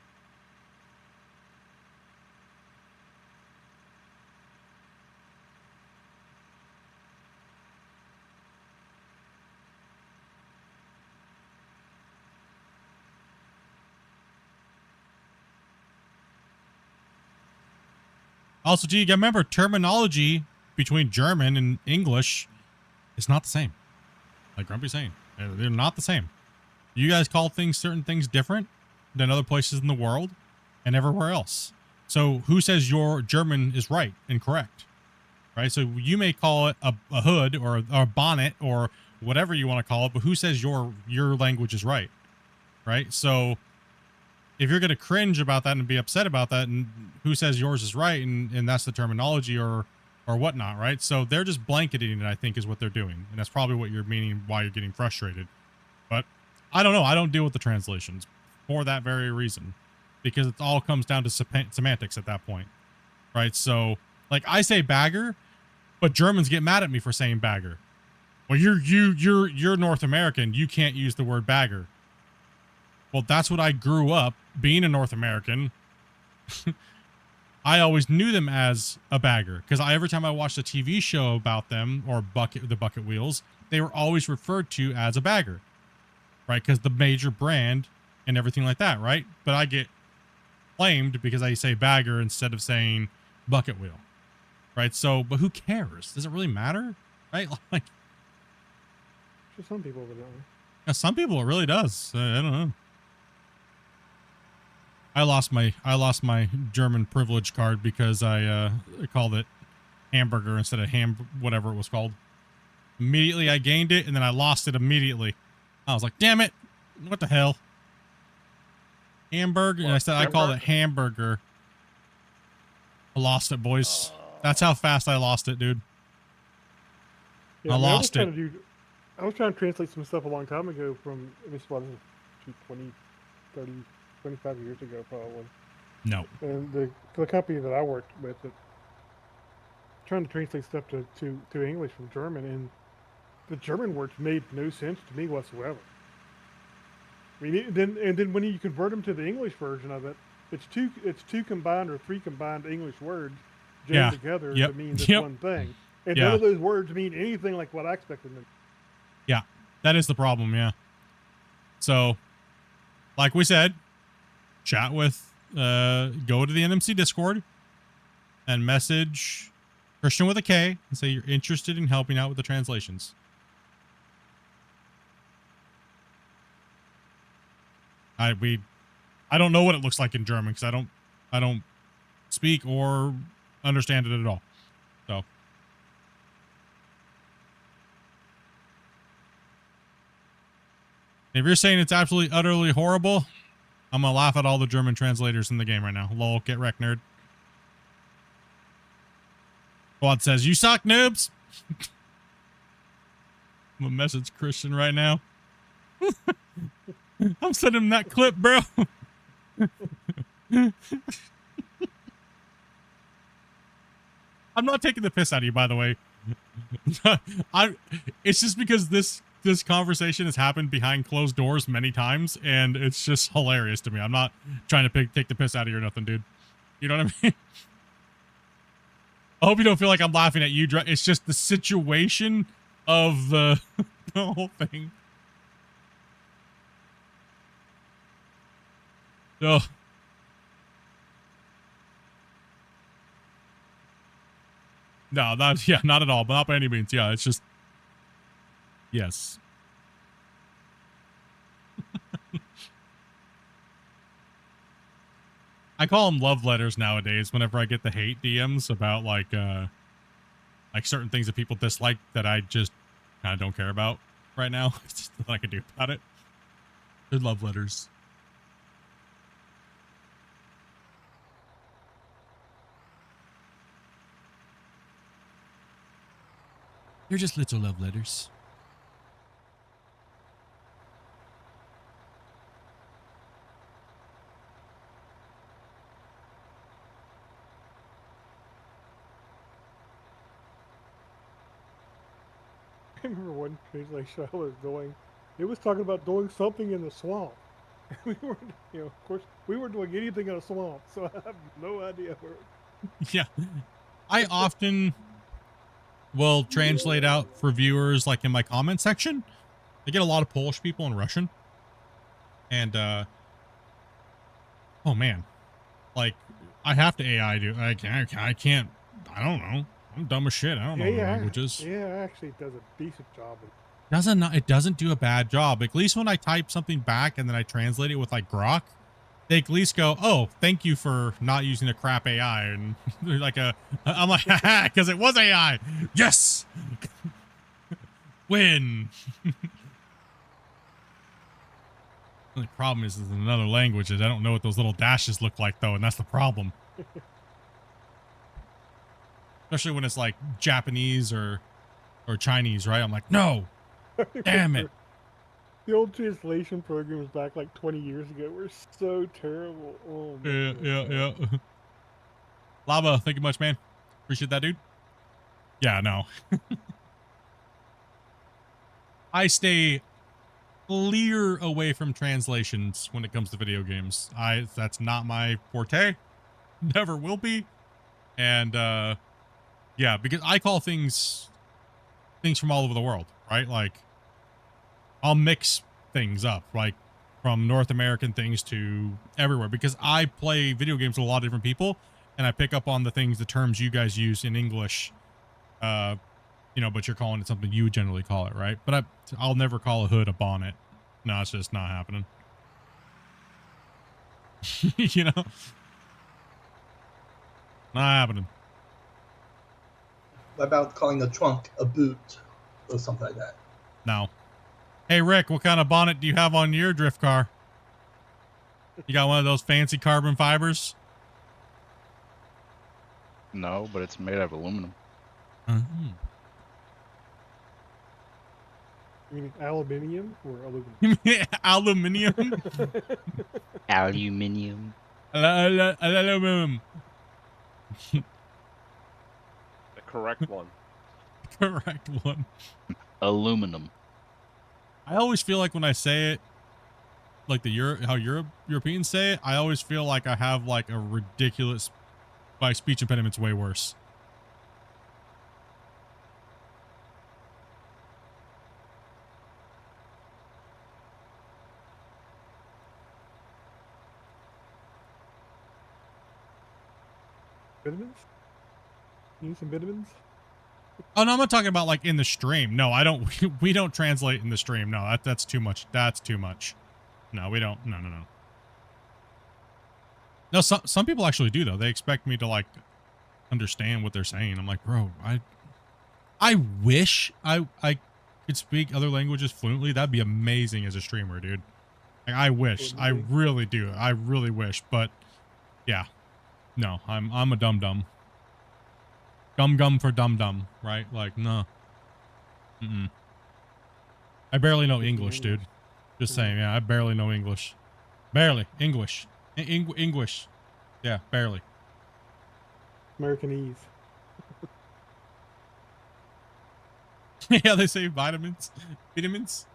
Also, do you remember terminology between German and English is not the same? Like Grumpy's saying, they're not the same. You guys call things, certain things different than other places in the world and everywhere else. So who says your German is right and correct? Right? So you may call it a hood or a bonnet or whatever you want to call it, but who says your language is right? Right? So if you're going to cringe about that and be upset about that, and who says yours is right, and that's the terminology or whatnot, right? So they're just blanketing it, I think, is what they're doing, and that's probably what you're meaning why you're getting frustrated. But I don't know. I don't deal with the translations for that very reason, because it all comes down to semantics at that point, right? So like I say bagger, but Germans get mad at me for saying bagger. Well, you're North American. You can't use the word bagger. Well, that's what I grew up being a North American. I always knew them as a bagger because every time I watched a TV show about them or the bucket wheels, they were always referred to as a bagger, right? Because the major brand and everything like that, right? But I get blamed because I say bagger instead of saying bucket wheel, right? So, but who cares? Does it really matter, right? Like, For some people, but not. some people it really does. I don't know. I lost my German privilege card because I called it hamburger instead of whatever it was called. Immediately I gained it, and then I lost it immediately. I was like, damn it. What the hell? Hamburger? And I said I called it hamburger. I lost it, boys. That's how fast I lost it, dude. Yeah, I mean, lost it. I was trying to translate some stuff a long time ago from, this was 20, 30, 25 years ago, probably. No. And the company that I worked with, trying to translate stuff to English from German, and the German words made no sense to me whatsoever. I mean, then when you convert them to the English version of it, it's two combined or three combined English words jammed together to mean this one thing, and none of those words mean anything like what I expected them. Yeah, that is the problem. Yeah. So, like we said, chat with, go to the NMC Discord and message Christian with a K and say you're interested in helping out with the translations. I don't know what it looks like in German because I don't speak or understand it at all. So if you're saying it's absolutely utterly horrible, I'm gonna laugh at all the German translators in the game right now. Lol, get wrecked, nerd. Quad says, you suck, noobs. I'm gonna message Christian right now. I'm sending him that clip, bro. I'm not taking the piss out of you, by the way. It's just because this conversation has happened behind closed doors many times, and it's just hilarious to me. I'm not trying to take the piss out of you or nothing, dude. You know what I mean? I hope you don't feel like I'm laughing at you. It's just the situation of the whole thing. Oh. No, not at all, but not by any means. Yeah, it's just, yes. I call them love letters nowadays whenever I get the hate DMs about like certain things that people dislike that I just kind of don't care about right now. It's just nothing I can do about it. They're love letters. They're just little love letters. I remember one translation I was doing. It was talking about doing something in the swamp. We weren't, of course, we weren't doing anything in a swamp, so I have no idea where. Yeah. I often will translate out for viewers like in my comment section. I get a lot of Polish people and Russian. And oh man. Like I have to AI do I can't I don't know. I'm dumb as shit. I don't know the languages. Yeah, actually it does a decent job. It doesn't do a bad job. At least when I type something back and then I translate it with like Grok, they at least go, oh, thank you for not using a crap AI. And they're like I'm like, haha, because it was AI. Yes. Win. The problem is in another language. I don't know what those little dashes look like though, and that's the problem. Especially when it's like Japanese or Chinese, right? I'm like, no, damn it. The old translation programs back like 20 years ago were so terrible. Oh, man. Yeah. Lava, thank you much, man. Appreciate that, dude. Yeah, no. I stay clear away from translations when it comes to video games. That's not my forte. Never will be. And yeah, because I call things from all over the world, right? Like I'll mix things up, like from North American things to everywhere, because I play video games with a lot of different people and I pick up on the terms you guys use in English, but you're calling it something you generally call it, right? But I'll never call a hood a bonnet. No, it's just not happening. Not happening. What about calling the trunk a boot or something like that? No. Hey, Rick, what kind of bonnet do you have on your drift car? You got one of those fancy carbon fibers? No, but it's made out of aluminum. Mm-hmm. You mean aluminium or aluminum? Aluminium? Aluminium. Aluminum. The correct one. Correct one. Aluminum. I always feel like when I say it, like how Europeans say it, I always feel like I have like a ridiculous, my speech impediment's way worse. Vitamins? You need some vitamins? Oh no, I'm not talking about like in the stream. No, I don't. We don't translate in the stream. No, that's too much. That's too much. No, we don't. No. No, some people actually do though. They expect me to like understand what they're saying. I'm like, bro, I wish I could speak other languages fluently. That'd be amazing as a streamer, dude. Like, I wish. I really do. I really wish. But yeah, no, I'm a dum-dum. Gum for dum-dum, right? Like, no. I barely know English, dude. Just saying, yeah, I barely know English. Barely. English. English. Yeah, barely. Americanese. Yeah, they say vitamins. Vitamins.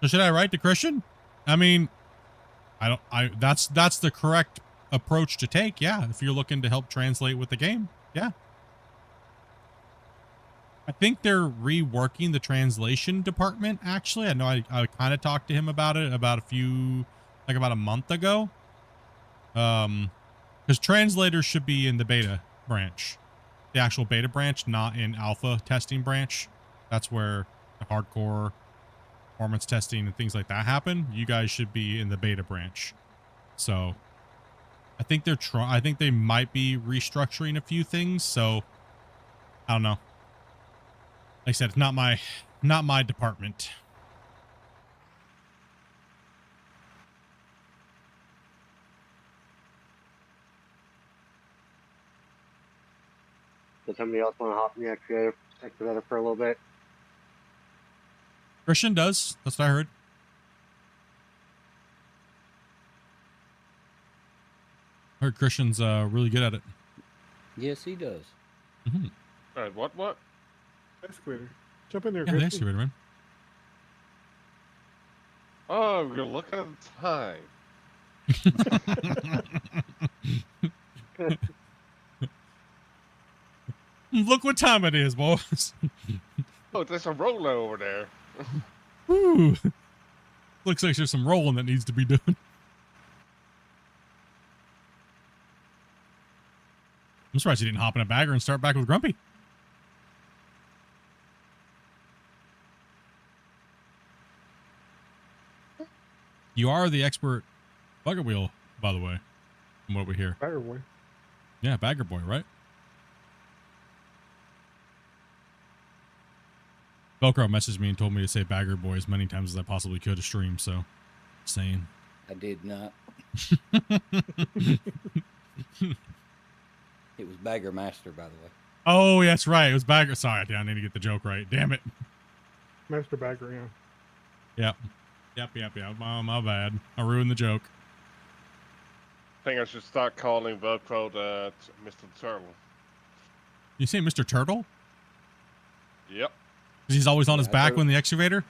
So should I write to Christian? I mean, that's the correct approach to take. Yeah. If you're looking to help translate with the game. Yeah. I think they're reworking the translation department. Actually, I know I kind of talked to him about it about a month ago. Because translators should be in the beta branch, the actual beta branch, not in alpha testing branch. That's where the hardcore performance testing and things like that happen. You guys should be in the beta branch. So I think I think they might be restructuring a few things. So I don't know. Like I said, it's not my department. Does somebody else want to hop in the excavator for a little bit? Christian does. That's what I heard. I heard Christian's really good at it. Yes, he does. Mm-hmm. All right, what? Excavator. Jump in there, Yeah, the Christian. excavator, man. Oh, you're looking at the time. Look what time it is, boys. Oh, there's a roller over there. Woo. Looks like there's some rolling that needs to be done. I'm surprised you didn't hop in a bagger and start back with Grumpy. You are the expert bugger wheel, by the way, from what we hear. Bagger boy. Yeah, bagger boy, right? Velcro messaged me and told me to say bagger boy as many times as I possibly could to stream, so saying. I did not. It was Bagger Master, by the way. Oh, that's right. It was bagger. Sorry, I need to get the joke right. Damn it. Master Bagger, yeah. Yep. My bad. I ruined the joke. I think I should start calling Velcro Mr. Turtle. You say Mr. Turtle? Yep. Because he's always on his back when the excavator?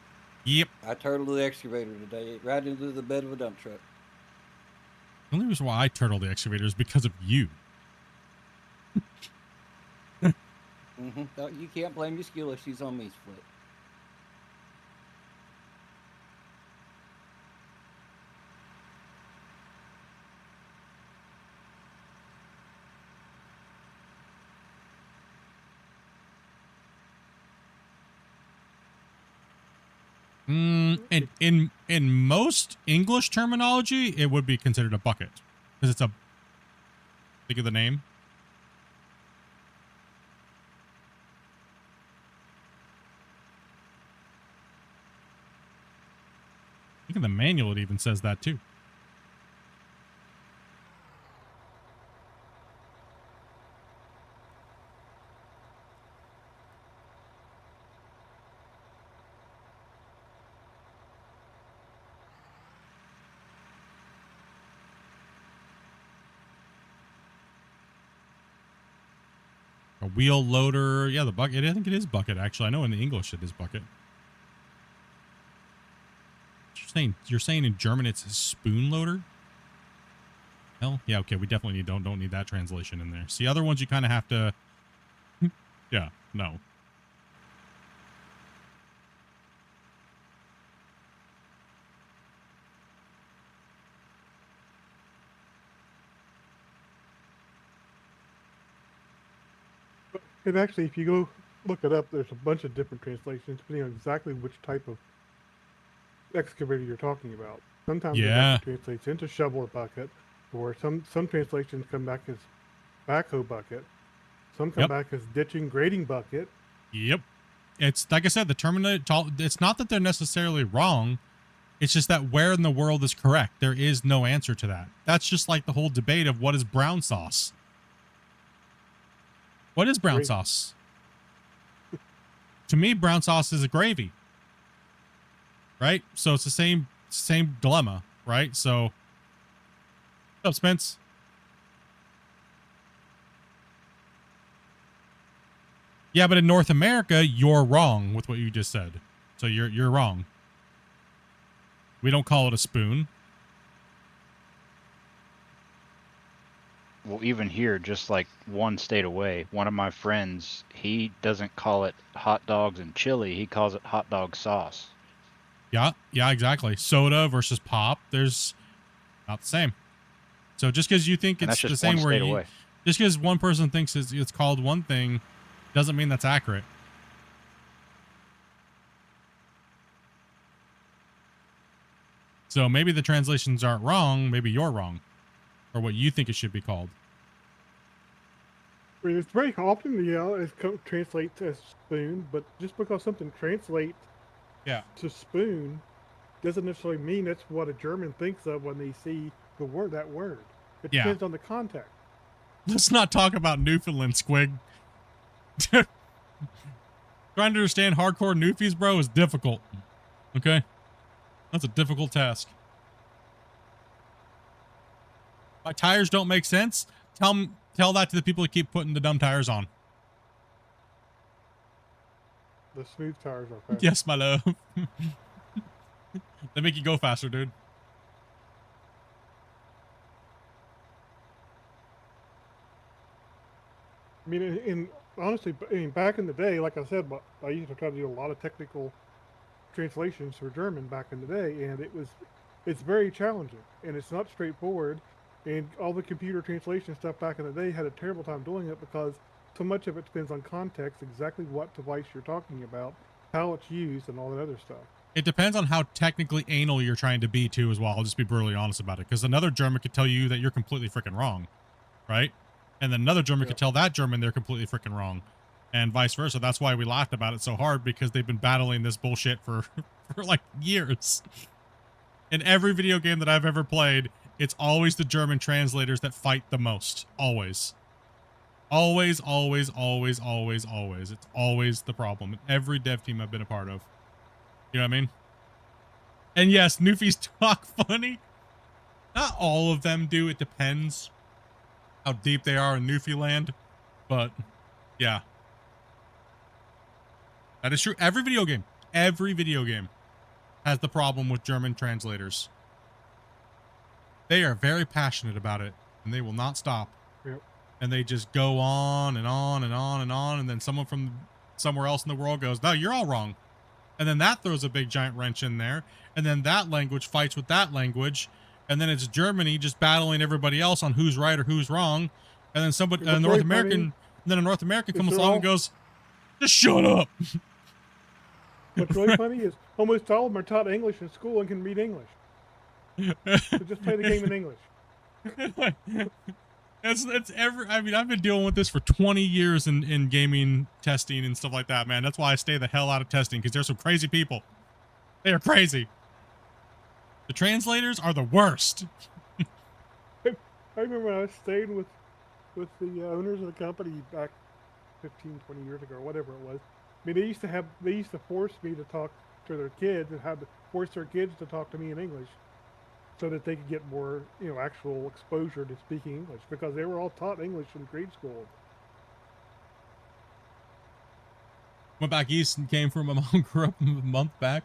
Yep. I turtled the excavator today, right into the bed of a dump truck. The only reason why I turtle the excavator is because of you. You can't blame your skill if she's on me's foot. And in in most English terminology, it would be considered a bucket because it's a. Think of the name. I think in the manual it even says that too. A wheel loader. Yeah, the bucket. I think it is bucket, actually. I know in the English it is bucket. You're saying in German it's a spoon loader? Hell, yeah, okay, we definitely don't need that translation in there. See, other ones you kind of have to... yeah, no. And actually, if you go look it up, there's a bunch of different translations depending on exactly which type of excavator you're talking about. Sometimes it actually translates into shovel or bucket, or some translations come back as backhoe bucket. Some come back as ditching grading bucket. Yep. It's like I said, it's not that they're necessarily wrong. It's just that where in the world is correct? There is no answer to that. That's just like the whole debate of what is brown sauce. What is brown sauce? To me, brown sauce is a gravy. Right? So it's the same dilemma, right? So, what's up, Spence? Yeah, but in North America, you're wrong with what you just said. So you're wrong. We don't call it a spoon. Well, even here, just like one state away, one of my friends, he doesn't call it hot dogs and chili. He calls it hot dog sauce. Yeah, exactly. Soda versus pop, there's not the same. So just because you think it's the same where you, just because one person thinks it's called one thing, doesn't mean that's accurate. So maybe the translations aren't wrong. Maybe you're wrong, or what you think it should be called. I mean, it's very often, it translates as spoon, but just because something translates to spoon doesn't necessarily mean that's what a German thinks of when they see that word. It depends on the context. Let's not talk about Newfoundland, Squig. Trying to understand hardcore Newfies, bro, is difficult. Okay? That's a difficult task. My tires don't make sense? Tell that to the people who keep putting the dumb tires on. The smooth tires are faster. Yes, my love. They make you go faster, dude. I mean, honestly, back in the day, like I said, I used to try to do a lot of technical translations for German back in the day, and it's very challenging, and it's not straightforward. And all the computer translation stuff back in the day had a terrible time doing it because so much of it depends on context, exactly what device you're talking about, how it's used, and all that other stuff. It depends on how technically anal you're trying to be too as well. I'll just be brutally honest about it, because another German could tell you that you're completely freaking wrong, right? And then another German could tell that German they're completely freaking wrong, and vice versa. That's why we laughed about it so hard, because they've been battling this bullshit for like years. In every video game that I've ever played, it's always the German translators that fight the most. Always. Always, always, always, always, always. It's always the problem in every dev team I've been a part of. You know what I mean? And yes, Newfies talk funny. Not all of them do. It depends how deep they are in Newfie land. But, yeah. That is true. Every video game has the problem with German translators. They are very passionate about it, and they will not stop. Yep. And they just go on and on and on and on, and then someone from somewhere else in the world goes, no, you're all wrong. And then that throws a big giant wrench in there, and then that language fights with that language, and then it's Germany just battling everybody else on who's right or who's wrong, and then a North American comes along and goes, just shut up. What's really funny is almost all of them are taught English in school and can read English. So just play the game in English. That's I mean, I've been dealing with this for 20 years in gaming testing and stuff like that, man. That's why I stay the hell out of testing, because there's some crazy people. They are crazy. The translators are the worst. I remember when I was staying with the owners of the company back 15, 20 years ago, or whatever it was. I mean, they used to force me to talk to their kids and had to force their kids to talk to me in English, so that they could get more, actual exposure to speaking English, because they were all taught English in grade school. Went back east and came from my mom grew up a month back.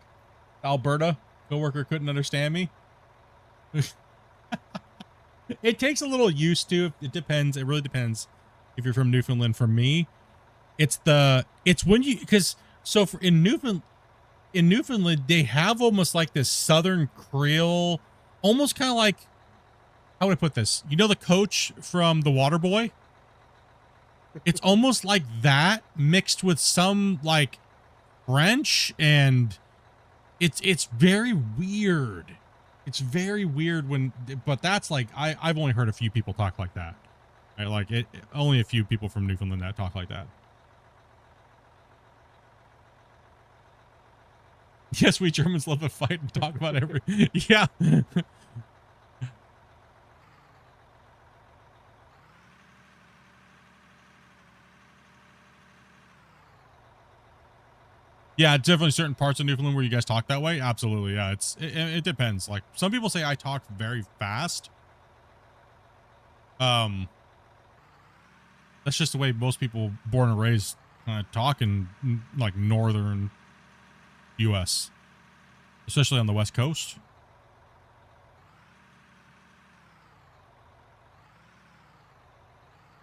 Alberta. Coworker couldn't understand me. It takes a little used to. It depends. It really depends. If you're from Newfoundland, for me, it's when you, because so in Newfoundland, they have almost like this Southern Creole, almost kind of like, how would I put this? You know, the coach from The Waterboy? It's almost like that mixed with some like French, and it's very weird. It's very weird but that's like, I've only heard a few people talk like that. Right? Like only a few people from Newfoundland that talk like that. Yes, we Germans love to fight and talk about yeah. Yeah, definitely certain parts of Newfoundland where you guys talk that way. Absolutely, yeah. It depends. Like some people say I talk very fast. That's just the way most people born and raised kind of talk in like northern U.S., especially on the West Coast.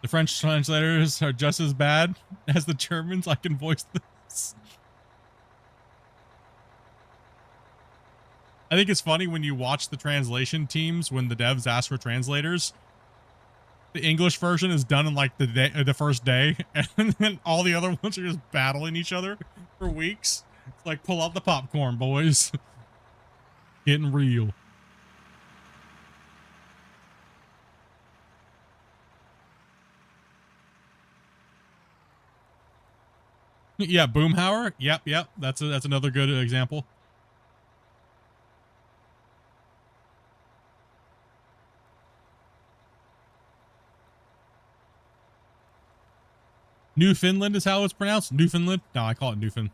The French translators are just as bad as the Germans. I can voice this. I think it's funny when you watch the translation teams, when the devs ask for translators, the English version is done in like the first day, and then all the other ones are just battling each other for weeks. It's like, pull out the popcorn, boys. Getting real. Yeah, Boomhauer. Yep. That's another good example. Newfoundland is how it's pronounced. Newfoundland. No, I call it Newfound.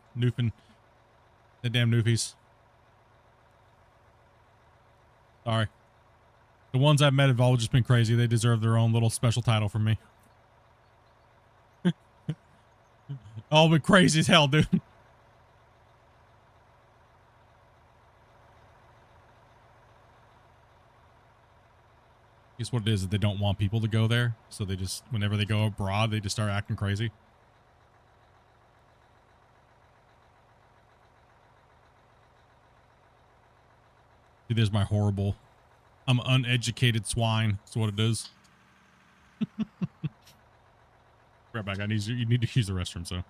The damn Newfies. Sorry. The ones I've met have all just been crazy. They deserve their own little special title from me. All been crazy as hell, dude. Guess what it is that they don't want people to go there, so they just, whenever they go abroad, they just start acting crazy. See, there's my horrible, I'm uneducated swine. That's what it is. Right back. You need to use the restroom, so.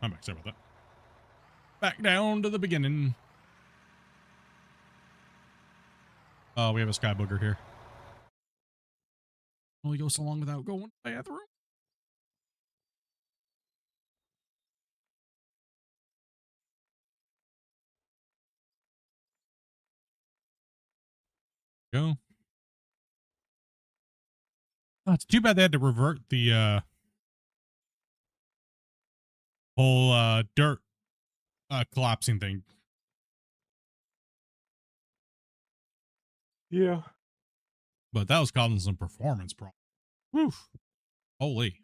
I'm back. Sorry about that. Back down to the beginning. Oh, we have a sky booger here. Only go so long without going to the bathroom. Go. Oh, it's too bad they had to revert the whole dirt collapsing thing. Yeah. But that was causing some performance problems. Whew. Holy.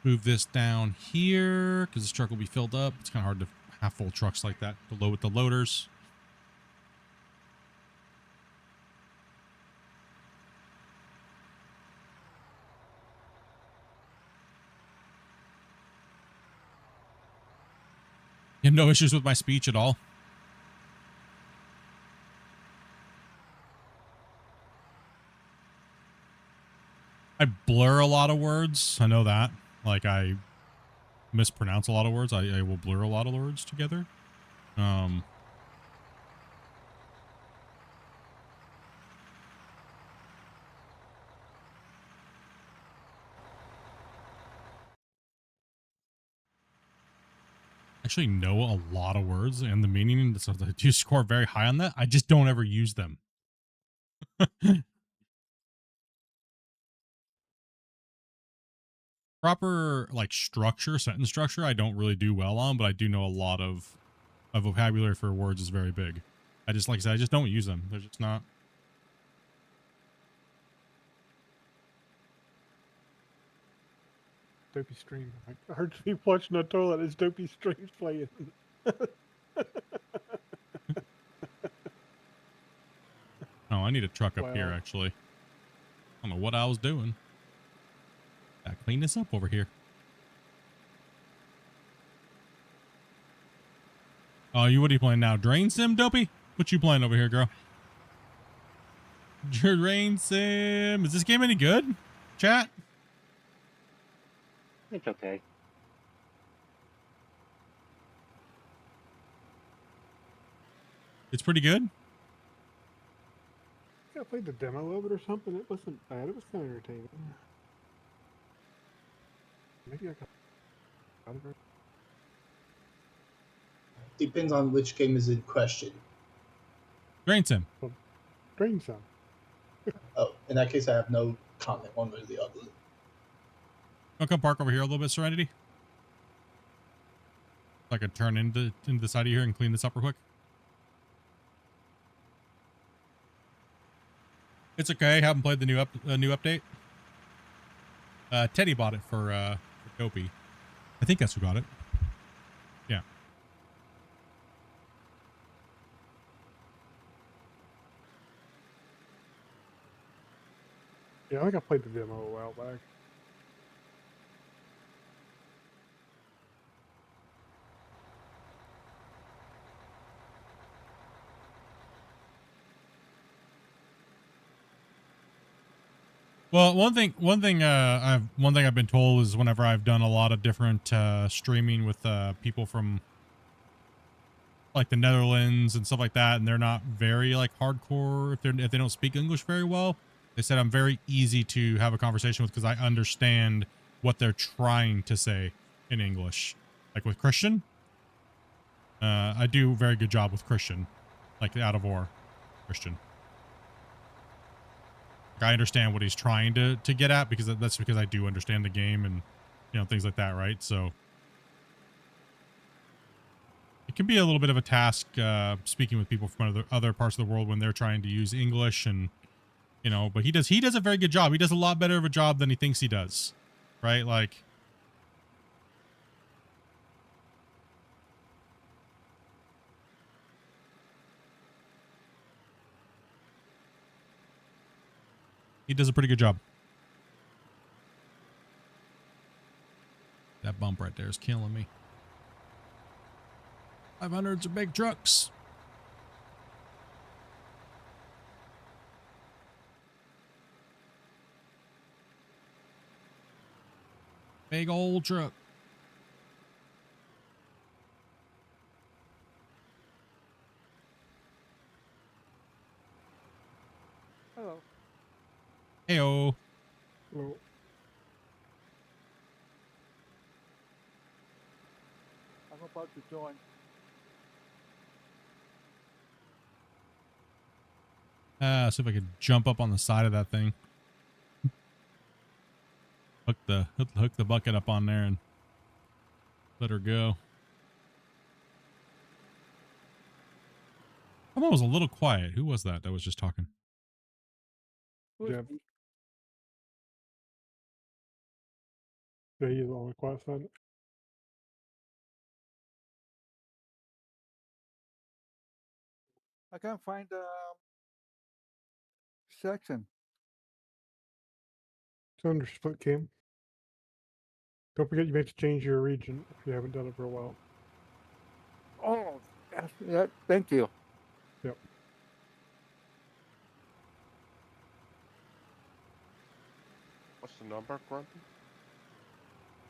Move this down here because this truck will be filled up. It's kind of hard to have full trucks like that to load with the loaders. You have no issues with my speech at all? I blur a lot of words. I know that. Like, I mispronounce a lot of words. I will blur a lot of words together. Actually know a lot of words and the meaning, so I do score very high on that. I just don't ever use them. Proper like structure, sentence structure, I don't really do well on, but I do know a lot of vocabulary for words is very big. I just, like I said, I just don't use them. They're just not. Dopey stream. I heard you watching the toilet as Dopey streams playing. Oh, I need a truck up here, Wow. actually. I don't know what I was doing. Gotta clean this up over here. Oh, what are you playing now? Drain Sim, Dopey? What you playing over here, girl? Drain Sim. Is this game any good? Chat? It's okay. It's pretty good? I played the demo of it or something. It wasn't bad. It was kind of entertaining. Maybe I got it. Depends on which game is in question. Drain Sim. Drain some. Oh, in that case, I have no comment one way or the other. I'll come park over here a little bit, Serenity. So I could turn into the side of here and clean this up real quick. It's okay. Haven't played the new update. Teddy bought it for Dopey. I think that's who got it. Yeah. Yeah, I think I played the demo a while back. Well, one thing I've been told is whenever I've done a lot of different streaming with people from like the Netherlands and stuff like that, and they're not very like hardcore if they don't speak English very well, they said I'm very easy to have a conversation with because I understand what they're trying to say in English. Like with Christian, I do a very good job with Christian, like out of war, Christian. I understand what he's trying to get at because that's because I do understand the game and, you know, things like that, right? So it can be a little bit of a task speaking with people from other parts of the world when they're trying to use English and, you know, but he does a very good job. He does a lot better of a job than he thinks he does, right? Like, He does a pretty good job. That bump right there is killing me. 500s are big trucks. Big old truck. Hello. Heyo. Well, I'm about to join. See if I could jump up on the side of that thing. Hook the bucket up on there and let her go. Someone was a little quiet. Who was that was just talking? Jeb. Yeah, he's on the quiet side. I can't find the section. It's under split cam. Don't forget you meant to change your region if you haven't done it for a while. Oh, yes, yeah, thank you. Yep. What's the number, Grumpy?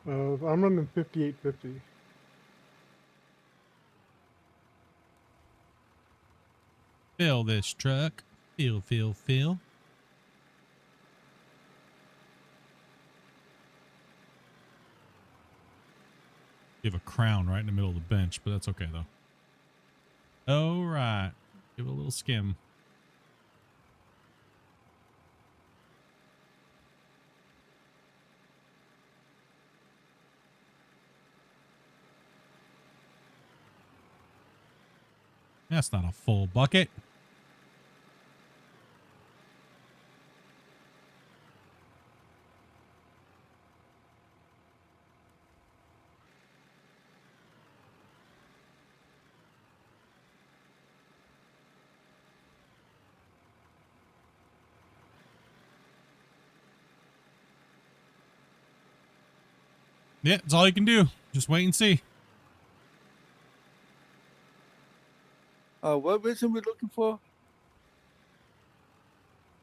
I'm running 5850. Fill this truck. Fill. You have a crown right in the middle of the bench, but that's okay though. All right. Give it a little skim. That's not a full bucket. Yeah, that's all you can do. Just wait and see. What region we looking for?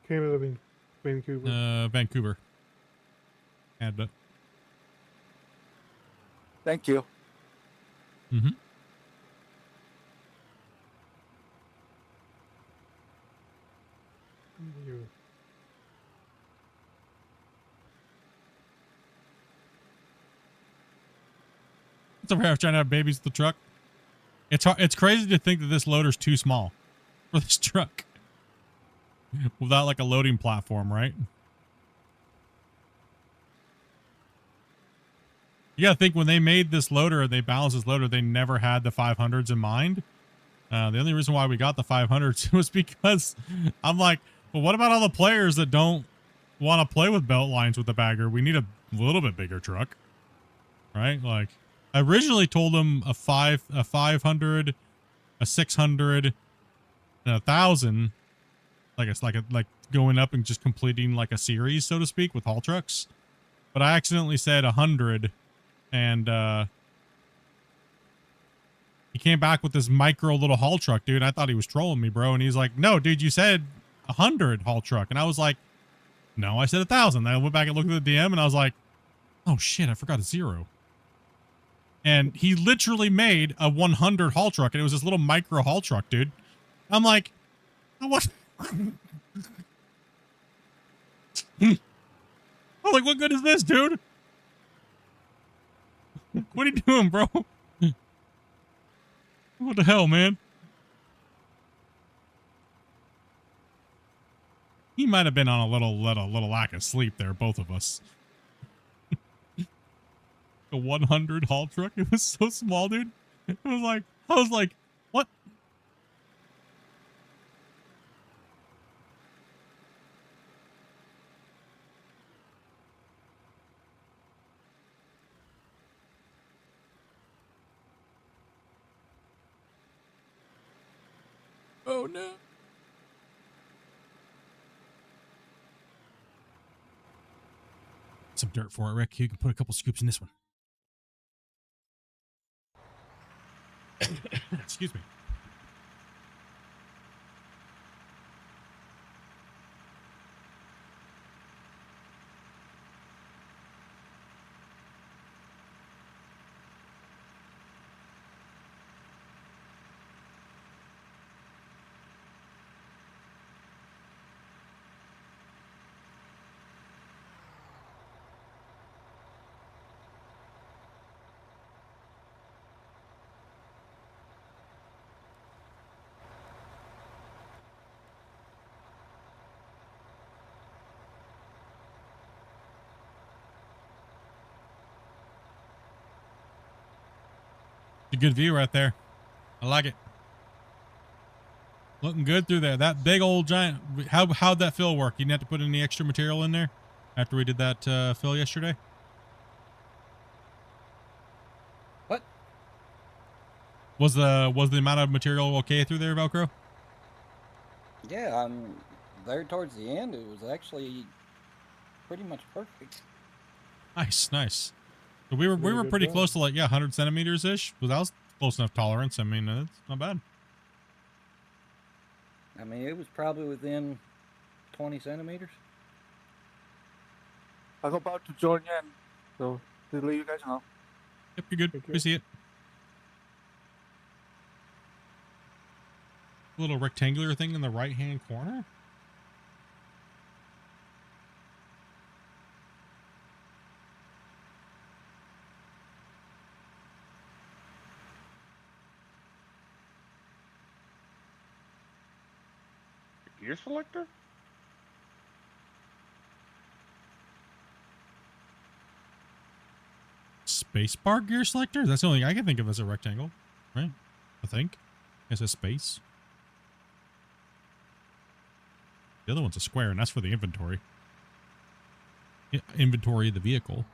Canada, Vancouver. Vancouver. Canada. Thank you. Mm-hmm. You. It's over here trying to have babies with the truck. It's crazy to think that this loader's too small for this truck. Without like a loading platform, right? You gotta think when they made this loader, they balanced this loader, they never had the 500s in mind. The only reason why we got the 500s was because I'm like, well, what about all the players that don't want to play with belt lines with the bagger? We need a little bit bigger truck, right? Like, I originally told them a 500, a 600, and 1,000. Like it's like going up and just completing like a series, so to speak, with haul trucks. But I accidentally said 100, and he came back with this micro little haul truck, dude. I thought he was trolling me, bro. And he's like, "No, dude, you said 100 haul truck," and I was like, "No, I said 1,000." I went back and looked at the DM, and I was like, "Oh shit, I forgot a 0." And he literally made a 100 haul truck, and it was this little micro haul truck, dude. I'm like, what? I'm like, what good is this, dude? What are you doing, bro? What the hell, man? He might have been on a little lack of sleep there, both of us. A 100 haul truck. It was so small, dude. I was like, what? Oh no. some dirt for it, Rick. You can put a couple scoops in this one. Excuse me. A good view right there. I like it. Looking good through there. That big old giant. How'd that fill work? You didn't have to put any extra material in there after we did that fill yesterday? What? Was the amount of material okay through there, Velcro? Yeah, there towards the end, it was actually pretty much perfect. Nice, nice. So we were pretty close to like 100 centimeters ish. But that was close enough tolerance. I mean, it's not bad. I mean, it was probably within 20 centimeters. I'm about to join in, so to let you guys know. Yep, you're good. We see it. Little rectangular thing in the right hand corner. Gear selector? Spacebar gear selector? That's the only thing I can think of as a rectangle, right? I think. It's a space. The other one's a square, and that's for the inventory. Yeah, inventory of the vehicle.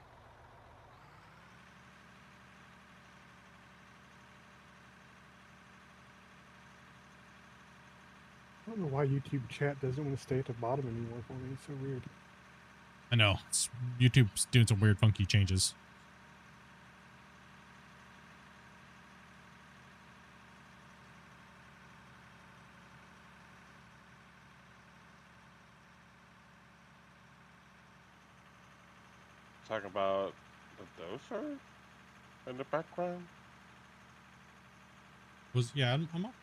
I don't know why YouTube chat doesn't want to stay at the bottom anymore for me. It's so weird. I know. YouTube's doing some weird, funky changes. Talk about the dozer in the background. Yeah, I'm not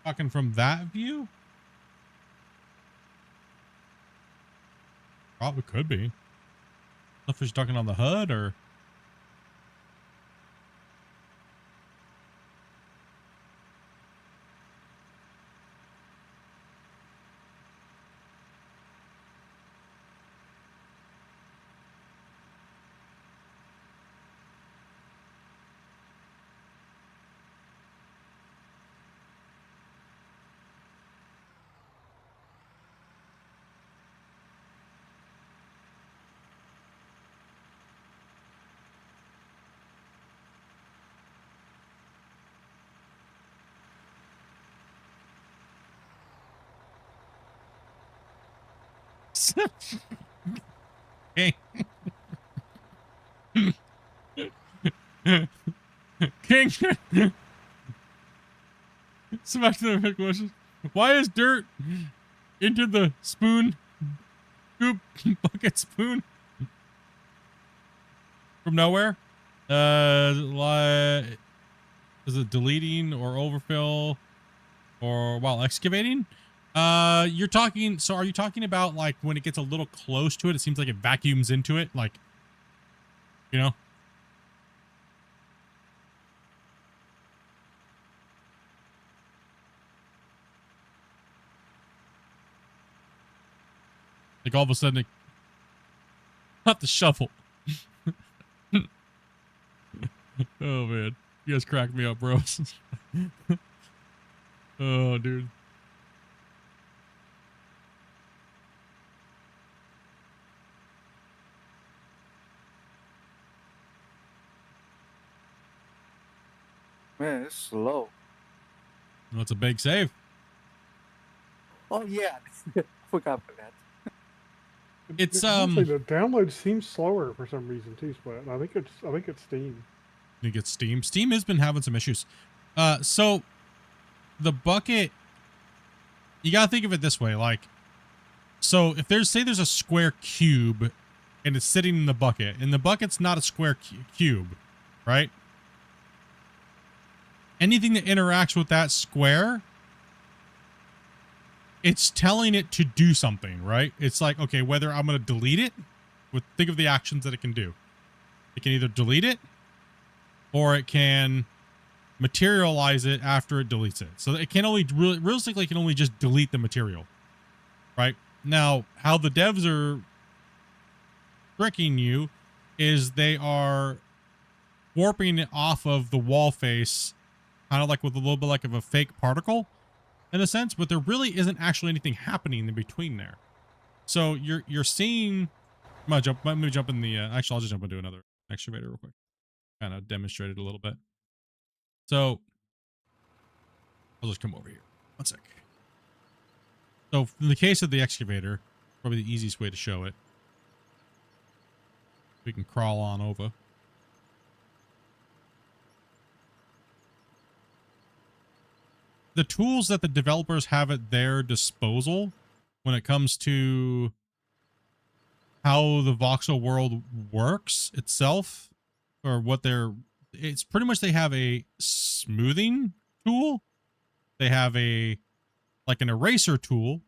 talking from that view. Probably could be. If he's talking on the HUD or. Hey. King. So back to the question. Why is dirt into the spoon? Scoop bucket spoon? From nowhere? Is it deleting or overfill or while excavating? You're talking, so are you talking about like when it gets a little close to it, it seems like it vacuums into it, like, you know? Like all of a sudden it, not the shovel. Oh man, you guys crack me up, bros. Oh dude. Man, it's slow. That's a big save. Oh yeah, forgot about that. It's Honestly, the download seems slower for some reason too, Split. I think it's Steam. You get Steam. Steam has been having some issues. So the bucket, you gotta think of it this way, like, so if there's a square cube and it's sitting in the bucket, and the bucket's not a square cube, right? Anything that interacts with that square, it's telling it to do something, right? It's like, okay, whether I'm going to delete it, think of the actions that it can do. It can either delete it, or it can materialize it after it deletes it. So it can only, realistically, it can only just delete the material, right? Now, how the devs are tricking you is they are warping it off of the wall face, kind of like with a little bit like of a fake particle in a sense, but there really isn't actually anything happening in between there. So you're seeing, let me jump in the, actually I'll just jump into another excavator real quick. Kind of demonstrate it a little bit. So I'll just come over here. One sec. So in the case of the excavator, probably the easiest way to show it, we can crawl on over. The tools that the developers have at their disposal when it comes to how the voxel world works itself, or what it's pretty much, they have a smoothing tool, they have like an eraser tool,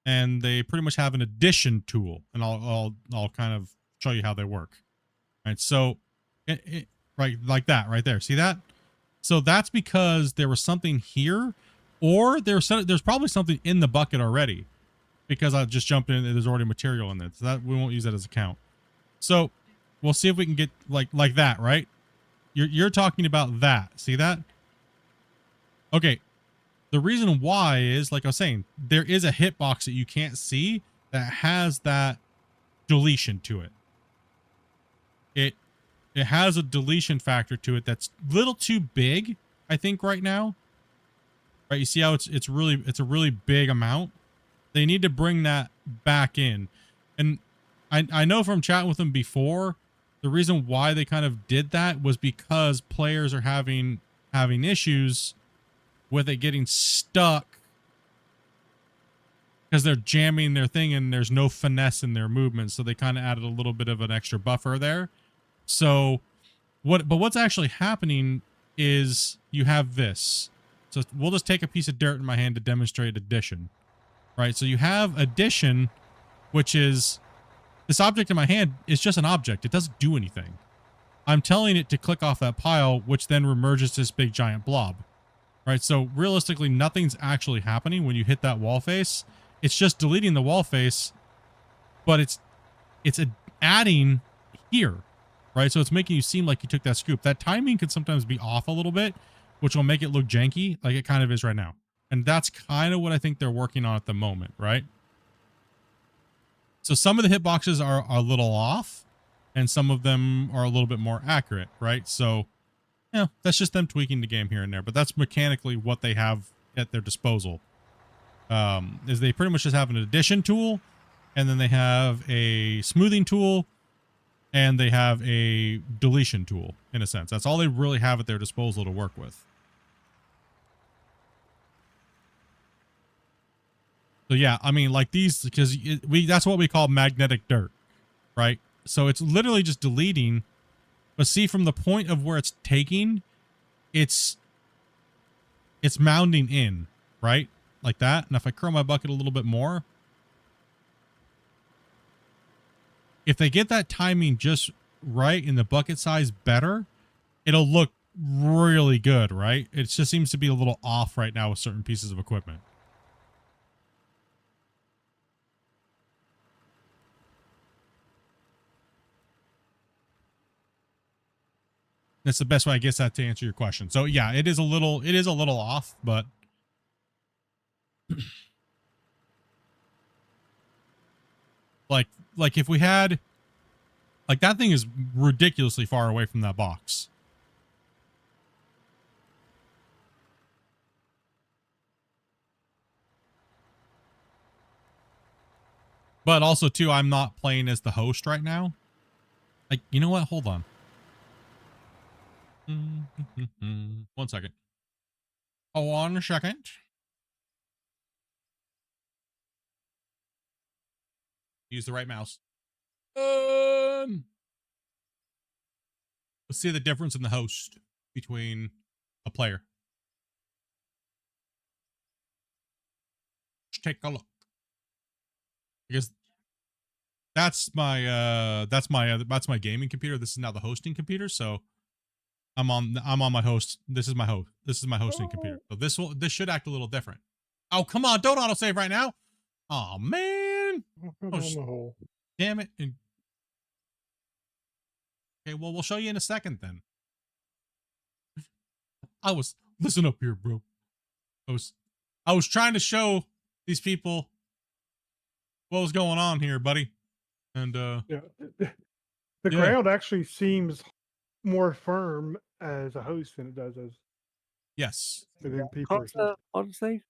and they pretty much have an addition tool, and I'll kind of show you how they work. Right, so right, like that right there, see that? So that's because there was something here, or there's probably something in the bucket already, because I just jumped in and there's already material in there. So that we won't use that as a count. So we'll see if we can get like that, right? You're talking about that. See that? Okay. The reason why is, like I was saying, there is a hitbox that you can't see that has that deletion to it. It has a deletion factor to it that's a little too big, I think, right now. Right, you see how it's a really big amount? They need to bring that back in. And I know from chatting with them before, the reason why they kind of did that was because players are having issues with it getting stuck because they're jamming their thing and there's no finesse in their movement. So they kind of added a little bit of an extra buffer there. So what's actually happening is you have this. So we'll just take a piece of dirt in my hand to demonstrate addition, right? So you have addition, which is this object in my hand is just an object. It doesn't do anything. I'm telling it to click off that pile, which then remerges this big giant blob, right? So realistically, nothing's actually happening when you hit that wall face. It's just deleting the wall face, but it's adding here. Right, so it's making you seem like you took that scoop. That timing can sometimes be off a little bit, which will make it look janky, like it kind of is right now. And that's kind of what I think they're working on at the moment, right? So some of the hitboxes are a little off, and some of them are a little bit more accurate, right? So, yeah, that's just them tweaking the game here and there. But that's mechanically what they have at their disposal. Is they pretty much just have an addition tool, and then they have a smoothing tool, and they have a deletion tool, in a sense. That's all they really have at their disposal to work with. So yeah, I mean, like these, because that's what we call magnetic dirt, right? So it's literally just deleting, but see, from the point of where it's taking, it's mounding in, right? Like that. And if I curl my bucket a little bit more, if they get that timing just right and the bucket size better, it'll look really good, right? It just seems to be a little off right now with certain pieces of equipment. That's the best way I guess that to answer your question. So yeah, it is a little off, but like if we had, like, that thing is ridiculously far away from that box. But also too, I'm not playing as the host right now. Like, you know what? Hold on. 1 second. Oh, 1 second. Use the right mouse. Let's see the difference in the host between a player. Let's take a look. Because that's my gaming computer. This is now the hosting computer, so I'm on my host. This is my host. This is my hosting computer. So this should act a little different. Oh, come on, don't autosave right now. Oh man. Down the hole. Damn it. Okay, well, we'll show you in a second then. Listen up here, bro. I was trying to show these people what was going on here, buddy. And Yeah. The ground actually seems more firm as a host than it does as yes. an MP person. Honestly,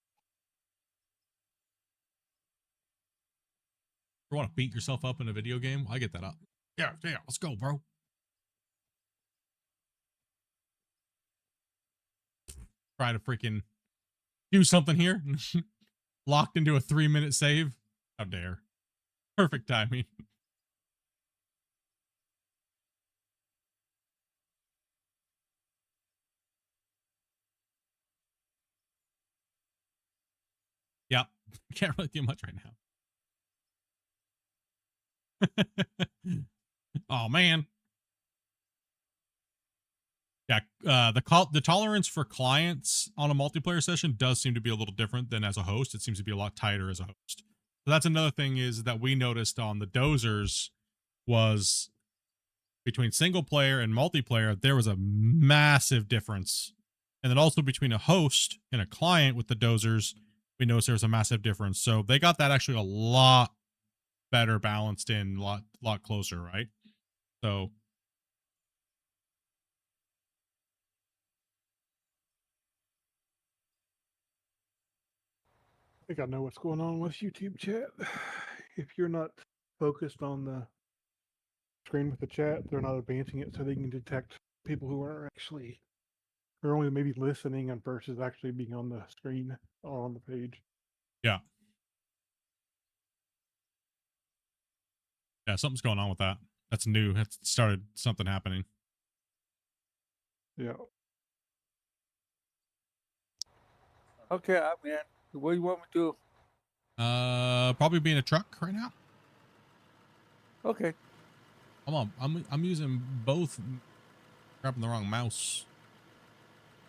You want to beat yourself up in a video game? I get that up. Yeah, let's go, bro. Try to freaking do something here. Locked into a 3-minute save. How dare. Perfect timing. Yeah, can't really do much right now. Oh man. Yeah, the tolerance for clients on a multiplayer session does seem to be a little different than as a host. It seems to be a lot tighter as a host. So that's another thing is that we noticed on the dozers was between single player and multiplayer, there was a massive difference. And then also between a host and a client with the dozers, we noticed there was a massive difference. So they got that actually a lot better balanced in, a lot closer, right? So I think I know what's going on with YouTube chat. If you're not focused on the screen with the chat, they're not advancing it so they can detect people who are actually, or only maybe listening and versus actually being on the screen or on the page. yeah. Yeah, something's going on with that. That's new. That's started something happening. Yeah. okay, man. What do you want me to do? Probably be in a truck right now. Okay. Hold on, I'm using both. Grabbing the wrong mouse.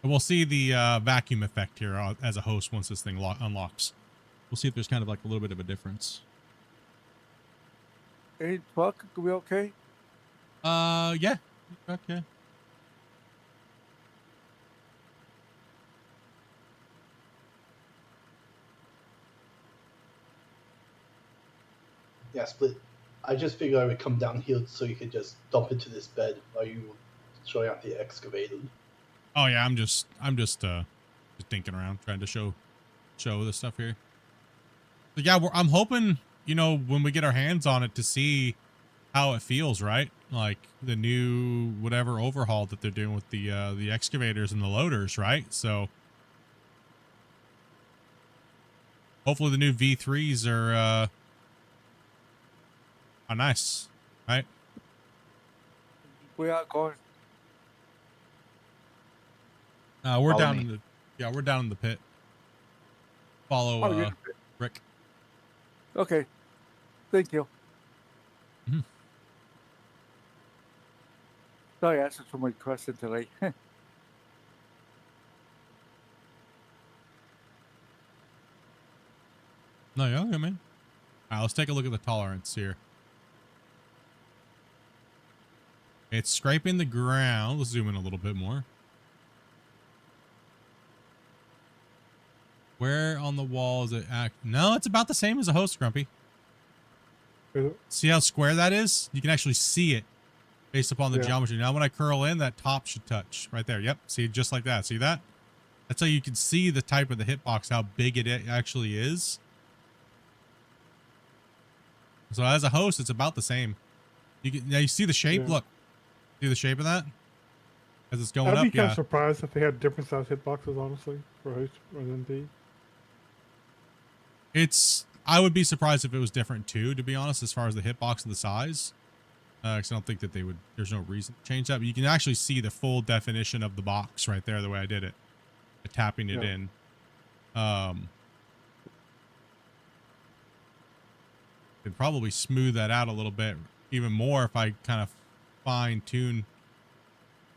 And we'll see the vacuum effect here as a host once this thing unlocks. We'll see if there's kind of like a little bit of a difference. Any truck could be okay. Yeah. Okay. Yeah, Split. I just figured I would come down here so you could just dump into this bed while you showing out the excavator. Oh yeah, I'm just thinking around, trying to show this stuff here. But yeah, I'm hoping, you know, when we get our hands on it to see how it feels, right? Like the new whatever overhaul that they're doing with the excavators and the loaders, right? So hopefully the new V3s are nice, right? We are going. We're Follow down me. in the we're down in the pit. Follow Oh, you're- Rick. Okay. Thank you. Mhm. Sorry, I asked so many questions today. No, yeah, okay, man. All right, let's take a look at the tolerance here. It's scraping the ground. Let's zoom in a little bit more. Where on the wall is it act? No, it's about the same as a host, Grumpy. Is it? See how square that is? You can actually see it based upon the Yeah. geometry. Now when I curl in, that top should touch right there. Yep. See, just like that. See that? That's how you can see the type of the hitbox, how big it actually is. So as a host, it's about the same. Now you see the shape. Yeah. Look, see the shape of that as it's going I'd up. be kind Yeah, of surprised if they had different size hitboxes, honestly, for host and NT. I would be surprised if it was different too, to be honest, as far as the hitbox and the size. Because I don't think that they would. There's no reason to change that. But you can actually see the full definition of the box right there, the way I did it, tapping it Yeah. in. Could probably smooth that out a little bit, even more if I kind of fine tune.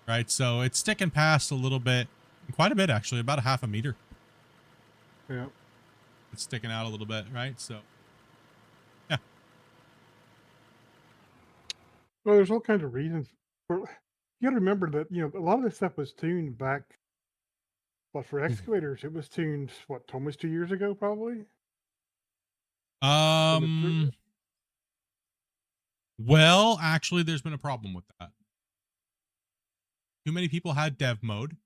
Right, so it's sticking past a little bit, quite a bit actually, about a half a meter. Yeah. It's sticking out a little bit, right? So, yeah. Well, there's all kinds of reasons. You got to remember that a lot of this stuff was tuned back. But for excavators, it was tuned almost 2 years ago, probably. Well, actually, there's been a problem with that. Too many people had dev mode in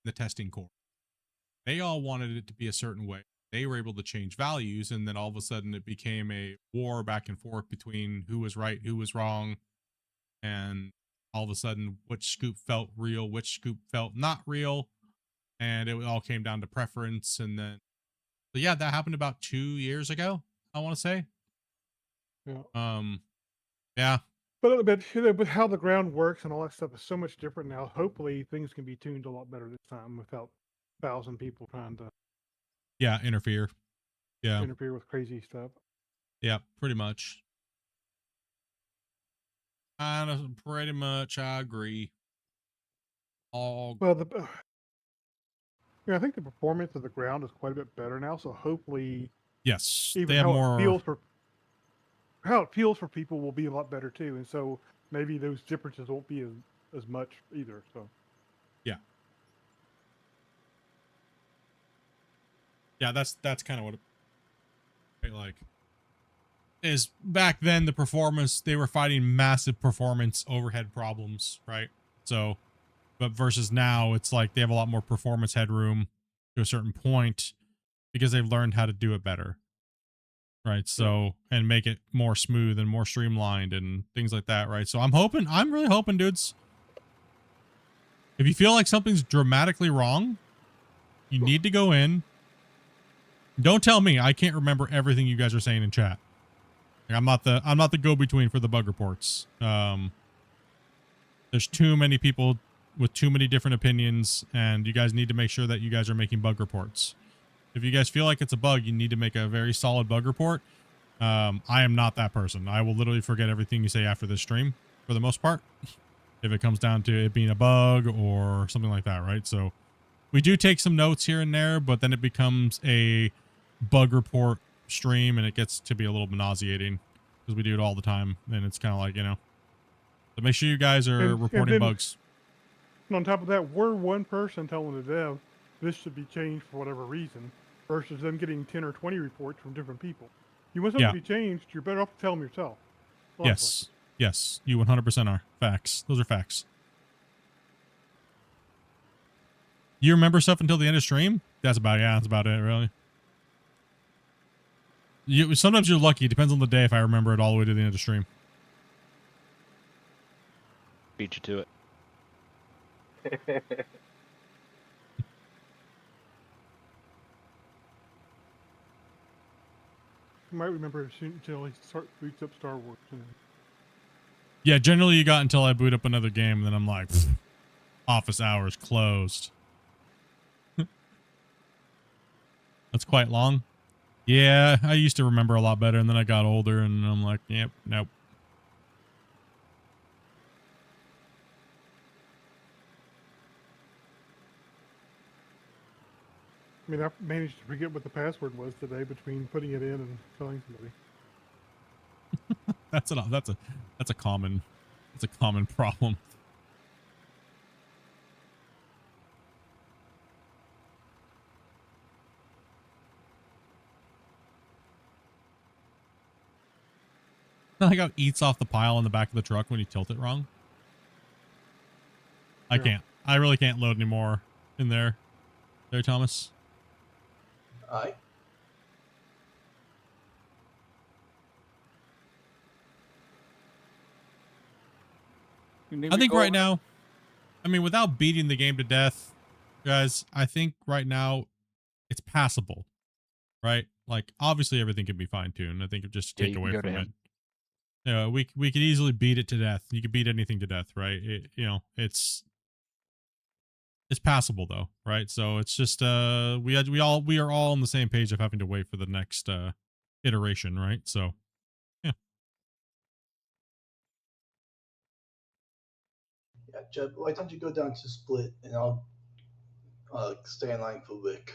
the testing core. They all wanted it to be a certain way. They were able to change values, and then all of a sudden it became a war back and forth between who was right, who was wrong, and all of a sudden which scoop felt real, which scoop felt not real, and it all came down to preference. And then, so yeah, that happened about 2 years ago, I want to say. Yeah. Yeah. But how the ground works and all that stuff is so much different now. Hopefully, things can be tuned a lot better this time without 1,000 people trying to Interfere. Yeah. interfere with crazy stuff. Yeah, pretty much. Pretty much, I agree. Well, I think the performance of the ground is quite a bit better now. So hopefully, yes, even they have how more. it feels for people will be a lot better too. And so maybe those differences won't be as much either. So yeah, that's kind of what it like is. Back then, the performance, they were fighting massive performance overhead problems, right? So, but versus now, it's like they have a lot more performance headroom to a certain point because they've learned how to do it better, right? So, and make it more smooth and more streamlined and things like that, right? So I'm really hoping, dudes, if you feel like something's dramatically wrong, you need to go in. Don't tell me I can't remember everything you guys are saying in chat. Like, I'm not the go-between for the bug reports. There's too many people with too many different opinions, and you guys need to make sure that you guys are making bug reports. If you guys feel like it's a bug, you need to make a very solid bug report. I am not that person. I will literally forget everything you say after this stream for the most part, if it comes down to it being a bug or something like that, right? So we do take some notes here and there, but then it becomes a bug report stream and it gets to be a little nauseating because we do it all the time, and it's kind of like, so make sure you guys are reporting bugs. And on top of that, we're one person telling the dev this should be changed for whatever reason versus them getting 10 or 20 reports from different people. You want something to be changed, you're better off to tell them yourself. Honestly. Yes, you 100% are. Facts. Those are facts. You remember stuff until the end of stream? That's about it, really. Sometimes you're lucky. It depends on the day if I remember it all the way to the end of the stream. Beat you to it. You might remember it until he boots up Star Wars. Yeah, generally you got until I boot up another game, and then I'm like, office hours closed. That's quite long. Yeah, I used to remember a lot better, and then I got older, and I'm like, yep, nope. I mean, I managed to forget what the password was today between putting it in and telling somebody. That's a common problem. Like how it eats off the pile in the back of the truck when you tilt it wrong. I can't. I really can't load anymore in there. There, Thomas. Aye. You need I me think go right over? now, I mean, without beating the game to death, guys, I think right now it's passable, right? Like, obviously everything can be fine tuned. I think it just Yeah, take you can away go to from it. him. You know, we could easily beat it to death. You could beat anything to death, right? It's passable though, right? So it's just we are all on the same page of having to wait for the next iteration, right? So yeah. Yeah, Jeb, why don't you go down to Split and I'll stay in line for Vic.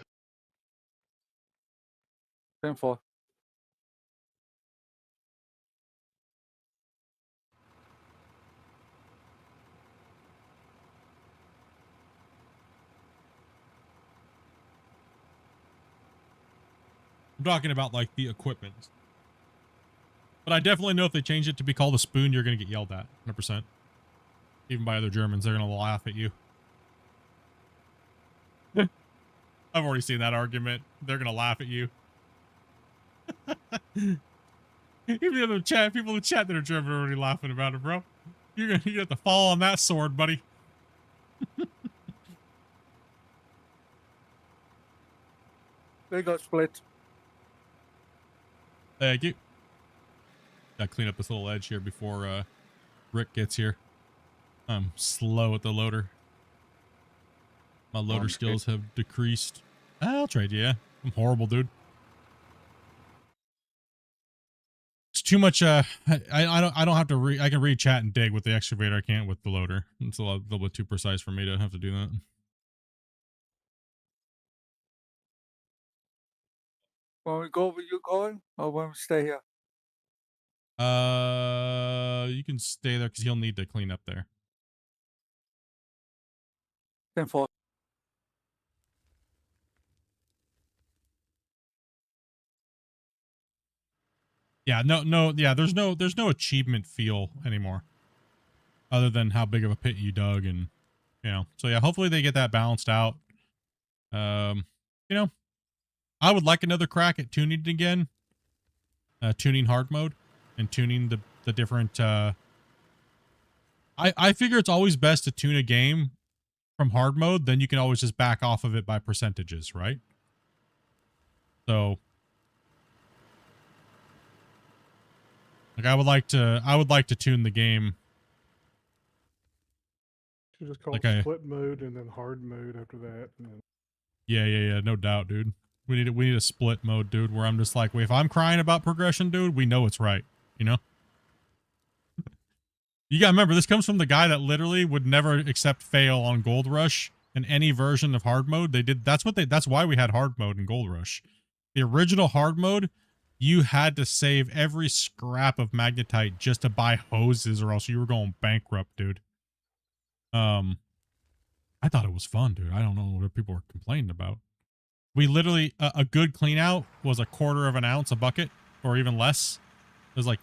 10-4. I'm talking about like the equipment. But I definitely know if they change it to be called a spoon, you're gonna get yelled at, 100%. Even by other Germans, they're gonna laugh at you. I've already seen that argument. They're gonna laugh at you. Even the other chat, people in the chat that are German are already laughing about it, bro. You have to fall on that sword, buddy. There you go, Split. Thank you. Gotta clean up this little edge here before Rick gets here. I'm slow at the loader. My loader skills have decreased. I'll trade you, yeah. I'm horrible, dude. It's too much. I don't have to read. I can read chat and dig with the excavator. I can't with the loader. It's a little bit too precise for me to have to do that. Want me to go where you going, or want me to stay here? You can stay there because he'll need to clean up there. 10-4. Yeah, yeah. There's no achievement feel anymore, other than how big of a pit you dug, and So yeah, hopefully they get that balanced out. You know, I would like another crack at tuning it again, tuning hard mode, and tuning the different. I figure it's always best to tune a game from hard mode, then you can always just back off of it by percentages, right? So, like, I would like to tune the game. Should just call Like it split mode and then hard mode after that. And then... Yeah, no doubt, dude. We need a split mode, dude, where I'm just like, wait, if I'm crying about progression, dude, we know it's right, you know? You gotta remember, this comes from the guy that literally would never accept fail on Gold Rush in any version of hard mode. That's why we had hard mode in Gold Rush. The original hard mode, you had to save every scrap of magnetite just to buy hoses, or else you were going bankrupt, dude. I thought it was fun, dude. I don't know what people were complaining about. We literally, a good clean out was 1/4 of an ounce a bucket, or even less. It was like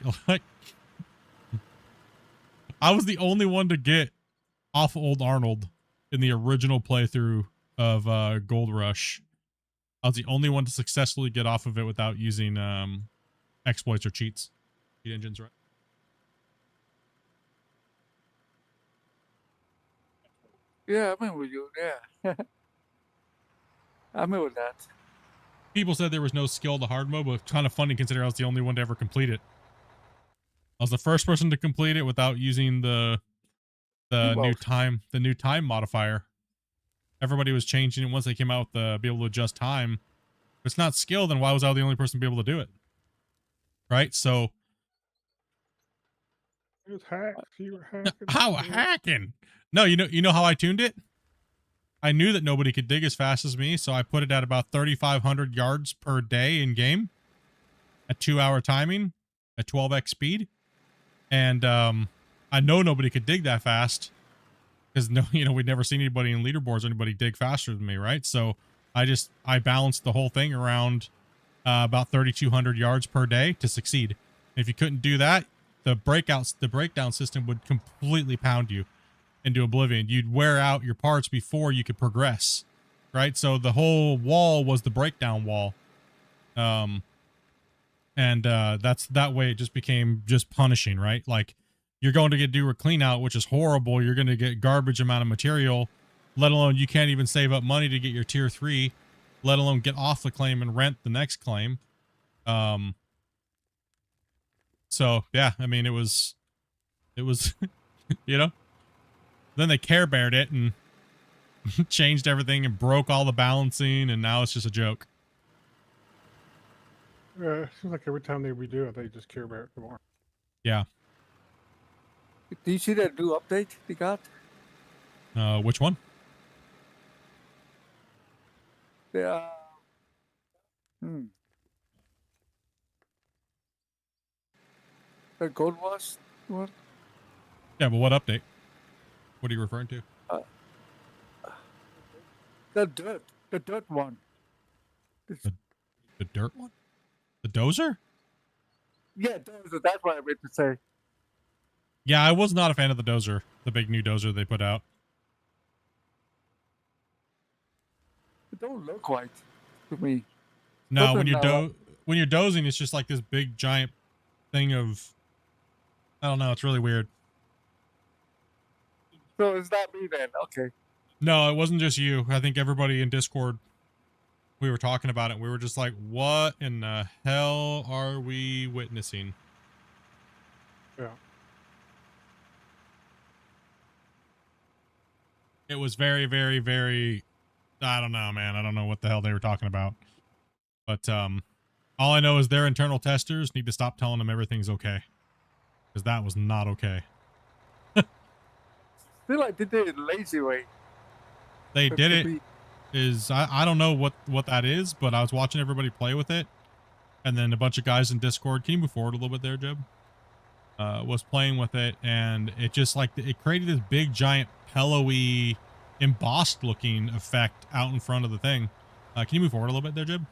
I was the only one to get off Old Arnold in the original playthrough of Gold Rush. I was the only one to successfully get off of it without using exploits or cheats. Cheat engines, right? Yeah, I remember you. Yeah. I remember that. People said there was no skill to hard mode, but it's kind of funny considering I was the only one to ever complete it. I was the first person to complete it without using the new time modifier. Everybody was changing it once they came out with the be able to adjust time. If it's not skill, then why was I the only person to be able to do it? Right? So It was hacks. You were hacking. how hacking? No, you know how I tuned it? I knew that nobody could dig as fast as me, so I put it at about 3,500 yards per day in game, at 2-hour timing, at 12x speed, and I know nobody could dig that fast because we'd never seen anybody in leaderboards or anybody dig faster than me, right? So I balanced the whole thing around about 3,200 yards per day to succeed. And if you couldn't do that, the breakdown system would completely pound you into oblivion. You'd wear out your parts before you could progress, right? So the whole wall was the breakdown wall. That's that way it just became just punishing, right? Like you're going to do a clean out, which is horrible. You're going to get garbage amount of material, let alone you can't even save up money to get your tier 3, let alone get off the claim and rent the next claim. So yeah, I mean, it was, you know, then they Care Beared it and changed everything and broke all the balancing, and now it's just a joke. It seems like every time they redo it, they just care about it more. Yeah. Do you see that new update they got? Which one? Yeah. The Gold Rush one? Yeah, but what update? What are you referring to? The dirt one. The dirt one? The dozer? Yeah, dozer. That's what I meant to say. Yeah, I was not a fan of the dozer, the big new dozer they put out. It don't look right to me. No, when you're dozing, it's just like this big giant thing of, I don't know, it's really weird. So it's not me then. Okay. No, it wasn't just you. I think everybody in Discord, we were talking about it. We were just like, what in the hell are we witnessing? Yeah. It was very, very, very, I don't know, man. I don't know what the hell they were talking about. But all I know is their internal testers need to stop telling them everything's okay. Because that was not okay. Feel like they did it lazy way. They did it. I don't know what that is, but I was watching everybody play with it. And then a bunch of guys in Discord, can you move forward a little bit there, Jeb? Was playing with it, and it just like, it created this big giant pillowy embossed looking effect out in front of the thing. Can you move forward a little bit there, Jib?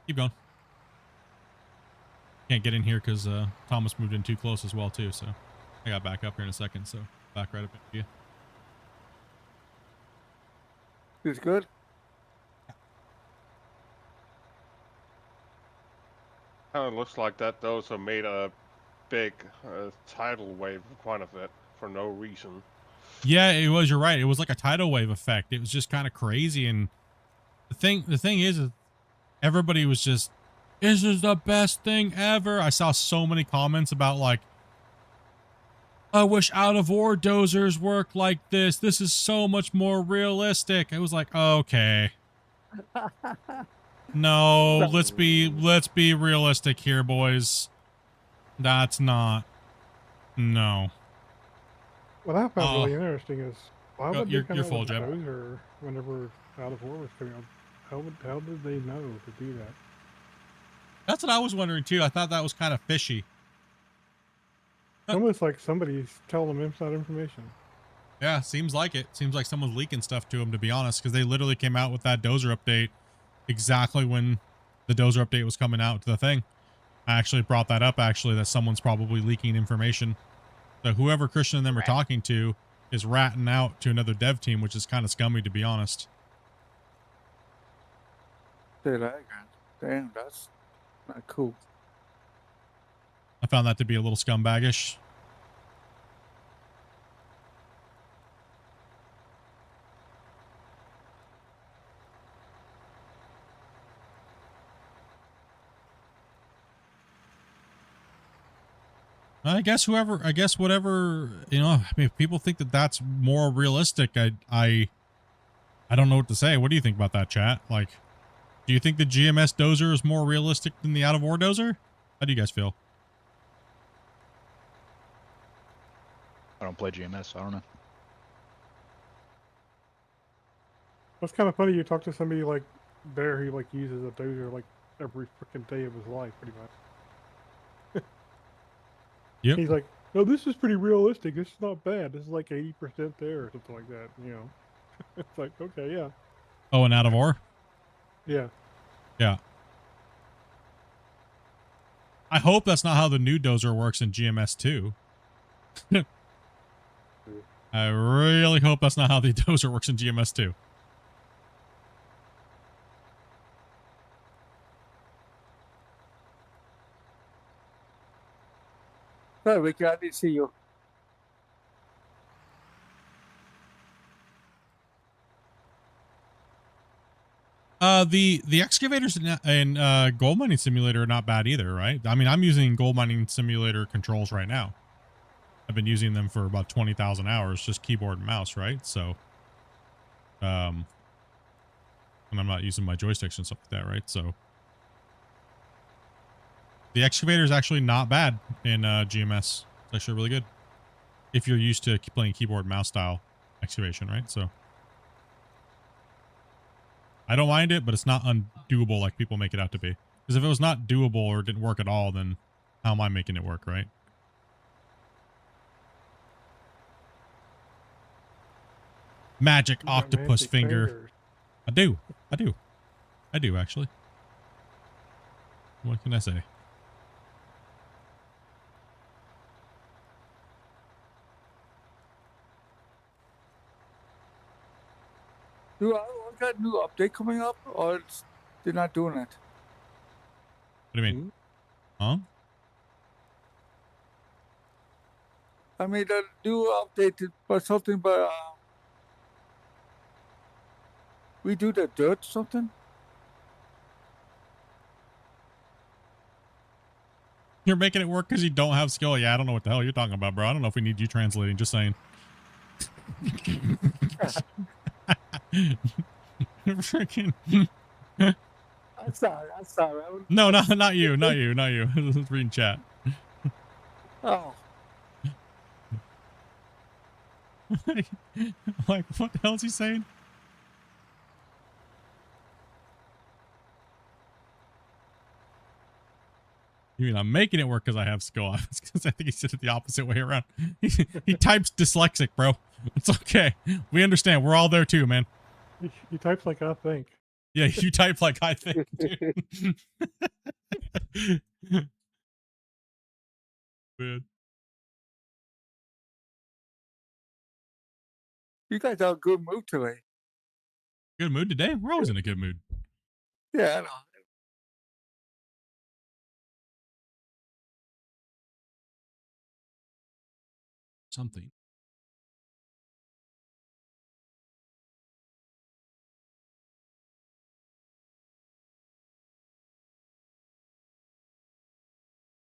Keep going. Can't get in here because Thomas moved in too close as well too, so I got back up here in a second, so back right up into you. It's good. Kind of looks like that those have made a big tidal wave quite a bit for no reason. Yeah, it was. You're right. It was like a tidal wave effect. It was just kind of crazy. And the thing is, everybody was just, this is the best thing ever. I saw so many comments about like, I wish out of war dozers worked like this. This is so much more realistic. I was like, okay. No, let's be realistic here, boys. That's not. No. What I found really interesting is why would they come you're out full, with a Jeb. dozer whenever Out of War was coming out? How did they know to do that? That's what I was wondering too. I thought that was kind of fishy. Almost like somebody's telling them inside information. Yeah, seems like it. Seems like someone's leaking stuff to them, to be honest, because they literally came out with that dozer update exactly when the dozer update was coming out to the thing. I actually brought that up, actually, that someone's probably leaking information. So whoever Christian and them are talking to is ratting out to another dev team, which is kind of scummy, to be honest. Damn, that's not cool. I found that to be a little scumbaggish. I guess whatever, you know, I mean, if people think that that's more realistic, I don't know what to say. What do you think about that, chat? Like, do you think the GMS dozer is more realistic than the out of war dozer? How do you guys feel? I don't play GMS, so I don't know. It's kind of funny. You talk to somebody like Bear who like uses a dozer like every freaking day of his life, pretty much. Yep. He's like, no, this is pretty realistic. This is not bad. This is like 80% there or something like that. You know, it's like, okay, yeah. Oh, and out of war? Yeah. Yeah. I hope that's not how the new dozer works in GMS 2. I really hope that's not how the dozer works in GMS 2. Sorry, Ricky, I didn't see you. The excavators in Gold Mining Simulator are not bad either, right? I mean, I'm using Gold Mining Simulator controls right now. I've been using them for about 20,000 hours, just keyboard and mouse, right? So, and I'm not using my joysticks and stuff like that, right? So, the excavator is actually not bad in GMS. It's actually really good if you're used to playing keyboard mouse style excavation, right? So, I don't mind it, but it's not undoable like people make it out to be. Because if it was not doable or didn't work at all, then how am I making it work, right? Magic You got octopus magic finger. fingers. I do. I do. I do, actually. What can I say? Do I got a new update coming up, or they're not doing it? What do you mean? Huh? I mean, the new update or something, but we do the dirt something. You're making it work because you don't have skill. Yeah, I don't know what the hell you're talking about, bro. I don't know if we need you translating. Just saying. Freaking. I'm sorry. No, not you. Not you. Not you. I was reading chat. Oh. Like, what the hell is he saying? You mean I'm making it work because I have skill? Because I think he said it the opposite way around. He types dyslexic, bro. It's okay. We understand. We're all there too, man. He types like I think. Yeah, you type like I think, dude. Man. You guys are in a good mood today. Good mood today? We're always in a good mood. Yeah, I know. Something.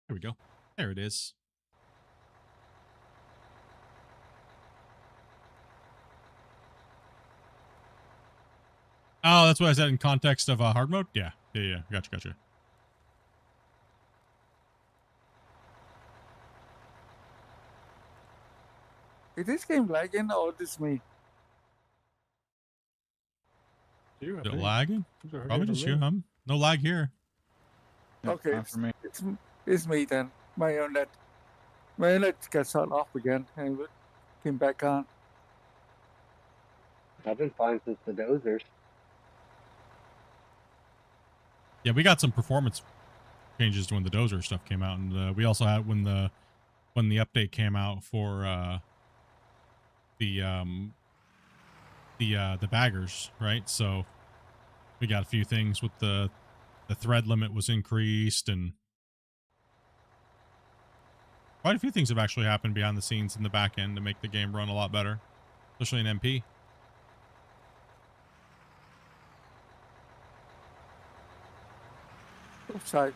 There we go. There it is. Oh, that's what I said in context of hard mode? Yeah. Yeah. Gotcha. Is this game lagging or just me? You, I Is it think. lagging? It's already Probably for just me. you, No lag here. Okay, Not for me. it's me then. My internet got shut off again and it came back on. I've been fine since the dozers. Yeah, we got some performance changes when the dozer stuff came out, and we also had when the update came out for the baggers, right? So we got a few things with the thread limit was increased, and quite a few things have actually happened behind the scenes in the back end to make the game run a lot better, especially in MP. Sorry.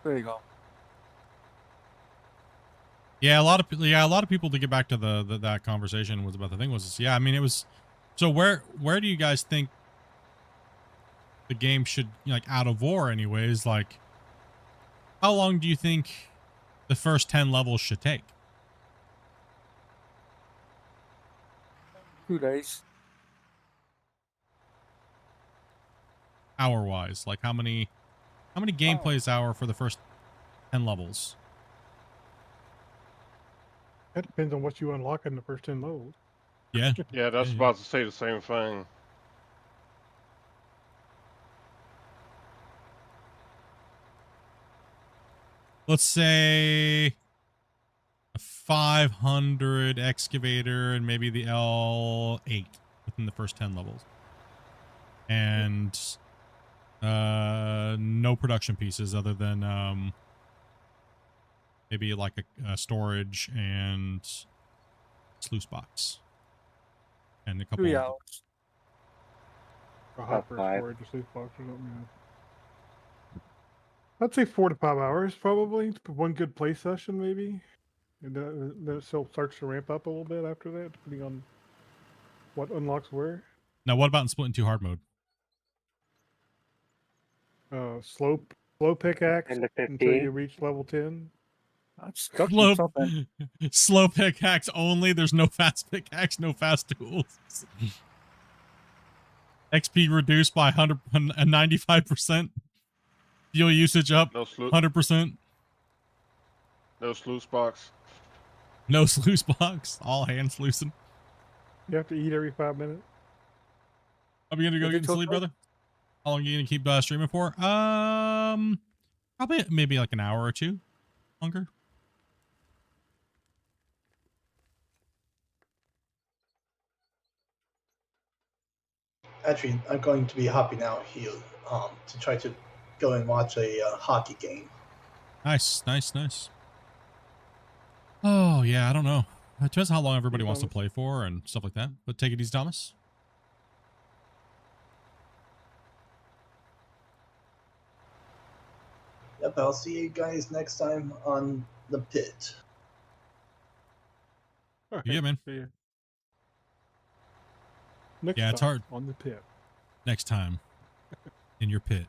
There you go. Yeah, a lot of people, to get back to that conversation was about the thing was, yeah, I mean, it was, so where do you guys think the game should, like, out of war anyways, like, how long do you think the first 10 levels should take? 2 days. Hour wise, like how many gameplays hour for the first 10 levels? That depends on what you unlock in the first 10 levels. Yeah. Yeah, that's about to say the same thing. Let's say a 500 excavator and maybe the L8 within the first 10 levels. And no production pieces other than Maybe like a storage and sluice box. And a couple 3 of hours. A About hopper 5. storage, a safe box or something. Yeah. I'd say 4 to 5 hours probably. One good play session maybe, and then it still starts to ramp up a little bit after that, depending on what unlocks where. Now, what about in Splitintwo hard mode? Slow pickaxe 10 to until 15. you reach level 10. I'm stuck Slow, in something. slow pickaxe only. There's no fast pickaxe, no fast tools. XP reduced by 95%. Fuel usage up No sluice. 100%. No sluice box. No sluice box. All hand sluicing. You have to eat every 5 minutes. Are we gonna go What get did to you sleep, tell- brother? How long are you gonna keep streaming for? Probably maybe like an hour or two longer. Actually, I'm going to be hopping out here to try to go and watch a hockey game. Nice, nice, nice. Oh yeah, I don't know. It depends how long everybody wants to Thomas. play for and stuff like that. But take it easy, Thomas. Yep, I'll see you guys next time on the pit. All Yeah, man. See ya. Next Yeah, it's time hard. on the pit. Next time in your pit.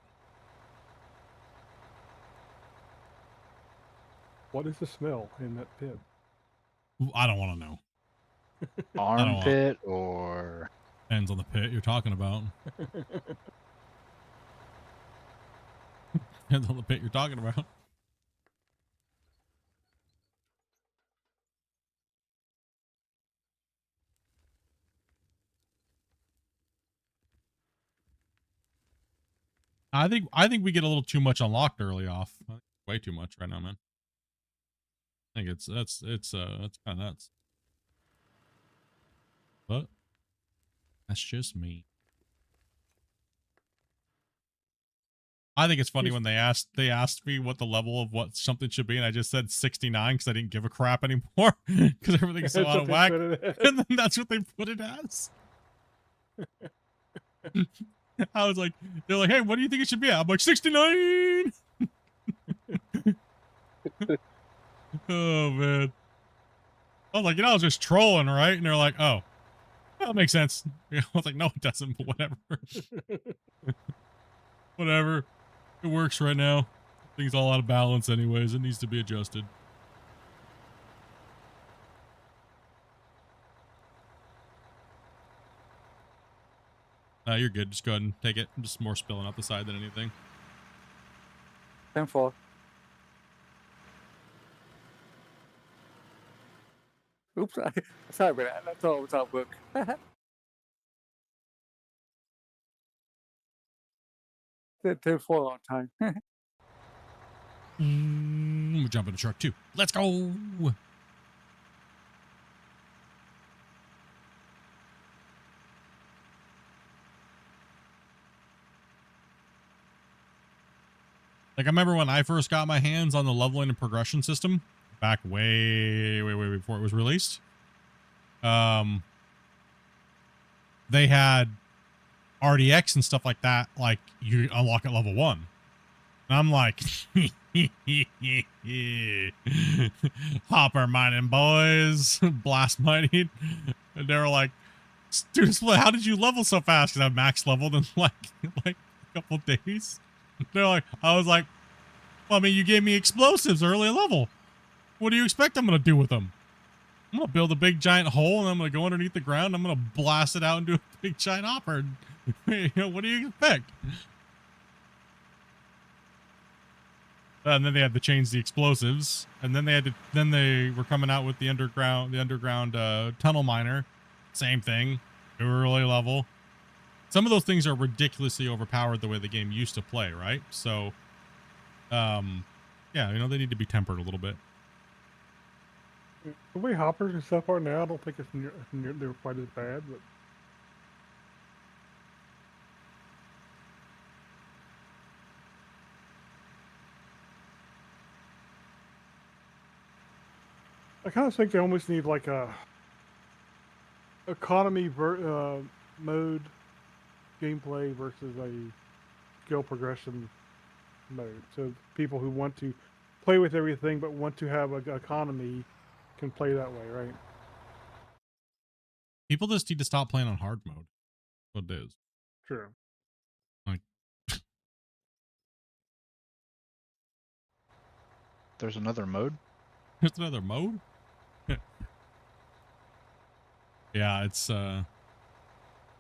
What is the smell in that pit? Ooh, I don't want to know. Armpit or Depends on the pit you're talking about. Depends on the pit you're talking about. I think we get a little too much unlocked early off. Way too much right now, man. I think that's kind of nuts. But that's just me. I think it's funny when they asked me what the level of what something should be, and I just said 69 because I didn't give a crap anymore because everything's so That's out of what they whack, put it as. and then that's what they put it as. I was like, they're like, hey, what do you think it should be at? I'm like 69. Oh man. I was like, I was just trolling, right? And they're like, oh, that makes sense. I was like, no, it doesn't, but whatever. Whatever. It works right now. Things all out of balance anyways. It needs to be adjusted. You're good. Just go ahead and take it. I'm just more spilling out the side than anything. 10-4. Oops, sorry about that. That's all without book. 10-4 on time. We'll jump in the truck too. Let's go. Like, I remember when I first got my hands on the leveling and progression system back way before it was released. They had RDX and stuff like that. Like, you unlock at level 1. And I'm like, hopper mining boys, blast mining. And they were like, dude, how did you level so fast? Because I max leveled in like a couple days. They're like, I was like, well, I mean, you gave me explosives early level. What do you expect I'm going to do with them? I'm going to build a big giant hole and I'm going to go underneath the ground. I'm going to blast it out and do a big giant hopper. You know, what do you expect? And then they had to change the explosives, and then they were coming out with the underground tunnel miner. Same thing, early level. Some of those things are ridiculously overpowered the way the game used to play, right? So, yeah, you know, they need to be tempered a little bit. The way hoppers and stuff are now, I don't think they're quite as bad, but I kind of think they almost need like a economy mode gameplay versus a skill progression mode. So people who want to play with everything but want to have an economy can play that way, right? People just need to stop playing on hard mode. What it is. True. Like, There's another mode. there's another mode? Yeah, it's I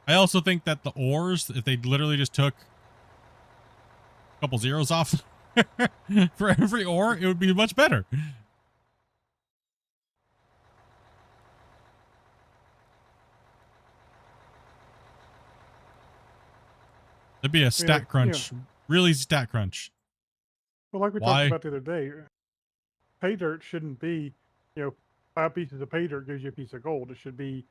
also think that the ores, if they literally just took a couple zeros off for every ore, it would be much better. There'd be a stat crunch. Really stat crunch. Well, like we Why? talked about the other day, pay dirt shouldn't be, 5 pieces of pay dirt gives you a piece of gold. It should be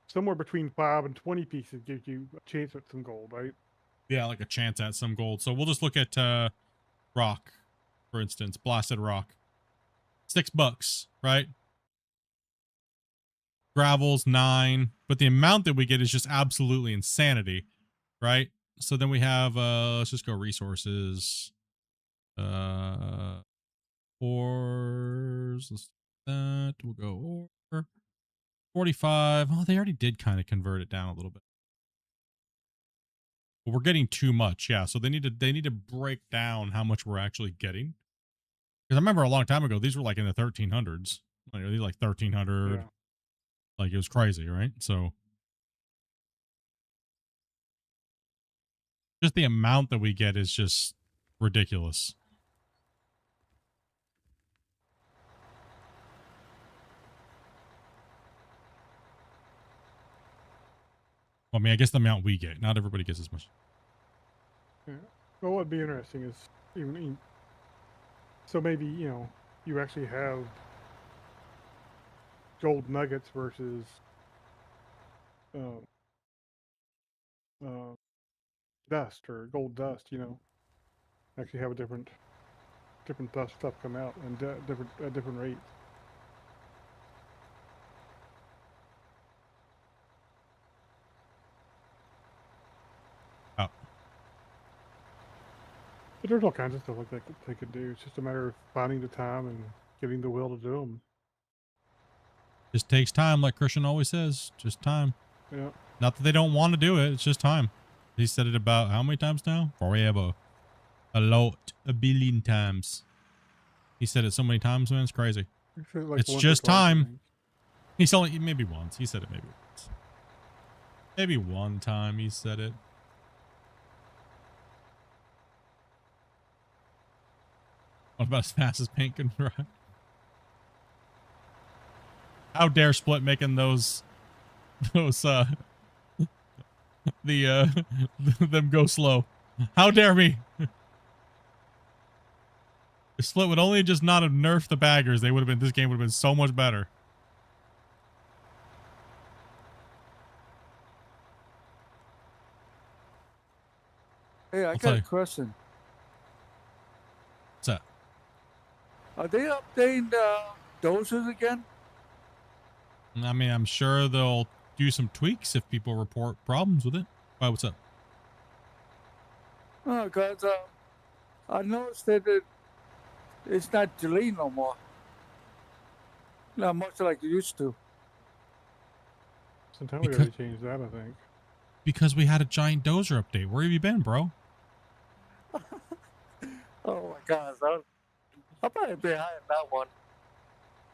somewhere between 5 and 20 pieces gives you a chance at some gold, right? Yeah, like a chance at some gold. So we'll just look at rock, for instance, blasted rock. $6, right? Gravel's 9, but the amount that we get is just absolutely insanity, right? So then we have let's just go resources. Ores. Let's do that. We'll go ore. 45. Oh, they already did kind of convert it down a little bit. But we're getting too much, yeah. So they need to break down how much we're actually getting. Because I remember a long time ago, these were like in the 1300s. Like, these like 1300. Yeah. Like it was crazy, right? So just the amount that we get is just ridiculous. Well, I mean, I guess the amount we get. Not everybody gets as much. Yeah. Well, what would be interesting is even so maybe you actually have gold nuggets versus dust or gold dust. Actually have a different dust stuff come out and different rates. Oh. But there's all kinds of stuff like that they could do. It's just a matter of finding the time and getting the will to do them. Just takes time, like Christian always says. Just time. Yeah. Not that they don't want to do it. It's just time. He said it about how many times now? Forever. A lot. A billion times. He said it so many times, man. It's crazy. Like it's once or just twice, I time. think. He's only maybe once. He said it maybe once. Maybe one time he said it. What about as fast as paint can dry? How dare Split making those them go slow. How dare me? If Split would only just not have nerfed the baggers, this game would have been so much better. Hey, I I'll tell got a you. question. What's that? Are they updating the doses again? I mean, I'm sure they'll do some tweaks if people report problems with it. Why, what's up? Oh, because I noticed that it's not Julie no more. Not much like it used to. Sometime we already changed that, I think. Because we had a giant dozer update. Where have you been, bro? Oh my gosh, I'll probably be high on that one.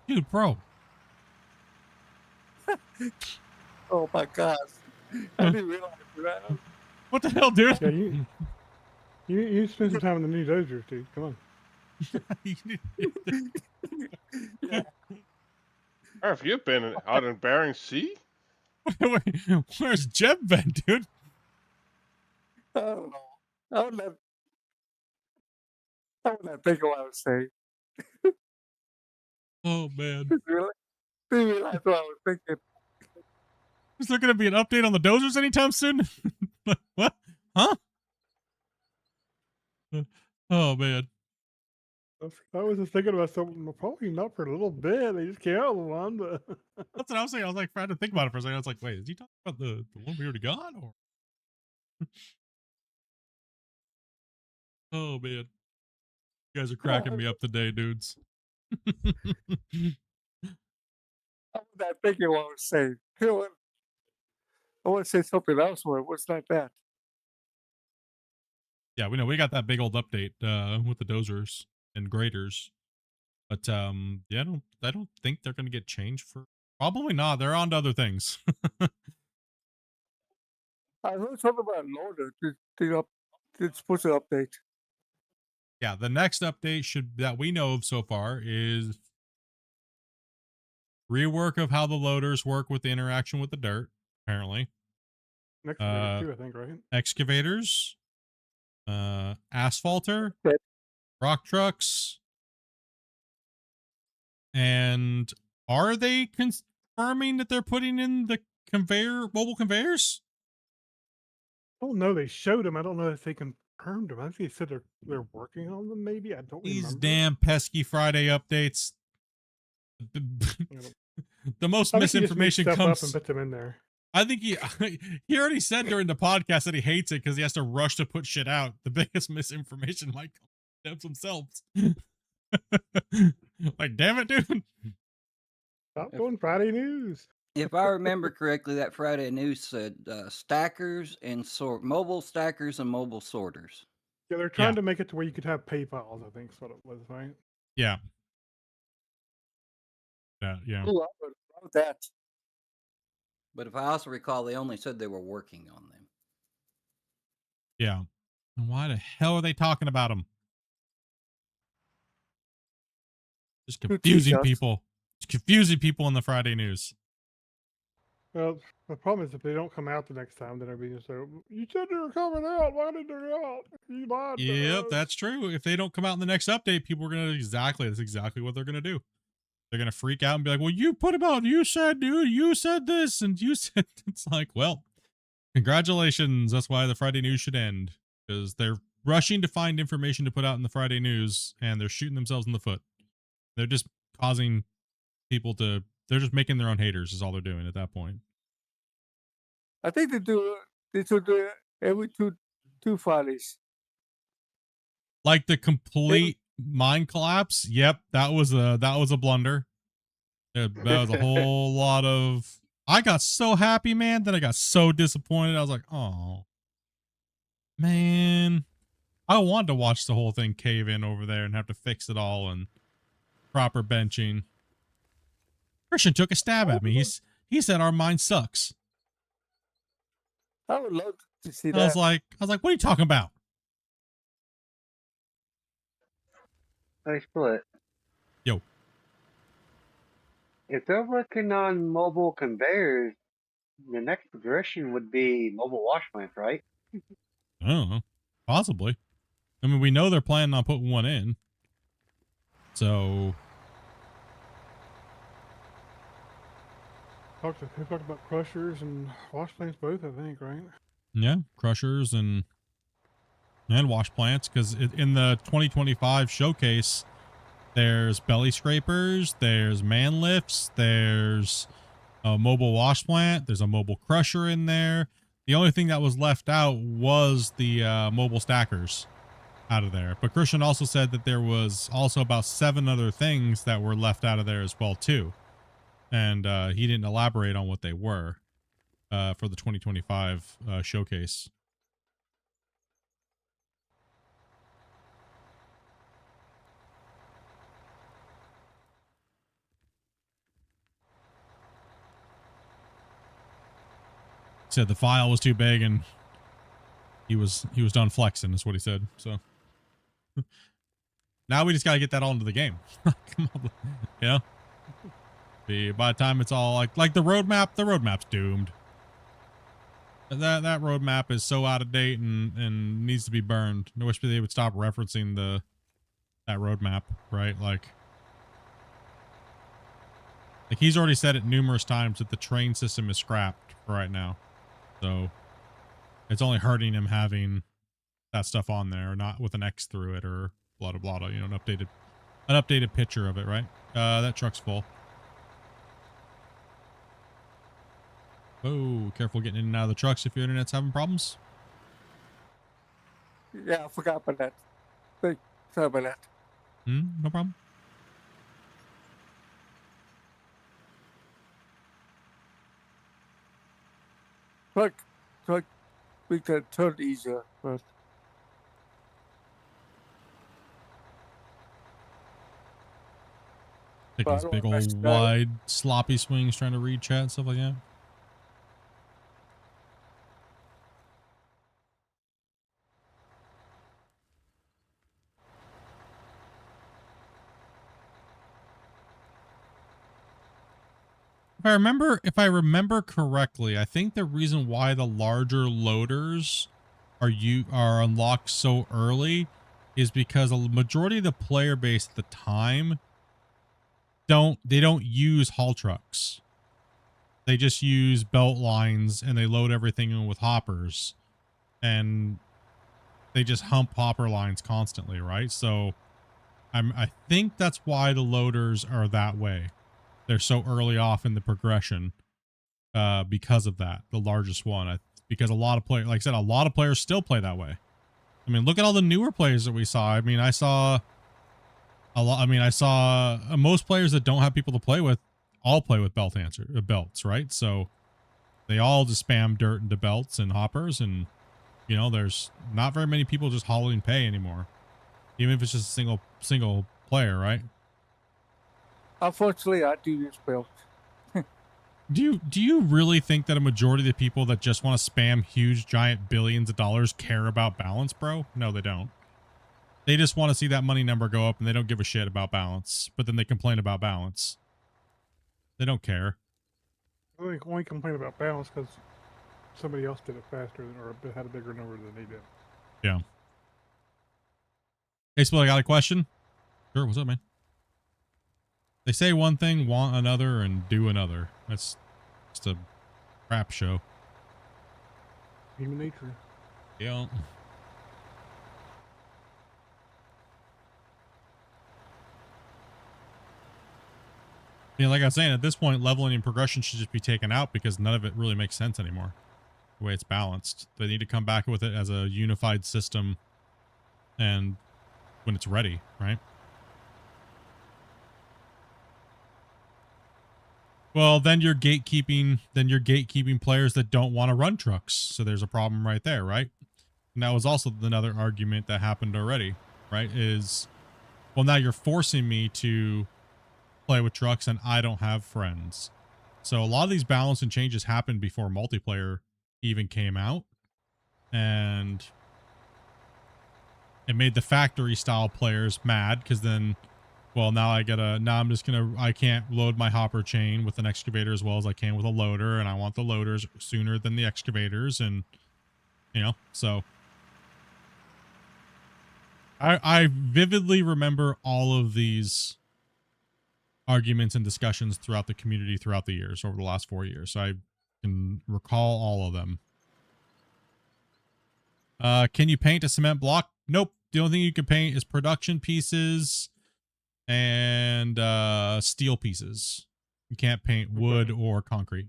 Dude, bro. Oh my gosh. I didn't realize that. What the hell, dude? Yeah, you spend some time in the new dozers, dude. Come on. Yeah. Where have you been? Out in Bering Sea? Where's Jeb been, dude? I don't know. I would not think of what I was saying. Oh, man. Didn't realize what I was thinking. Is there going to be an update on the dozers anytime soon? What? Huh? Oh, man. I was just thinking about something. Probably not for a little bit. They just came out with one, but That's what I was saying. I was like trying to think about it for a second. I was like, wait, is he talking about the one we already got? Or oh man, you guys are cracking me up today, dudes. I was not thinking what I was saying. You know what? I want to say something else where it was not that. Yeah, we know we got that big old update with the dozers and graders. But yeah, I don't think they're gonna get changed for probably not. They're on to other things. I heard something about loader. It's supposed to update. Yeah, the next update should that we know of so far is rework of how the loaders work with the interaction with the dirt, apparently. next week too, I think, right? Excavators, asphalter, Okay. rock trucks, and are they confirming that they're putting in the mobile conveyors? I don't know. They showed them. I don't know if they confirmed them. I think they said they're working on them. Maybe I don't These remember. damn pesky Friday updates. The most I think he just makes misinformation stuff up and comes. puts them in there. I think he already said during the podcast that he hates it because he has to rush to put shit out. The biggest misinformation might come from themselves. Like, damn it, dude. Stop doing Friday news. If I remember correctly, that Friday news said stackers and mobile stackers and mobile sorters. Yeah, they're trying to make it to where you could have PayPals, I think is what it was, right? Yeah. Yeah. Ooh, I would love that. But if I also recall, they only said they were working on them. Yeah. And why the hell are they talking about them? Just confusing people. Just confusing people in the Friday news. Well, the problem is if they don't come out the next time, then everybody just say, "You said they were coming out. Why did they not? You lied to Yep, us." that's true. If they don't come out in the next update, people are gonna that's exactly what they're gonna do. They're gonna freak out and be like, "Well, you put them out. You said, dude, you said this, and you said." It's like, well, congratulations. That's why the Friday news should end, because they're rushing to find information to put out in the Friday news, and they're shooting themselves in the foot. They're just causing people to. They're just making their own haters. Is all they're doing at that point. I think they do. They should do it every two Fridays. Like the complete mind collapse. Yep, that was a blunder. That was a whole lot of. I got so happy, man. Then I got so disappointed. I was like, oh, man. I wanted to watch the whole thing cave in over there and have to fix it all and proper benching. Christian took a stab at me. He said our mine sucks. I would love to see that. I was like, what are you talking about? Hey, Split. Yo. If they're working on mobile conveyors, the next progression would be mobile wash plants, right? I don't know. Possibly. I mean, we know they're planning on putting one in. So. They talked about crushers and wash plants both, I think, right? Yeah, crushers and wash plants, because in the 2025 showcase, there's belly scrapers, there's man lifts, there's a mobile wash plant, there's a mobile crusher in there. The only thing that was left out was the mobile stackers out of there. But Christian also said that there was also about 7 other things that were left out of there as well too. And he didn't elaborate on what they were for the 2025 showcase. Said the file was too big and he was done flexing, is what he said. So now we just got to get that all into the game. Come on, yeah. By the time it's all like the roadmap's doomed. That roadmap is so out of date and needs to be burned. I wish they would stop referencing that roadmap, right? Like he's already said it numerous times that the train system is scrapped right now. So it's only hurting him having that stuff on there, not with an X through it or blah, blah, blah, you know, an updated an updated picture of it, right? That truck's full. Oh, careful getting in and out of the trucks if your internet's having problems. Yeah, I forgot about that. Sorry about that. No problem. Truck, we can turn easier, but Taking I these don't big wanna mess old that up. wide sloppy swings trying to read chat, stuff like that. If I remember correctly, I think the reason why the larger loaders are unlocked so early is because a majority of the player base at the time don't use haul trucks. They just use belt lines and they load everything in with hoppers, and they just hump hopper lines constantly, right? So I think that's why the loaders are that way. They're so early off in the progression. Because of that, the largest one, because a lot of players, like I said, a lot of players still play that way. I mean, look at all the newer players that we saw. I mean, I saw a lot. I mean, I saw most players that don't have people to play with all play with belts, right? So they all just spam dirt into belts and hoppers, and you know, there's not very many people just hauling pay anymore, even if it's just a single player, right? Unfortunately, I do use belts. Do you really think that a majority of the people that just want to spam huge giant billions of dollars care about balance, bro? No, they don't. They just want to see that money number go up and they don't give a shit about balance, but then they complain about balance. They don't care. I only complain about balance because somebody else did it faster or had a bigger number than they did. Yeah. Hey, Split, I got a question. Sure, what's up, man? They say one thing, want another, and do another. That's just a crap show. Human nature. Yeah. I mean, like I was saying, at this point, leveling and progression should just be taken out because none of it really makes sense anymore. The way it's balanced. They need to come back with it as a unified system, and when it's ready, right? Well, then you're gatekeeping players that don't want to run trucks. So there's a problem right there, right? And that was also another argument that happened already, right? Is, well, now you're forcing me to play with trucks and I don't have friends. So a lot of these balance and changes happened before multiplayer even came out. And it made the factory style players mad because then, well, now I can't load my hopper chain with an excavator as well as I can with a loader, and I want the loaders sooner than the excavators, and you know, so I vividly remember all of these arguments and discussions throughout the community throughout the years, over the last 4 years. I can recall all of them. Can you paint a cement block? Nope. The only thing you can paint is production pieces and steel pieces. You can't paint wood or concrete.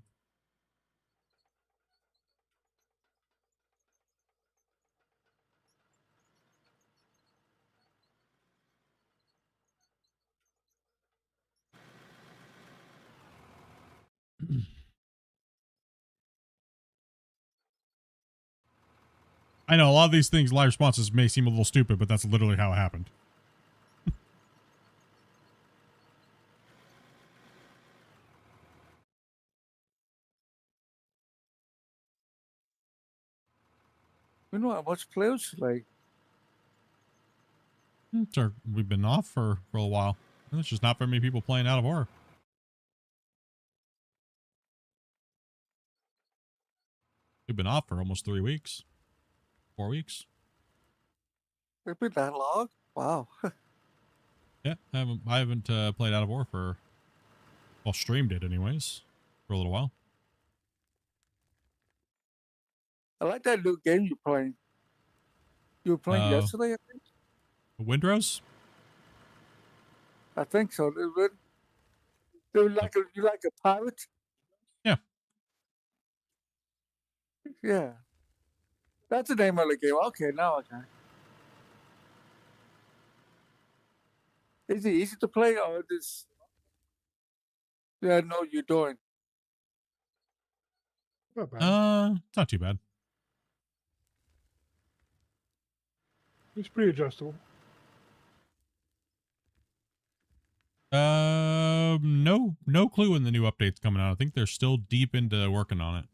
I know a lot of these things, live responses may seem a little stupid, but that's literally how it happened. You know how much players like? So we've been off for a while. There's just not very many people playing out of horror. We've been off for almost 3 weeks, 4 weeks. It's been that long? Wow. Yeah, I haven't played out of war for, well, streamed it anyways, for a little while. I like that new game you're playing. You were playing yesterday, I think? Windrose? I think so. They're like you like a pirate? Yeah. Yeah. That's the name of the game. Okay, now I can. Is it easy to play or this? Yeah, I know you're doing. Not bad. It's not too bad. It's pretty adjustable. No clue when the new update's coming out. I think they're still deep into working on it.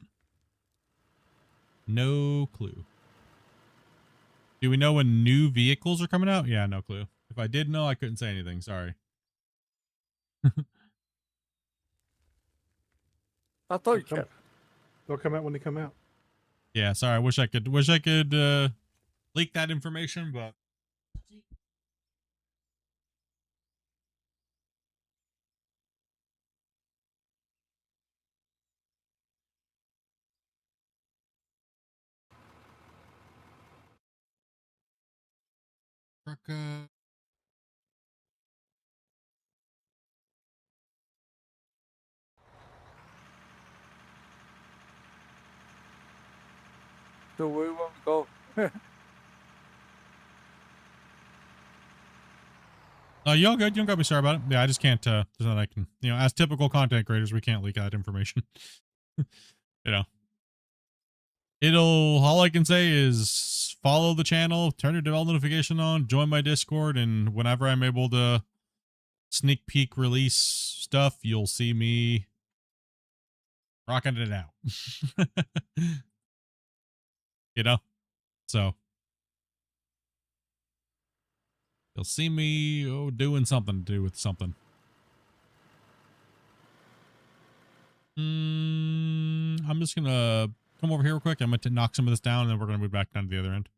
No clue. Do we know when new vehicles are coming out? Yeah, no clue. If I did know, I couldn't say anything. Sorry. I thought you could. They'll come out when they come out. Yeah, sorry. I wish I could leak that information, but So where want to go? you all good. You don't gotta be sorry about it. Yeah, I just can't there's nothing I can, as typical content creators, we can't leak that information. All I can say is follow the channel, turn your bell notification on, join my Discord, and whenever I'm able to sneak peek release stuff, you'll see me rocking it out. So you'll see me doing something to do with something. I'm just gonna come over here real quick. I'm gonna knock some of this down, and then we're gonna move back down to the other end.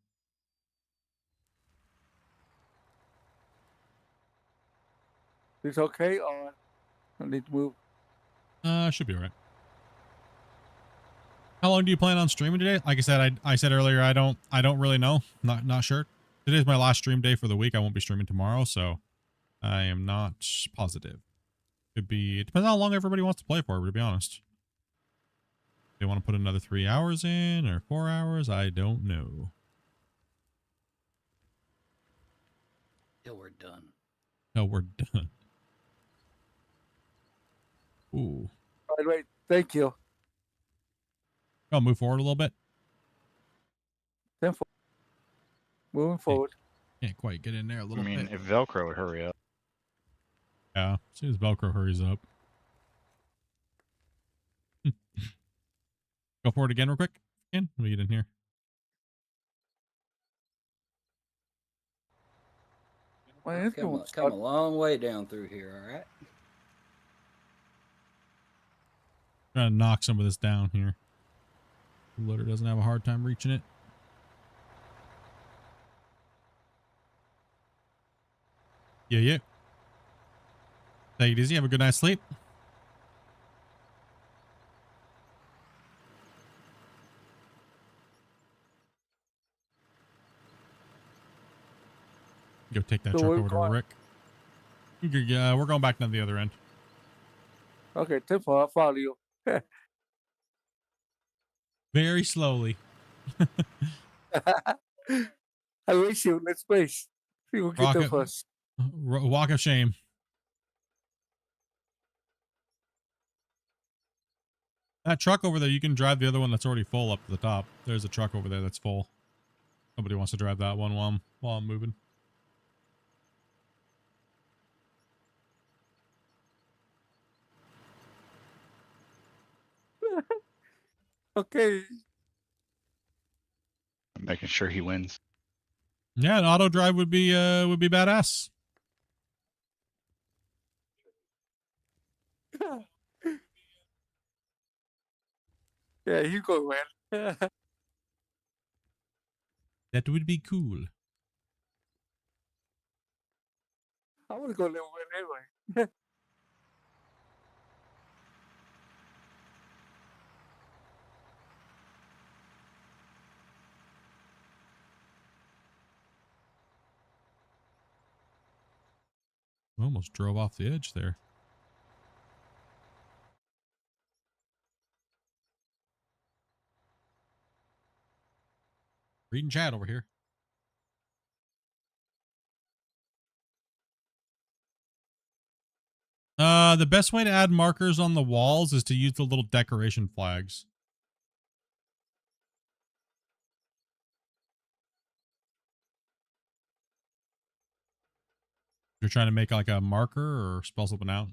It's okay or I need to move? Should be all right. How long do you plan on streaming today? Like I said, I said earlier, I don't really know. Not sure. Today's my last stream day for the week. I won't be streaming tomorrow, so I am not positive. It depends how long everybody wants to play for, to be honest. They want to put another 3 hours in or 4 hours? I don't know. Till we're done. No, we're done. Ooh. Right. Thank you. I'll move forward a little bit. Then moving forward. Can't quite get in there a little bit. I mean, if Velcro would hurry up. Yeah, as soon as Velcro hurries up. Go forward again real quick. Let me get in here. Man, it's Come a long way down through here, all right? Trying to knock some of this down here. The loader doesn't have a hard time reaching it. Yeah. Take it easy. Have a good night's sleep. Go take that truck over to Rick. Yeah, we're going back down the other end. Okay, Temple, I'll follow you. Very slowly. I wish you. Let's place. We will get there first. Walk of shame. That truck over there, you can drive the other one that's already full up to the top. There's a truck over there that's full. Somebody wants to drive that one while I'm moving. Okay. I'm making sure he wins. Yeah, an auto drive would be badass. Yeah, you go, man. That would be cool. I want to go live with anyway. Almost drove off the edge there. Reading chat over here. The best way to add markers on the walls is to use the little decoration flags. You're trying to make like a marker or spell something out.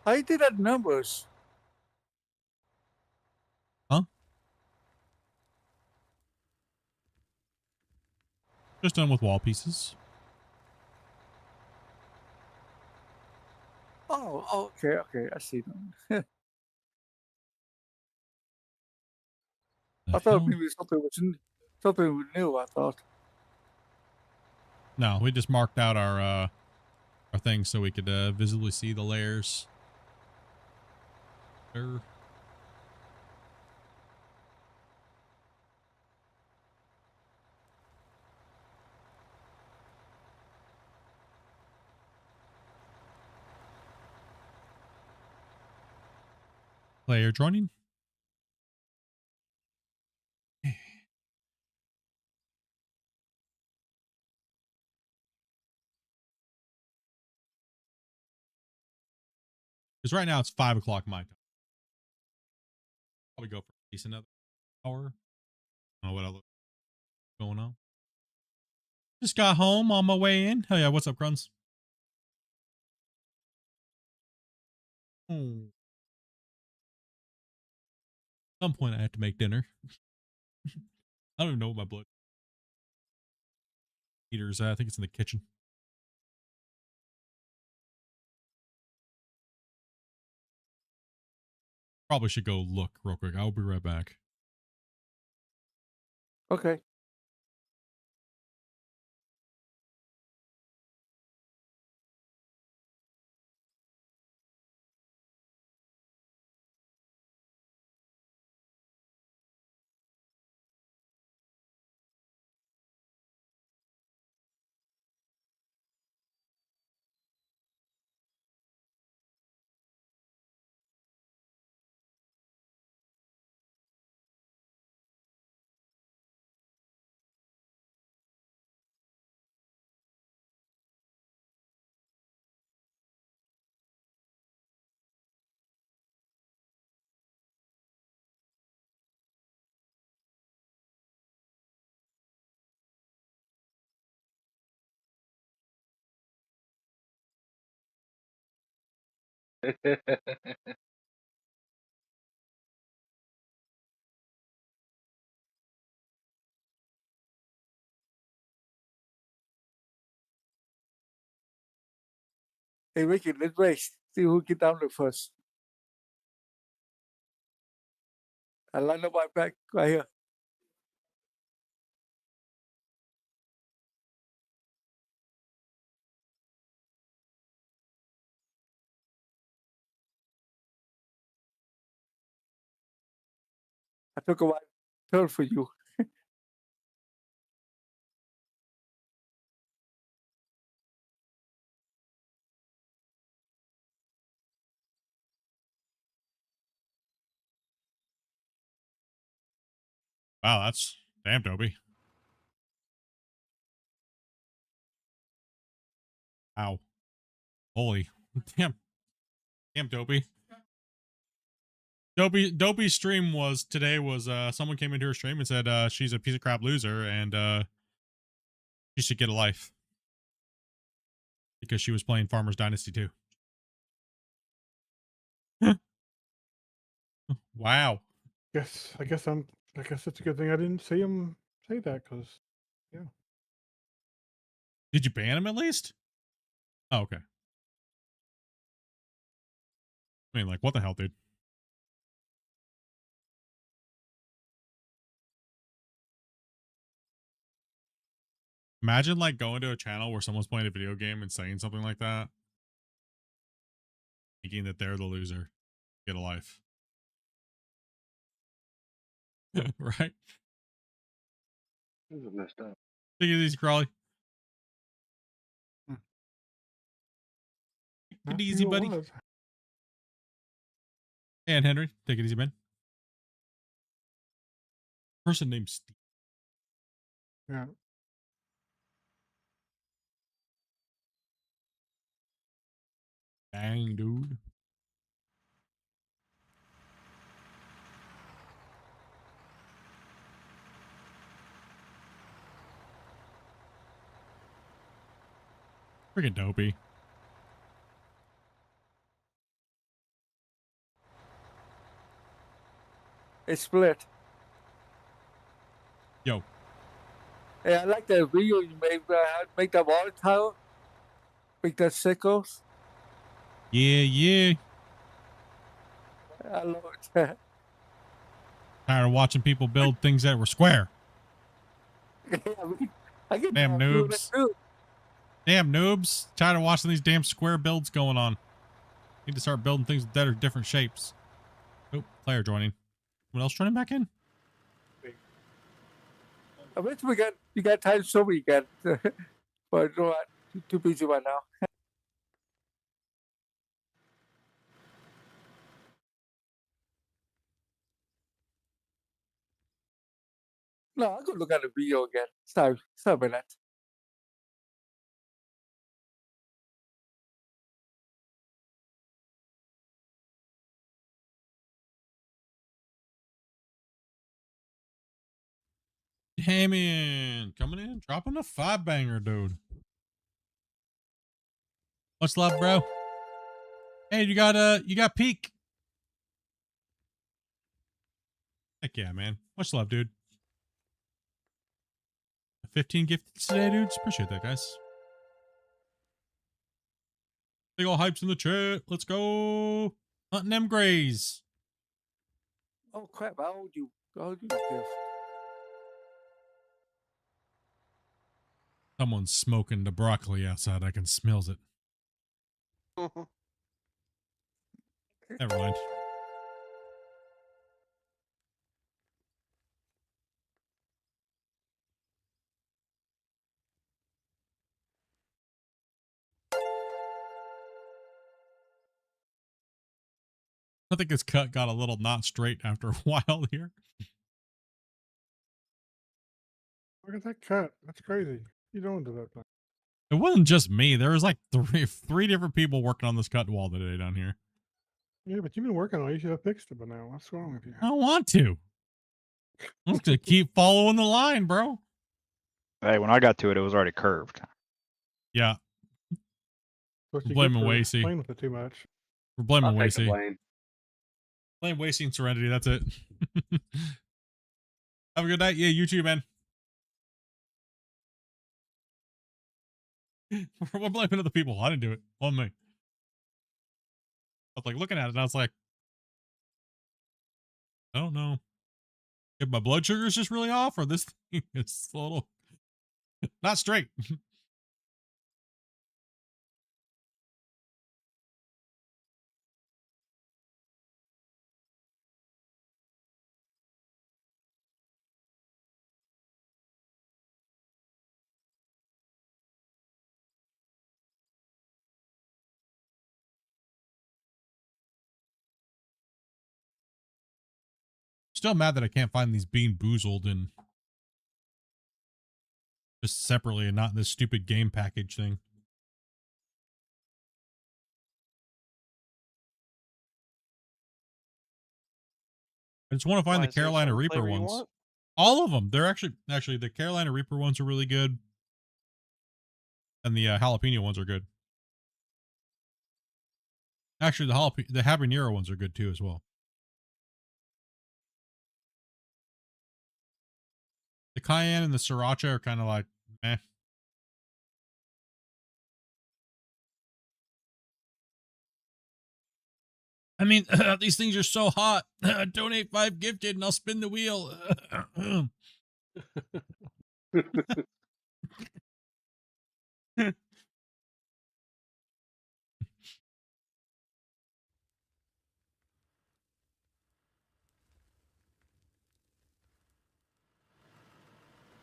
How you did that numbers? Huh? Just done with wall pieces. Oh, okay, I see them. I thought maybe something new. I thought. No, we just marked out our things so we could visibly see the layers. There. Player joining. Because right now it's 5 o'clock my time. Probably go for at least another hour. I don't know what else going on. Just got home on my way in. Hell yeah, what's up, Gruns? Oh. At some point I have to make dinner. I don't even know what my blood heater's at. I think it's in the kitchen. Probably should go look real quick. I'll be right back. Okay. Hey, Ricky, let's race. See who get down there first. I line up my back right here. I took a wide turn for you. Wow, that's damn Toby. Ow. Holy. Damn. Damn Dopey. Dopey's stream was today was someone came into her stream and said she's a piece of crap loser and she should get a life. Because she was playing Farmer's Dynasty 2. Wow. I guess it's a good thing I didn't see him say that because, yeah. Did you ban him at least? Oh, okay. I mean, like, what the hell, dude? Imagine, like, going to a channel where someone's playing a video game and saying something like that. Thinking that they're the loser. Get a life. Right? This is messed up. Take it easy, Crawley. I Take it see easy, who it buddy. was. And Henry, take it easy, man. Person named Steve. Yeah. Dang, dude. Freaking dopey. It's split. Yo. Hey, I like that video you made where I had to make that water tower. Make that sickles. Yeah, yeah. I love it. Tired of watching people build things that were square. I get Damn tired of doing it noobs. too. Damn noobs. Tired of watching these damn square builds going on. Need to start building things that are different shapes. Oh, player joining. What else joining back in? I bet you got time to show me again. But you know what? Too busy right now. No, I'll go look at the video again. Sorry about that. Damien coming in, dropping a 5-banger, dude. Much love, bro. Hey, you got peak. Heck yeah, man. Much love, dude. 15 gifts today, dudes. Appreciate that, guys. Big ol' hypes in the chat. Let's go. Hunting them grays. Oh crap! I owed you a gift. Someone's smoking the broccoli outside. I can smells it. Never mind. I think his cut got a little not straight after a while here. Look at that cut. That's crazy. You don't do that thing. It wasn't just me. There was like three different people working on this cut wall today down here. Yeah, but you've been working on it. You should have fixed it by now. What's wrong with you? I don't want to. I'm just gonna keep following the line, bro. Hey, when I got to it, it was already curved. Yeah. What We're you blaming get for Wasey. playing with it too much. We're blaming I'll take the Wasey. blame. Blame Wasey and Serenity. That's it. Have a good night. Yeah, you too, man. We're blaming other people. I didn't do it. On me. I was like looking at it and I was like, I don't know if my blood sugar is just really off or this thing is a little not straight. Still mad that I can't find these Bean Boozled and just separately and not in this stupid game package thing. I just want to find Why, the is there Carolina some Reaper flavor you ones. want? All of them. They're actually the Carolina Reaper ones are really good. And the jalapeno ones are good. Actually, the habanero ones are good too as well. The cayenne and the sriracha are kind of like, eh. I mean, these things are so hot. Donate 5 gifted and I'll spin the wheel.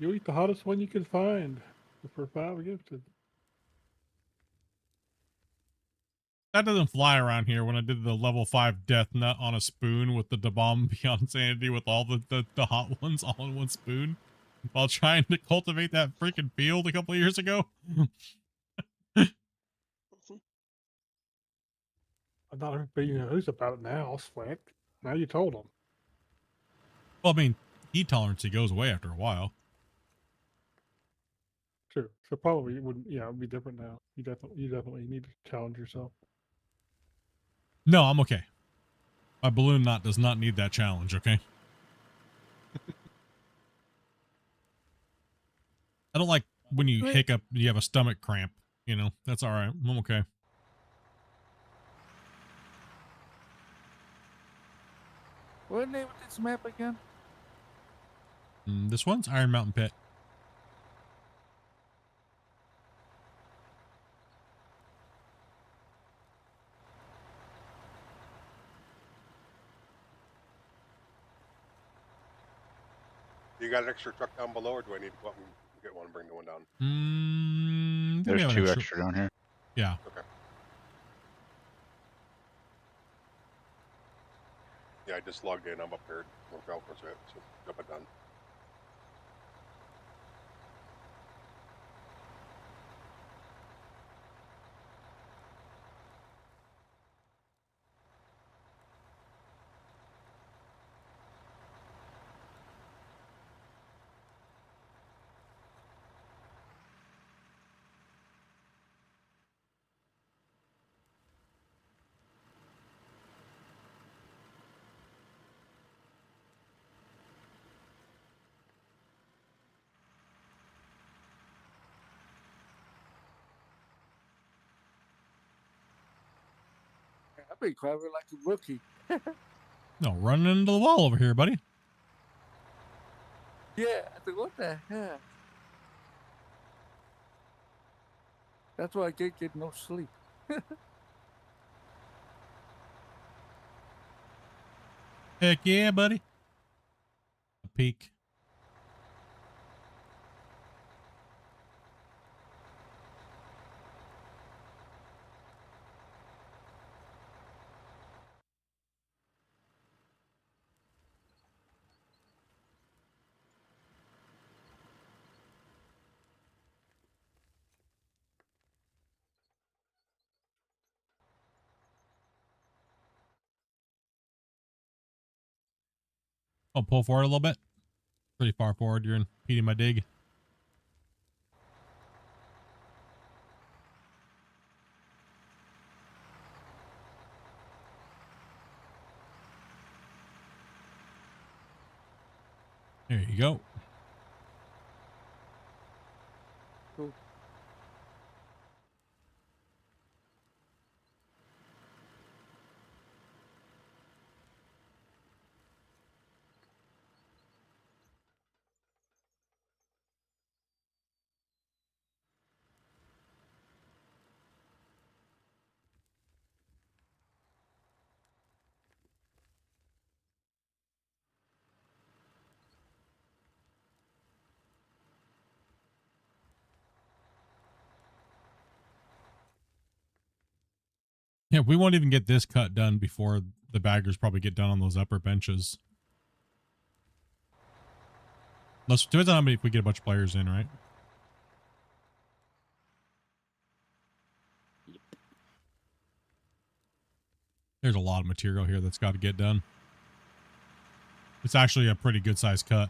You eat the hottest one you can find for 5 gifted. That doesn't fly around here. When I did the level 5 death nut on a spoon with the bomb beyond sanity with all the hot ones all in one spoon while trying to cultivate that freaking field a couple of years ago. I'm not everybody knows about it now, Swank. Now you told them. Well, I mean, heat tolerance goes away after a while. True. So probably it wouldn't. Yeah, it'd be different now. You definitely need to challenge yourself. No, I'm okay. My balloon knot does not need that challenge, okay? I don't like when you hiccup, you have a stomach cramp. You know, that's all right. I'm okay. What name of this map again? This one's Iron Mountain Pit. You got an extra truck down below, or do I need to go up and get one and bring the one down? There's 2 extra down here. Yeah. Okay. Yeah, I just logged in. I'm up here. So jump it done. I've been driving like a rookie. No, running into the wall over here, buddy. Yeah, I think, what the heck? That's why I can't get no sleep. Heck yeah, buddy. A peak. I'll pull forward a little bit. Pretty far forward. You're impeding my dig. There you go. Cool. Yeah, we won't even get this cut done before the baggers probably get done on those upper benches. Unless, depends on how many, if we get a bunch of players in, right? There's a lot of material here that's got to get done. It's actually a pretty good sized cut.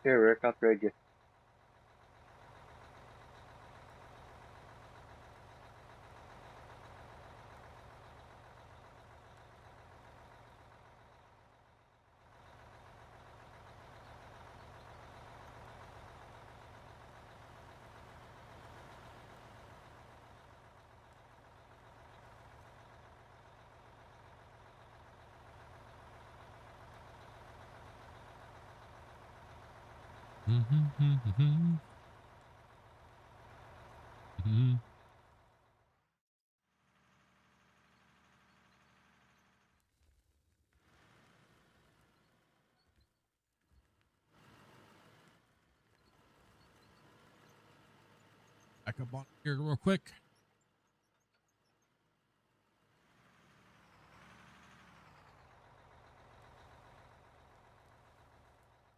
Here, Rick, I'll trade you. Back up on here real quick.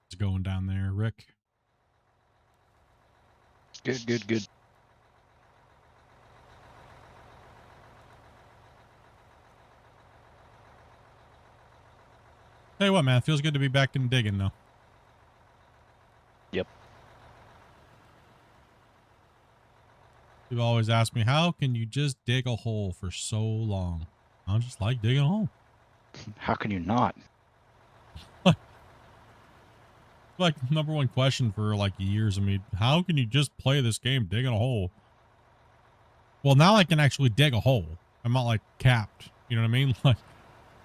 It's going down there, Rick. Good, good, good. Tell you what, man, it feels good to be back in digging, though. Yep. People always ask me, how can you just dig a hole for so long? I just like digging a hole. How can you not? Like, number one question for like years. I mean, how can you just play this game digging a hole? Well, now I can actually dig a hole. I'm not like capped. You know what I mean? Like,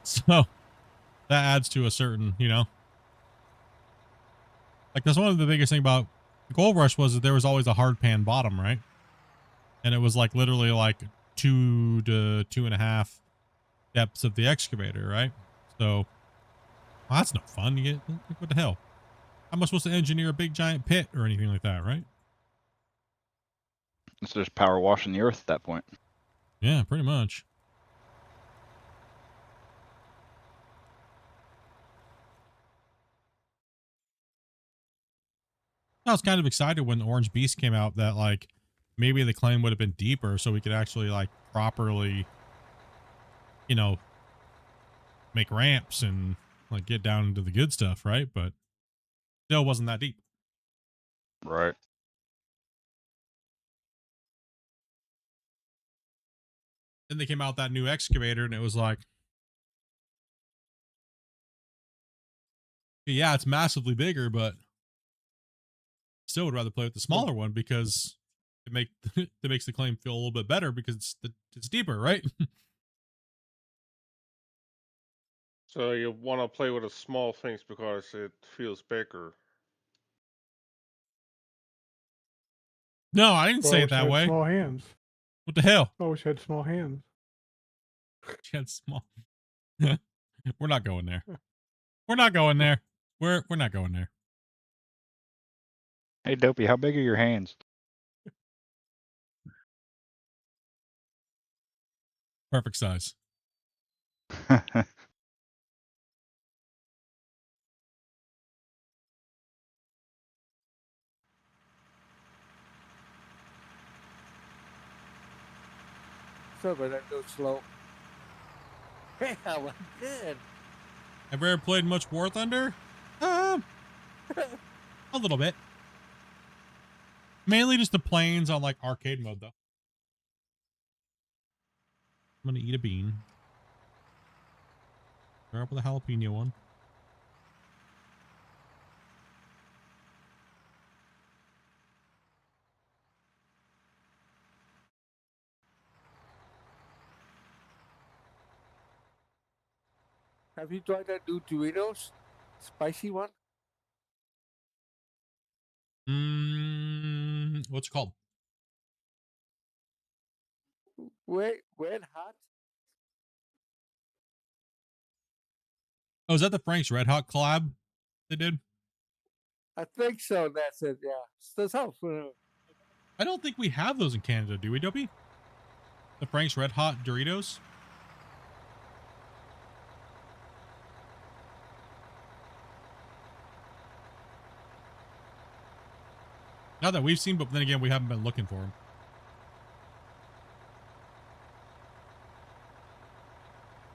so that adds to a certain, you know, like that's one of the biggest thing about Gold Rush was that there was always a hard pan bottom, right? And it was like literally like 2 to 2.5 depths of the excavator, right? So well, that's no fun. You get, like, what the hell? How am I supposed to engineer a big giant pit or anything like that, right? It's just power washing the earth at that point. Yeah, pretty much. I was kind of excited when Orange Beast came out that like maybe the claim would have been deeper so we could actually like properly, you know, make ramps and like get down into the good stuff, right? But still wasn't that deep. Right. Then they came out with that new excavator and it was like, yeah, it's massively bigger, but still would rather play with the smaller one because it makes the claim feel a little bit better because it's deeper, right? So you want to play with the small things because it feels bigger. No, I didn't Well, I say it wish I that had way. small hands. What the hell? I wish I had small hands. She had small. We're not going there. We're not going there. We're not going there. Hey, Dopey, how big are your hands? Perfect size. Sorry about that, go slow. Hey, I went good. Have you ever played much War Thunder? A little bit. Mainly just the planes on like arcade mode, though. I'm gonna eat a bean. Start up with a jalapeno one. Have you tried that new Doritos? Spicy one? What's it called? Red hot? Oh, is that the Frank's Red Hot collab they did? I think so. That's it. Yeah. So sounds familiar. I don't think we have those in Canada, do we, Dopey? The Frank's Red Hot Doritos? Not that we've seen, but then again, we haven't been looking for them.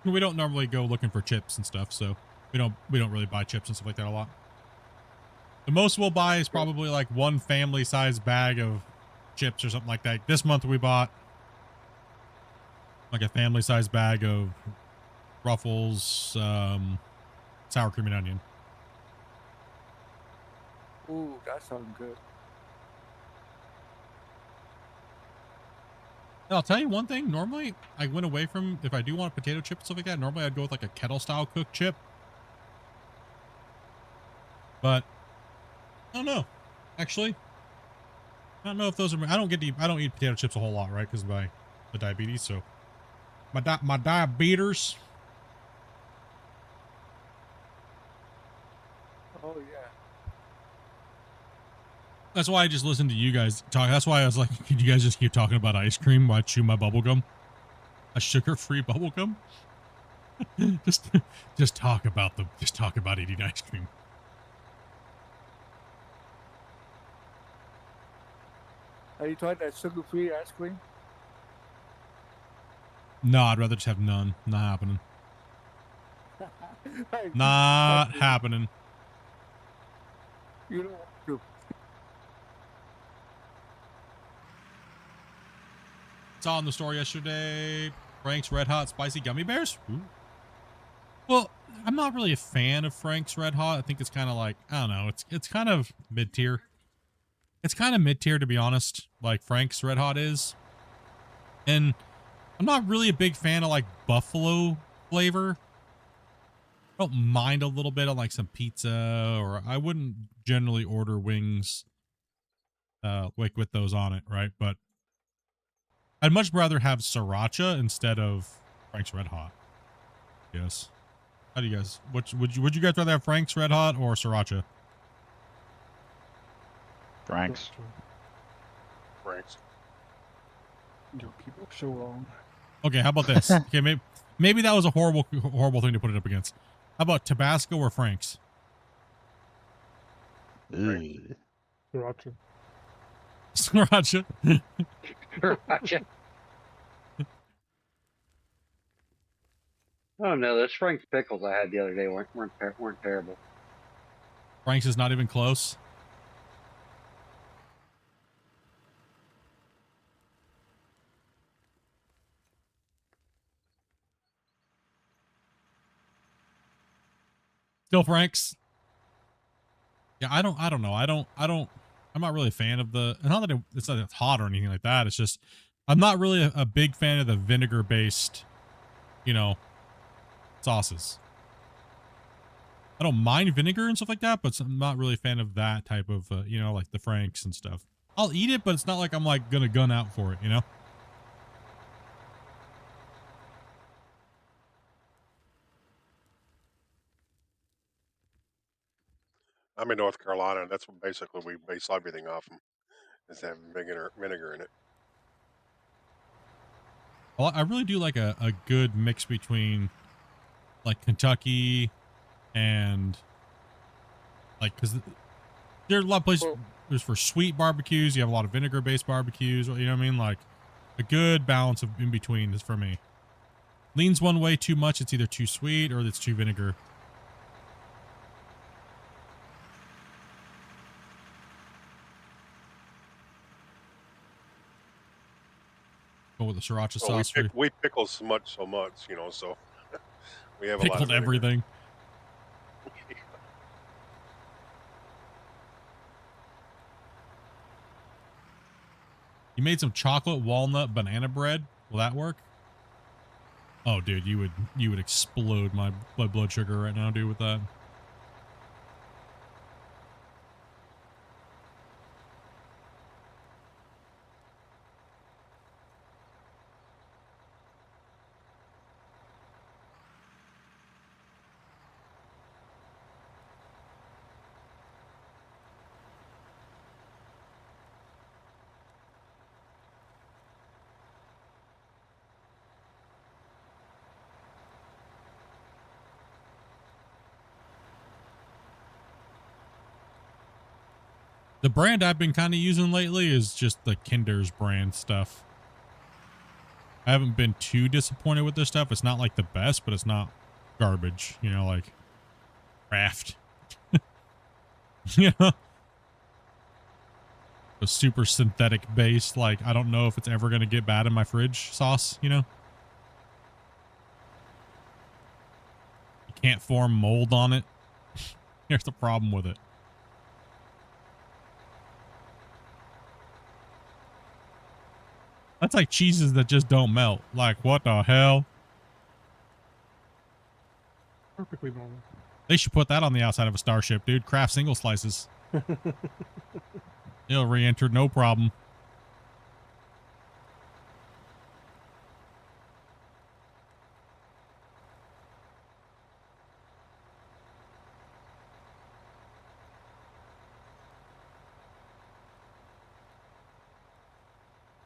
We don't normally go looking for chips and stuff, so we don't really buy chips and stuff like that a lot. The most we'll buy is probably like one family-sized bag of chips or something like that. This month we bought like a family-sized bag of Ruffles, sour cream and onion. Ooh, that sounds good. And I'll tell you one thing. Normally, I went away from, if I do want potato chip and stuff like that, normally I'd go with like a kettle-style cooked chip. But I don't know. Actually, I don't know if those are. I don't eat potato chips a whole lot, right? Because of my diabetes. So my diabetes. Oh yeah. That's why I just listened to you guys talk. That's why I was like, could you guys just keep talking about ice cream while I chew my bubble gum? A sugar-free bubble gum? just talk about eating ice cream. Have you tried that sugar-free ice cream? No, I'd rather just have none. Not happening. Hey, Not okay. happening. You don't want to. Saw in the store yesterday, Frank's Red Hot Spicy Gummy Bears. Ooh. Well, I'm not really a fan of Frank's Red Hot. I think it's kind of like, I don't know. It's kind of mid-tier. It's kind of mid-tier, to be honest, like Frank's Red Hot is. And I'm not really a big fan of like buffalo flavor. I don't mind a little bit on like some pizza, or I wouldn't generally order wings like with those on it, right? But I'd much rather have sriracha instead of Frank's Red Hot. Yes. How do you guys? Would you guys rather have Frank's Red Hot or sriracha? Frank's. Frank's. You people so wrong. Okay, how about this? Okay, maybe that was a horrible thing to put it up against. How about Tabasco or Frank's? Ugh. Sriracha. Sriracha. Sriracha. Oh no, those Frank's pickles I had the other day weren't terrible. Frank's is not even close. Still Frank's. Yeah, I don't know. I'm not really a fan of the, not that it's not hot or anything like that. It's just, I'm not really a big fan of the vinegar based, sauces. I don't mind vinegar and stuff like that, but I'm not really a fan of that type of, like the Frank's and stuff. I'll eat it, but it's not like I'm like gonna gun out for it, I'm in North Carolina, and that's what basically we base everything off of, is having vinegar in it. Well, I really do like a good mix between like Kentucky and like, because there are a lot of places, there's for sweet barbecues, you have a lot of vinegar based barbecues, you know what I mean? Like a good balance of in between is for me. Leans one way too much, it's either too sweet or it's too vinegar. Go with the sriracha Well, sauce. we pickle so much, so we have Pickled a lot of everything. You made some chocolate walnut banana bread. Will that work? Oh, dude, you would explode my blood sugar right now, dude, with that. The brand I've been kind of using lately is just the Kinder's brand stuff. I haven't been too disappointed with this stuff. It's not like the best, but it's not garbage, like Kraft. Yeah. A super synthetic base. Like, I don't know if it's ever going to get bad in my fridge sauce, you know? You can't form mold on it. Here's the problem with it. That's like cheeses that just don't melt. Like, what the hell? Perfectly normal. They should put that on the outside of a Starship, dude. Craft single slices. It'll re-enter, no problem.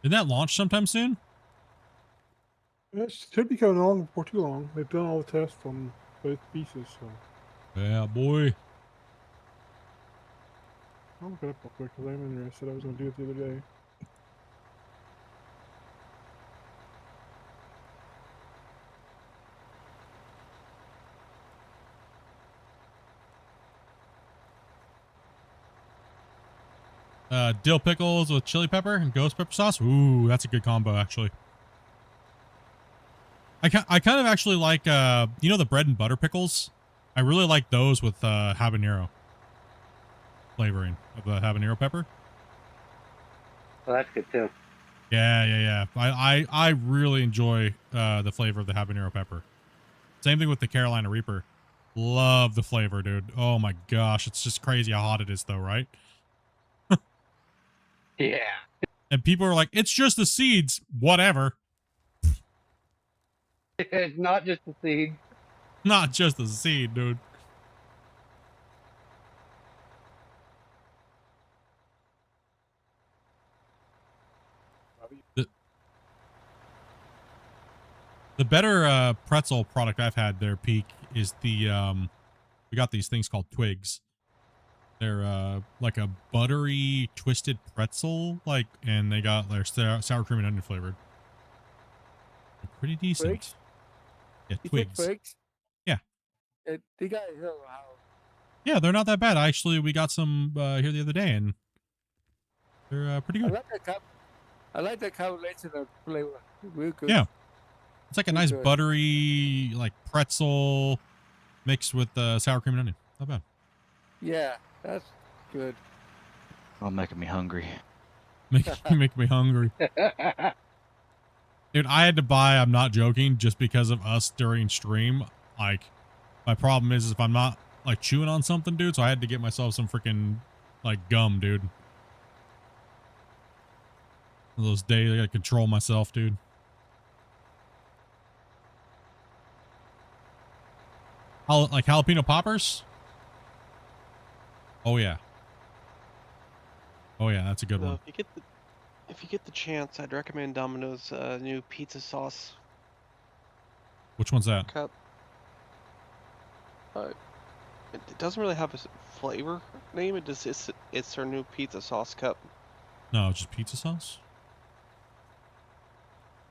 Did that launch sometime soon? It should be coming along before too long. They've done all the tests on both pieces, so. Yeah, boy. I'll look it up real quick because I'm interested. I was going to do it the other day. Dill pickles with chili pepper and ghost pepper sauce. Ooh, that's a good combo, actually. I kind of actually like, you know, the bread and butter pickles? I really like those with habanero flavoring of the habanero pepper. Well, that's good too. Yeah. I really enjoy the flavor of the habanero pepper. Same thing with the Carolina Reaper. Love the flavor, dude. Oh my gosh, it's just crazy how hot it is, though, right? Yeah. And people are like, it's just the seeds. Whatever. It's not just the seed. Not just the seed, dude. The better pretzel product I've had there, Peak, is the we got these things called Twigs. They're like a buttery twisted pretzel, like, and they got their sour cream and onion flavored. They're pretty decent. Twigs? Yeah, You said Twigs. Twigs? Yeah. They got how. Yeah, they're not that bad. Actually, we got some here the other day, and they're pretty good. I like that combination of flavor. Real good. Yeah. It's like a Real nice good. buttery, like, pretzel mixed with sour cream and onion. Not bad. Yeah, that's good. Well, making me hungry. Make me hungry. Dude, I had to buy, I'm not joking, just because of us during stream. Like, my problem is if I'm not, like, chewing on something, dude, so I had to get myself some freaking, like, gum, dude. One of those days I gotta control myself, dude. Like jalapeno poppers? Oh, yeah. Oh, yeah, that's a good one. If you get the chance, I'd recommend Domino's new pizza sauce Which one's that? cup. It doesn't really have a flavor name. It's their new pizza sauce cup. No, just pizza sauce?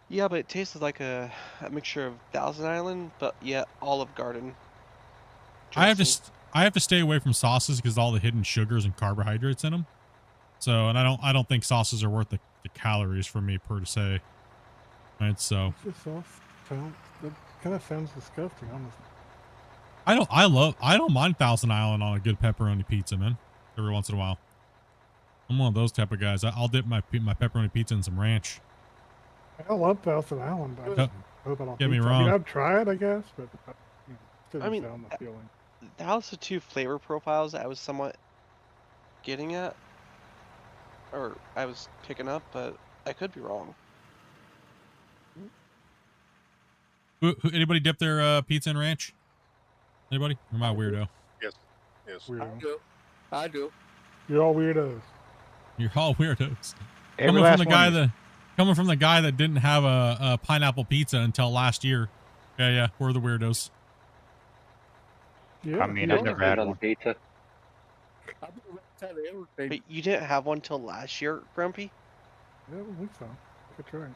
Yeah, but it tastes like a mixture of Thousand Island, but yet Olive Garden. I have to stay away from sauces because all the hidden sugars and carbohydrates in them. So, and I don't think sauces are worth the calories for me per se. Right, so What's the sauce? That kind of sounds disgusting, honestly. I don't mind Thousand Island on a good pepperoni pizza, man. Every once in a while. I'm one of those type of guys. I'll dip my pepperoni pizza in some ranch. I love Thousand Island, but I hope I don't Get me pizza. wrong. I mean, I've tried, I guess, but still I mean, sound appealing. that was the two flavor profiles I was somewhat getting at, or I was picking up, but I could be wrong. Anybody dip their pizza in ranch? Anybody? Or am I a weirdo? Yes. Weirdo. I do. You're all weirdos. You're all weirdos. Every last Coming from the guy that didn't have a pineapple pizza until last year. Yeah, we're the weirdos. Yeah, I mean, I've never had one. Pizza. I've been trying everything. But you didn't have one till last year, Grumpy? I don't think so. I could try.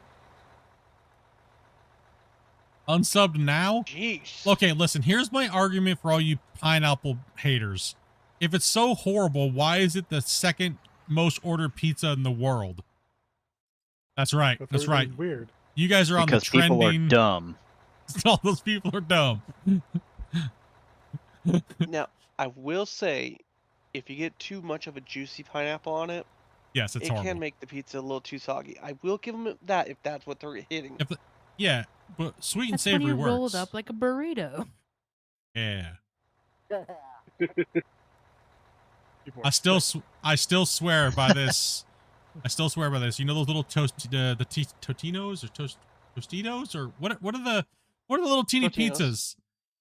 Unsubbed now? Jeez. Okay, listen, here's my argument for all you pineapple haters. if it's so horrible, why is it the second most ordered pizza in the world? That's right. That's right. everything's weird. You guys are on the Because people trending. are dumb. All those people are dumb. Now, I will say, if you get too much of a juicy pineapple on it, Yes, it's it horrible. can make the pizza a little too soggy. I will give them that if that's what they're hitting. Yeah, but sweet and That's when savory you roll works. it up like a burrito. Yeah. People I are still sick. I still swear by this. I still swear by this. You know those little Totinos or Tostitos or what are the little teeny Totinos. pizzas?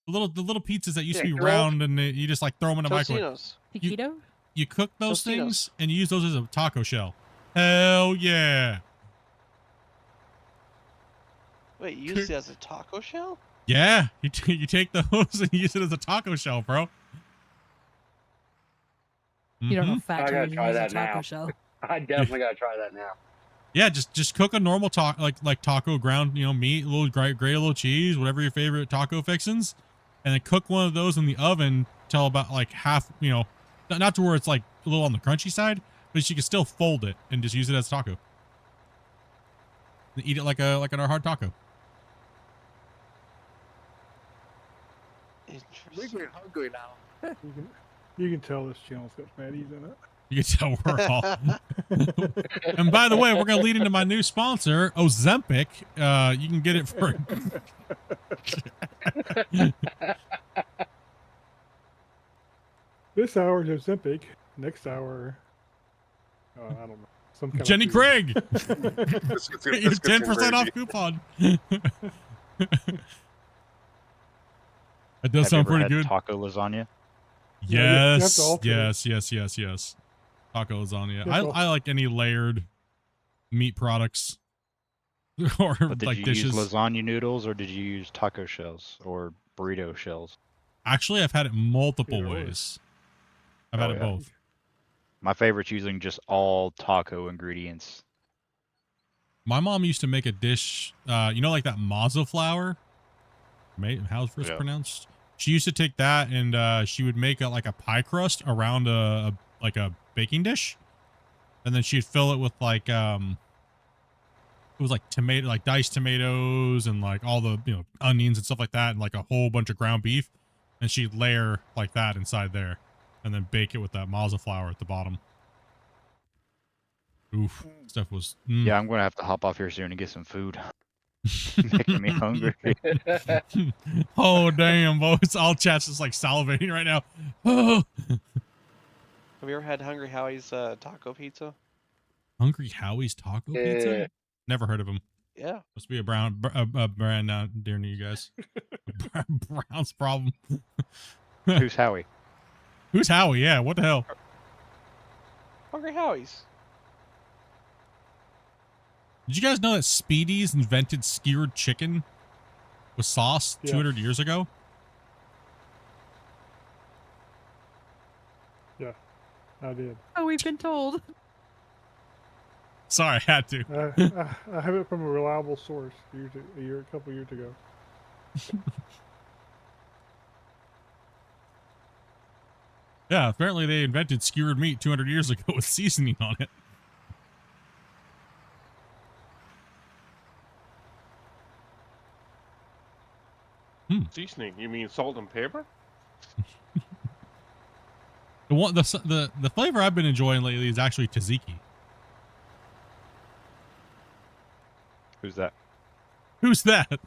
The little pizzas that used to Yeah, be girl. round and you just like throw them in the microwave. Tostinos. Taquito? You cook those Tostitos. things and you use those as a taco shell. Hell yeah. Wait, you use it as a taco shell? Yeah, you take those and use it as a taco shell, bro. You don't know Mhm. I factory gotta try use a that taco now. shell. I definitely gotta try that now. Yeah, just cook a normal like taco ground, meat, a little grate a little cheese, whatever your favorite taco fixins, and then cook one of those in the oven till about like half, not to where it's like a little on the crunchy side, but you can still fold it and just use it as taco. And eat it like an hard taco. We're Interesting. getting hungry now. You can tell this channel's got fatties in it. You can tell we're all. And by the way, we're gonna lead into my new sponsor, Ozempic. You can get it for. This hour is Ozempic. Next hour, I don't know. Some kind of Jenny food. Craig. Biscuits Get your and 10% off gravy. coupon. It does Have you sound ever pretty had good. taco lasagna? Yeah, you have to Yes, alter it. yes. Taco lasagna. You have to I like any layered meat products or But did like you dishes. use lasagna noodles or did you use taco shells or burrito shells? Actually, I've had it multiple Either or. ways. I've had Oh, it yeah. both. My favorite's using just all taco ingredients. My mom used to make a dish, like that mazo flour. How's it Yeah. pronounced? She used to take that and she would make like a pie crust around a baking dish, and then she'd fill it with like it was like diced tomatoes and like all the onions and stuff like that, and like a whole bunch of ground beef, and she'd layer like that inside there, and then bake it with that mazo flour at the bottom. Oof, stuff was. Yeah, I'm gonna have to hop off here soon and get some food. Making me hungry. Oh damn, boys! All chat's just like salivating right now. Oh. Have you ever had Hungry Howie's taco pizza? Hungry Howie's taco pizza? Never heard of him. Yeah. Must be a brand down near you guys. Brown's problem. Who's Howie? Who's Howie? Yeah, what the hell? Hungry Howie's. Did you guys know that Speedy's invented skewered chicken with sauce Yeah. 200 years ago? Yeah, I did. Oh, we've been told. Sorry, I had to. I have it from a reliable source a couple years ago. Yeah, apparently they invented skewered meat 200 years ago with seasoning on it. Seasoning? You mean salt and pepper? The flavor I've been enjoying lately is actually tzatziki. Who's that? Who's that?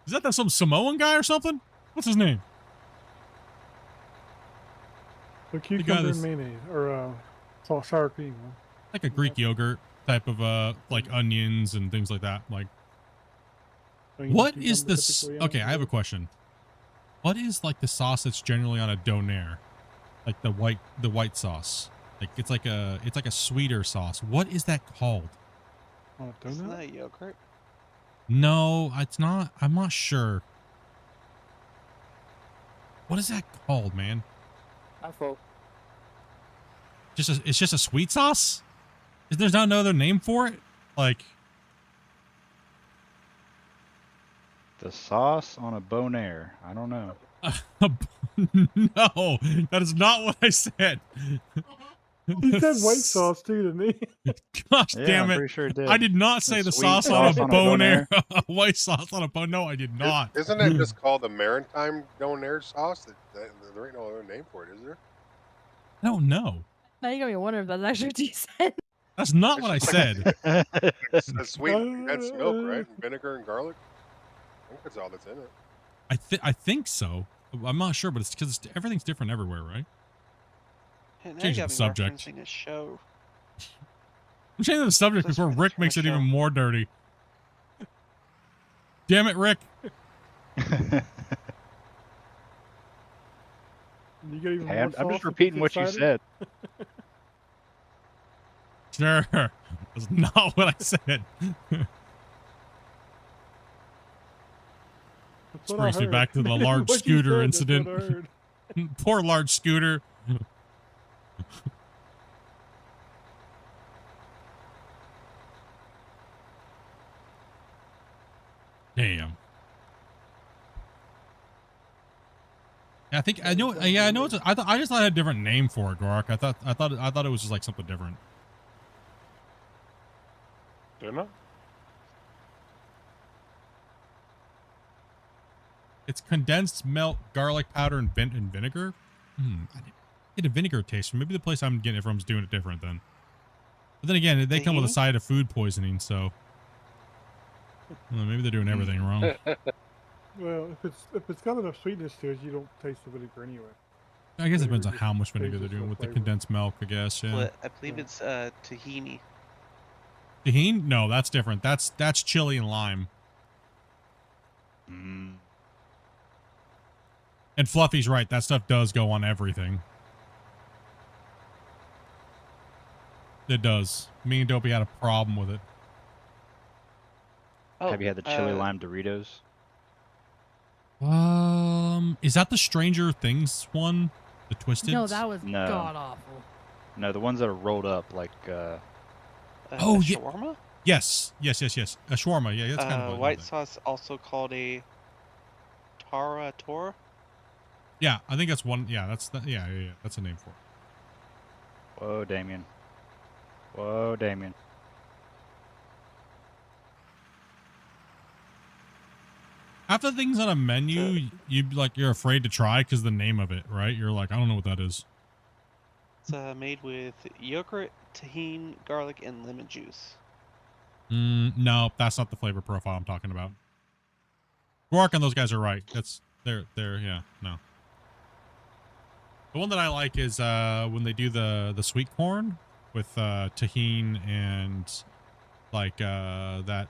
Is that some Samoan guy or something? What's his name? The guy cucumber that's- and mayonnaise, or sour cream. Huh? Like a Greek yogurt type of like onions and things like that. Like, Onion what and is cucumber this? typically on Okay, it. I have a question. What is like the sauce that's generally on a donair? Like the white sauce. Like it's like a sweeter sauce. What is that called? On a Isn't donut? that yogurt? No, it's not. I'm not sure. What is that called, man? I vote. It's just a sweet sauce? Is there not no other name for it? Like, The sauce on a bonaire. I don't know. No, that is not what I said. He said white sauce too, didn't he? Gosh Yeah, damn I'm it. pretty sure it did. I did not say the sweet sauce on a bonaire. bonaire. White sauce on a bone. No, I did not. Isn't it just called the maritime donair sauce? There ain't no other name for it, is there? I don't know. Now you got me wondering if that's actually what you said. That's not what I said. It's a sweet condensed milk, right? And vinegar and garlic. I think that's all that's in it. I think so. I'm not sure, but it's because everything's different everywhere, right? Hey, now Changing you the got me subject. referencing a show. I'm changing the subject That's before right, Rick from a makes it show. even more dirty. Damn it, Rick. You get even Hey, more I'm sauce just if repeating it's what you inside said. Sure. That's not what I said. That's This what I brings me heard. back to the large What you scooter said, that's what I incident. heard. Poor large scooter. Damn. I think I know. Yeah, I know. I just thought I had a different name for it, Gork. I thought it was just like something different. Didn't I? It's condensed milk, garlic powder, and vinegar. I didn't get a vinegar taste. Maybe the place I'm getting it from is doing it different then. But then again, they come with a side of food poisoning, so well, maybe they're doing everything wrong. Well, if it's got enough sweetness to it, you don't taste the vinegar anyway. I guess it depends on just how much vinegar they're changes doing the with the flavor. condensed milk, I guess. Yeah. But I believe it's tahini. Tahini? No, that's different. That's chili and lime. Mm. And Fluffy's right. That stuff does go on everything. It does. Me and Dopey had a problem with it. Oh, Have you had the chili lime Doritos? Is that the Stranger Things one? The Twisted? No, that was No. god awful. No, the ones that are rolled up like. Oh, yeah. shawarma? Yes. A shawarma. Yeah, that's kind of White sauce, also called a tarator. Yeah, I think that's one. Yeah, yeah. That's a name for it. Whoa, Damien. Whoa, Damien. Half the things on a menu, you're afraid to try because the name of it, right? You're like, I don't know what that is. It's made with yogurt, tahini, garlic, and lemon juice. No, that's not the flavor profile I'm talking about. Gork and those guys are right. They're yeah, no. The one that I like is when they do the sweet corn with tahini and like that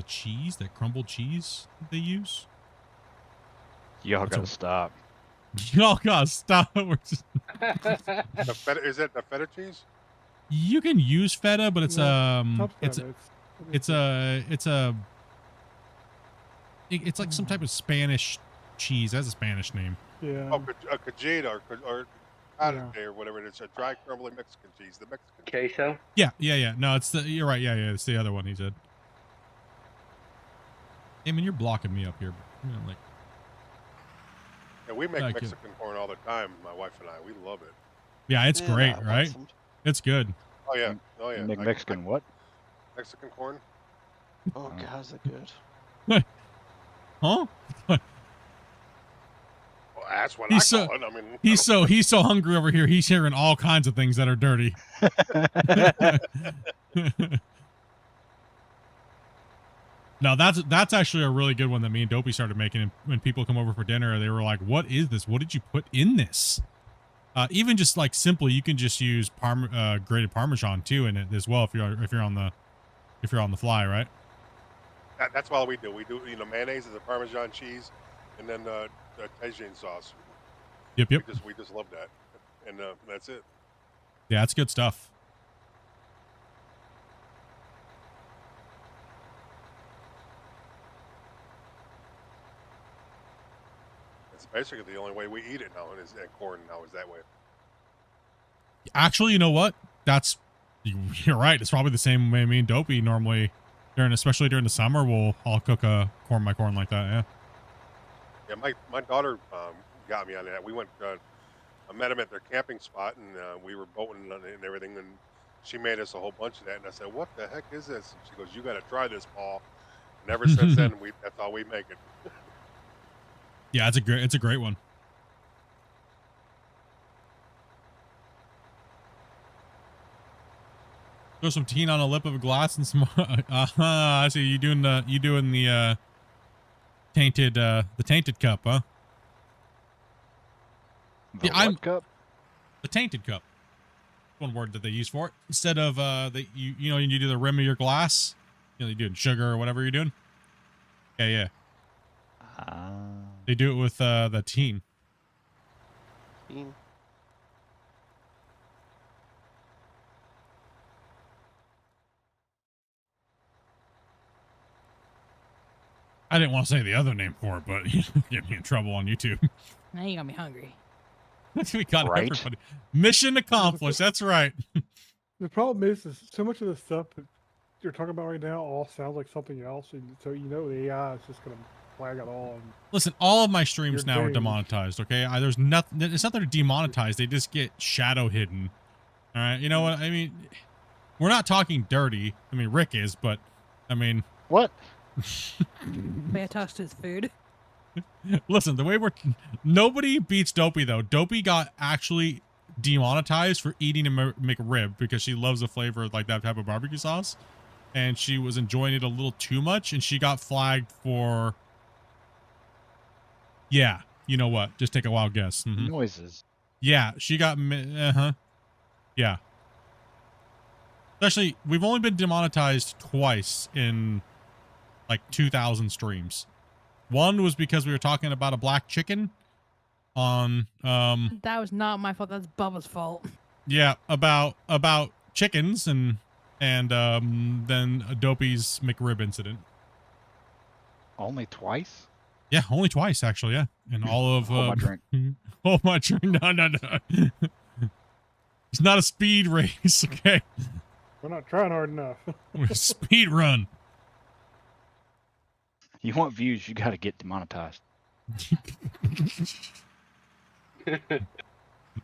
cheese, that crumbled cheese that they use. Y'all gotta stop. Y'all gotta stop. We're just... The feta, is it the feta cheese? You can use feta, but it's Not it's feta, it's like some type of Spanish cheese. It has a Spanish name. Yeah. Oh, a cajeta or pate or whatever it is. A dry crumbly Mexican cheese. The Mexican Queso? Yeah. No, you're right. Yeah. It's the other one he said. I mean, you're blocking me up here. You know, like. Yeah, we make Okay. Mexican corn all the time. My wife and I, we love it. Yeah, it's Yeah, great, that right? awesome. It's good. Oh yeah, oh yeah. You make Mexican what? Mexican corn. Oh, God, is that good? Huh? Well, that's what He's I so call it. I mean, he's so hungry over here. He's hearing all kinds of things that are dirty. No, that's actually a really good one that me and Dopey started making. And when people come over for dinner, they were like, "What is this? What did you put in this?" Even just like simply, you can just use grated Parmesan too in it as well if you're on the fly, right? that's all we do. We do, mayonnaise is a Parmesan cheese, and then the Tajin sauce. Yep. We just love that, and that's it. Yeah, it's good stuff. It's basically the only way we eat it now, and corn now is that way. Actually, you know what? You're right. It's probably the same way me and Dopey normally, especially during the summer, I'll cook a corn like that. Yeah. Yeah, my daughter got me on that. We went. I met him at their camping spot, and we were boating and everything. And she made us a whole bunch of that. And I said, "What the heck is this?" And she goes, "You got to try this, Paul." And ever since then, that's all we make it. Yeah, it's a great one. Throw some teen on a lip of a glass and some. I see you doing the tainted cup, huh? The what cup? The tainted cup. One word that they use for it. Instead of you know, you do the rim of your glass. You know, you doing sugar or whatever you're doing. Yeah. They do it with the teen. Teen. I didn't want to say the other name for it, but get me in trouble on YouTube. Now you got me hungry. We got Right? everybody. Mission accomplished. That's right. The problem is so much of the stuff that you're talking about right now all sounds like something else, and so you know the AI is just gonna flag it all. And Listen, all of my streams You're now are doomed. demonetized. Okay, there's nothing. It's not that they're demonetized. They just get shadow hidden. All right, you know what I mean? We're not talking dirty. I mean, Rick is, but I mean, What? Bear talks to his food. listen, the way nobody beats Dopey though. Dopey got actually demonetized for eating a McRib because she loves the flavor of like that type of barbecue sauce, and she was enjoying it a little too much, and she got flagged for. Yeah, you know what? Just take a wild guess. Mhm. Noises. Yeah, she got. Yeah. Especially, we've only been demonetized twice in like 2,000 streams. One was because we were talking about a black chicken on That was not my fault. That's Bubba's fault. yeah, about chickens and then Dopey's McRib incident. Only twice? Yeah, only twice actually, yeah. And all of Hold my drink. hold my drink. No. It's not a speed race, okay? we're not trying hard enough. We're a speed run. You want views, you got to get demonetized.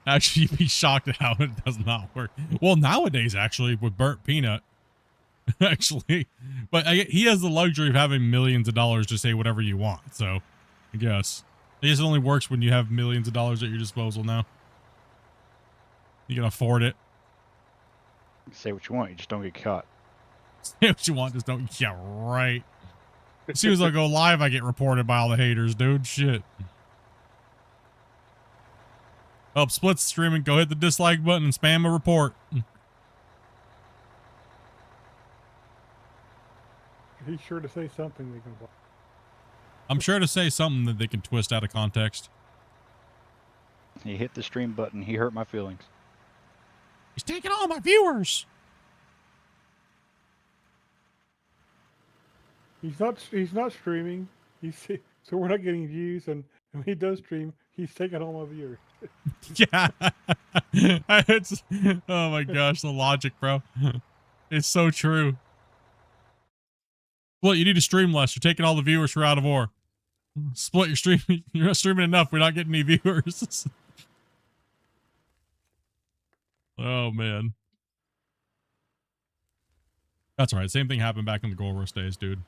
Actually, you'd be shocked at how it does not work. Well, nowadays, actually, with Burnt Peanut, actually. But he has the luxury of having millions of dollars to say whatever you want, so I guess. I guess it only works when you have millions of dollars at your disposal now. You can afford it. Say what you want, you just don't get caught. Say what you want, just don't. Yeah, right. As soon as I go live, I get reported by all the haters, dude. Shit. Oh, Split's streaming. Go hit the dislike button and spam a report. He's sure to say something they can. I'm sure to say something that they can twist out of context. He hit the stream button, he hurt my feelings. He's taking all my viewers. He's not streaming. So we're not getting views, and when he does stream, he's taking all my viewers. Yeah. It's, oh my gosh, the logic, bro. It's so true. Split, you need to stream less. You're taking all the viewers for Out of War. Split, you're not streaming enough. We're not getting any viewers. Oh man. That's all right. Same thing happened back in the Gold Rush days, dude.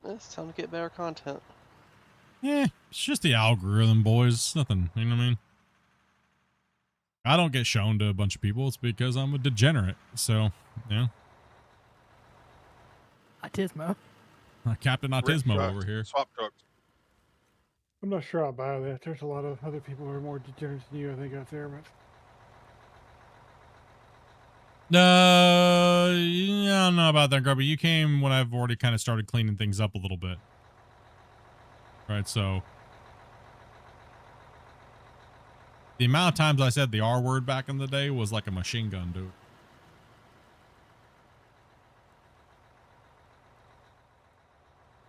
It's time to get better content. Yeah, it's just the algorithm, boys. It's nothing, you know what I mean? I don't get shown to a bunch of people. It's because I'm a degenerate. So, yeah. Autismo. Captain Autismo Rick, over here. Swap trucks. I'm not sure I'll buy that. There's a lot of other people who are more degenerate than you, I think, out there. But Yeah, I don't know about that, Grubby. You came when I've already kind of started cleaning things up a little bit. Right, so the amount of times I said the R word back in the day was like a machine gun, dude.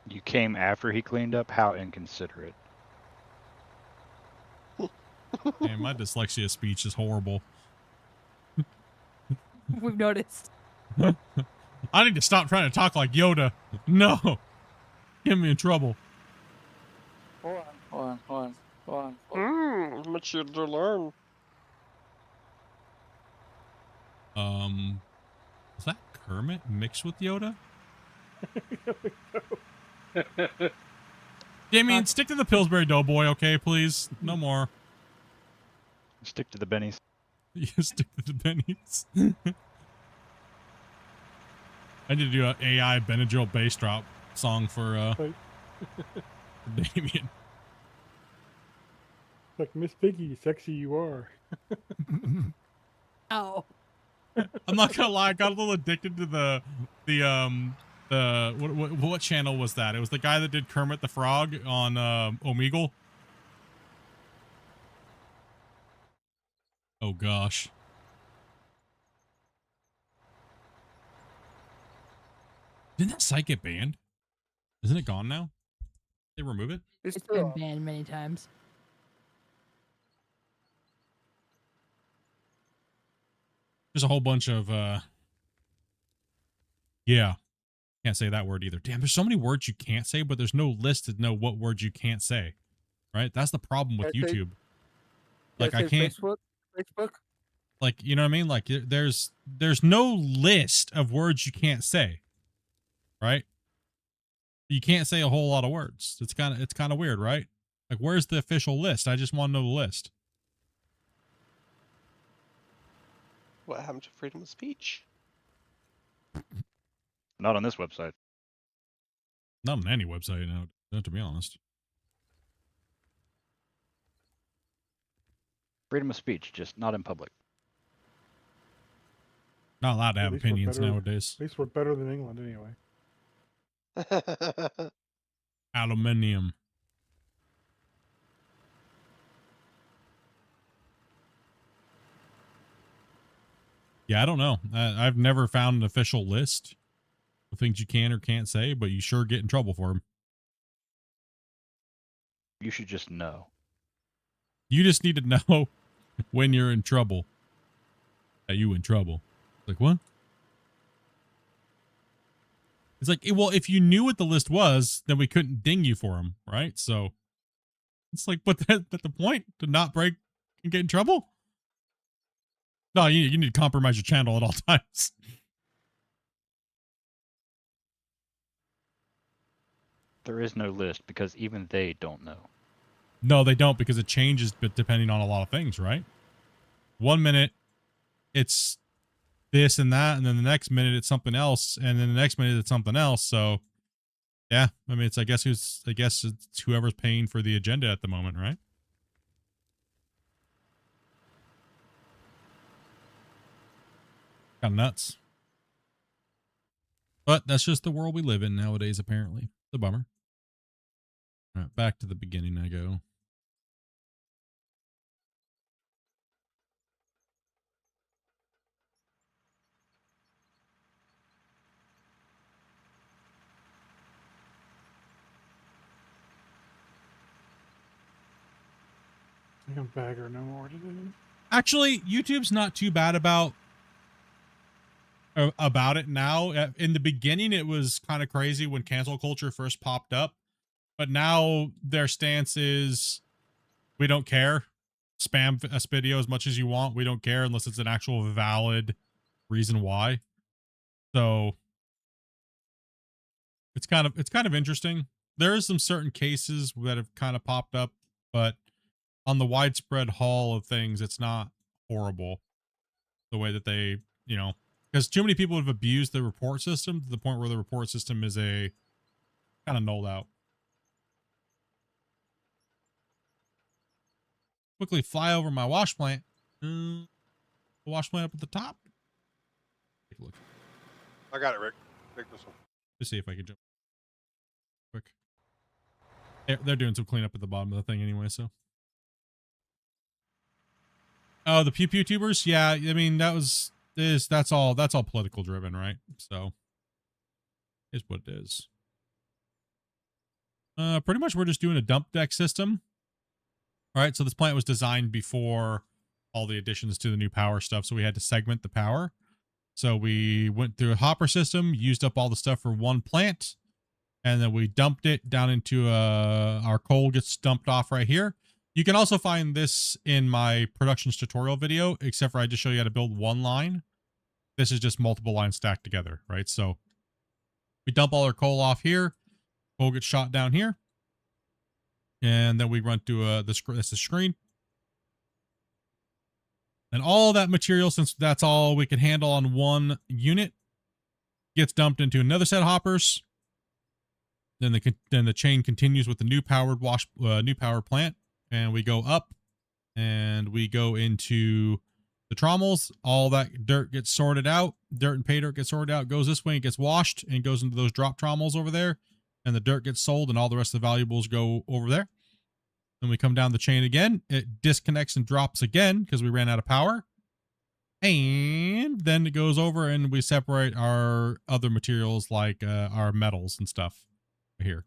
You came after he cleaned up? How inconsiderate. Man, my dyslexia speech is horrible. We've noticed. I need to stop trying to talk like Yoda. No. Get me in trouble. Hold on. Mature to learn. Was that Kermit mixed with Yoda? Damien, stick to the Pillsbury Doughboy, okay, please? No more. Stick to the bennies. You stick to the bennies. I need to do an AI Benadryl bass drop song for Damien. Like Miss Piggy, sexy you are. Oh. I'm not gonna lie, I got a little addicted to what channel was that? It was the guy that did Kermit the Frog on Omegle. Oh gosh. Didn't that site get banned? Isn't it gone now? They remove it? It's been banned many times. There's a whole bunch of yeah. Can't say that word either. Damn, there's so many words you can't say, but there's no list to know what words you can't say. Right? That's the problem with YouTube. Like I can't Facebook? Like, you know what I mean? Like there's no list of words you can't say. Right? You can't say a whole lot of words. It's kind of weird, right? Like where's the official list? I just want to know the list. What happened to freedom of speech? Not on this website. Not on any website now, to be honest. Freedom of speech, just not in public. Not allowed to have opinions nowadays. At least we're better than England anyway. Aluminium. Yeah, I don't know. I've never found an official list of things you can or can't say, but you sure get in trouble for them. You should just know. You just need to know when you're in trouble. That you in trouble. Like, what? It's like, well, if you knew what the list was, then we couldn't ding you for them, right? So it's like, but that's the point, to not break and get in trouble? No, you need to compromise your channel at all times. There is no list because even they don't know. No, they don't, because it changes depending on a lot of things, right? 1 minute, it's this and that, and then the next minute it's something else, and then the next minute it's something else. So, yeah, I mean, I guess it's whoever's paying for the agenda at the moment, right? Kind of nuts. But that's just the world we live in nowadays, apparently. It's a bummer. All right, back to the beginning I go. I think I'm bagger no more today. Actually, YouTube's not too bad about it now. In the beginning, it was kind of crazy when cancel culture first popped up, but now their stance is, we don't care. Spam a video as much as you want. We don't care unless it's an actual valid reason why. So it's kind of interesting. There is some certain cases that have kind of popped up, but on the widespread haul of things, it's not horrible the way that they, you know, because too many people have abused the report system to the point where the report system is a kind of nulled out. Quickly fly over my wash plant. The wash plant up at the top. Take a look. I got it, Rick. Take this one. Let's see if I can jump quick. They're doing some cleanup at the bottom of the thing anyway, so. Oh, the pew pew tubers? Yeah, I mean, that's all political driven, right? So is what it is. Pretty much we're just doing a dump deck system. All right, so this plant was designed before all the additions to the new power stuff, so we had to segment the power. So we went through a hopper system, used up all the stuff for one plant, and then we dumped it down into our coal gets dumped off right here. You can also find this in my productions tutorial video, except for I just show you how to build one line. This is just multiple lines stacked together, right? So we dump all our coal off here. Coal gets shot down here. And then we run to this is the screen. And all that material, since that's all we can handle on one unit, gets dumped into another set of hoppers. Then the chain continues with the new power plant, and we go up, and we go into the trommels. All that dirt gets sorted out. Dirt and pay dirt gets sorted out. Goes this way and gets washed, and goes into those drop trommels over there. And the dirt gets sold, and all the rest of the valuables go over there. Then we come down the chain again. It disconnects and drops again because we ran out of power. And then it goes over and we separate our other materials like our metals and stuff here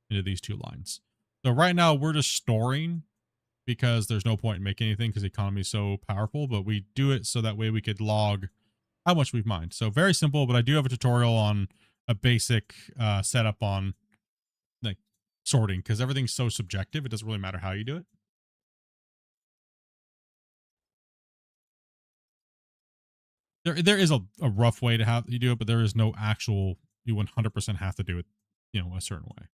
into these two lines. So right now we're just storing because there's no point in making anything because the economy is so powerful, but we do it so that way we could log how much we've mined. So very simple, but I do have a tutorial on a basic setup on like sorting because everything's so subjective. It doesn't really matter how you do it. There is a rough way to how you do it, but there is no actual, you 100% have to do it, you know, a certain way.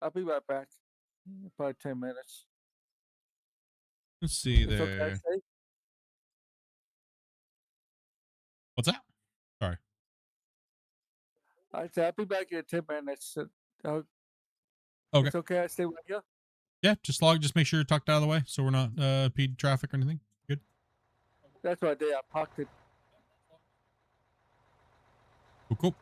I'll be right back. Probably 10 minutes. Let's see It's okay, there. Steve? What's that? Sorry. I said I'll be back in 10 minutes. Okay. It's okay, I stay with you? Yeah, just make sure you're tucked out of the way so we're not impeding traffic or anything. Good. That's what I did. I parked it. Cool.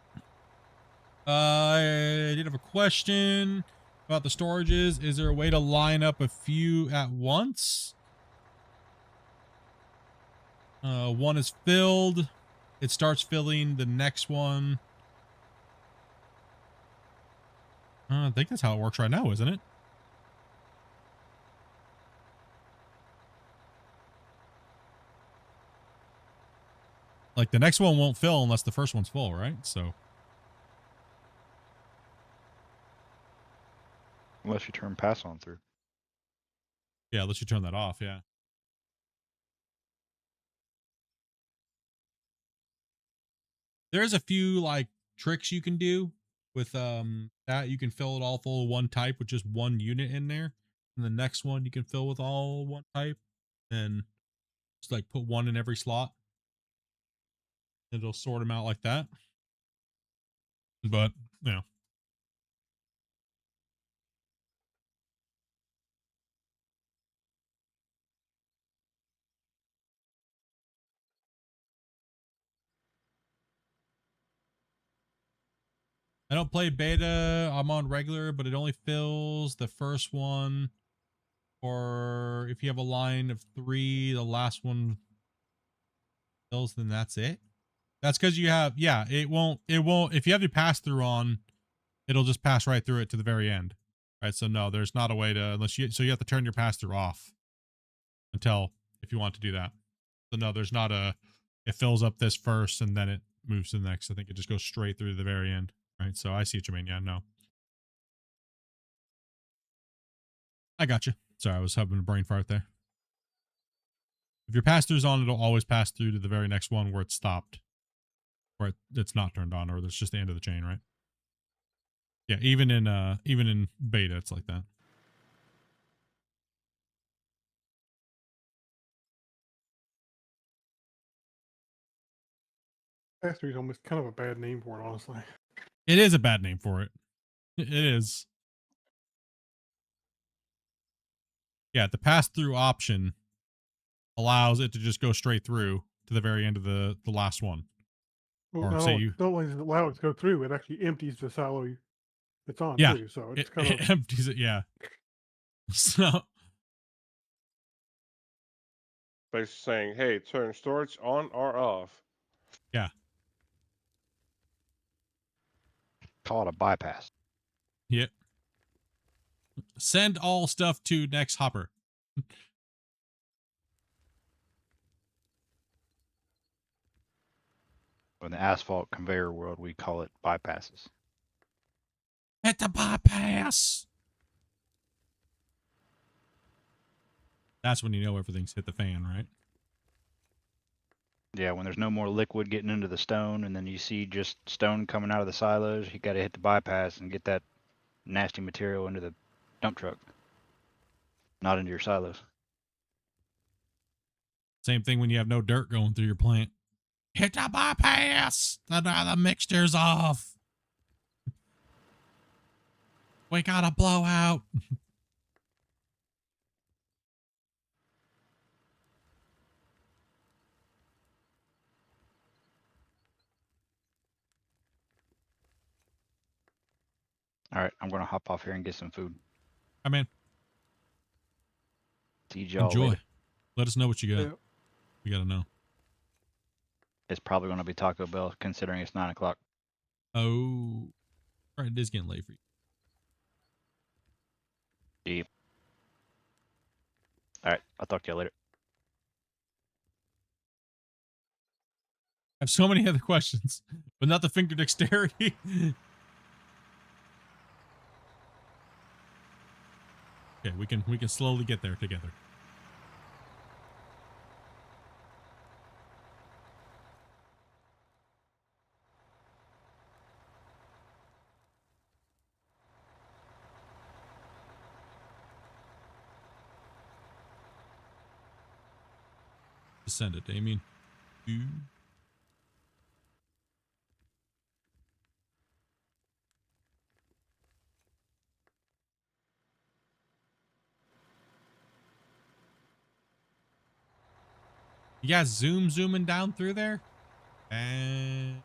I did have a question about the storages. Is there a way to line up a few at once? One is filled. It starts filling the next one. I think that's how it works right now, isn't it? Like the next one won't fill unless the first one's full, right? So Unless you turn pass on through. yeah, unless you turn that off, yeah. There's a few like tricks you can do with that. You can fill it all full of one type with just one unit in there. And the next one you can fill with all one type. And just like put one in every slot. It'll sort them out like that. But, you know. I don't play beta. I'm on regular, but it only fills the first one. Or if you have a line of 3, the last one fills, then that's it. That's because you have, yeah, it won't, if you have your pass through on, it'll just pass right through it to the very end. Right. So no, there's not a way to, unless you, so you have to turn your pass through off until, if you want to do that. So no, there's not a, it fills up this first and then it moves to the next. I think it just goes straight through to the very end. Right. So I see what you mean. Yeah, no. I got you. Sorry, I was having a brain fart there. If your pass through's on, it'll always pass through to the very next one where it's stopped. Or it's not turned on, or it's just the end of the chain, right? Yeah, even in beta, it's like that. Pass-through is almost kind of a bad name for it, honestly. It is a bad name for it. It is. Yeah, the pass-through option allows it to just go straight through to the very end of the last one. Well, Or not say only, you, not only does it allow it to go through, it actually empties the silo it's on yeah, too. So it's it, kind it of empties it. Yeah. So Basically saying, hey, turn storage on or off. yeah. Call it a bypass. Yep. Send all stuff to next hopper. In the asphalt conveyor world, we call it bypasses. Hit the bypass. That's when you know everything's hit the fan, right? Yeah, when there's no more liquid getting into the stone, and then you see just stone coming out of the silos, you got to hit the bypass and get that nasty material into the dump truck, not into your silos. Same thing when you have no dirt going through your plant. Hit the bypass. The mixture's off. We got a blowout. All right, I'm gonna hop off here and get some food. Come in. See y'all Enjoy. later. Let us know what you got. Yeah. We gotta know. It's probably gonna be Taco Bell, considering it's 9 o'clock. Oh, all right. It is getting late for you. Yep. All right, I'll talk to you later. I have so many other questions, but not the finger dexterity. Okay, we can slowly get there together. Send it, Damien. You guys zooming down through there? And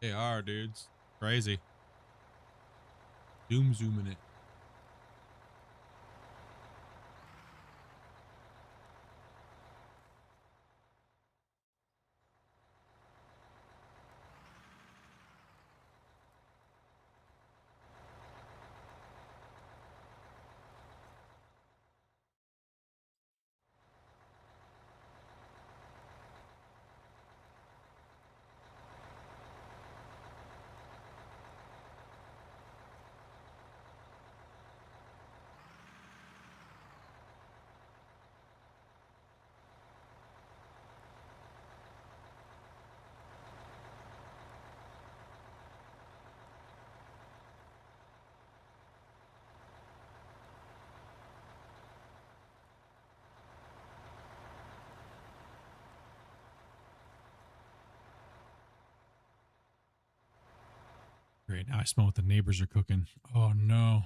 they are, dudes. Crazy. Zooming it. Great. Now I smell what the neighbors are cooking. Oh no.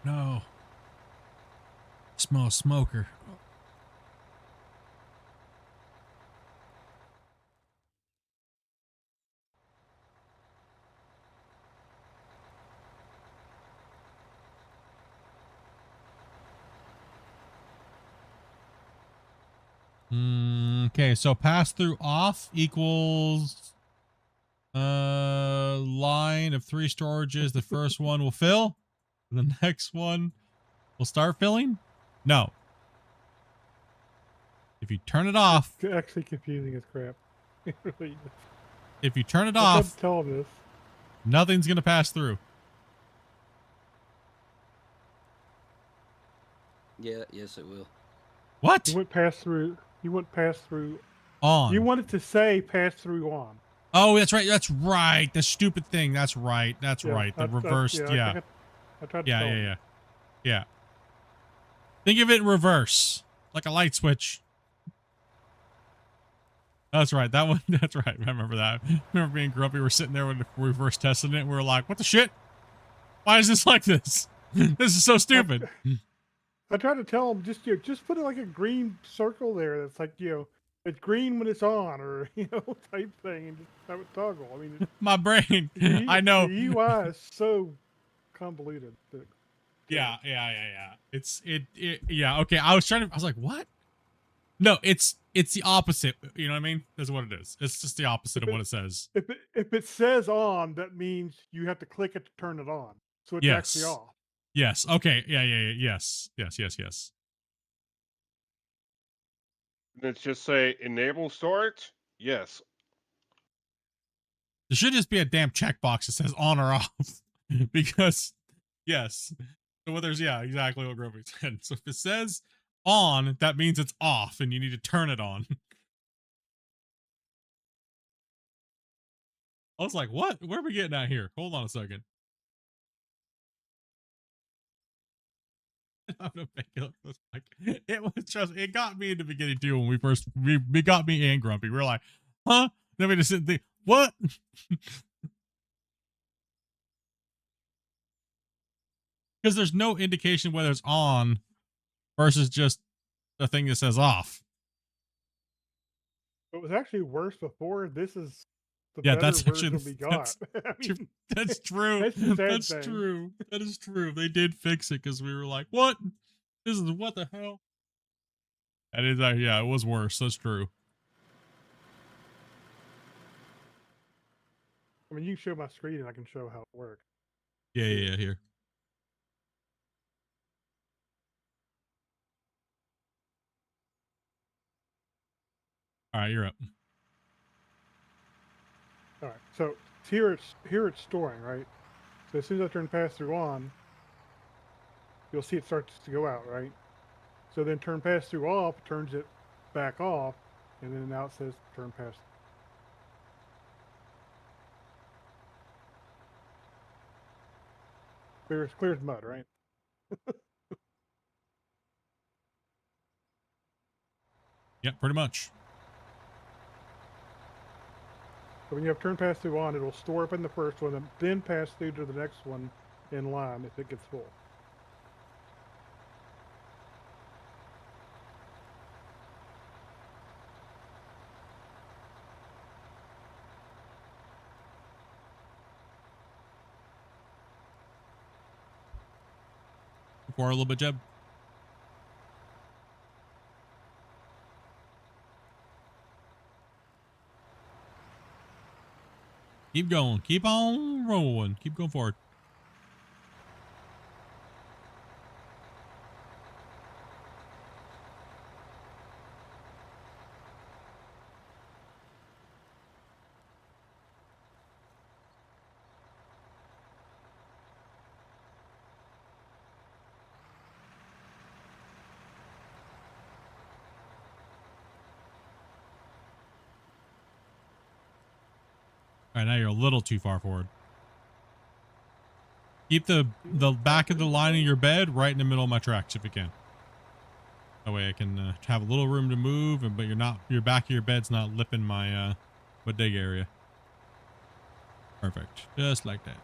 No. Smell a smoker. Okay, so pass through off equals line of 3 storages. The first one will fill. The next one will start filling. No. If you turn it off, It's actually confusing as crap. It really is. if you turn it I tried off, to tell him this. nothing's gonna pass through. Yeah, yes, it will. What? You went pass through. You went pass through. On. You wanted to say pass through on. Oh, that's right. That's right. The stupid thing. That's right. That's Yeah, right. The that's- reversed. yeah, Yeah. I tried to Yeah. tell Yeah. him. Yeah. Yeah. Think of it in reverse, like a light switch. That's right. That one. That's right. I remember that. I remember being grumpy. We're sitting there when we reverse testing it. And we were like, "What the shit? Why is this like this? This is so stupid." I tried to tell him just put it like a green circle there. That's like it's green when it's on, or type thing, and just have it toggle. I mean, My brain. I know. the UI is so convoluted. That, Yeah. Yeah. Okay. I was like, what? No, it's the opposite. You know what I mean? That's what it is. It's just the opposite of what it says. if it says on, that means you have to click it to turn it on. So it's actually Yes. off. Yes. Okay. Yeah. Yes. Yes. Let's just say enable storage. Yes. There should just be a damn checkbox that says on or off. Because, yes. So what there's, yeah, exactly what Grumpy said. So if it says on, that means it's off and you need to turn it on. I was like, what? Where are we getting at here? Hold on a second. I'm gonna make it look like it was just, it got me in the beginning too when we got me and Grumpy. We're like, huh? Then we just sit and think, what? Because there's no indication whether it's on versus just the thing that says off. It was actually worse before. This is the Yeah, better that's version actually we got. that's true. That's the sad That's thing. true. That is true. They did fix it because we were like, what? This is what the hell? That is, yeah, it was worse. That's true. I mean, you can show my screen and I can show how it works. Yeah, here. All right, you're up. All right, so here it's storing, right? So as soon as I turn pass through on, you'll see it starts to go out, right? So then turn pass through off, turns it back off, and then now it says turn pass. Clear as mud, right? Yeah, pretty much. So when you have turn pass through on, it'll store up in the first one and then pass through to the next one in line if it gets full. For a little bit, Jeb. Keep going. Keep on rolling. Keep going forward. All right, now you're a little too far forward. Keep the back of the line of your bed right in the middle of my tracks if you can. That way I can have a little room to move, but your back of your bed's not lipping my bodega area. Perfect, just like that.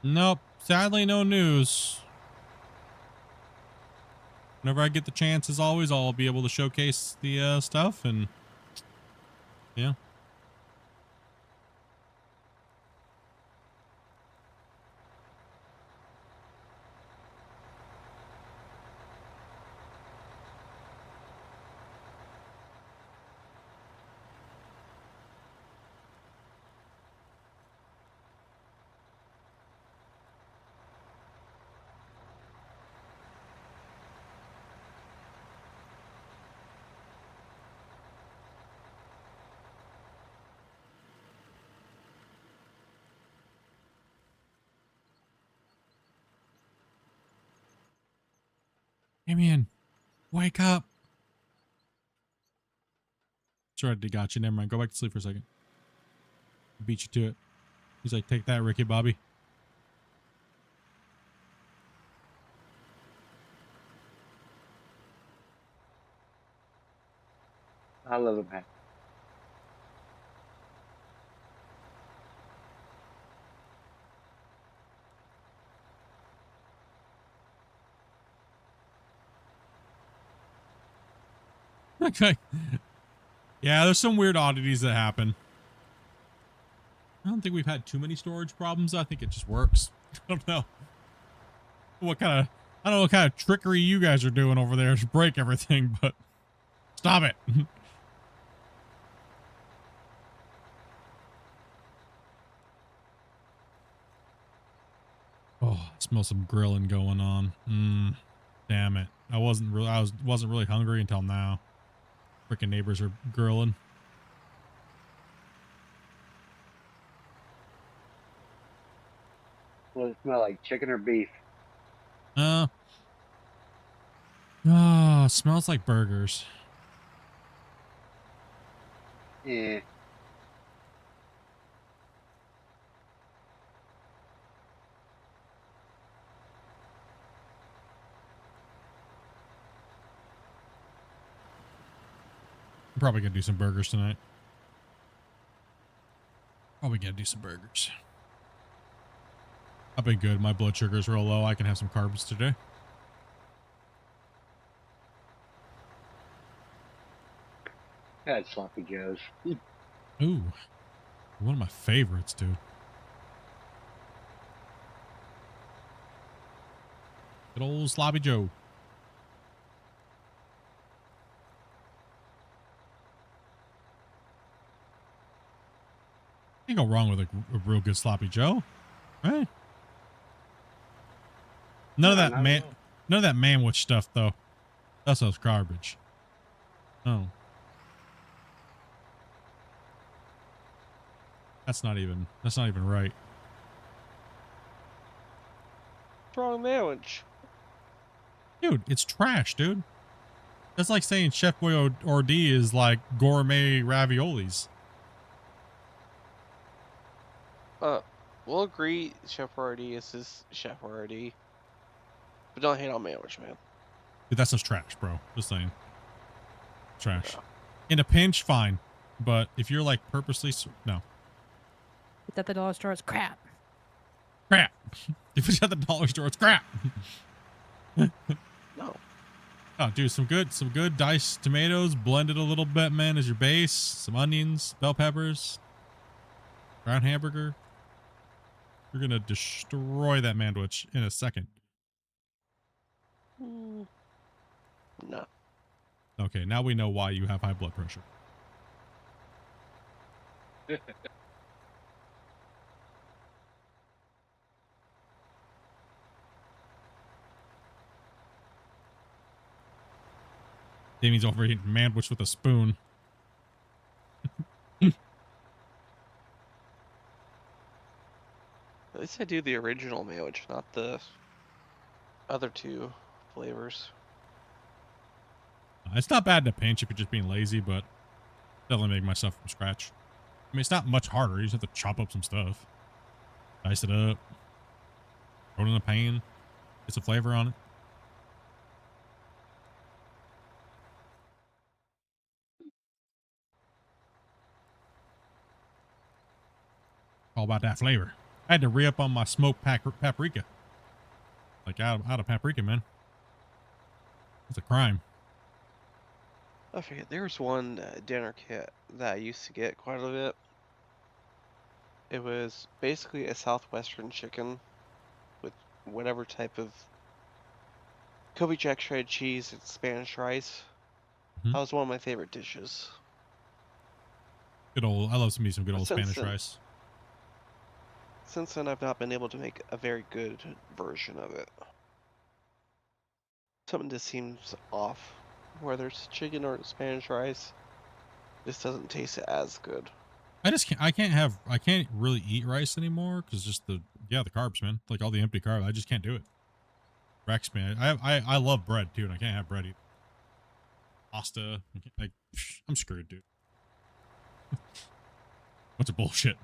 Nope, sadly no news. Whenever I get the chance, as always, I'll be able to showcase the stuff, and yeah. Damien, wake up. Sorry, I got you. Never mind. Go back to sleep for a second. Beat you to it. He's like, take that, Ricky Bobby. I love it, man. Okay. Yeah, there's some weird oddities that happen. I don't think we've had too many storage problems. I think it just works. I don't know. I don't know what kind of trickery you guys are doing over there to break everything, but stop it. Oh, I smell some grilling going on. Damn it. I wasn't really hungry until now. Freaking neighbors are grilling. Does it smell like chicken or beef? Smells like burgers. Yeah. I'm probably gonna do some burgers tonight. Probably gonna do some burgers. I've been good. My blood sugar's real low. I can have some carbs today. I had sloppy joes. Ooh, one of my favorites, dude. Good old sloppy Joe. Can't go wrong with a real good sloppy Joe, right? None of that manwich stuff though. That's garbage. Oh, that's not even right. What's wrong sandwich? Dude, it's trash, dude. That's like saying Chef Boyardee is like gourmet raviolis. We'll agree Chef Boyardee is Chef Boyardee. But don't hate on sandwich, man. Dude, that's just trash, bro. Just saying. Trash. In a pinch, fine. But if you're like purposely, no. It's at the dollar store. It's crap. Crap. If it's at the dollar store, it's crap. No. Oh, dude, some good diced tomatoes, blended a little bit, man, as your base. Some onions, bell peppers, ground hamburger. You're gonna destroy that sandwich in a second. No. Okay, now we know why you have high blood pressure. Damie's over eating sandwich with a spoon. At least I do the original sandwich, not the other two flavors. It's not bad to pinch if you're just being lazy, but definitely make myself from scratch. I mean, it's not much harder. You just have to chop up some stuff, dice it up, throw it in a pan, get some flavor on it. All about that flavor. I had to re-up on my smoked paprika. Like out of paprika, man. It's a crime. I forget, there was one dinner kit that I used to get quite a bit. It was basically a southwestern chicken with whatever type of Kobe Jack shredded cheese and Spanish rice. That was one of my favorite dishes. Good old, I love some good old Since Spanish then- rice. Since then, I've not been able to make a very good version of it. Something just seems off. Whether it's chicken or Spanish rice, this doesn't taste as good. I can't really eat rice anymore because just the carbs, man. Like all the empty carbs. I just can't do it. Wrecks me. I love bread too, and I can't have bread either. Pasta. I'm screwed, dude. Bunch of bullshit.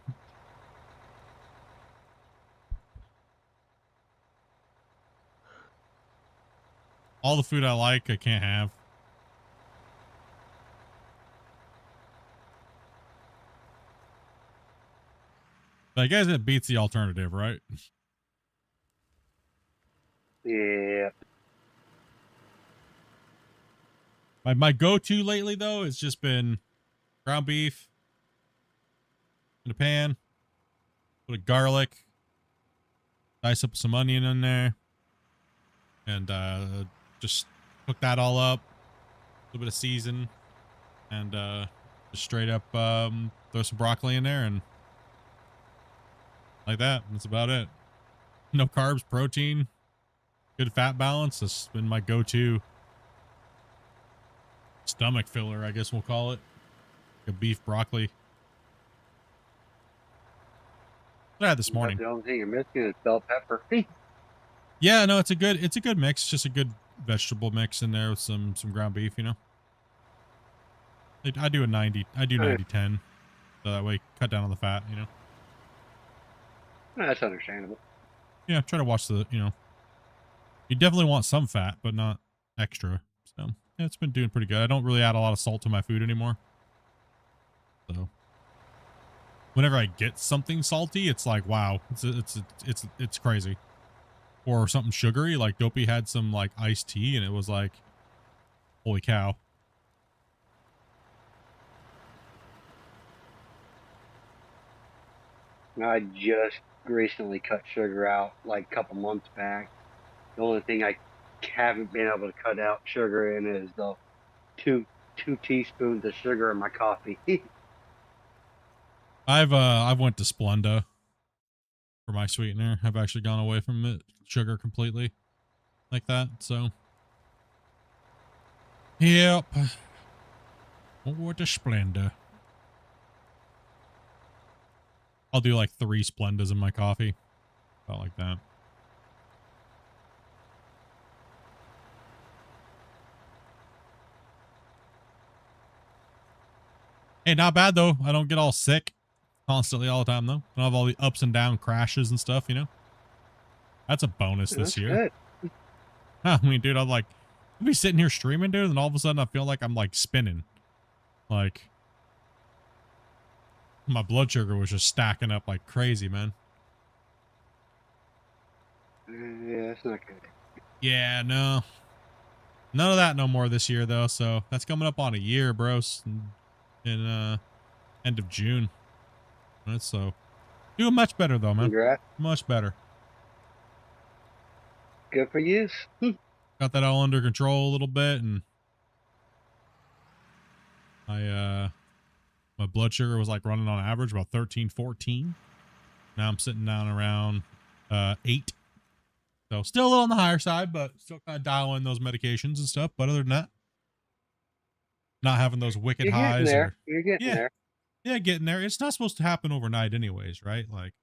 All the food I like, I can't have. But I guess it beats the alternative, right? Yeah. My go-to lately, though, has just been ground beef in a pan, put a garlic, dice up some onion in there, and just cook that all up. A little bit of season, and just straight up throw some broccoli in there, and like that. That's about it. No carbs, protein, good fat balance. That's been my go-to stomach filler, I guess we'll call it. A beef broccoli. What I had this morning. The only thing you're missing is bell pepper. Yeah, no, it's a good mix. Just a good vegetable mix in there with some ground beef, you know. I do a 90. I do 90-10. So that way, cut down on the fat, you know. That's understandable. Yeah, try to watch the, you know. You definitely want some fat, but not extra. So, yeah, it's been doing pretty good. I don't really add a lot of salt to my food anymore. So, whenever I get something salty, it's like, wow, it's crazy. Or something sugary, like Dopey had some like iced tea, and it was like, holy cow. I just recently cut sugar out like a couple months back. The only thing I haven't been able to cut out sugar in is the two teaspoons of sugar in my coffee. I've went to Splenda for my sweetener. I've actually gone away from it, sugar completely like that. So, yep. Over to Splenda. I'll do like 3 Splendas in my coffee. About like that. Hey, not bad though. I don't get all sick constantly all the time though. I don't have all the ups and down crashes and stuff, you know? That's a bonus this year. Good. I mean, dude, I'm like, I'll be sitting here streaming, dude, and all of a sudden I feel like I'm like spinning. Like, my blood sugar was just stacking up like crazy, man. Yeah, that's not good. Yeah, no. None of that no more this year, though, so that's coming up on a year, bros. In end of June. That's so doing much better, though, man. Congrats. Much better. Good for you. Got that all under control a little bit, and my blood sugar was like running on average about 13, 14. Now I'm sitting down around 8. So still a little on the higher side, but still kind of dialing those medications and stuff. But other than that, not having those wicked You're highs. getting there. You're getting there. Yeah, getting there. It's not supposed to happen overnight anyways, right? Like,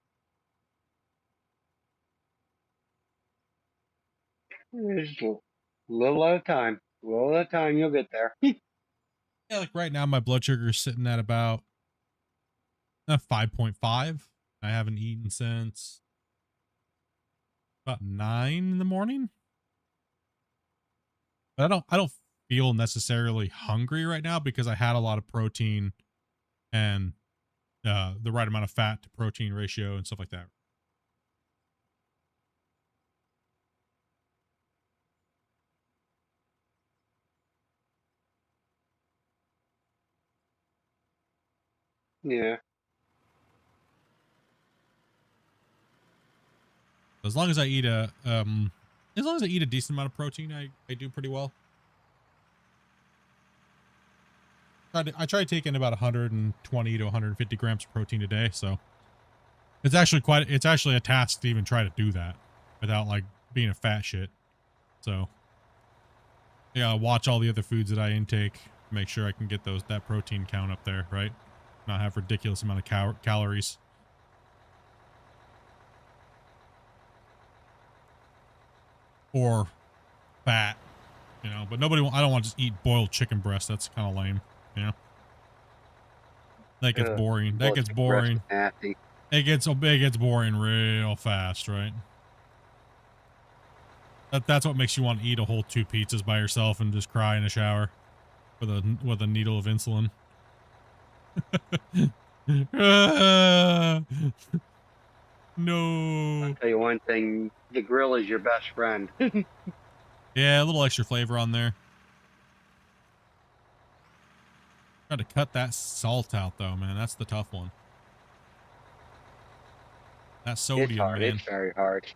Just a little at a time. A little at a time, you'll get there. yeah, like right now my blood sugar is sitting at about 5.5. I haven't eaten since about 9 in the morning. But I don't feel necessarily hungry right now because I had a lot of protein and the right amount of fat to protein ratio and stuff like that. Yeah. As long as I eat a decent amount of protein, I do pretty well. I try taking about 120 to 150 grams of protein a day, so it's actually a task to even try to do that without like being a fat shit. So yeah, I watch all the other foods that I intake, make sure I can get that protein count up there, right? Not have ridiculous amount of calories. Or fat, you know, but I don't want to just eat boiled chicken breast. That's kind of lame, you know. That gets boring. That gets boring. It gets boring real fast, right? That's what makes you want to eat a whole 2 pizzas by yourself and just cry in a shower with a needle of insulin. No. I'll tell you one thing, the grill is your best friend. Yeah, a little extra flavor on there. Try to cut that salt out though, man. That's the tough one. That sodium, It's hard. man. It's very hard.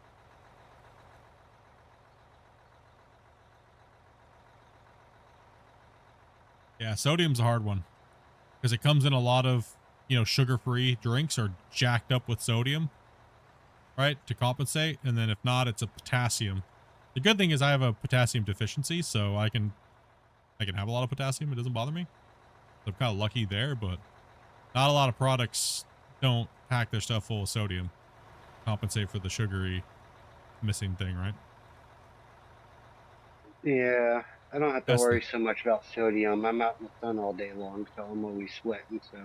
Yeah, sodium's a hard one because it comes in a lot of, sugar-free drinks are jacked up with sodium, right, to compensate. And then if not, it's a potassium. The good thing is I have a potassium deficiency, so I can have a lot of potassium. It doesn't bother me. So I'm kind of lucky there, but not a lot of products don't pack their stuff full of sodium. Compensate for the sugary missing thing, right? Yeah, I don't have to That's worry so much about sodium. I'm out in the sun all day long, so I'm always sweating. So.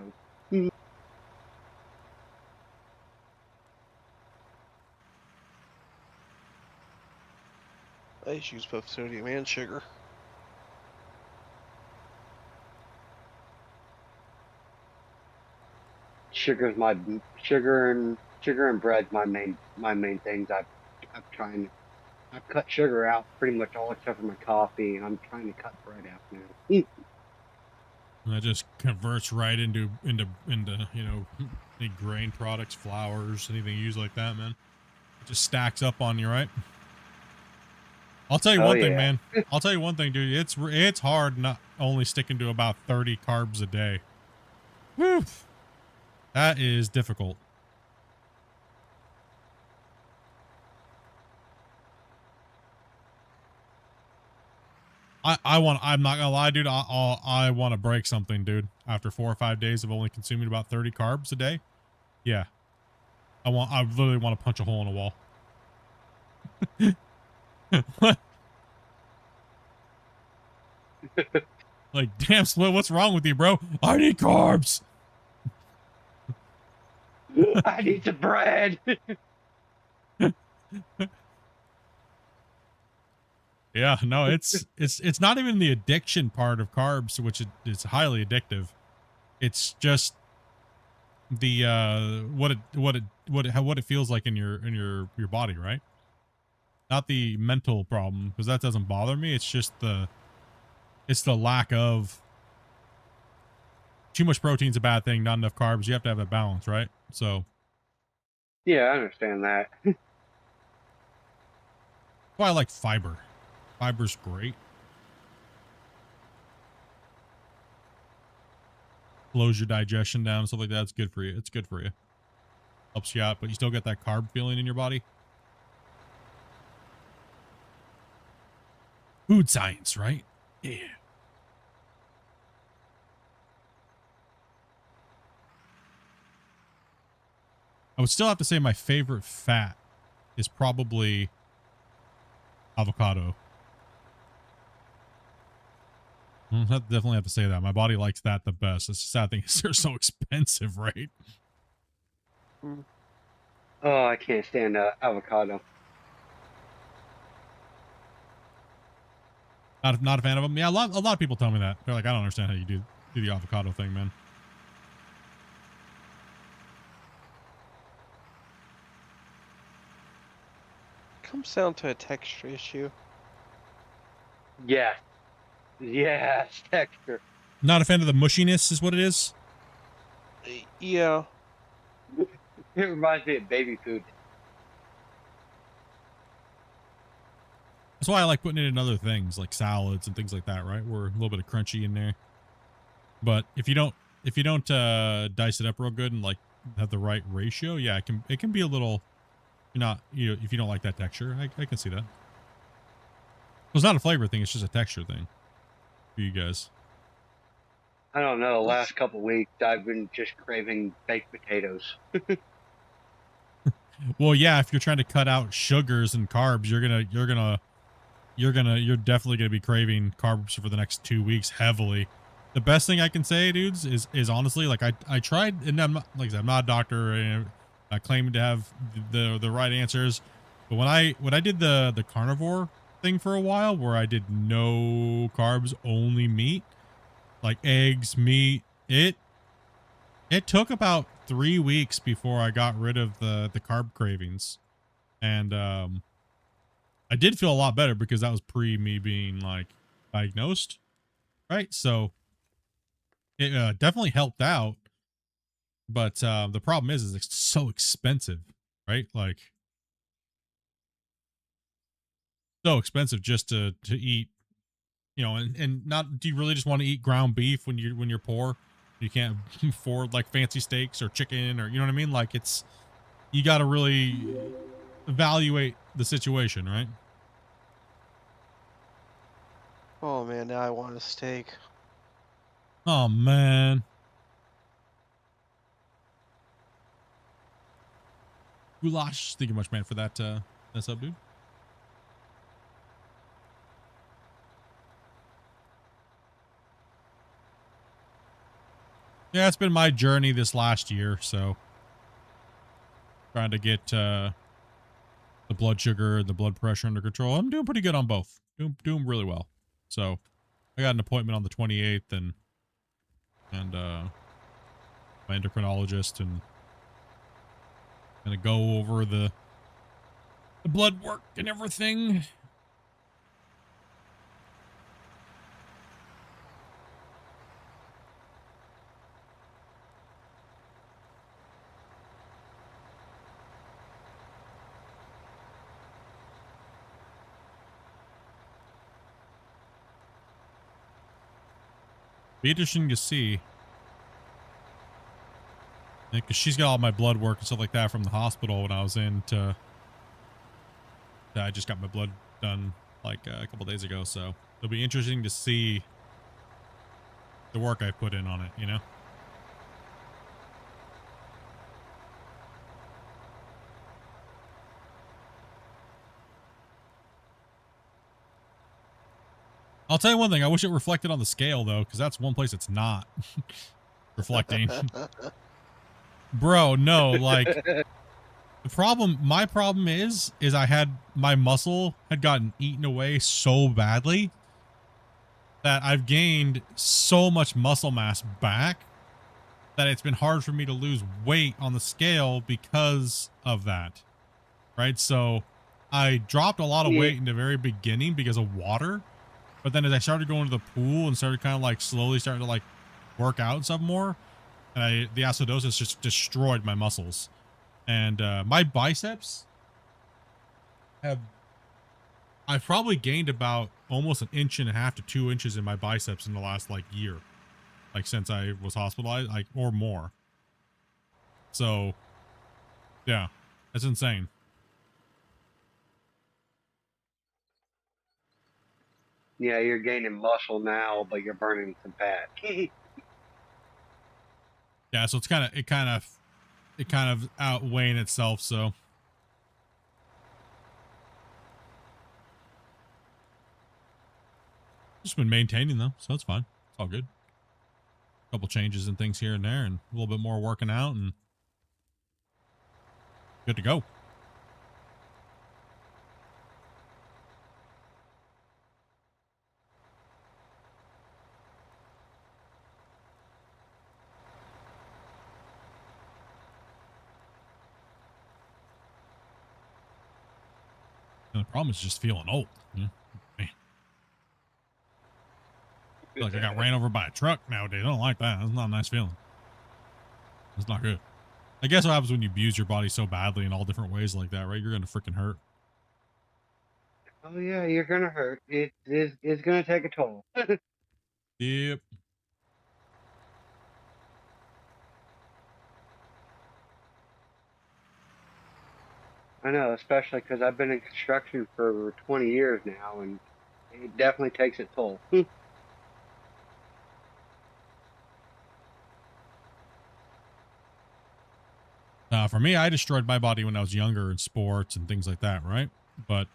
I use both sodium and sugar. Sugar and bread's my main things. I've cut sugar out pretty much all except for my coffee, and I'm trying to cut bread out now. And that just converts right into any grain products, flours, anything you use like that, man. It just stacks up on you, right? I'll tell you one thing, man. I'll tell you one thing, dude. It's hard not only sticking to about 30 carbs a day. Whew. That is difficult. I'm not gonna lie, dude. I want to break something, dude. After 4 or 5 days of only consuming about 30 carbs a day. Yeah. I literally want to punch a hole in a wall. What? Like, damn, Split, what's wrong with you, bro? I need carbs. I need the bread. Yeah, no, it's not even the addiction part of carbs, which is highly addictive. It's just the what it feels like in your body, right? Not the mental problem, because that doesn't bother me. It's just the lack of too much protein's a bad thing, not enough carbs. You have to have a balance, right? So Yeah, I understand that. that's why I like fiber. Fiber's great. Slows your digestion down and stuff like that. It's good for you. It's good for you. Helps you out, but you still get that carb feeling in your body. Food science, right? Yeah. I would still have to say my favorite fat is probably avocado. I definitely have to say that. My body likes that the best. It's the sad thing is they're so expensive, right? Oh, I can't stand avocado. Not a fan of them. Yeah, a lot of people tell me that. They're like, I don't understand how you do the avocado thing, man. Comes down to a texture issue. Yeah. Yes, texture. Not a fan of the mushiness is what it is. Yeah. It reminds me of baby food. That's why I like putting it in other things like salads and things like that, right? Where a little bit of crunchy in there. But if you don't dice it up real good and like have the right ratio, yeah, it can be a little. If you don't like that texture, I can see that. It's not a flavor thing; it's just a texture thing for you guys. I don't know. The last couple of weeks, I've been just craving baked potatoes. Well, yeah, if you're trying to cut out sugars and carbs, you're definitely gonna be craving carbs for the next 2 weeks heavily. The best thing I can say, dudes, is honestly, like I tried, and I'm not, like I said, I'm not a doctor and claiming to have the right answers, but when I did the carnivore thing for a while, where I did no carbs, only meat, like eggs, meat, it took about 3 weeks before I got rid of the carb cravings, and I did feel a lot better because that was pre me being like diagnosed, right? So it definitely helped out. But the problem is it's so expensive, right? Like, so expensive just to eat, you know, and not, do you really just want to eat ground beef when you're poor? You can't afford like fancy steaks or chicken, or, you know what I mean? Like, it's, you got to really evaluate the situation, right? Oh man, now I want a steak. Oh man. Goulash, thank you much, man, for that sub, dude. Yeah, it's been my journey this last year, so trying to get the blood sugar and the blood pressure under control. I'm doing pretty good on both. Doing really well. So I got an appointment on the 28th and my endocrinologist, and gonna go over the blood work and everything. Be interesting to see. Because she's got all my blood work and stuff like that from the hospital when I was in I just got my blood done like a couple days ago, so it'll be interesting to see the work I put in on it, you know? I'll tell you one thing. I wish it reflected on the scale, though, because that's one place it's not reflecting. Bro, no, like, my problem is I had, my muscle had gotten eaten away so badly that I've gained so much muscle mass back that it's been hard for me to lose weight on the scale because of that. Right? So I dropped a lot of weight in the very beginning because of water. But then as I started going to the pool and started kind of like slowly starting to like work out and stuff more, and the acidosis just destroyed my muscles. And my biceps I've probably gained about almost 1.5 inches to 2 inches in my biceps in the last like year. Like since I was hospitalized, like, or more. So yeah, that's insane. Yeah, you're gaining muscle now, but you're burning some fat. Yeah, so it's kind of outweighing itself. So just been maintaining though, so it's fine. It's all good. A couple changes and things here and there, and a little bit more working out, and good to go. And the problem is just feeling old. Yeah. Man. I feel like I got ran over by a truck nowadays. I don't like that. That's not a nice feeling. It's not good. I guess what happens when you abuse your body so badly in all different ways like that, right? You're gonna freaking hurt. Oh yeah, you're gonna hurt. It's gonna take a toll. Yep. I know, especially because I've been in construction for over 20 years now, and it definitely takes a toll. For me, I destroyed my body when I was younger in sports and things like that, right? But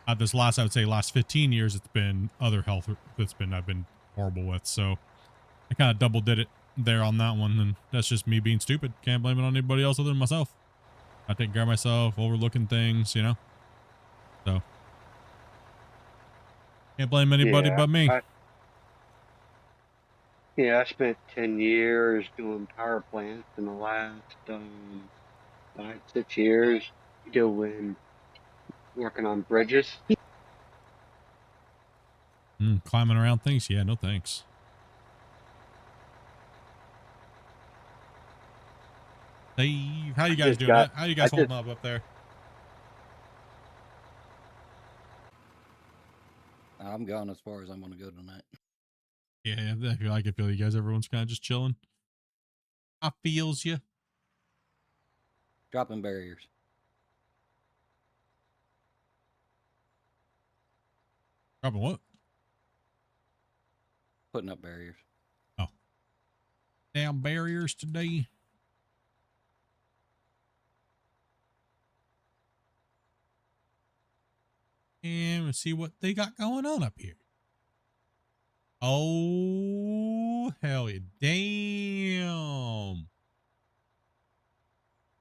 I would say last 15 years, it's been other health I've been horrible with. So I kind of double did it there on that one. And that's just me being stupid. Can't blame it on anybody else other than myself. I take care of myself, overlooking things, you know? So can't blame anybody but me. I spent 10 years doing power plants, in the last 5-6 years working on bridges. Climbing around things? Yeah, no thanks. Steve, how you guys just doing? got- How you guys I holding just- up there? I'm gone as far as I'm going to go tonight. Yeah, I can feel you guys. Everyone's kind of just chilling. I feels you. Dropping barriers. Dropping what? Putting up barriers. Oh. Damn barriers today. And let's see what they got going on up here. Oh, hell yeah. Damn.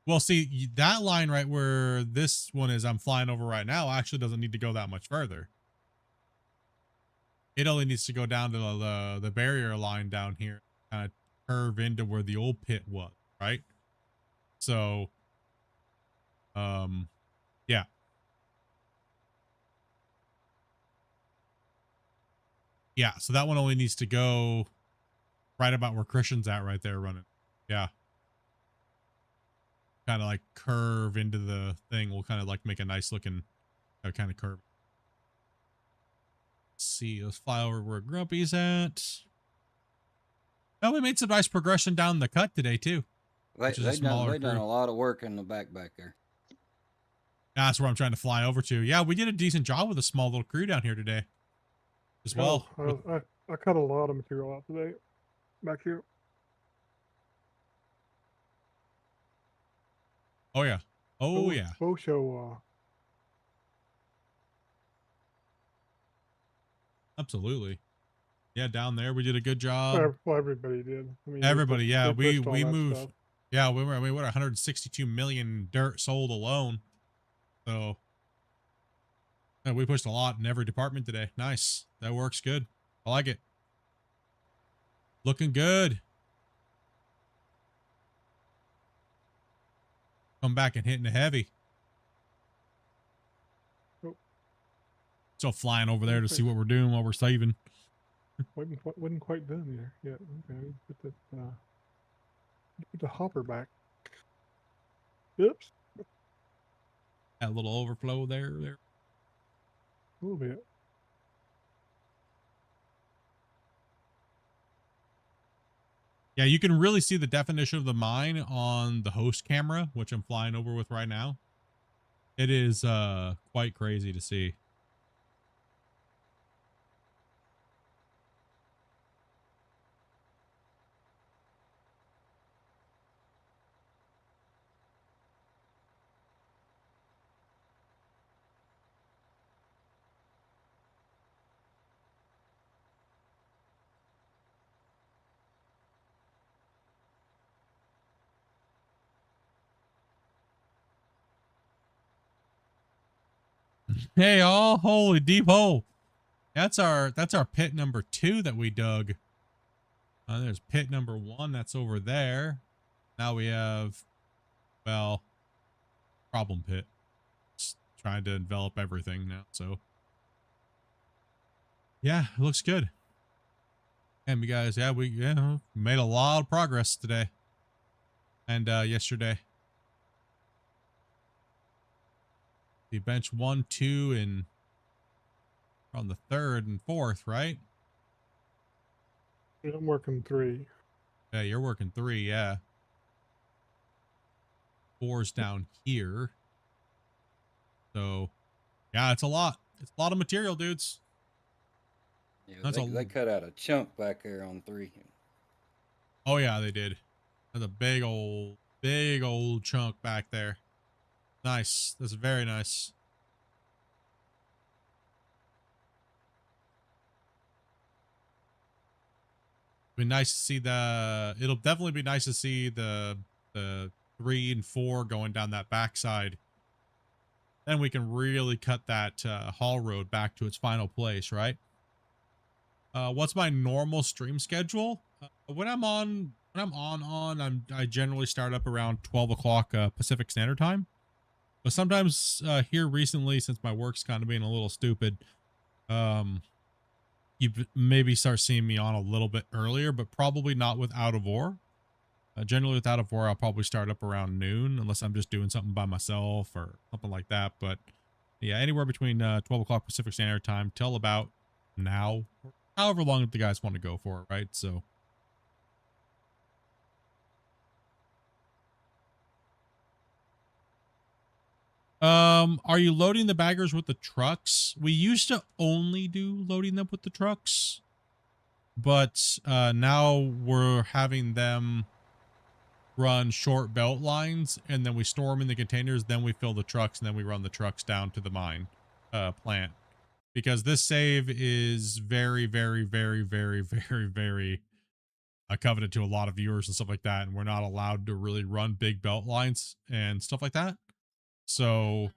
Well, see, that line right where this one is I'm flying over right now actually doesn't need to go that much further. It only needs to go down to the barrier line down here, kind of curve into where the old pit was, right? So, yeah. Yeah, so that one only needs to go right about where Christian's at right there running. Yeah. Kind of like curve into the thing. We'll kind of like make a nice looking kind of curve. Let's see, let's fly over where Grumpy's at. Oh, we made some nice progression down the cut today too. They done a lot of work in the back there. That's where I'm trying to fly over to. Yeah, we did a decent job with a small little crew down here today as well. I cut a lot of material out today back here. Oh yeah. Oh yeah. Show. Absolutely. Yeah, down there we did a good job. Well, everybody did. I mean, everybody, yeah. We moved. Stuff. Yeah, we were 162 million dirt sold alone. So yeah, we pushed a lot in every department today. Nice. That works good. I like it. Looking good. Come back and hitting the heavy. Oh. So flying over there to see what we're doing while we're saving. Wasn't quite done there yet. Okay, put the hopper back. Oops. That little overflow there. A little bit. Yeah, you can really see the definition of the mine on the host camera, which I'm flying over with right now. It is quite crazy to see. Hey, all holy deep hole. That's our pit number 2 that we dug. There's pit number 1 that's over there. Now we have, well, problem pit. Just trying to envelop everything now. So yeah, it looks good. And you guys, yeah, we made a lot of progress today and yesterday. The bench 1, 2, and on the 3rd and 4th, right? Yeah, I'm working 3. Yeah, you're working 3, yeah. 4's down here. So, yeah, it's a lot. It's a lot of material, dudes. Yeah, they cut out a chunk back there on 3. Oh, yeah, they did. That's a big old chunk back there. Nice. That's very nice. Be nice to see it'll definitely be nice to see the 3 and 4 going down that backside. Then we can really cut that haul road back to its final place, right? What's my normal stream schedule? When I'm on, I generally start up around 12 o'clock Pacific Standard Time. But sometimes here recently, since my work's kind of being a little stupid, you maybe start seeing me on a little bit earlier, but probably not with Out of War. Generally with out of war, I'll probably start up around noon, unless I'm just doing something by myself or something like that. But yeah, anywhere between 12 o'clock Pacific Standard Time till about now, or however long the guys want to go for, right? So. Are you loading the baggers with the trucks? We used to only do loading them with the trucks, but now we're having them run short belt lines, and then we store them in the containers, then we fill the trucks, and then we run the trucks down to the mine plant. Because this save is very, very, very, very, very, very coveted to a lot of viewers and stuff like that, and we're not allowed to really run big belt lines and stuff like that. So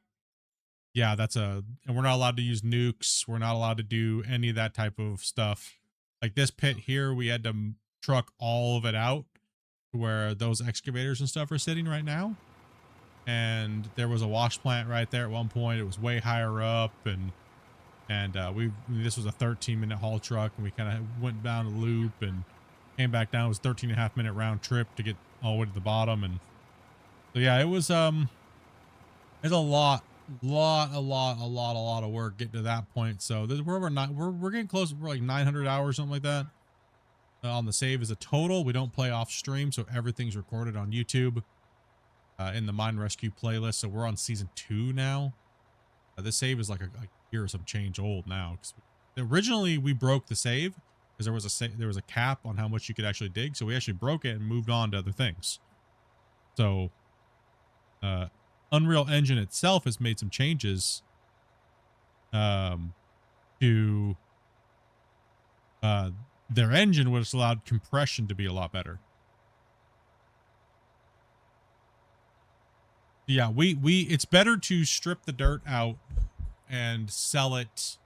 yeah, and we're not allowed to use nukes. We're not allowed to do any of that type of stuff. Like this pit here, we had to truck all of it out to where those excavators and stuff are sitting right now. And there was a wash plant right there at one point. It was way higher up, and this was a 13-minute haul truck, and we kind of went down a loop and came back down. It was 13.5-minute round trip to get all the way to the bottom. And so yeah, it was there's a lot of work getting to that point. So we're over we're getting close. We're like 900 hours, something like that. On the save is a total. We don't play off stream, so everything's recorded on YouTube in the mine rescue playlist. So we're on season 2 now. This save is like a year or some change old now. Originally we broke the save because there was a cap on how much you could actually dig. So we actually broke it and moved on to other things. So Unreal Engine itself has made some changes to their engine, which allowed compression to be a lot better. Yeah, it's better to strip the dirt out and sell it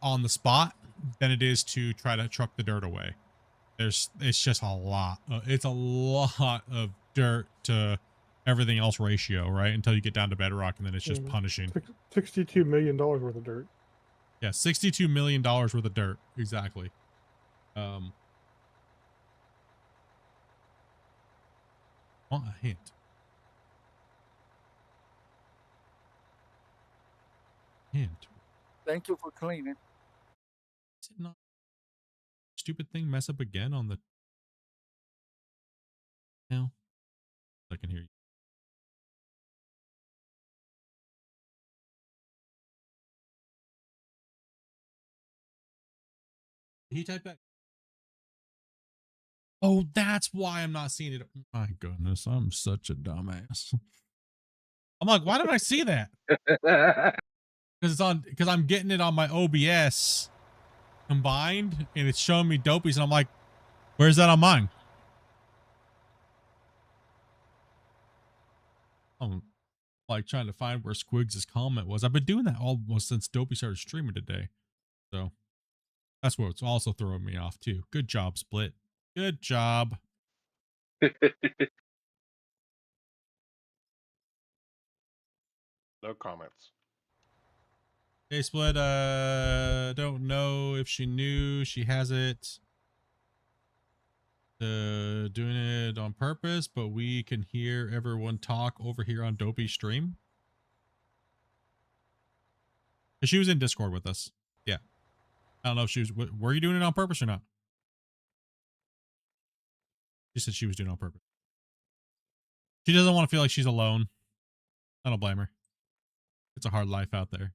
on the spot than it is to try to truck the dirt away. It's just a lot. It's a lot of dirt to everything else ratio, right? Until you get down to bedrock, and then it's just punishing. $62 million worth of dirt. Yeah, $62 million worth of dirt. Exactly. Want a hint. Hint. Thank you for cleaning. Is it not? Stupid thing mess up again on the. Now, I can hear you. He typed back. Oh, that's why I'm not seeing it. My goodness, I'm such a dumbass. I'm like, why did I see that? Because I'm getting it on my OBS combined, and it's showing me dopies, and I'm like, where's that on mine? I'm like trying to find where Squigs' comment was. I've been doing that almost since Dopey started streaming today. So that's what's also throwing me off too. Good job, Split. Good job. No comments. Hey, Split, don't know if she knew she has it doing it on purpose, but we can hear everyone talk over here on Dopey's stream. She was in Discord with us. Yeah. I don't know if she was, were you doing it on purpose or not? She said she was doing it on purpose. She doesn't want to feel like she's alone. I don't blame her. It's a hard life out there.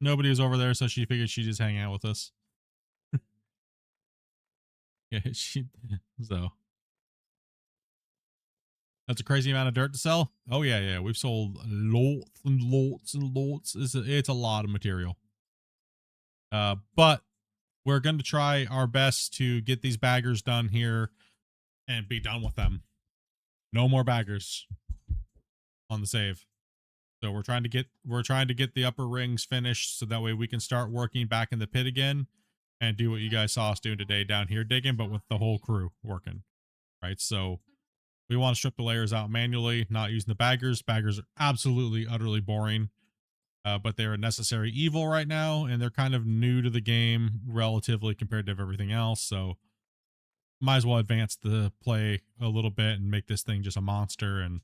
Nobody was over there, so she figured she'd just hang out with us. Yeah, so. That's a crazy amount of dirt to sell? Oh, yeah. We've sold lots and lots and lots. It's a lot of material. But we're going to try our best to get these baggers done here and be done with them. No more baggers on the save. So we're trying to get the upper rings finished so that way we can start working back in the pit again and do what you guys saw us doing today down here digging, but with the whole crew working. Right? So we want to strip the layers out manually, not using the baggers. Baggers are absolutely, utterly boring. But they're a necessary evil right now, and they're kind of new to the game relatively compared to everything else. So might as well advance the play a little bit and make this thing just a monster and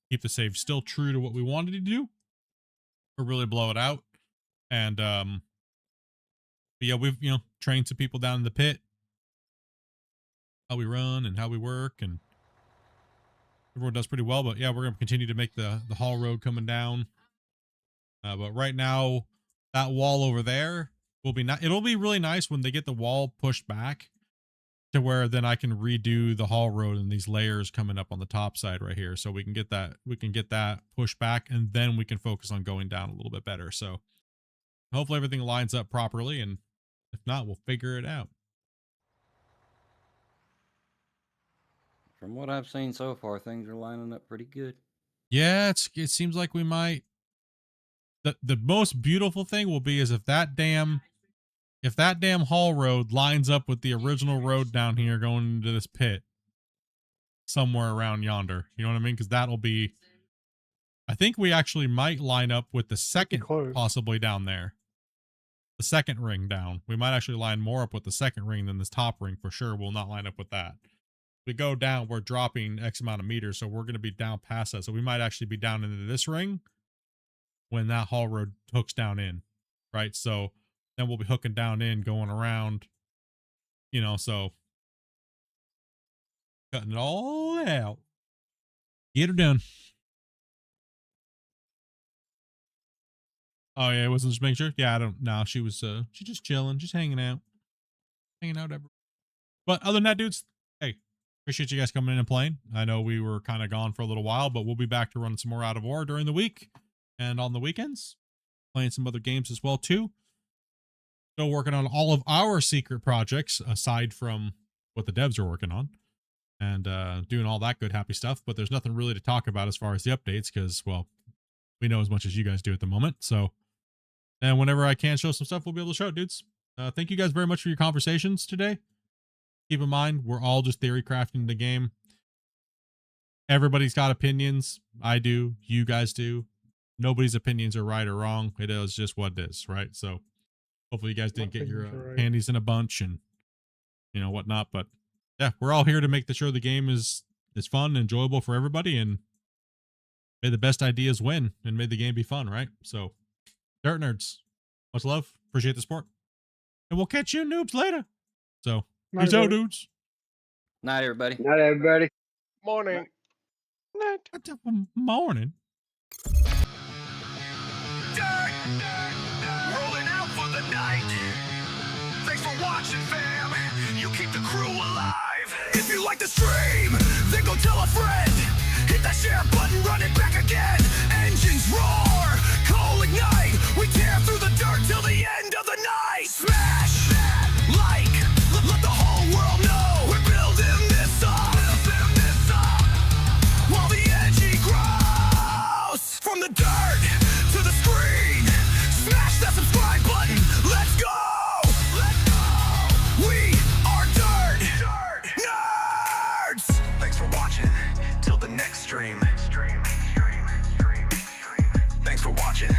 keep the save still true to what we wanted to do, or really blow it out. And but yeah, we've trained some people down in the pit, how we run and how we work, and everyone does pretty well. But yeah, we're gonna continue to make the haul road coming down. But right now, that wall over there will be it'll be really nice when they get the wall pushed back to where then I can redo the haul road and these layers coming up on the top side right here. So we can get that pushed back, and then we can focus on going down a little bit better. So hopefully everything lines up properly, and if not, we'll figure it out. From what I've seen so far, things are lining up pretty good. Yeah, it seems like we might. The most beautiful thing will be is if that damn haul road lines up with the original road down here going into this pit somewhere around yonder. You know what I mean? Because that'll be, I think we actually might line up with the second, possibly down there. The second ring down. We might actually line more up with the second ring than this top ring for sure. We'll not line up with that. We go down, we're dropping X amount of meters, so we're going to be down past that. So we might actually be down into this ring when that haul road hooks down in, right? So then we'll be hooking down in, going around, so cutting it all out. Get her done. Oh yeah, it wasn't just making sure. Yeah, I don't know. She was she's just chilling, just hanging out. But other than that, dudes, hey, appreciate you guys coming in and playing. I know we were kind of gone for a little while, but we'll be back to run some more Out of War during the week and on the weekends, playing some other games as well too. Still working on all of our secret projects aside from what the devs are working on, and doing all that good happy stuff. But there's nothing really to talk about as far as the updates, because, well, we know as much as you guys do at the moment. So, and whenever I can show some stuff, we'll be able to show it, dudes. Thank you guys very much for your conversations today. Keep in mind, we're all just theory crafting the game. Everybody's got opinions. I do. You guys do. Nobody's opinions are right or wrong. It is just what it is, right? So hopefully you guys didn't get your panties in a bunch and whatnot. But yeah, we're all here to make sure the game is fun and enjoyable for everybody, and may the best ideas win, and may the game be fun, right? So, Dirt Nerds, much love. Appreciate the support. And we'll catch you noobs later. So, peace out, dudes. Night, everybody. Night, everybody. Morning. Night. Morning. Rolling out for the night. Thanks for watching, fam. You keep the crew alive. If you like the stream, then go tell a friend. Hit that share button, run it back again. Engines roar, coal ignite. We tear through the dirt till the end of the night. Smash, like, let the whole world know we're building this up. While the energy grows from the dirt to the screen. Smash that subscribe button. Let's go. We are Dirt Nerds. Thanks for watching. Till the next stream. Thanks for watching.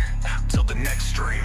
Till the next stream.